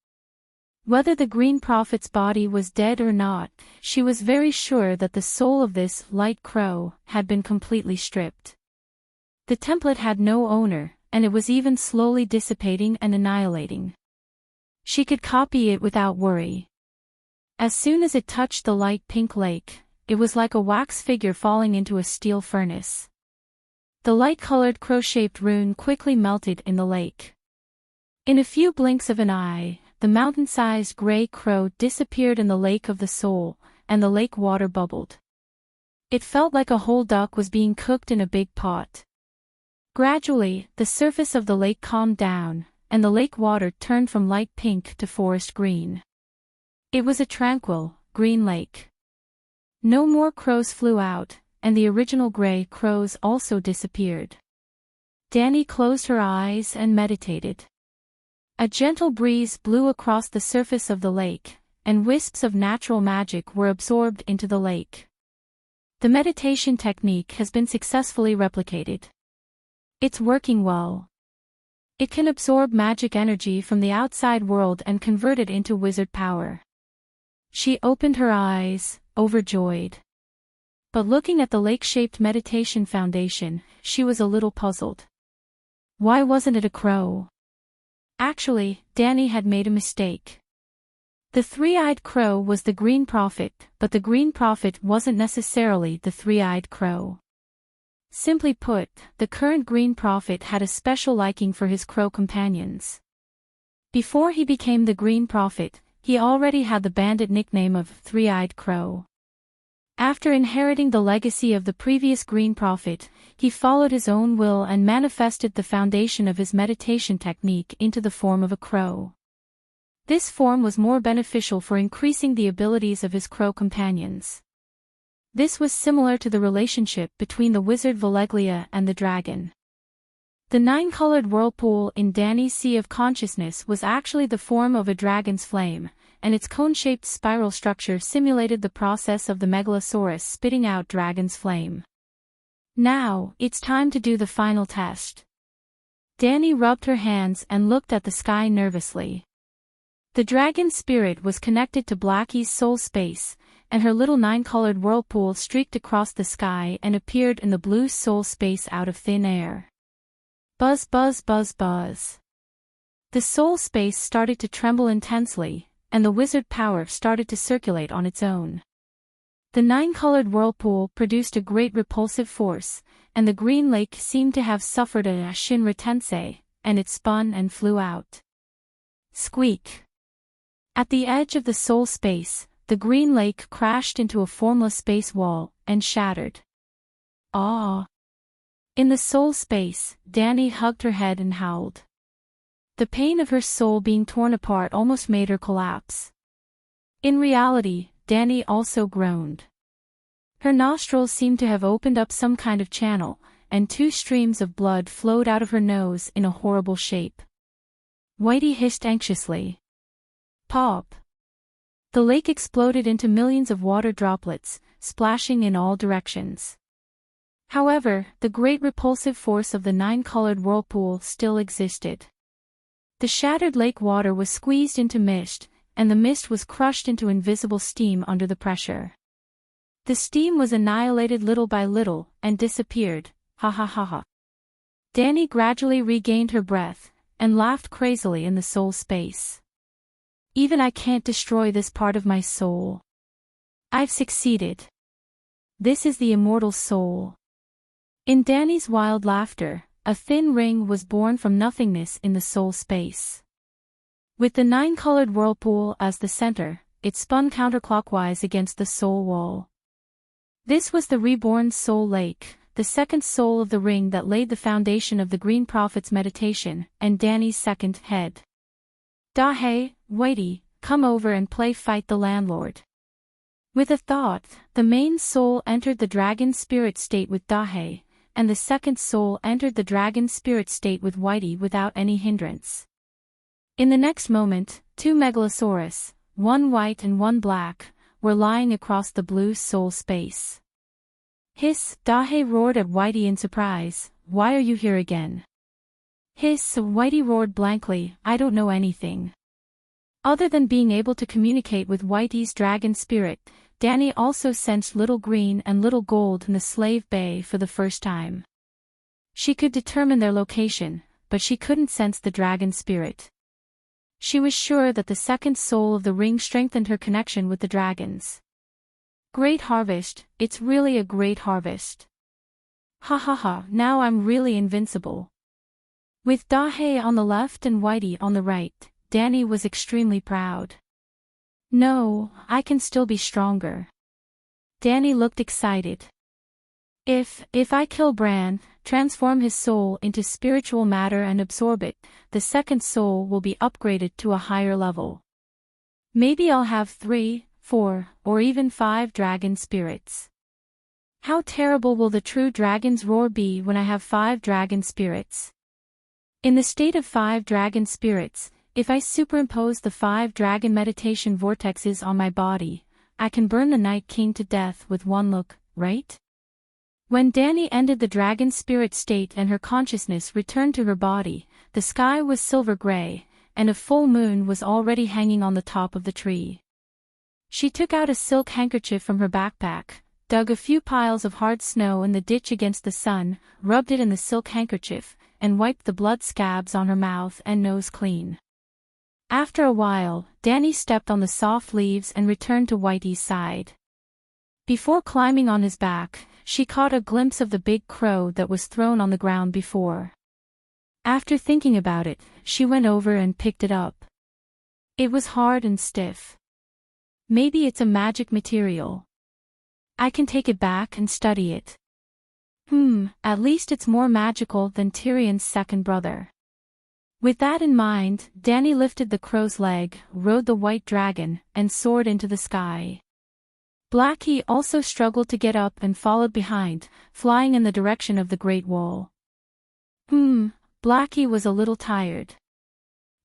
Whether the Green Prophet's body was dead or not, she was very sure that the soul of this light crow had been completely stripped. The template had no owner, and it was even slowly dissipating and annihilating. She could copy it without worry. As soon as it touched the light pink lake, it was like a wax figure falling into a steel furnace. The light-colored crow-shaped rune quickly melted in the lake. In a few blinks of an eye, the mountain-sized gray crow disappeared in the lake of the soul, and the lake water bubbled. It felt like a whole duck was being cooked in a big pot. Gradually, the surface of the lake calmed down, and the lake water turned from light pink to forest green. It was a tranquil, green lake. No more crows flew out, and the original gray crows also disappeared. Danny closed her eyes and meditated. A gentle breeze blew across the surface of the lake, and wisps of natural magic were absorbed into the lake. The meditation technique has been successfully replicated. It's working well. It can absorb magic energy from the outside world and convert it into wizard power. She opened her eyes, overjoyed. But looking at the lake-shaped meditation foundation, she was a little puzzled. Why wasn't it a crow? Actually, Danny had made a mistake. The three-eyed crow was the Green Prophet, but the Green Prophet wasn't necessarily the three-eyed crow. Simply put, the current Green Prophet had a special liking for his crow companions. Before he became the Green Prophet, he already had the bandit nickname of Three-Eyed Crow. After inheriting the legacy of the previous Green Prophet, he followed his own will and manifested the foundation of his meditation technique into the form of a crow. This form was more beneficial for increasing the abilities of his crow companions. This was similar to the relationship between the wizard Valeglia and the dragon. The 9-colored whirlpool in Danny's Sea of Consciousness was actually the form of a dragon's flame, and its cone-shaped spiral structure simulated the process of the megalosaurus spitting out dragon's flame. Now, it's time to do the final test. Danny rubbed her hands and looked at the sky nervously. The dragon spirit was connected to Blackie's soul space, and her little 9-colored whirlpool streaked across the sky and appeared in the blue soul space out of thin air. Buzz buzz buzz buzz. The soul space started to tremble intensely, and the wizard power started to circulate on its own. The 9-colored whirlpool produced a great repulsive force, and the green lake seemed to have suffered a shinra tensei, and it spun and flew out. Squeak! At the edge of the soul space, the green lake crashed into a formless space wall, and shattered. Ah! In the soul space, Danny hugged her head and howled. The pain of her soul being torn apart almost made her collapse. In reality, Danny also groaned. Her nostrils seemed to have opened up some kind of channel, and 2 streams of blood flowed out of her nose in a horrible shape. Whitey hissed anxiously. Pop! The lake exploded into millions of water droplets, splashing in all directions. However, the great repulsive force of the 9-colored whirlpool still existed. The shattered lake water was squeezed into mist, and the mist was crushed into invisible steam under the pressure. The steam was annihilated little by little, and disappeared, ha ha ha ha. Danny gradually regained her breath, and laughed crazily in the soul space. Even I can't destroy this part of my soul. I've succeeded. This is the immortal soul. In Danny's wild laughter, a thin ring was born from nothingness in the soul space. With the 9-colored whirlpool as the center, it spun counterclockwise against the soul wall. This was the reborn soul lake, the second soul of the ring that laid the foundation of the Green Prophet's meditation, and Danny's second head. Dahei, Whitey, come over and play fight the landlord. With a thought, the main soul entered the dragon spirit state with Dahei, and the second soul entered the dragon spirit state with Whitey without any hindrance. In the next moment, 2 megalosaurus, one white and one black, were lying across the blue soul space. Hiss! Dahei roared at Whitey in surprise, why are you here again? Hiss! Whitey roared blankly, I don't know anything. Other than being able to communicate with Whitey's dragon spirit, Danny also sensed Little Green and Little Gold in the slave bay for the first time. She could determine their location, but she couldn't sense the dragon spirit. She was sure that the second soul of the ring strengthened her connection with the dragons. Great harvest, it's really a great harvest. Ha ha ha, now I'm really invincible. With Dahei on the left and Whitey on the right, Danny was extremely proud. No, I can still be stronger. Danny looked excited. If I kill Bran, transform his soul into spiritual matter and absorb it, the second soul will be upgraded to a higher level. Maybe I'll have 3, 4, or even 5 dragon spirits. How terrible will the true dragon's roar be when I have 5 dragon spirits? In the state of 5 dragon spirits, if I superimpose the 5 dragon meditation vortexes on my body, I can burn the Night King to death with one look, right? When Danny ended the dragon spirit state and her consciousness returned to her body, the sky was silver gray, and a full moon was already hanging on the top of the tree. She took out a silk handkerchief from her backpack, dug a few piles of hard snow in the ditch against the sun, rubbed it in the silk handkerchief, and wiped the blood scabs on her mouth and nose clean. After a while, Danny stepped on the soft leaves and returned to Whitey's side. Before climbing on his back, she caught a glimpse of the big crow that was thrown on the ground before. After thinking about it, she went over and picked it up. It was hard and stiff. Maybe it's a magic material. I can take it back and study it. At least it's more magical than Tyrion's second brother. With that in mind, Danny lifted the crow's leg, rode the white dragon, and soared into the sky. Blackie also struggled to get up and followed behind, flying in the direction of the Great Wall. Blackie was a little tired.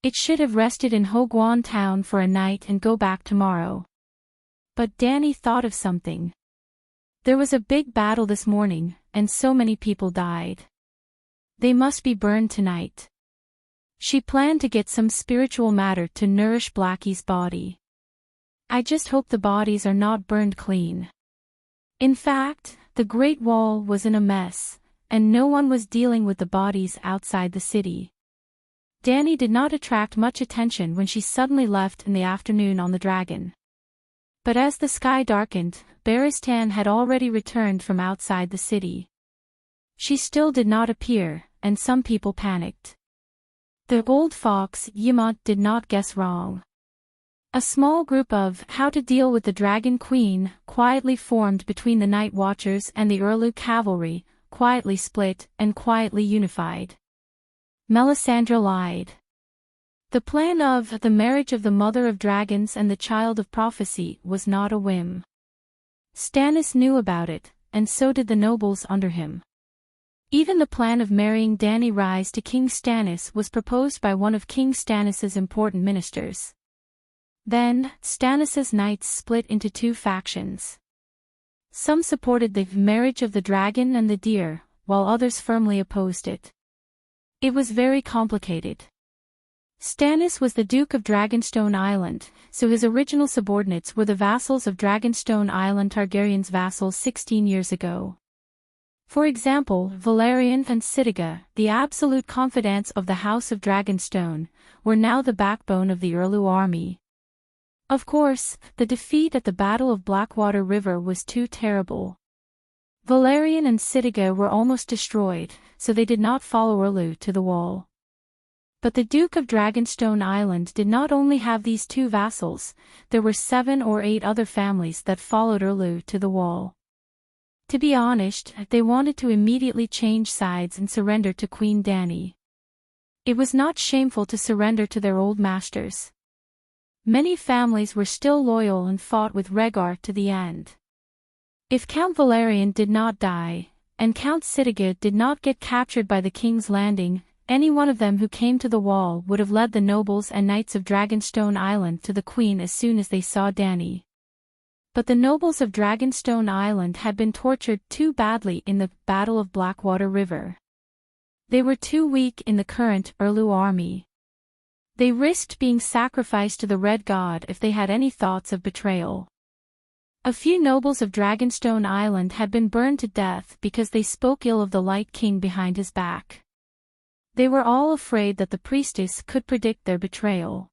It should have rested in Hoguan town for a night and go back tomorrow. But Danny thought of something. There was a big battle this morning, and so many people died. They must be burned tonight. She planned to get some spiritual matter to nourish Blackie's body. I just hope the bodies are not burned clean. In fact, the Great Wall was in a mess, and no one was dealing with the bodies outside the city. Dany did not attract much attention when she suddenly left in the afternoon on the dragon. But as the sky darkened, Barristan had already returned from outside the city. She still did not appear, and some people panicked. The old fox, Ymont, did not guess wrong. A small group of How to Deal with the Dragon Queen quietly formed between the Night Watchers and the Urlu cavalry, quietly split and quietly unified. Melisandre lied. The plan of the marriage of the Mother of Dragons and the Child of Prophecy was not a whim. Stannis knew about it, and so did the nobles under him. Even the plan of marrying Dany Rhys to King Stannis was proposed by one of King Stannis's important ministers. Then, Stannis's knights split into two factions. Some supported the marriage of the dragon and the deer, while others firmly opposed it. It was very complicated. Stannis was the Duke of Dragonstone Island, so his original subordinates were the vassals of Dragonstone Island Targaryen's vassals 16 years ago. For example, Valyrian and Sitiga, the absolute confidants of the House of Dragonstone, were now the backbone of the Urlu army. Of course, the defeat at the Battle of Blackwater River was too terrible. Valyrian and Sitiga were almost destroyed, so they did not follow Urlu to the wall. But the Duke of Dragonstone Island did not only have these two vassals, there were 7 or 8 other families that followed Urlu to the wall. To be honest, they wanted to immediately change sides and surrender to Queen Dany. It was not shameful to surrender to their old masters. Many families were still loyal and fought with Rhaegar to the end. If Count Valerian did not die, and Count Sitiga did not get captured by the King's Landing, any one of them who came to the wall would have led the nobles and knights of Dragonstone Island to the Queen as soon as they saw Dany. But the nobles of Dragonstone Island had been tortured too badly in the Battle of Blackwater River. They were too weak in the current Urlu army. They risked being sacrificed to the Red God if they had any thoughts of betrayal. A few nobles of Dragonstone Island had been burned to death because they spoke ill of the Light King behind his back. They were all afraid that the priestess could predict their betrayal.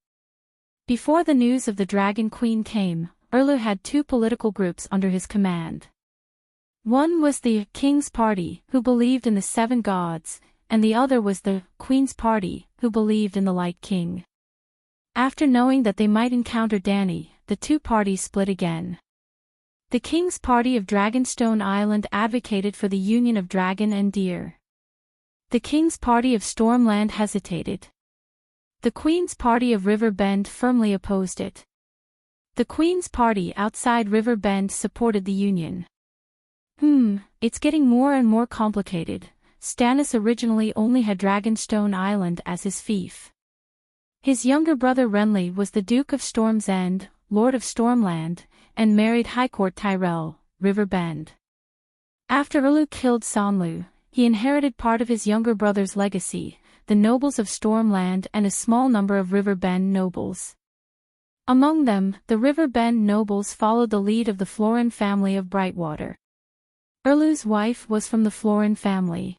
Before the news of the Dragon Queen came, Urlu had 2 political groups under his command. One was the King's Party, who believed in the 7 gods, and the other was the Queen's Party, who believed in the Light King. After knowing that they might encounter Dany, the 2 parties split again. The King's Party of Dragonstone Island advocated for the union of dragon and deer. The King's Party of Stormland hesitated. The Queen's Party of River Bend firmly opposed it. The Queen's Party outside River Bend supported the union. It's getting more and more complicated. Stannis originally only had Dragonstone Island as his fief. His younger brother Renly was the Duke of Storm's End, Lord of Stormland, and married Highcourt Tyrell, River Bend. After Urlu killed Sonlu, he inherited part of his younger brother's legacy, the nobles of Stormland and a small number of River Bend nobles. Among them, the River Bend nobles followed the lead of the Florin family of Brightwater. Urlu's wife was from the Florin family.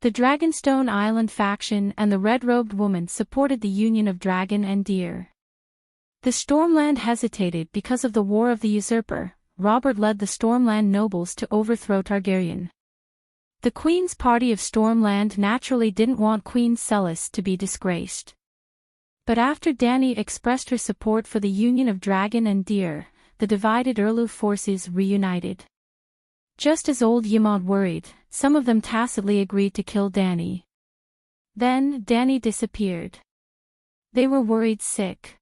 The Dragonstone Island faction and the red-robed woman supported the union of dragon and deer. The Stormland hesitated because of the War of the Usurper. Robert led the Stormland nobles to overthrow Targaryen. The Queen's Party of Stormland naturally didn't want Queen Celis to be disgraced. But after Dany expressed her support for the union of dragon and deer, the divided Urlu forces reunited. Just as old Ymont worried, some of them tacitly agreed to kill Dany. Then Dany disappeared. They were worried sick.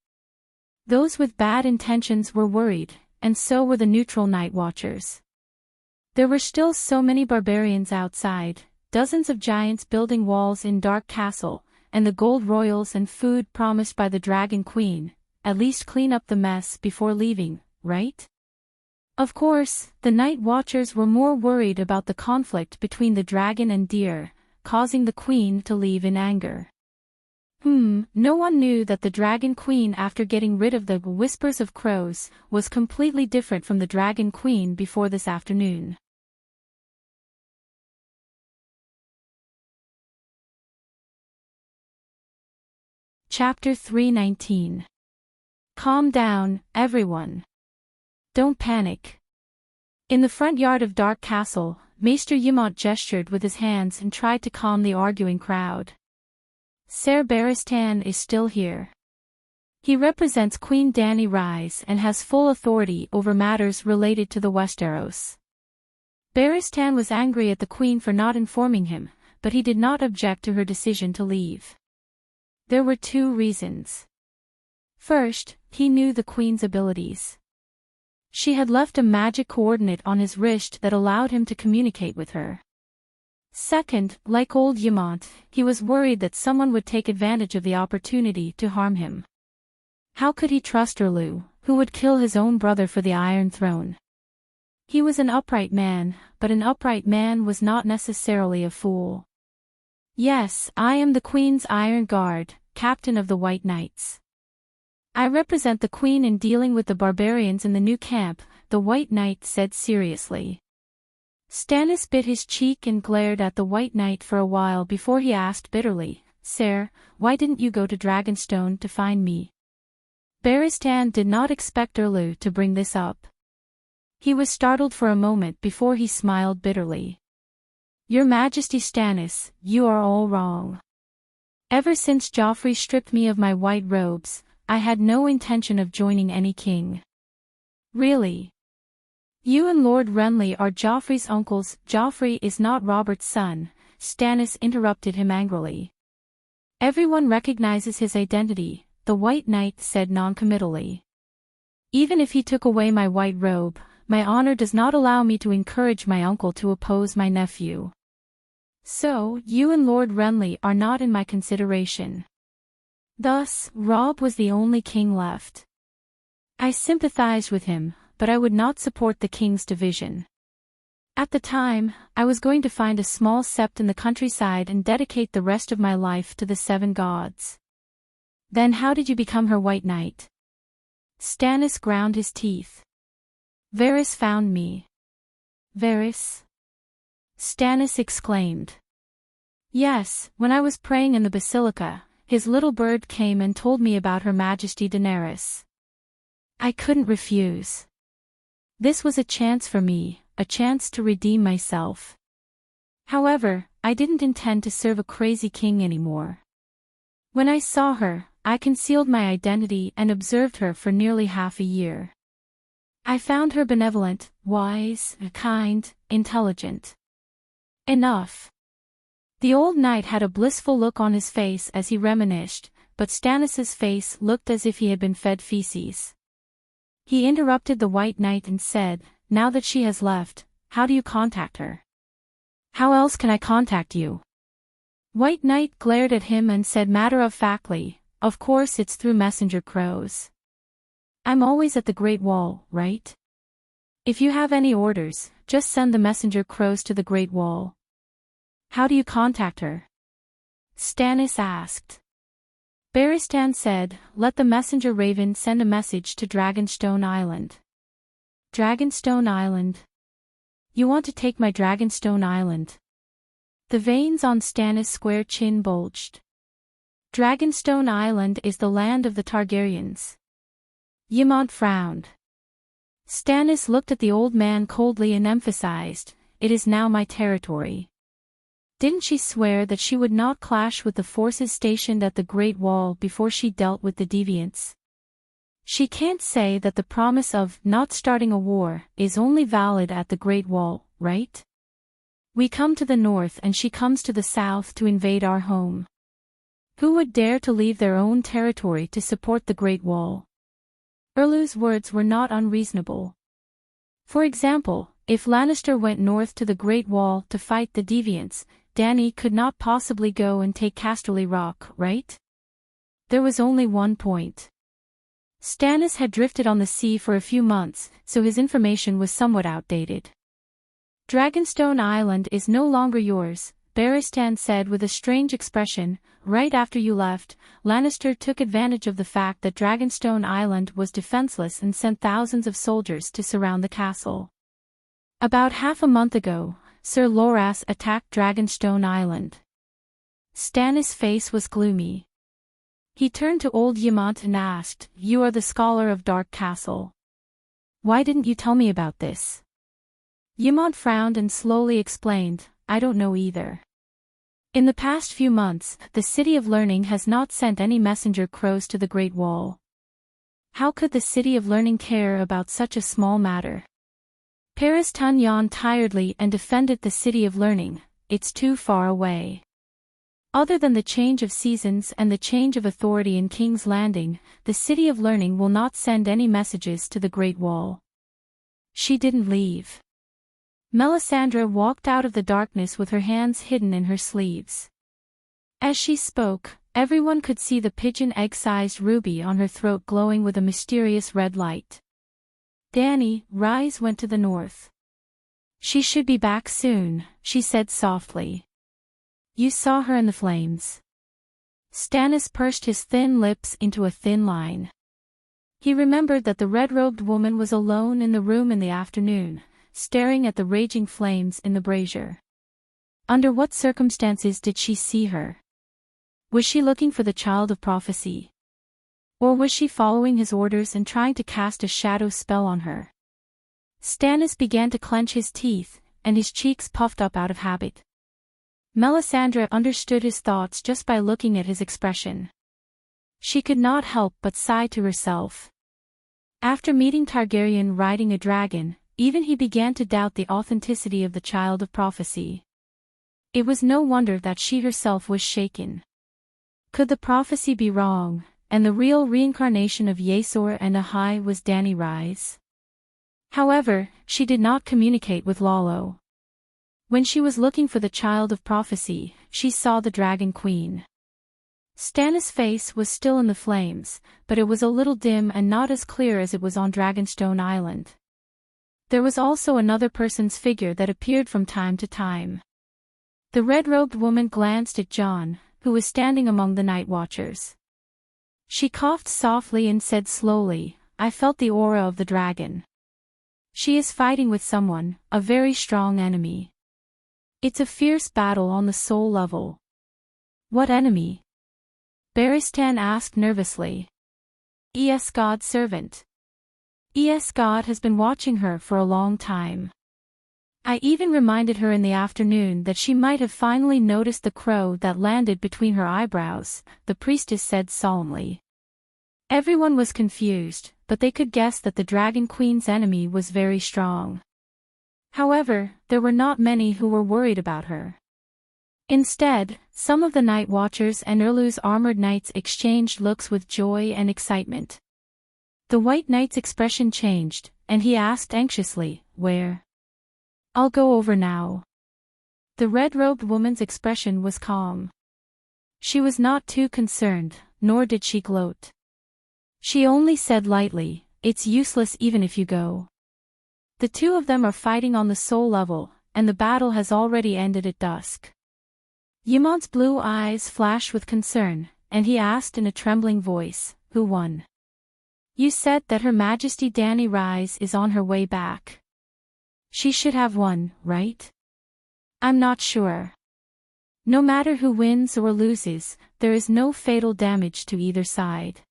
Those with bad intentions were worried, and so were the neutral Night Watchers. There were still so many barbarians outside, dozens of giants building walls in Dark Castle, and the gold royals and food promised by the Dragon Queen. At least clean up the mess before leaving, right? Of course, the Night Watchers were more worried about the conflict between the dragon and deer, causing the Queen to leave in anger. No one knew that the Dragon Queen, after getting rid of the Whispers of Crows, was completely different from the Dragon Queen before this afternoon. Chapter 319. Calm down, everyone. Don't panic. In the front yard of Dark Castle, Maester Yamont gestured with his hands and tried to calm the arguing crowd. Ser Barristan is still here. He represents Queen Dany Rise and has full authority over matters related to the Westeros. Barristan was angry at the Queen for not informing him, but he did not object to her decision to leave. There were two reasons. First, he knew the Queen's abilities. She had left a magic coordinate on his wrist that allowed him to communicate with her. Second, like old Yamont, he was worried that someone would take advantage of the opportunity to harm him. How could he trust Erlu, who would kill his own brother for the Iron Throne? He was an upright man, but an upright man was not necessarily a fool. Yes, I am the Queen's Iron Guard, Captain of the White Knights. I represent the Queen in dealing with the barbarians in the new camp, the White Knight said seriously. Stannis bit his cheek and glared at the White Knight for a while before he asked bitterly, Sir, why didn't you go to Dragonstone to find me? Barristan did not expect Erlu to bring this up. He was startled for a moment before he smiled bitterly. Your Majesty Stannis, you are all wrong. Ever since Joffrey stripped me of my white robes, I had no intention of joining any king. Really? You and Lord Renly are Joffrey's uncles. Joffrey is not Robert's son, Stannis interrupted him angrily. Everyone recognizes his identity, the White Knight said noncommittally. Even if he took away my white robe, my honor does not allow me to encourage my uncle to oppose my nephew. So, you and Lord Renly are not in my consideration. Thus, Robb was the only king left. I sympathized with him, but I would not support the king's division. At the time, I was going to find a small sept in the countryside and dedicate the rest of my life to the seven gods. Then how did you become her White Knight? Stannis ground his teeth. Varys found me. Varys? Stannis exclaimed. Yes, when I was praying in the basilica, his little bird came and told me about Her Majesty Daenerys. I couldn't refuse. This was a chance for me, a chance to redeem myself. However, I didn't intend to serve a crazy king anymore. When I saw her, I concealed my identity and observed her for nearly half a year. I found her benevolent, wise, kind, intelligent. Enough. The old knight had a blissful look on his face as he reminisced, but Stannis's face looked as if he had been fed feces. He interrupted the White Knight and said, Now that she has left, how do you contact her? How else can I contact you? White Knight glared at him and said matter-of-factly, Of course it's through messenger crows. I'm always at the Great Wall, right? If you have any orders, just send the messenger crows to the Great Wall. How do you contact her? Stannis asked. Barristan said, Let the messenger raven send a message to Dragonstone Island. Dragonstone Island? You want to take my Dragonstone Island? The veins on Stannis' square chin bulged. Dragonstone Island is the land of the Targaryens. Yamont frowned. Stannis looked at the old man coldly and emphasized, It is now my territory. Didn't she swear that she would not clash with the forces stationed at the Great Wall before she dealt with the deviants? She can't say that the promise of not starting a war is only valid at the Great Wall, right? We come to the north and she comes to the south to invade our home. Who would dare to leave their own territory to support the Great Wall? Erlu's words were not unreasonable. For example, if Lannister went north to the Great Wall to fight the deviants, Dany could not possibly go and take Casterly Rock, right? There was only one point. Stannis had drifted on the sea for a few months, so his information was somewhat outdated. Dragonstone Island is no longer yours, Barristan said with a strange expression. Right after you left, Lannister took advantage of the fact that Dragonstone Island was defenseless and sent thousands of soldiers to surround the castle. About half a month ago, Sir Loras attacked Dragonstone Island. Stannis' face was gloomy. He turned to old Yamant and asked, "You are the scholar of Dark Castle. Why didn't you tell me about this?" Yamant frowned and slowly explained, "I don't know either. In the past few months, the City of Learning has not sent any messenger crows to the Great Wall. How could the City of Learning care about such a small matter?" Paris Tun yawned tiredly and defended the City of Learning. "It's too far away. Other than the change of seasons and the change of authority in King's Landing, the City of Learning will not send any messages to the Great Wall." She didn't leave. Melisandre walked out of the darkness with her hands hidden in her sleeves. As she spoke, everyone could see the pigeon egg-sized ruby on her throat glowing with a mysterious red light. Dany, Rise went to the north. "She should be back soon," she said softly. "You saw her in the flames." Stannis pursed his thin lips into a thin line. He remembered that the red-robed woman was alone in the room in the afternoon, staring at the raging flames in the brazier. Under what circumstances did she see her? Was she looking for the child of prophecy? Or was she following his orders and trying to cast a shadow spell on her? Stannis began to clench his teeth, and his cheeks puffed up out of habit. Melisandre understood his thoughts just by looking at his expression. She could not help but sigh to herself. After meeting Targaryen riding a dragon, even he began to doubt the authenticity of the child of prophecy. It was no wonder that she herself was shaken. Could the prophecy be wrong, and the real reincarnation of Yesor and Ahai was Dany Rise? However, she did not communicate with Lalo. When she was looking for the child of prophecy, she saw the Dragon Queen. Stannis' face was still in the flames, but it was a little dim and not as clear as it was on Dragonstone Island. There was also another person's figure that appeared from time to time. The red-robed woman glanced at Jon, who was standing among the night watchers. She coughed softly and said slowly, "I felt the aura of the dragon. She is fighting with someone, a very strong enemy. It's a fierce battle on the soul level." "What enemy?" Barristan asked nervously. God's servant. God has been watching her for a long time. I even reminded her in the afternoon that she might have finally noticed the crow that landed between her eyebrows, the priestess said solemnly. Everyone was confused, but they could guess that the Dragon Queen's enemy was very strong. However, there were not many who were worried about her. Instead, some of the night watchers and Erlu's armored knights exchanged looks with joy and excitement. The White Knight's expression changed, and he asked anxiously, "Where?" "I'll go over now." The red-robed woman's expression was calm. She was not too concerned, nor did she gloat. She only said lightly, "It's useless even if you go. The two of them are fighting on the soul level, and the battle has already ended at dusk." Yamant's blue eyes flashed with concern, and he asked in a trembling voice, "Who won?" "You said that Her Majesty Dany Rise is on her way back. She should have won, right?" "I'm not sure. No matter who wins or loses, there is no fatal damage to either side.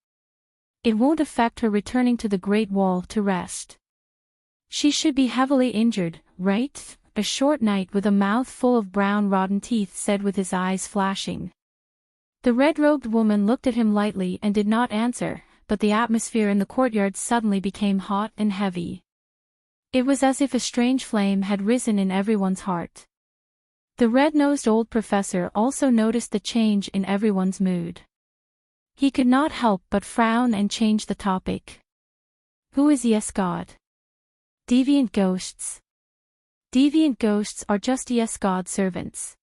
It won't affect her returning to the Great Wall to rest. She should be heavily injured, right?" a short knight with a mouth full of brown rotten teeth said with his eyes flashing. The red-robed woman looked at him lightly and did not answer, but the atmosphere in the courtyard suddenly became hot and heavy. It was as if a strange flame had risen in everyone's heart. The red-nosed old professor also noticed the change in everyone's mood. He could not help but frown and change the topic. "Who is God?" "Deviant ghosts." "Deviant ghosts are just God servants."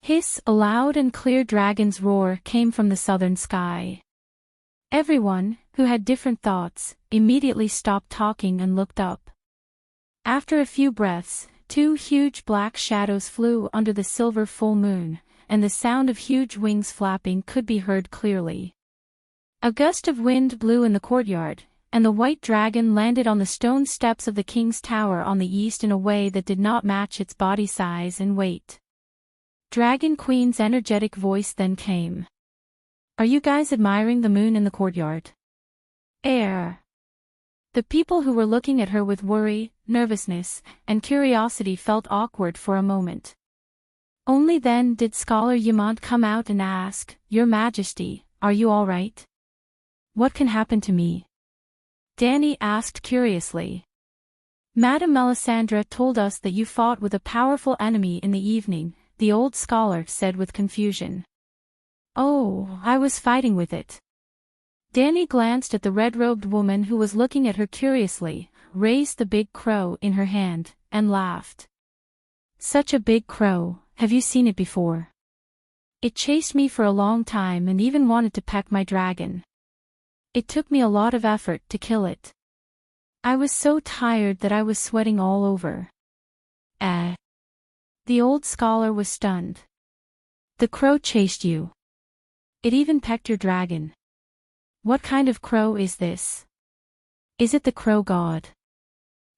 Hiss, a loud and clear dragon's roar came from the southern sky. Everyone, who had different thoughts, immediately stopped talking and looked up. After a few breaths, two huge black shadows flew under the silver full moon, and the sound of huge wings flapping could be heard clearly. A gust of wind blew in the courtyard, and the white dragon landed on the stone steps of the king's tower on the east in a way that did not match its body size and weight. Dragon Queen's energetic voice then came. Are you guys admiring the moon in the courtyard? Air. The people who were looking at her with worry, nervousness, and curiosity felt awkward for a moment. Only then did Scholar Yamant come out and ask, "Your Majesty, are you all right? What can happen to me?" Danny asked curiously. "Madame Melisandre told us that you fought with a powerful enemy in the evening," the old scholar said with confusion. "Oh, I was fighting with it." Danny glanced at the red-robed woman who was looking at her curiously, raised the big crow in her hand, and laughed. "Such a big crow, have you seen it before? It chased me for a long time and even wanted to peck my dragon. It took me a lot of effort to kill it. I was so tired that I was sweating all over." The old scholar was stunned. "The crow chased you. It even pecked your dragon. What kind of crow is this? Is it the crow god?"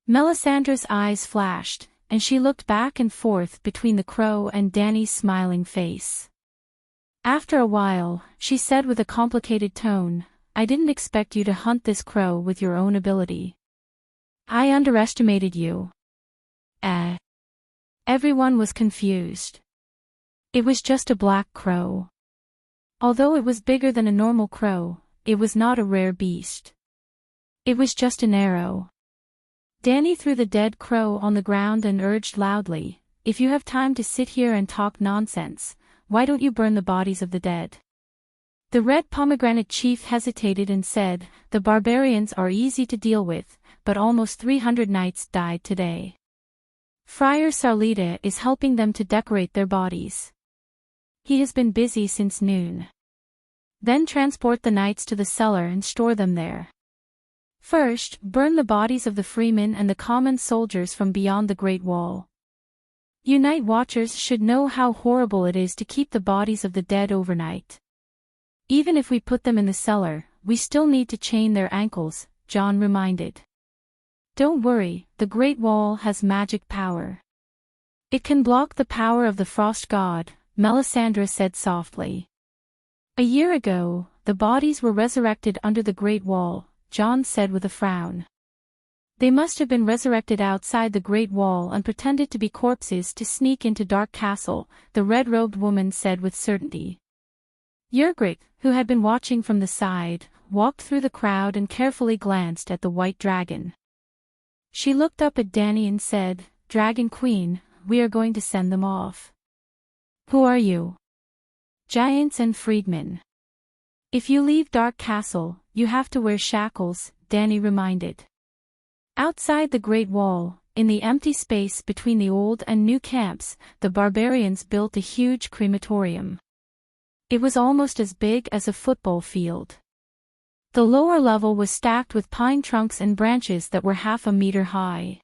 Melisandre's eyes flashed, and she looked back and forth between the crow and Danny's smiling face. After a while, she said with a complicated tone, "I didn't expect you to hunt this crow with your own ability. I underestimated you." Everyone was confused. It was just a black crow. Although it was bigger than a normal crow, it was not a rare beast. It was just an arrow. Danny threw the dead crow on the ground and urged loudly, "If you have time to sit here and talk nonsense, why don't you burn the bodies of the dead?" The red pomegranate chief hesitated and said, "The barbarians are easy to deal with, but almost 300 knights died today. Friar Sarlita is helping them to decorate their bodies. He has been busy since noon. Then transport the knights to the cellar and store them there. First, burn the bodies of the freemen and the common soldiers from beyond the Great Wall. You night watchers should know how horrible it is to keep the bodies of the dead overnight. Even if we put them in the cellar, we still need to chain their ankles," John reminded. "Don't worry, the Great Wall has magic power. It can block the power of the frost god," Melisandre said softly. "A year ago, the bodies were resurrected under the Great Wall," John said with a frown. "They must have been resurrected outside the Great Wall and pretended to be corpses to sneak into Dark Castle," the red-robed woman said with certainty. Yrgrit, who had been watching from the side, walked through the crowd and carefully glanced at the white dragon. She looked up at Danny and said, "Dragon Queen, we are going to send them off." "Who are you?" "Giants and freedmen. If you leave Dark Castle, you have to wear shackles," Danny reminded. Outside the Great Wall, in the empty space between the old and new camps, the barbarians built a huge crematorium. It was almost as big as a football field. The lower level was stacked with pine trunks and branches that were half a meter high.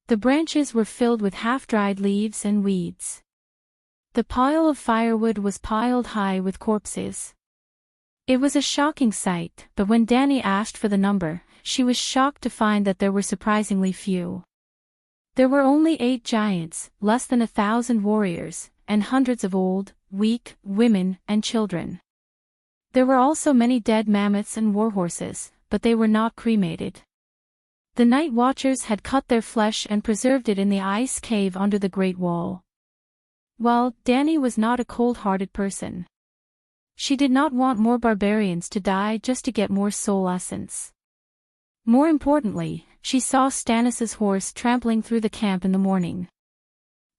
The branches were filled with half-dried leaves and weeds. The pile of firewood was piled high with corpses. It was a shocking sight, but when Danny asked for the number, she was shocked to find that there were surprisingly few. There were only 8 giants, less than 1,000 warriors, and hundreds of old, weak, women, and children. There were also many dead mammoths and warhorses, but they were not cremated. The night watchers had cut their flesh and preserved it in the ice cave under the Great Wall. Well, Danny was not a cold-hearted person. She did not want more barbarians to die just to get more soul essence. More importantly, she saw Stannis's horse trampling through the camp in the morning.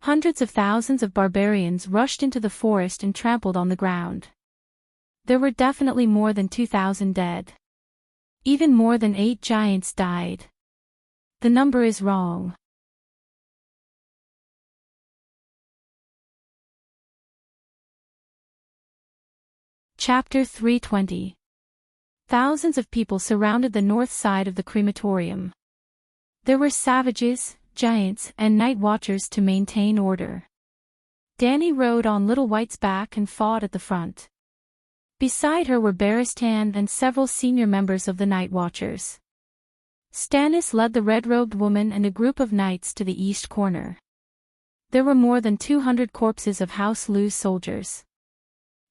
Hundreds of thousands of barbarians rushed into the forest and trampled on the ground. There were definitely more than 2,000 dead. Even more than 8 giants died. The number is wrong. Chapter 320. Thousands of people surrounded the north side of the crematorium. There were savages, giants, and night watchers to maintain order. Danny rode on Little White's back and fought at the front. Beside her were Barristan and several senior members of the Night Watchers. Stannis led the red-robed woman and a group of knights to the east corner. There were more than 200 corpses of House Lu's soldiers.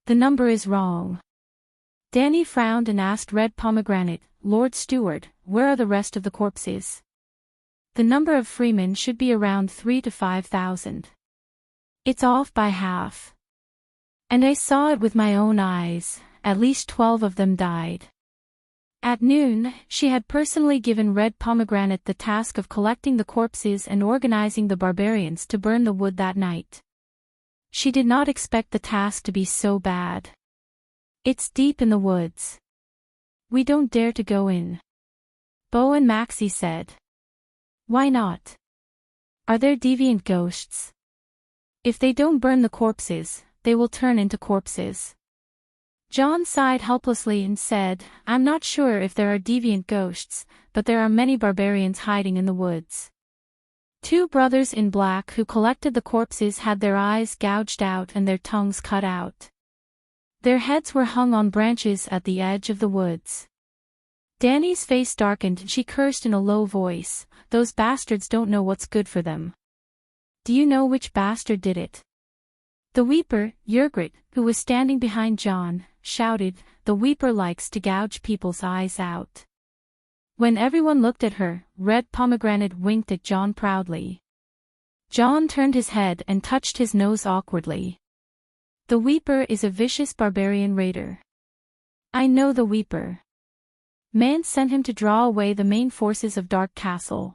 The number is wrong. Danny frowned and asked Red Pomegranate, "Lord Steward, where are the rest of the corpses? The number of freemen should be around 3 to 5,000. It's off by half. And I saw it with my own eyes, at least 12 of them died." At noon, she had personally given Red Pomegranate the task of collecting the corpses and organizing the barbarians to burn the wood that night. She did not expect the task to be so bad. "It's deep in the woods. We don't dare to go in," Bo and Maxie said. "Why not? Are there deviant ghosts? If they don't burn the corpses, they will turn into corpses." John sighed helplessly and said, "I'm not sure if there are deviant ghosts, but there are many barbarians hiding in the woods." Two brothers in black who collected the corpses had their eyes gouged out and their tongues cut out. Their heads were hung on branches at the edge of the woods. Danny's face darkened and she cursed in a low voice, "Those bastards don't know what's good for them." "Do you know which bastard did it?" The Weeper, Yrgrit, who was standing behind John, shouted. "The Weeper likes to gouge people's eyes out." When everyone looked at her, Red Pomegranate winked at John proudly. John turned his head and touched his nose awkwardly. "The Weeper is a vicious barbarian raider. I know the Weeper. Man sent him to draw away the main forces of Dark Castle.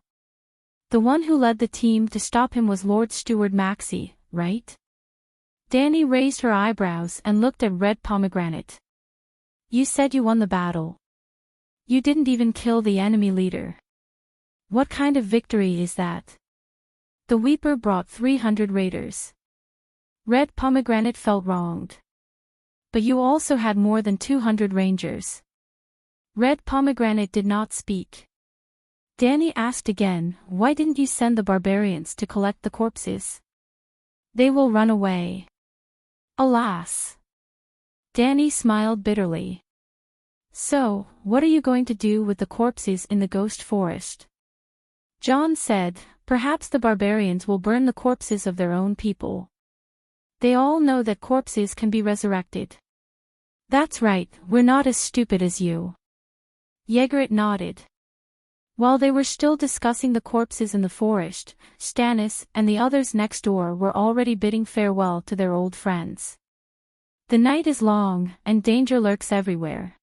The one who led the team to stop him was Lord Steward Maxie, right?" Danny raised her eyebrows and looked at Red Pomegranate. "You said you won the battle. You didn't even kill the enemy leader. What kind of victory is that?" "The Weeper brought 300 raiders." Red Pomegranate felt wronged. "But you also had more than 200 rangers." Red Pomegranate did not speak. Danny asked again, "Why didn't you send the barbarians to collect the corpses?" "They will run away." "Alas." Danny smiled bitterly. "So, what are you going to do with the corpses in the ghost forest?" John said, "Perhaps the barbarians will burn the corpses of their own people. They all know that corpses can be resurrected." "That's right, we're not as stupid as you." Ygritte nodded. While they were still discussing the corpses in the forest, Stannis and the others next door were already bidding farewell to their old friends. "The night is long, and danger lurks everywhere.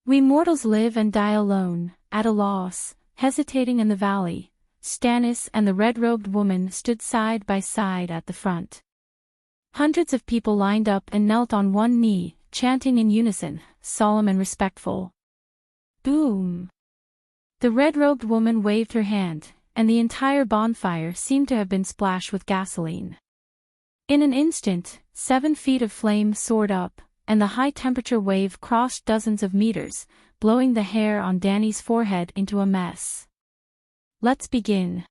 We mortals live and die alone, at a loss, hesitating in the valley." Stannis and the red-robed woman stood side by side at the front. Hundreds of people lined up and knelt on one knee, chanting in unison, solemn and respectful. Boom! The red-robed woman waved her hand, and the entire bonfire seemed to have been splashed with gasoline. In an instant, 7 feet of flame soared up, and the high-temperature wave crossed dozens of meters, blowing the hair on Danny's forehead into a mess. "Let's begin."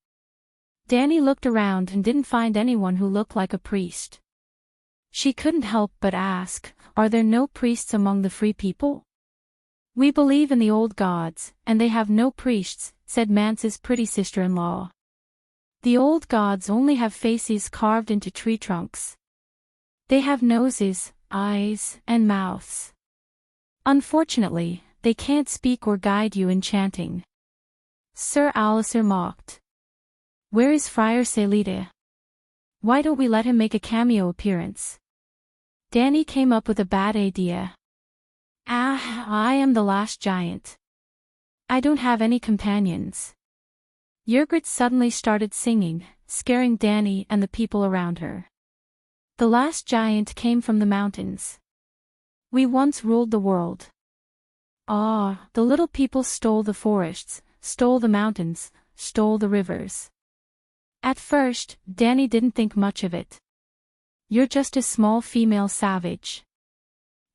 Danny looked around and didn't find anyone who looked like a priest. She couldn't help but ask, "Are there no priests among the free people?" "We believe in the old gods, and they have no priests," said Mance's pretty sister-in-law. "The old gods only have faces carved into tree trunks. They have noses, eyes, and mouths. Unfortunately, they can't speak or guide you enchanting." Sir Alistair mocked. "Where is Friar Celida? Why don't we let him make a cameo appearance?" Danny came up with a bad idea. I am the last giant. I don't have any companions." Yrgrit suddenly started singing, scaring Danny and the people around her. "The last giant came from the mountains. We once ruled the world. Ah, the little people stole the forests, stole the mountains, stole the rivers." At first, Danny didn't think much of it. "You're just a small female savage.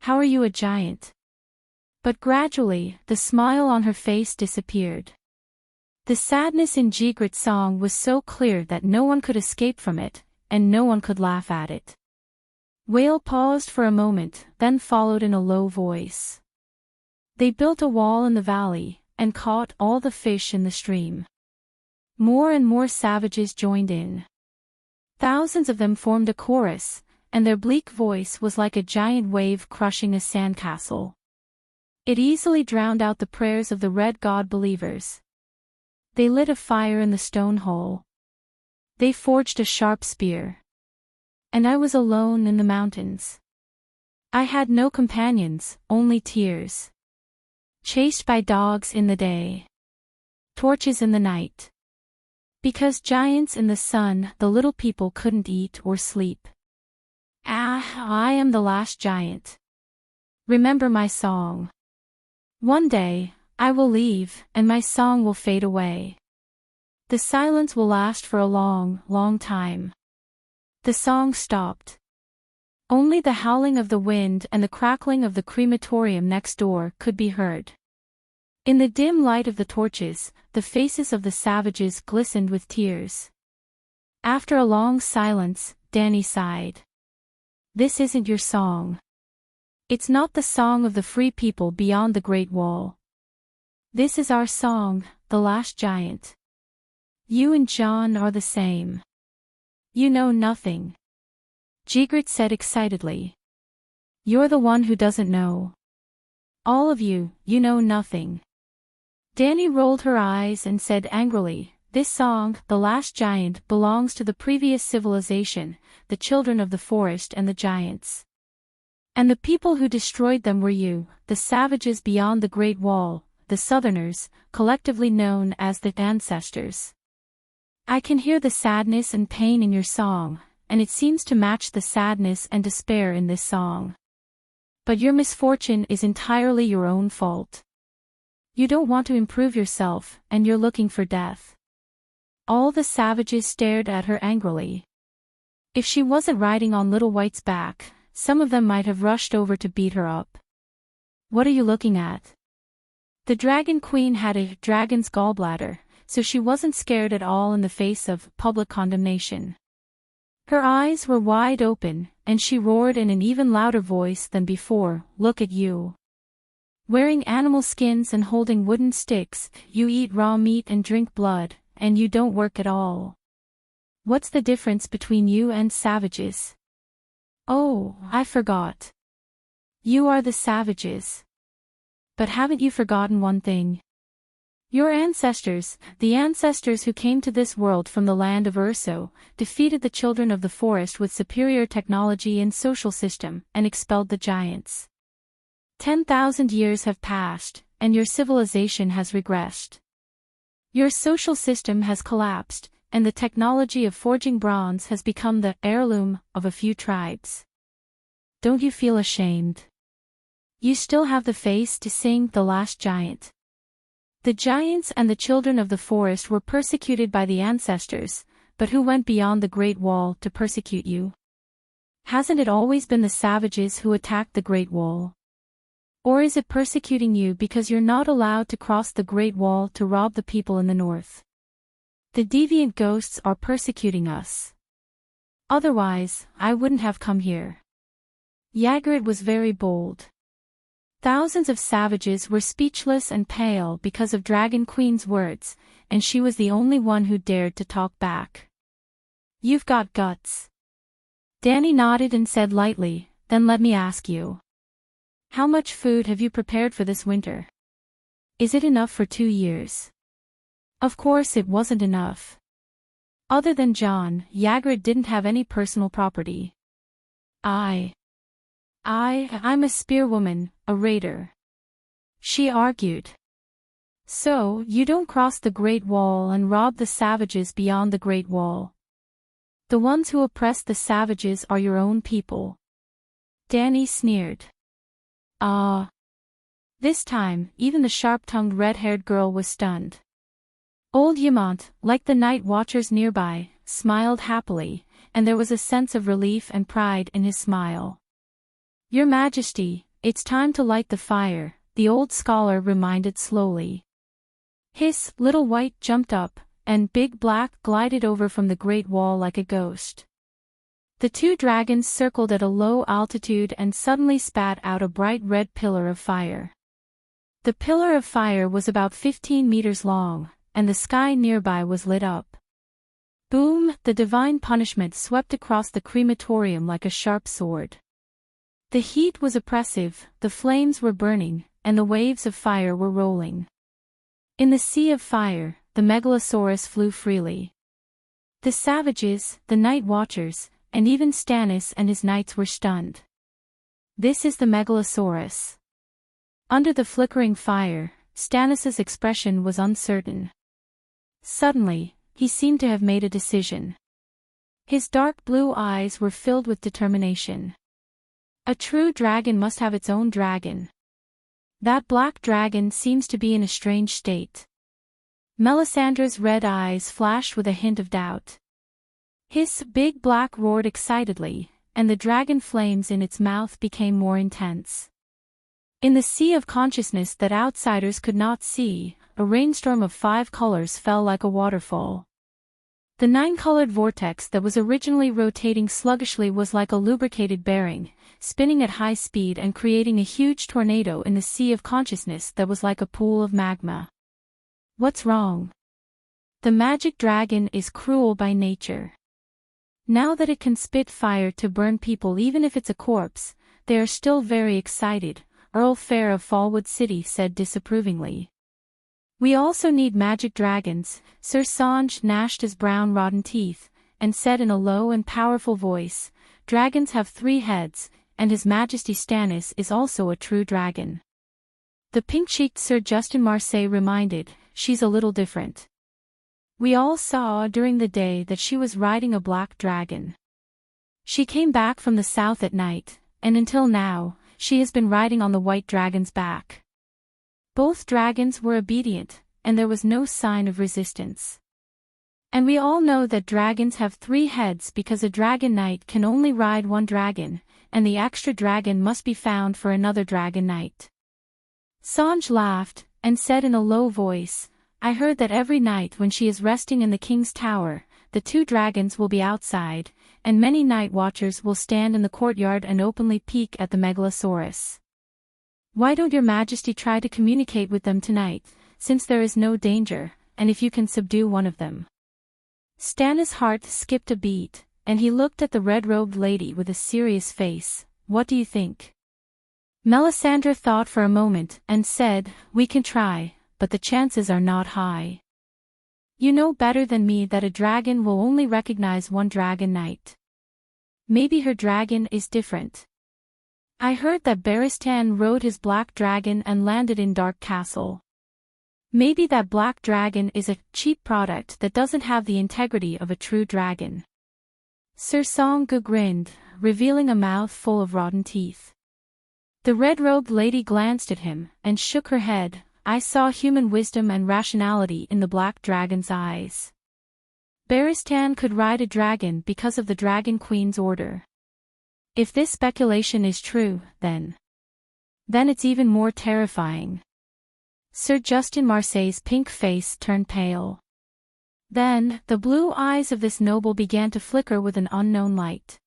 How are you a giant?" But gradually, the smile on her face disappeared. The sadness in Ygritte's song was so clear that no one could escape from it, and no one could laugh at it. Whale paused for a moment, then followed in a low voice. "They built a wall in the valley, and caught all the fish in the stream." More and more savages joined in. Thousands of them formed a chorus, and their bleak voice was like a giant wave crushing a sandcastle. It easily drowned out the prayers of the red god believers. They lit a fire in the stone hole. They forged a sharp spear. And I was alone in the mountains. I had no companions, only tears. Chased by dogs in the day. Torches in the night. Because giants in the sun, the little people couldn't eat or sleep. I am the last giant. Remember my song. One day, I will leave, and my song will fade away. The silence will last for a long, long time. The song stopped. Only the howling of the wind and the crackling of the crematorium next door could be heard. In the dim light of the torches, the faces of the savages glistened with tears. After a long silence, Danny sighed. This isn't your song. It's not the song of the free people beyond the Great Wall. This is our song, the last giant. You and John are the same. You know nothing. Ygritte said excitedly. You're the one who doesn't know. All of you, you know nothing. Danny rolled her eyes and said angrily, this song, the last giant, belongs to the previous civilization, the children of the forest and the giants. And the people who destroyed them were you, the savages beyond the Great Wall, the Southerners, collectively known as the ancestors. I can hear the sadness and pain in your song, and it seems to match the sadness and despair in this song. But your misfortune is entirely your own fault. You don't want to improve yourself, and you're looking for death. All the savages stared at her angrily. If she wasn't riding on Little White's back, some of them might have rushed over to beat her up. What are you looking at? The Dragon Queen had a dragon's gallbladder, so she wasn't scared at all in the face of public condemnation. Her eyes were wide open, and she roared in an even louder voice than before, look at you. Wearing animal skins and holding wooden sticks, you eat raw meat and drink blood, and you don't work at all. What's the difference between you and savages? Oh, I forgot. You are the savages. But haven't you forgotten one thing? Your ancestors, the ancestors who came to this world from the land of Urso, defeated the children of the forest with superior technology and social system, and expelled the giants. 10,000 years have passed, and your civilization has regressed. Your social system has collapsed, and the technology of forging bronze has become the heirloom of a few tribes. Don't you feel ashamed? You still have the face to sing The Last Giant. The giants and the children of the forest were persecuted by the ancestors, but who went beyond the Great Wall to persecute you? Hasn't it always been the savages who attacked the Great Wall? Or is it persecuting you because you're not allowed to cross the Great Wall to rob the people in the north? The deviant ghosts are persecuting us. Otherwise, I wouldn't have come here. Ygritte was very bold. Thousands of savages were speechless and pale because of Dragon Queen's words, and she was the only one who dared to talk back. You've got guts. Danny nodded and said lightly, then let me ask you. How much food have you prepared for this winter? Is it enough for 2 years? Of course it wasn't enough. Other than John, Ygritte didn't have any personal property. I'm a spearwoman, a raider. She argued. So, you don't cross the Great Wall and rob the savages beyond the Great Wall. The ones who oppress the savages are your own people. Danny sneered. This time, even the sharp-tongued red-haired girl was stunned. Old Ymont, like the night watchers nearby, smiled happily, and there was a sense of relief and pride in his smile. Your Majesty, it's time to light the fire, the old scholar reminded slowly. Hiss, Little White jumped up, and Big Black glided over from the Great Wall like a ghost. The two dragons circled at a low altitude and suddenly spat out a bright red pillar of fire. The pillar of fire was about 15 meters long, and the sky nearby was lit up. Boom! The divine punishment swept across the crematorium like a sharp sword. The heat was oppressive, the flames were burning, and the waves of fire were rolling. In the sea of fire, the Megalosaurus flew freely. The savages, the night watchers, and even Stannis and his knights were stunned. This is the Megalosaurus. Under the flickering fire, Stannis's expression was uncertain. Suddenly, he seemed to have made a decision. His dark blue eyes were filled with determination. A true dragon must have its own dragon. That black dragon seems to be in a strange state. Melisandre's red eyes flashed with a hint of doubt. His big black roared excitedly, and the dragon flames in its mouth became more intense. In the sea of consciousness that outsiders could not see, a rainstorm of 5 colors fell like a waterfall. The 9-colored vortex that was originally rotating sluggishly was like a lubricated bearing, spinning at high speed and creating a huge tornado in the sea of consciousness that was like a pool of magma. What's wrong? The magic dragon is cruel by nature. Now that it can spit fire to burn people even if it's a corpse, they are still very excited, Earl Fair of Fallwood City said disapprovingly. We also need magic dragons, Sir Sanj gnashed his brown rotten teeth, and said in a low and powerful voice, dragons have 3 heads, and His Majesty Stannis is also a true dragon. The pink-cheeked Sir Justin Marseille reminded, she's a little different. We all saw during the day that she was riding a black dragon. She came back from the south at night, and until now, she has been riding on the white dragon's back. Both dragons were obedient, and there was no sign of resistance. And we all know that dragons have 3 heads because a dragon knight can only ride 1 dragon, and the extra dragon must be found for another dragon knight. Sanj laughed, and said in a low voice, I heard that every night when she is resting in the king's tower, the 2 dragons will be outside, and many night watchers will stand in the courtyard and openly peek at the Megalosaurus. Why don't your majesty try to communicate with them tonight, since there is no danger, and if you can subdue one of them? Stannis' heart skipped a beat, and he looked at the red-robed lady with a serious face. What do you think? Melisandre thought for a moment and said, we can try, but the chances are not high. You know better than me that a dragon will only recognize 1 dragon knight. Maybe her dragon is different. I heard that Barristan rode his black dragon and landed in Dark Castle. Maybe that black dragon is a cheap product that doesn't have the integrity of a true dragon. Sir Song grinned, revealing a mouth full of rotten teeth. The red-robed lady glanced at him and shook her head. I saw human wisdom and rationality in the black dragon's eyes. Barristan could ride a dragon because of the Dragon Queen's order. If this speculation is true, then it's even more terrifying. Sir Justin Marseille's pink face turned pale. Then, the blue eyes of this noble began to flicker with an unknown light.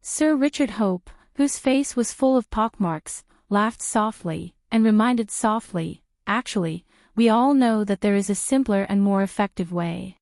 Sir Richard Hope, whose face was full of pockmarks, laughed softly, and reminded softly, actually, we all know that there is a simpler and more effective way.